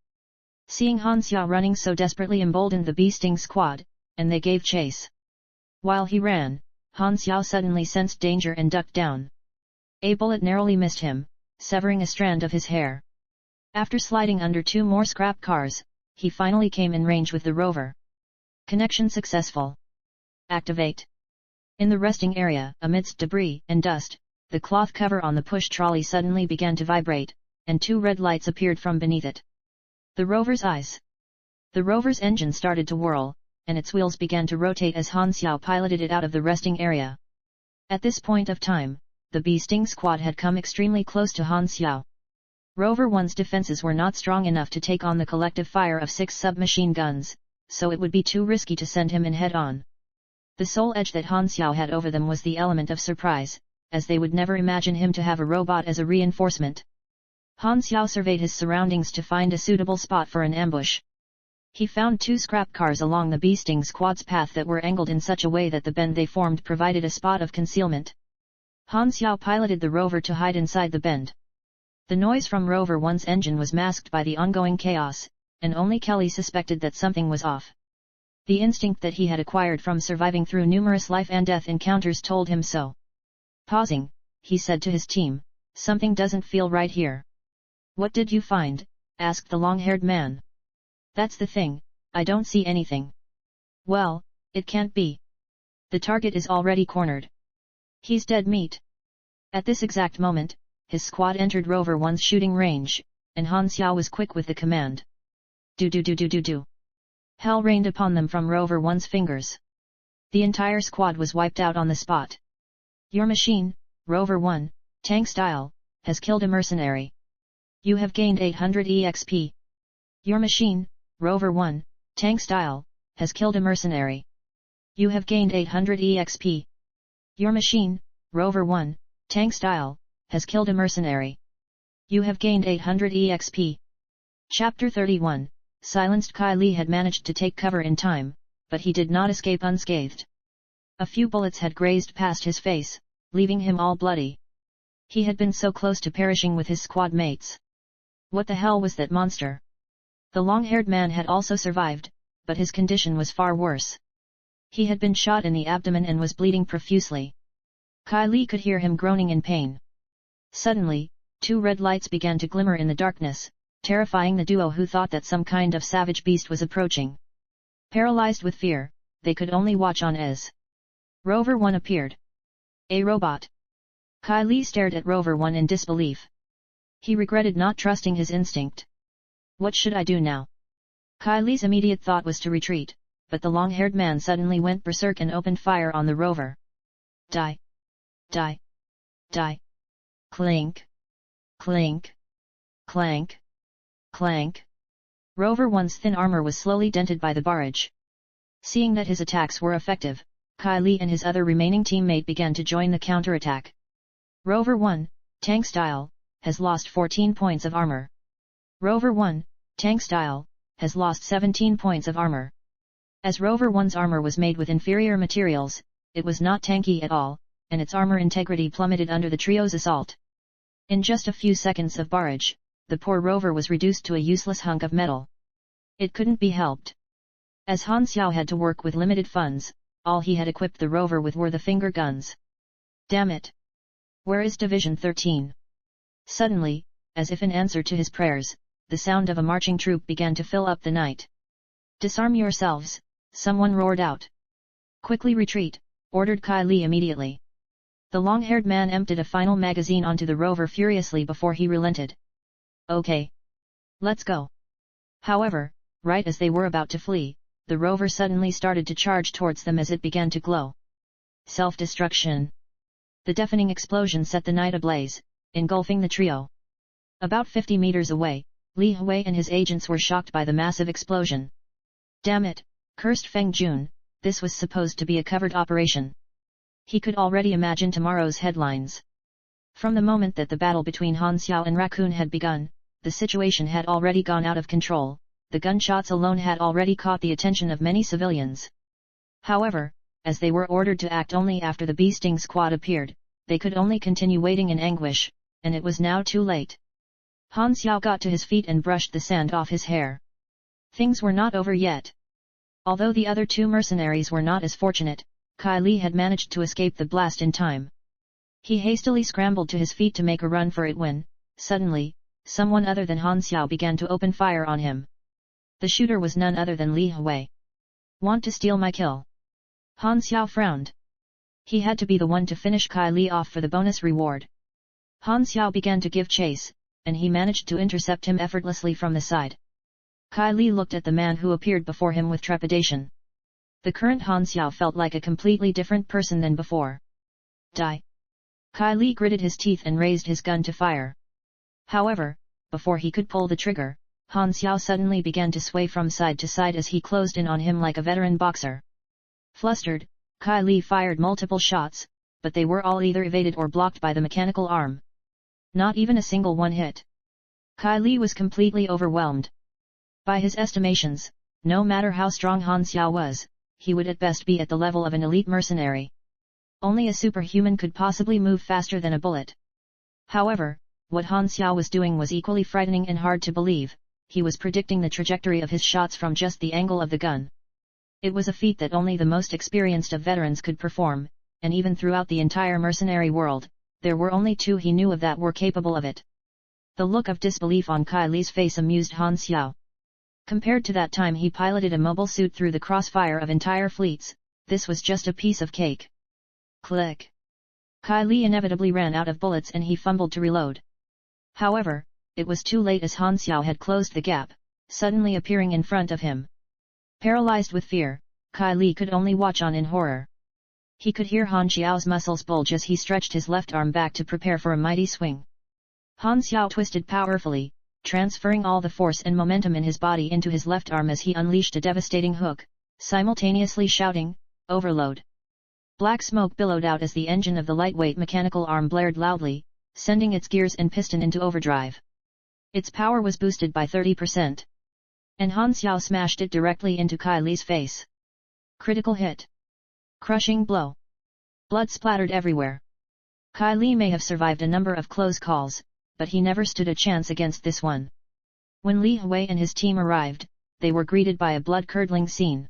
Seeing Han Xiao running so desperately emboldened the bee-sting squad, and they gave chase. While he ran, Han Xiao suddenly sensed danger and ducked down. A bullet narrowly missed him, severing a strand of his hair. After sliding under 2 more scrap cars, he finally came in range with the rover. Connection successful. Activate. In the resting area, amidst debris and dust, the cloth cover on the push trolley suddenly began to vibrate, and 2 red lights appeared from beneath it. The rover's eyes. The rover's engine started to whirl, and its wheels began to rotate as Han Xiao piloted it out of the resting area. At this point of time, the bee-sting squad had come extremely close to Han Xiao. Rover 1's defenses were not strong enough to take on the collective fire of 6 submachine guns, so it would be too risky to send him in head-on. The sole edge that Han Xiao had over them was the element of surprise, as they would never imagine him to have a robot as a reinforcement. Han Xiao surveyed his surroundings to find a suitable spot for an ambush. He found 2 scrap cars along the bee-sting squad's path that were angled in such a way that the bend they formed provided a spot of concealment. Han Xiao piloted the rover to hide inside the bend. The noise from Rover 1's engine was masked by the ongoing chaos, and only Kelly suspected that something was off. The instinct that he had acquired from surviving through numerous life-and-death encounters told him so. Pausing, he said to his team, "Something doesn't feel right here." "What did you find?" asked the long-haired man. "That's the thing, I don't see anything." "Well, it can't be. The target is already cornered. He's dead meat." At this exact moment, his squad entered Rover 1's shooting range, and Han Xiao was quick with the command. Do. Hell rained upon them from Rover 1's fingers. The entire squad was wiped out on the spot. "Your machine, Rover 1, tank style, has killed a mercenary. You have gained 800 EXP. Your machine, Rover 1, tank style, has killed a mercenary. You have gained 800 EXP. Your machine, Rover 1, tank style, has killed a mercenary. You have gained 800 EXP. Chapter 31. Silenced. Qi Li had managed to take cover in time, but he did not escape unscathed. A few bullets had grazed past his face, leaving him all bloody. He had been so close to perishing with his squad mates. What the hell was that monster? The long-haired man had also survived, but his condition was far worse. He had been shot in the abdomen and was bleeding profusely. Qi Li could hear him groaning in pain. Suddenly, 2 red lights began to glimmer in the darkness, terrifying the duo who thought that some kind of savage beast was approaching. Paralyzed with fear, they could only watch on as Rover 1 appeared. A robot. Qi Li stared at Rover 1 in disbelief. He regretted not trusting his instinct. What should I do now? Qi Li's immediate thought was to retreat, but the long-haired man suddenly went berserk and opened fire on the rover. Die! Die! Die! Clink! Clink! Clank! Clank! Rover 1's thin armor was slowly dented by the barrage. Seeing that his attacks were effective, Qi Li and his other remaining teammate began to join the counterattack. Rover 1, tank style, has lost 14 points of armor. Rover 1, tank style, has lost 17 points of armor. As Rover 1's armor was made with inferior materials, it was not tanky at all, and its armor integrity plummeted under the trio's assault. In just a few seconds of barrage, the poor rover was reduced to a useless hunk of metal. It couldn't be helped. As Han Xiao had to work with limited funds, all he had equipped the rover with were the finger guns. Damn it! Where is Division 13? Suddenly, as if in answer to his prayers, the sound of a marching troop began to fill up the night. "Disarm yourselves," someone roared out. "Quickly retreat," ordered Qi Li immediately. The long-haired man emptied a final magazine onto the rover furiously before he relented. "Okay. Let's go." However, right as they were about to flee, the rover suddenly started to charge towards them as it began to glow. Self-destruction. The deafening explosion set the night ablaze, engulfing the trio. About 50 meters away, Li Hui and his agents were shocked by the massive explosion. "Damn it," cursed Feng Jun, "this was supposed to be a covered operation." He could already imagine tomorrow's headlines. From the moment that the battle between Han Xiao and Raccoon had begun, the situation had already gone out of control. The gunshots alone had already caught the attention of many civilians. However, as they were ordered to act only after the bee-sting squad appeared, they could only continue waiting in anguish, and it was now too late. Han Xiao got to his feet and brushed the sand off his hair. Things were not over yet. Although the other two mercenaries were not as fortunate, Kai Li had managed to escape the blast in time. He hastily scrambled to his feet to make a run for it when, suddenly, someone other than Han Xiao began to open fire on him. The shooter was none other than Li Hui. "Want to steal my kill?" Han Xiao frowned. He had to be the one to finish Kai Li off for the bonus reward. Han Xiao began to give chase, and he managed to intercept him effortlessly from the side. Kai Li looked at the man who appeared before him with trepidation. The current Han Xiao felt like a completely different person than before. Die! Kai Li gritted his teeth and raised his gun to fire. However, before he could pull the trigger, Han Xiao suddenly began to sway from side to side as he closed in on him like a veteran boxer. Flustered, Kai Li fired multiple shots, but they were all either evaded or blocked by the mechanical arm. Not even a single one hit. Kai Li was completely overwhelmed. By his estimations, no matter how strong Han Xiao was, he would at best be at the level of an elite mercenary. Only a superhuman could possibly move faster than a bullet. However, what Han Xiao was doing was equally frightening and hard to believe. He was predicting the trajectory of his shots from just the angle of the gun. It was a feat that only the most experienced of veterans could perform, and even throughout the entire mercenary world, there were only two he knew of that were capable of it. The look of disbelief on Kai Li's face amused Han Xiao. Compared to that time he piloted a mobile suit through the crossfire of entire fleets, this was just a piece of cake. Click! Kai Li inevitably ran out of bullets and he fumbled to reload. However, it was too late as Han Xiao had closed the gap, suddenly appearing in front of him. Paralyzed with fear, Kai Li could only watch on in horror. He could hear Han Xiao's muscles bulge as he stretched his left arm back to prepare for a mighty swing. Han Xiao twisted powerfully, transferring all the force and momentum in his body into his left arm as he unleashed a devastating hook, simultaneously shouting, "Overload!" Black smoke billowed out as the engine of the lightweight mechanical arm blared loudly, sending its gears and piston into overdrive. Its power was boosted by 30%. And Han Xiao smashed it directly into Kai Li's face. Critical hit. Crushing blow. Blood splattered everywhere. Kai Li may have survived a number of close calls, but he never stood a chance against this one. When Li Hui and his team arrived, they were greeted by a blood-curdling scene.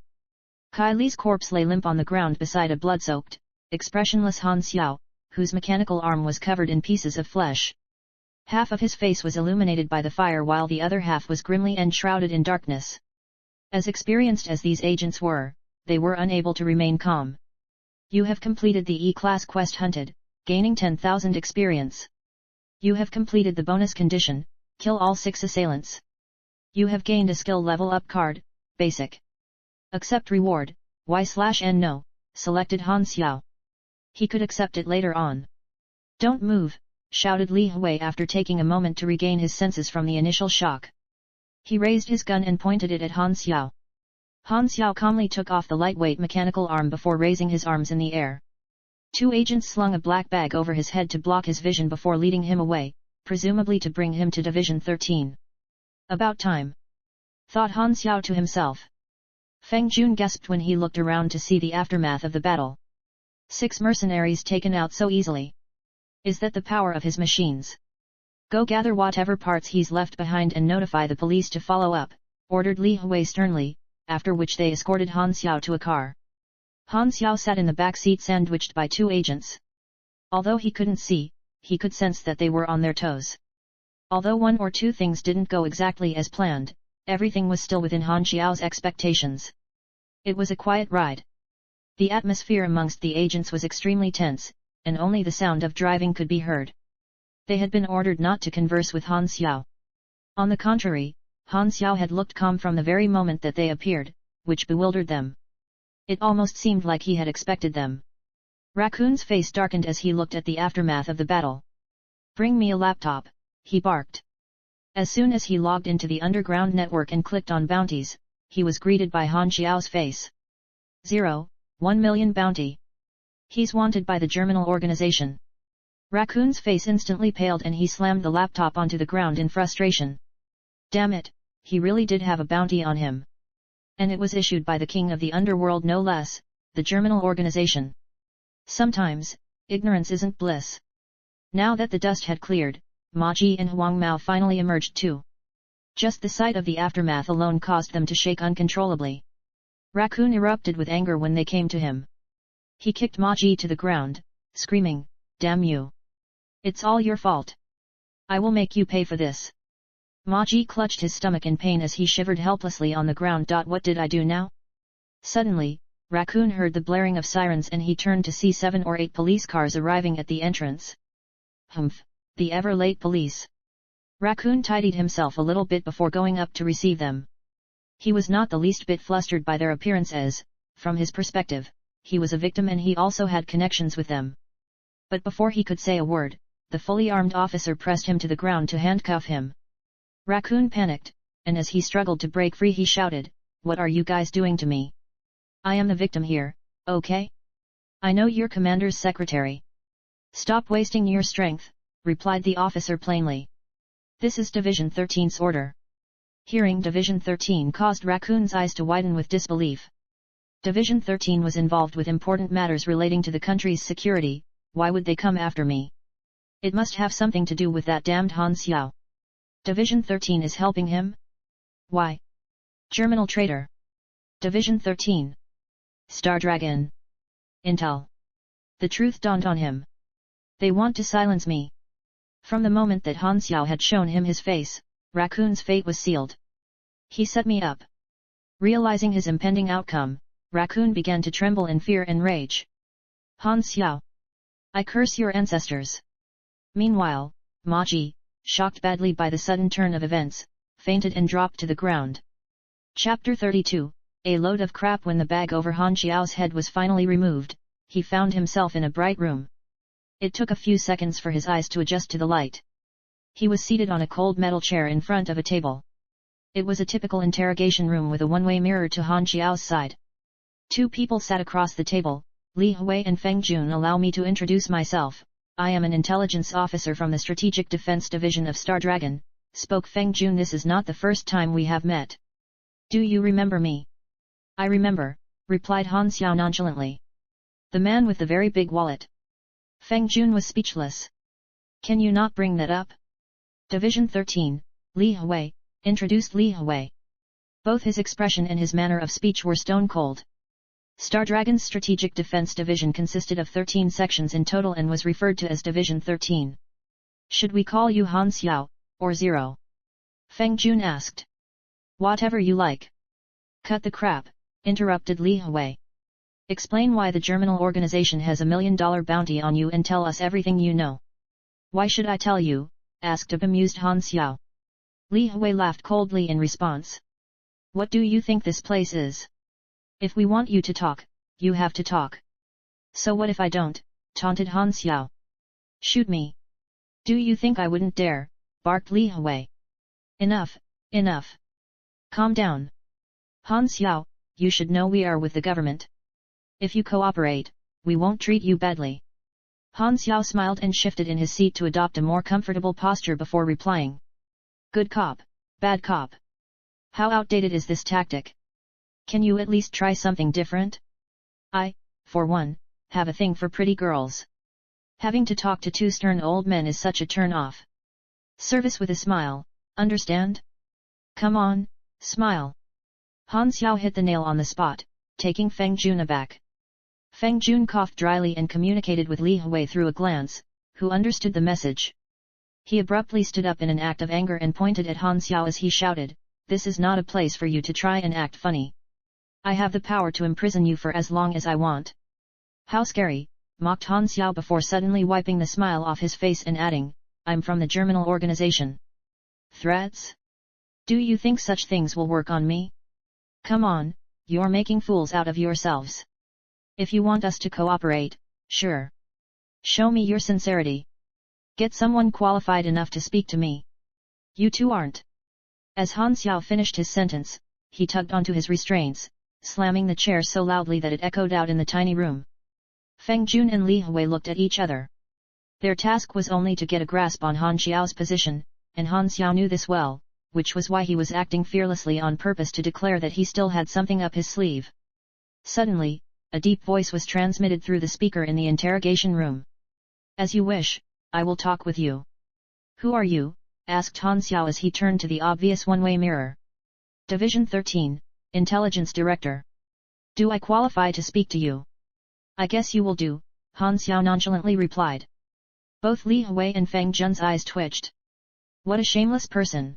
Kai Li's corpse lay limp on the ground beside a blood-soaked, expressionless Han Xiao, whose mechanical arm was covered in pieces of flesh. Half of his face was illuminated by the fire while the other half was grimly enshrouded in darkness. As experienced as these agents were, they were unable to remain calm. You have completed the E-class quest hunted, gaining 10,000 experience. You have completed the bonus condition, kill all 6 assailants. You have gained a skill level up card, basic. Accept reward, Y/N no, selected Han Xiao. He could accept it later on. Don't move, shouted Li Hui after taking a moment to regain his senses from the initial shock. He raised his gun and pointed it at Han Xiao. Han Xiao calmly took off the lightweight mechanical arm before raising his arms in the air. 2 agents slung a black bag over his head to block his vision before leading him away, presumably to bring him to Division 13. About time, thought Han Xiao to himself. Feng Jun gasped when he looked around to see the aftermath of the battle. 6 mercenaries taken out so easily. Is that the power of his machines? Go gather whatever parts he's left behind and notify the police to follow up, ordered Li Hui sternly, after which they escorted Han Xiao to a car. Han Xiao sat in the back seat sandwiched by 2 agents. Although he couldn't see, he could sense that they were on their toes. Although 1 or 2 things didn't go exactly as planned, everything was still within Han Xiao's expectations. It was a quiet ride. The atmosphere amongst the agents was extremely tense, and only the sound of driving could be heard. They had been ordered not to converse with Han Xiao. On the contrary, Han Xiao had looked calm from the very moment that they appeared, which bewildered them. It almost seemed like he had expected them. Raccoon's face darkened as he looked at the aftermath of the battle. Bring me a laptop, he barked. As soon as he logged into the underground network and clicked on bounties, he was greeted by Han Xiao's face. 1 million bounty. He's wanted by the Germinal organization. Raccoon's face instantly paled and he slammed the laptop onto the ground in frustration. Damn it, he really did have a bounty on him. And it was issued by the king of the underworld no less, the Germinal organization. Sometimes, ignorance isn't bliss. Now that the dust had cleared, Ma Ji and Huang Mao finally emerged too. Just the sight of the aftermath alone caused them to shake uncontrollably. Raccoon erupted with anger when they came to him. He kicked Ma Ji to the ground, screaming, "Damn you! It's all your fault! I will make you pay for this!" Ma Ji clutched his stomach in pain as he shivered helplessly on the ground. What did I do now? Suddenly, Raccoon heard the blaring of sirens and he turned to see 7 or 8 police cars arriving at the entrance. Humph, the ever-late police. Raccoon tidied himself a little bit before going up to receive them. He was not the least bit flustered by their appearance as, from his perspective, he was a victim and he also had connections with them. But before he could say a word, the fully armed officer pressed him to the ground to handcuff him. Raccoon panicked, and as he struggled to break free he shouted, "What are you guys doing to me? I am the victim here, okay? I know you're Commander's secretary." "Stop wasting your strength," replied the officer plainly. "This is Division 13's order." Hearing Division 13 caused Raccoon's eyes to widen with disbelief. Division 13 was involved with important matters relating to the country's security. Why would they come after me? It must have something to do with that damned Han Xiao. Division 13 is helping him? Why? Germinal traitor. Division 13. Star Dragon. Intel. The truth dawned on him. They want to silence me. From the moment that Han Xiao had shown him his face, Raccoon's fate was sealed. He set me up. Realizing his impending outcome, Raccoon began to tremble in fear and rage. Han Xiao! I curse your ancestors! Meanwhile, Ma Ji, shocked badly by the sudden turn of events, fainted and dropped to the ground. Chapter 32, A load of crap. When the bag over Han Xiao's head was finally removed, he found himself in a bright room. It took a few seconds for his eyes to adjust to the light. He was seated on a cold metal chair in front of a table. It was a typical interrogation room with a one-way mirror to Han Xiao's side. 2 people sat across the table, Li Hui and Feng Jun. Allow me to introduce myself, I am an intelligence officer from the Strategic Defense Division of Star Dragon, spoke Feng Jun. This is not the first time we have met. Do you remember me? I remember, replied Han Xiao nonchalantly. The man with the very big wallet. Feng Jun was speechless. Can you not bring that up? Division 13, Li Hui, introduced Li Hui. Both his expression and his manner of speech were stone cold. Star Dragon's Strategic Defense Division consisted of 13 sections in total and was referred to as Division 13. Should we call you Han Xiao, or Zero? Feng Jun asked. Whatever you like. Cut the crap, interrupted Li Hui. Explain why the Germinal organization has $1 million bounty on you and tell us everything you know. Why should I tell you? Asked a bemused Han Xiao. Li Hui laughed coldly in response. What do you think this place is? If we want you to talk, you have to talk. So what if I don't? Taunted Han Xiao. Shoot me. Do you think I wouldn't dare? Barked Li Hui. Enough, enough. Calm down. Han Xiao, you should know we are with the government. If you cooperate, we won't treat you badly. Han Xiao smiled and shifted in his seat to adopt a more comfortable posture before replying. Good cop, bad cop. How outdated is this tactic? Can you at least try something different? I, for one, have a thing for pretty girls. Having to talk to 2 stern old men is such a turn-off. Service with a smile, understand? Come on, smile. Han Xiao hit the nail on the spot, taking Feng Jun aback. Feng Jun coughed dryly and communicated with Li Hui through a glance, who understood the message. He abruptly stood up in an act of anger and pointed at Han Xiao as he shouted, This is not a place for you to try and act funny. I have the power to imprison you for as long as I want. How scary, mocked Han Xiao before suddenly wiping the smile off his face and adding, I'm from the Germinal organization. Threats? Do you think such things will work on me? Come on, you're making fools out of yourselves. If you want us to cooperate, sure. Show me your sincerity. Get someone qualified enough to speak to me. You two aren't. As Han Xiao finished his sentence, he tugged onto his restraints, slamming the chair so loudly that it echoed out in the tiny room. Feng Jun and Li Hui looked at each other. Their task was only to get a grasp on Han Xiao's position, and Han Xiao knew this well, which was why he was acting fearlessly on purpose to declare that he still had something up his sleeve. Suddenly, a deep voice was transmitted through the speaker in the interrogation room. As you wish, I will talk with you. Who are you? Asked Han Xiao as he turned to the obvious one-way mirror. Division 13, Intelligence Director. Do I qualify to speak to you? I guess you will do, Han Xiao nonchalantly replied. Both Li Hui and Feng Zhen's eyes twitched. What a shameless person.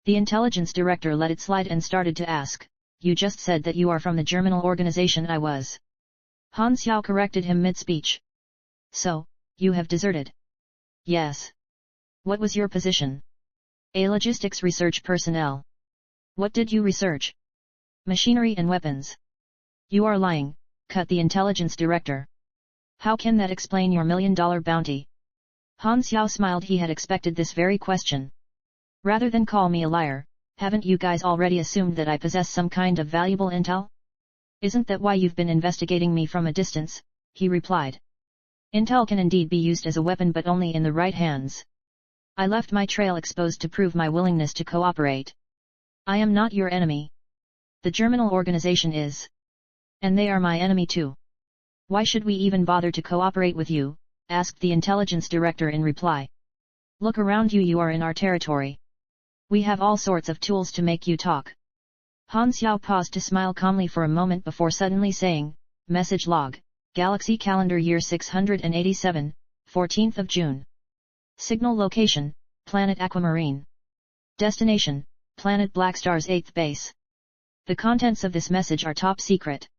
The intelligence director let it slide and started to ask, you just said that you are from the Germinal organization I was. Han Xiao corrected him mid-speech. So, you have deserted? Yes. What was your position? A logistics research personnel. What did you research? Machinery and weapons. You are lying, cut the intelligence director. How can that explain your $1 million bounty? Han Xiao smiled. He had expected this very question. Rather than call me a liar, haven't you guys already assumed that I possess some kind of valuable intel? Isn't that why you've been investigating me from a distance? He replied. Intel can indeed be used as a weapon, but only in the right hands. I left my trail exposed to prove my willingness to cooperate. I am not your enemy. The Germinal organization is. And they are my enemy too. Why should we even bother to cooperate with you? Asked the intelligence director in reply. Look around you, you are in our territory. We have all sorts of tools to make you talk. Han Xiao paused to smile calmly for a moment before suddenly saying, Message log, Galaxy Calendar Year 687, 14th of June. Signal location, Planet Aquamarine. Destination, Planet Blackstar's 8th base. The contents of this message are top secret.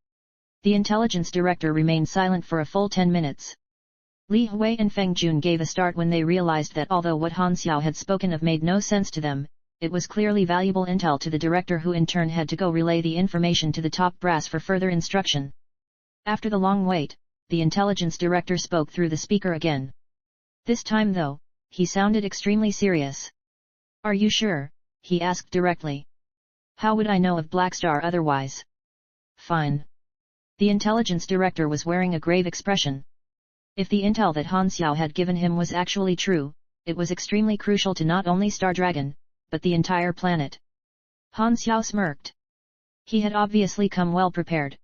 The intelligence director remained silent for a full 10 minutes. Li Hui and Feng Jun gave a start when they realized that although what Han Xiao had spoken of made no sense to them, it was clearly valuable intel to the director, who in turn had to go relay the information to the top brass for further instruction. After the long wait, the intelligence director spoke through the speaker again. This time though, he sounded extremely serious. Are you sure? He asked directly. How would I know of Blackstar otherwise? Fine. The intelligence director was wearing a grave expression. If the intel that Han Xiao had given him was actually true, it was extremely crucial to not only Star Dragon, but the entire planet. Han Xiao smirked. He had obviously come well prepared.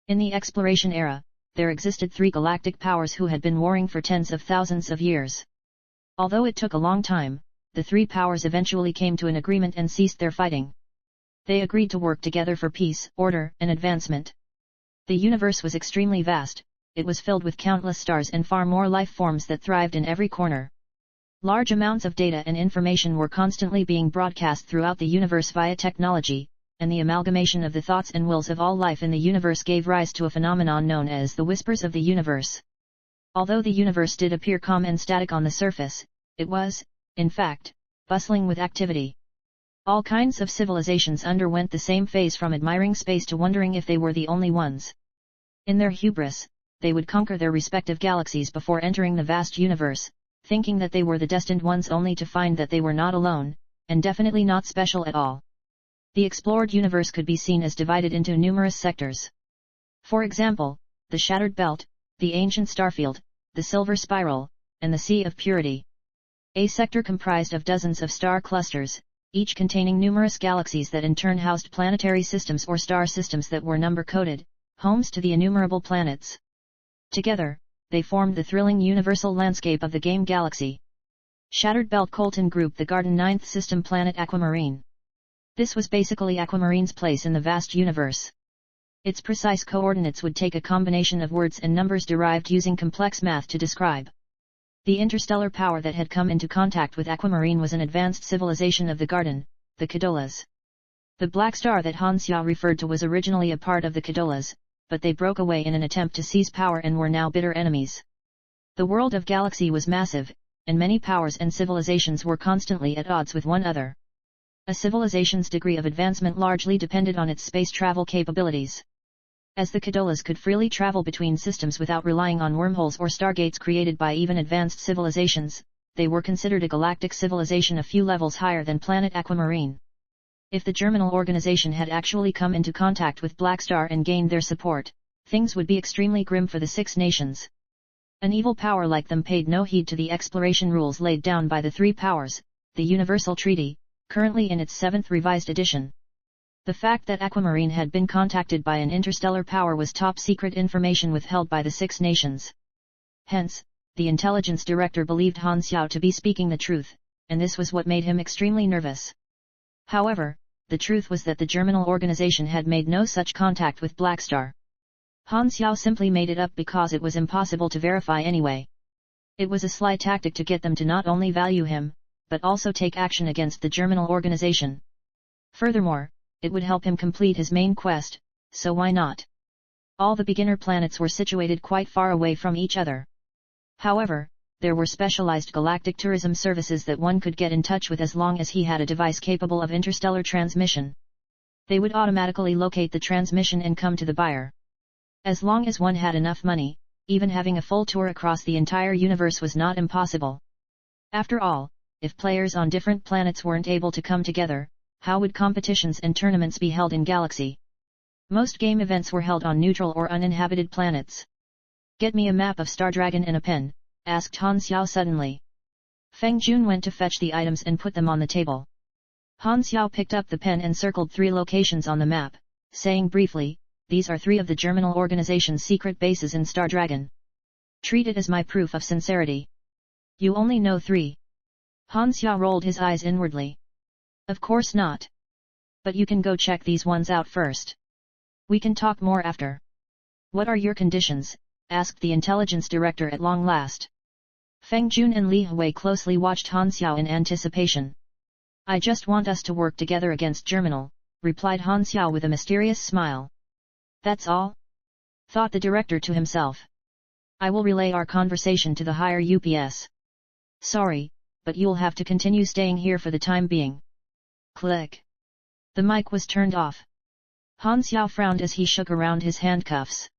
In the exploration era, there existed 3 galactic powers who had been warring for tens of thousands of years. Although it took a long time, the 3 powers eventually came to an agreement and ceased their fighting. They agreed to work together for peace, order, and advancement. The universe was extremely vast. It was filled with countless stars and far more life forms that thrived in every corner. Large amounts of data and information were constantly being broadcast throughout the universe via technology, and the amalgamation of the thoughts and wills of all life in the universe gave rise to a phenomenon known as the whispers of the universe. Although the universe did appear calm and static on the surface, it was, in fact, bustling with activity. All kinds of civilizations underwent the same phase, from admiring space to wondering if they were the only ones. In their hubris, they would conquer their respective galaxies before entering the vast universe, thinking that they were the destined ones, only to find that they were not alone, and definitely not special at all. The explored universe could be seen as divided into numerous sectors. For example, the Shattered Belt, the Ancient Starfield, the Silver Spiral, and the Sea of Purity. A sector comprised of dozens of star clusters, each containing numerous galaxies that in turn housed planetary systems or star systems that were number-coded, homes to the innumerable planets. Together, they formed the thrilling universal landscape of the game galaxy. Shattered Belt Colton Group, the Garden 9th system planet Aquamarine. This was basically Aquamarine's place in the vast universe. Its precise coordinates would take a combination of words and numbers derived using complex math to describe. The interstellar power that had come into contact with Aquamarine was an advanced civilization of the Garden, the Cadolas. The black star that Han Xiao referred to was originally a part of the Cadolas, but they broke away in an attempt to seize power and were now bitter enemies. The world of Galaxy was massive, and many powers and civilizations were constantly at odds with one another. A civilization's degree of advancement largely depended on its space travel capabilities. As the Cadolas could freely travel between systems without relying on wormholes or stargates created by even advanced civilizations, they were considered a galactic civilization a few levels higher than planet Aquamarine. If the Germinal organization had actually come into contact with Blackstar and gained their support, things would be extremely grim for the Six Nations. An evil power like them paid no heed to the exploration rules laid down by the 3 powers, the Universal Treaty, currently in its 7th revised edition. The fact that Aquamarine had been contacted by an interstellar power was top secret information withheld by the Six Nations. Hence, the intelligence director believed Han Xiao to be speaking the truth, and this was what made him extremely nervous. However, the truth was that the Germinal organization had made no such contact with Black Star. Han Xiao simply made it up because it was impossible to verify anyway. It was a sly tactic to get them to not only value him, but also take action against the Germinal organization. Furthermore, it would help him complete his main quest, so why not? All the beginner planets were situated quite far away from each other. However, there were specialized galactic tourism services that one could get in touch with as long as he had a device capable of interstellar transmission. They would automatically locate the transmission and come to the buyer. As long as one had enough money, even having a full tour across the entire universe was not impossible. After all, if players on different planets weren't able to come together, how would competitions and tournaments be held in Galaxy? Most game events were held on neutral or uninhabited planets. "Get me a map of Star Dragon and a pen," asked Han Xiao suddenly. Feng Jun went to fetch the items and put them on the table. Han Xiao picked up the pen and circled 3 locations on the map, saying briefly, "These are 3 of the Germinal organization's secret bases in Star Dragon. Treat it as my proof of sincerity." "You only know 3. Han Xiao rolled his eyes inwardly. "Of course not. But you can go check these ones out first. We can talk more after." "What are your conditions?" asked the intelligence director at long last. Feng Jun and Li Hui closely watched Han Xiao in anticipation. "I just want us to work together against Germinal," replied Han Xiao with a mysterious smile. "That's all?" thought the director to himself. "I will relay our conversation to the higher UPS. Sorry, but you'll have to continue staying here for the time being." Click. The mic was turned off. Han Xiao frowned as he shook around his handcuffs.